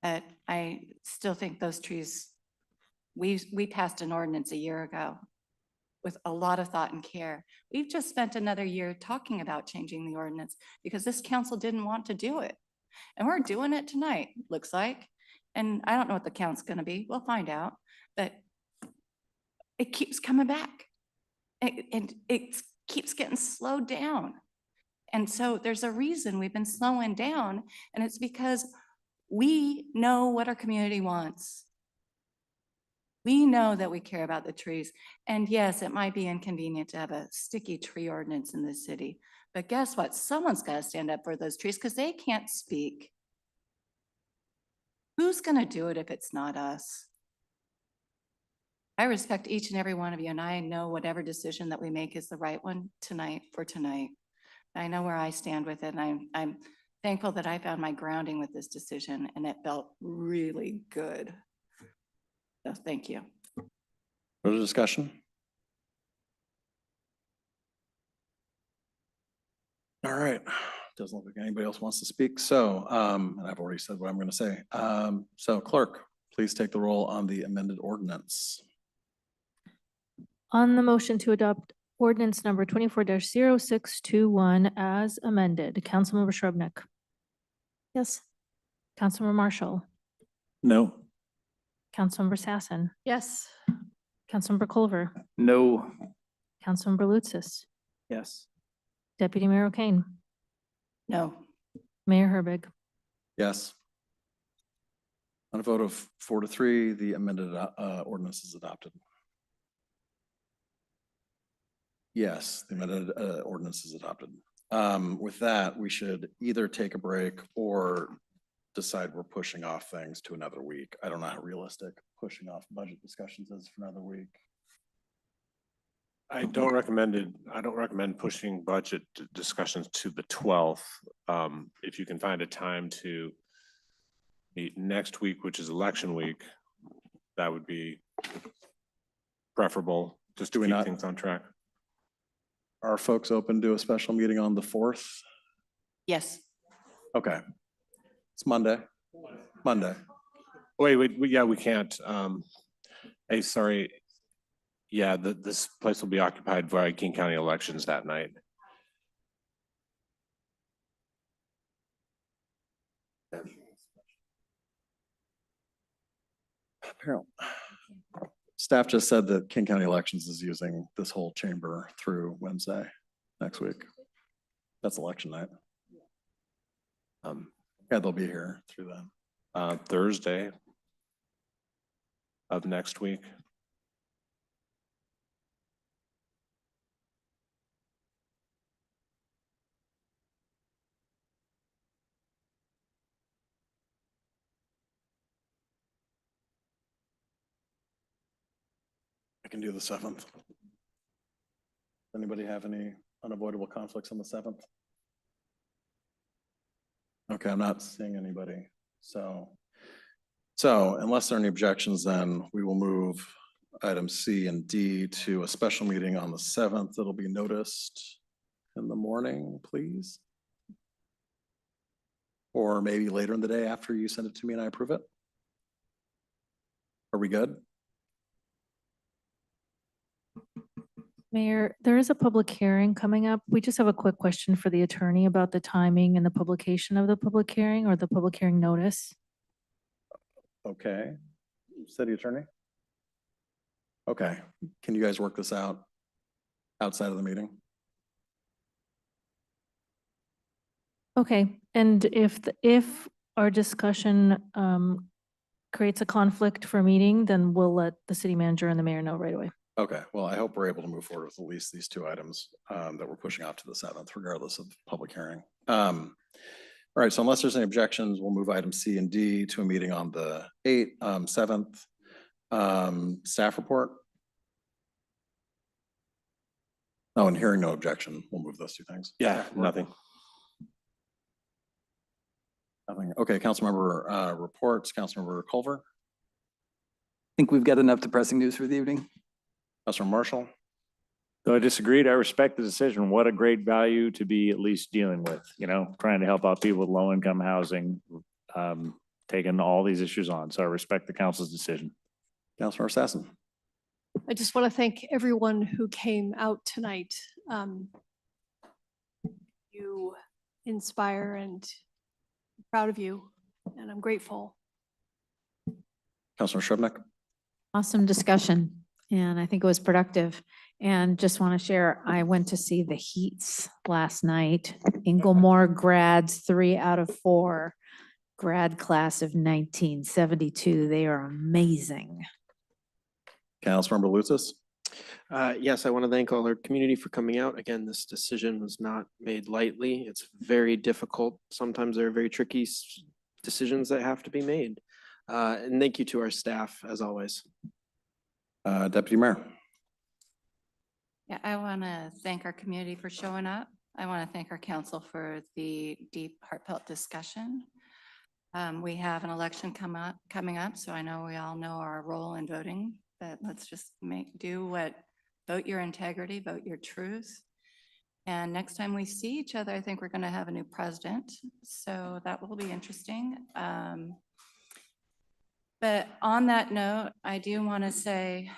But I still think those trees, we passed an ordinance a year ago with a lot of thought and care. We've just spent another year talking about changing the ordinance because this council didn't want to do it. And we're doing it tonight, looks like. And I don't know what the count's gonna be. We'll find out. But it keeps coming back. And it keeps getting slowed down. And so there's a reason we've been slowing down, and it's because we know what our community wants. We know that we care about the trees. And yes, it might be inconvenient to have a sticky tree ordinance in this city. But guess what? Someone's got to stand up for those trees because they can't speak. Who's going to do it if it's not us? I respect each and every one of you, and I know whatever decision that we make is the right one tonight for tonight. I know where I stand with it, and I'm thankful that I found my grounding with this decision, and it felt really good. So thank you. Further discussion? All right. Doesn't look like anybody else wants to speak. So, and I've already said what I'm going to say. So clerk, please take the roll on the amended ordinance. On the motion to adopt ordinance number 24-0621 as amended, Councilmember Shrubnik. Yes. Councilmember Marshall, No. Councilmember Sassen, Yes. Councilmember Culver, No. Councilmember Lutsis, Yes. Deputy Mayor O'Kane, No. Mayor Herbig. Yes. On a vote of 4-3, the amended ordinance is adopted. Yes, the amended ordinance is adopted. With that, we should either take a break or decide we're pushing off things to another week. I don't know how realistic pushing off budget discussions is for another week. I don't recommend pushing budget discussions to the 12th. If you can find a time to meet next week, which is election week, that would be preferable, just to keep things on track. Are folks open to a special meeting on the 4th? Yes. Okay. It's Monday. Monday. Wait, yeah, we can't. Hey, sorry. Yeah, this place will be occupied by King County elections that night. Apparently. Staff just said that King County Elections is using this whole chamber through Wednesday next week. That's election night. Yeah, they'll be here through then. Thursday of next week. I can do the 7th. Anybody have any unavoidable conflicts on the 7th? Okay, I'm not seeing anybody. So unless there are any objections, then we will move items C and D to a special meeting on the 7th. It'll be noticed in the morning, please. Or maybe later in the day after you send it to me and I approve it. Are we good? Mayor, there is a public hearing coming up. We just have a quick question for the attorney about the timing and the publication of the public hearing or the public hearing notice. Okay. City attorney? Okay, can you guys work this out outside of the meeting? Okay, and if our discussion creates a conflict for a meeting, then we'll let the city manager and the mayor know right away. Okay, well, I hope we're able to move forward with at least these two items that we're pushing out to the 7th, regardless of public hearing. All right, so unless there's any objections, we'll move item C and D to a meeting on the 7th. Staff report? Oh, and hearing no objection, we'll move those two things. Yeah, nothing. Nothing. Okay, council member reports, Councilmember Culver, Think we've got enough depressing news for the evening? Councilor Marshall. So I disagreed. I respect the decision. What a great value to be at least dealing with, trying to help out people with low income housing, taking all these issues on. So I respect the council's decision. Councilor Assassin. I just want to thank everyone who came out tonight. You inspire and I'm proud of you, and I'm grateful. Councilor Shrubnik. Awesome discussion, and I think it was productive. And just want to share, I went to see the Heats last night. Inglemore grads, 3 out of 4, grad class of 1972. They are amazing. Councilmember Lucis. Yes, I want to thank all our community for coming out. Again, this decision was not made lightly. It's very difficult. Sometimes there are very tricky decisions that have to be made. And thank you to our staff, as always. Deputy Mayor. Yeah, I want to thank our community for showing up. I want to thank our council for the deep, heartfelt discussion. We have an election coming up, so I know we all know our role in voting, but let's just vote your integrity, vote your truth. And next time we see each other, I think we're going to have a new president, so that will be interesting. But on that note, I do want to say,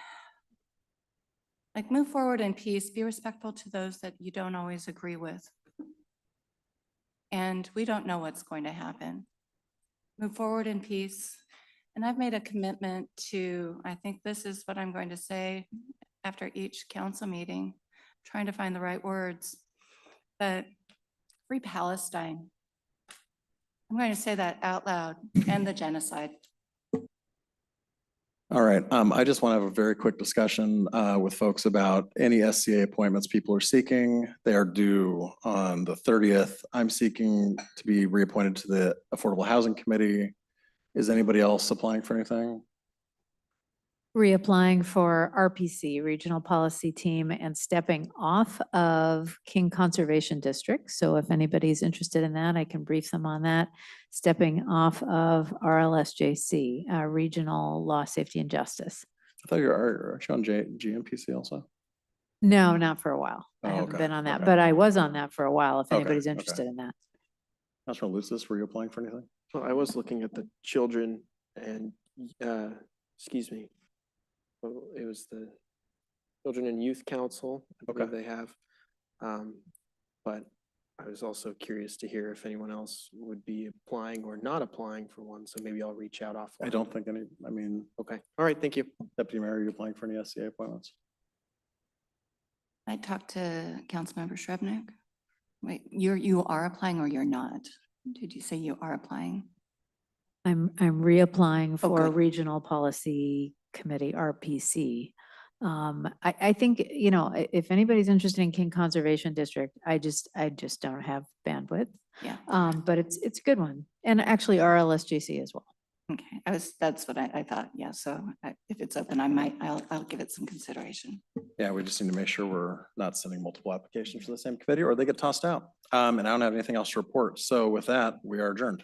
move forward in peace, be respectful to those that you don't always agree with. And we don't know what's going to happen. Move forward in peace. And I've made a commitment to, I think this is what I'm going to say after each council meeting, trying to find the right words, but free Palestine. I'm going to say that out loud, and the genocide. All right, I just want to have a very quick discussion with folks about any SCA appointments people are seeking. They are due on the 30th. I'm seeking to be reappointed to the Affordable Housing Committee. Is anybody else applying for anything? Reapplying for RPC, Regional Policy Team, and stepping off of King Conservation District. So if anybody's interested in that, I can brief them on that. Stepping off of RLSJC, Regional Law, Safety and Justice. I thought aren't you on GMPC also? No, not for a while. I Oh, haven't okay, been on that, okay. but I was on that for a while, if Okay, anybody's okay. interested in that. Councilor Lucis, were you applying for anything? Well, I was looking at the children and, excuse me. Well, it was the Children and Youth Council, I believe they have. But I was also curious to hear if anyone else would be applying or not applying for one, so maybe I'll reach out offline. I don't think any, Okay, all right, thank you. Deputy Mayor, are you applying for any SCA appointments? I talked to Councilmember Shrubnik. Wait, you are applying or you're not? Did you say you are applying? I'm reapplying for good. Regional Policy Committee, RPC. I think, if anybody's interested in King Conservation District, I just don't have bandwidth. Yeah. But it's a good one. And actually RLSJC as well. Okay, that's what I thought, yeah, so if it's open, I'll give it some consideration. Yeah, we just need to make sure we're not sending multiple applications for the same committee or they get tossed out. And I don't have anything else to report. So with that, we are adjourned.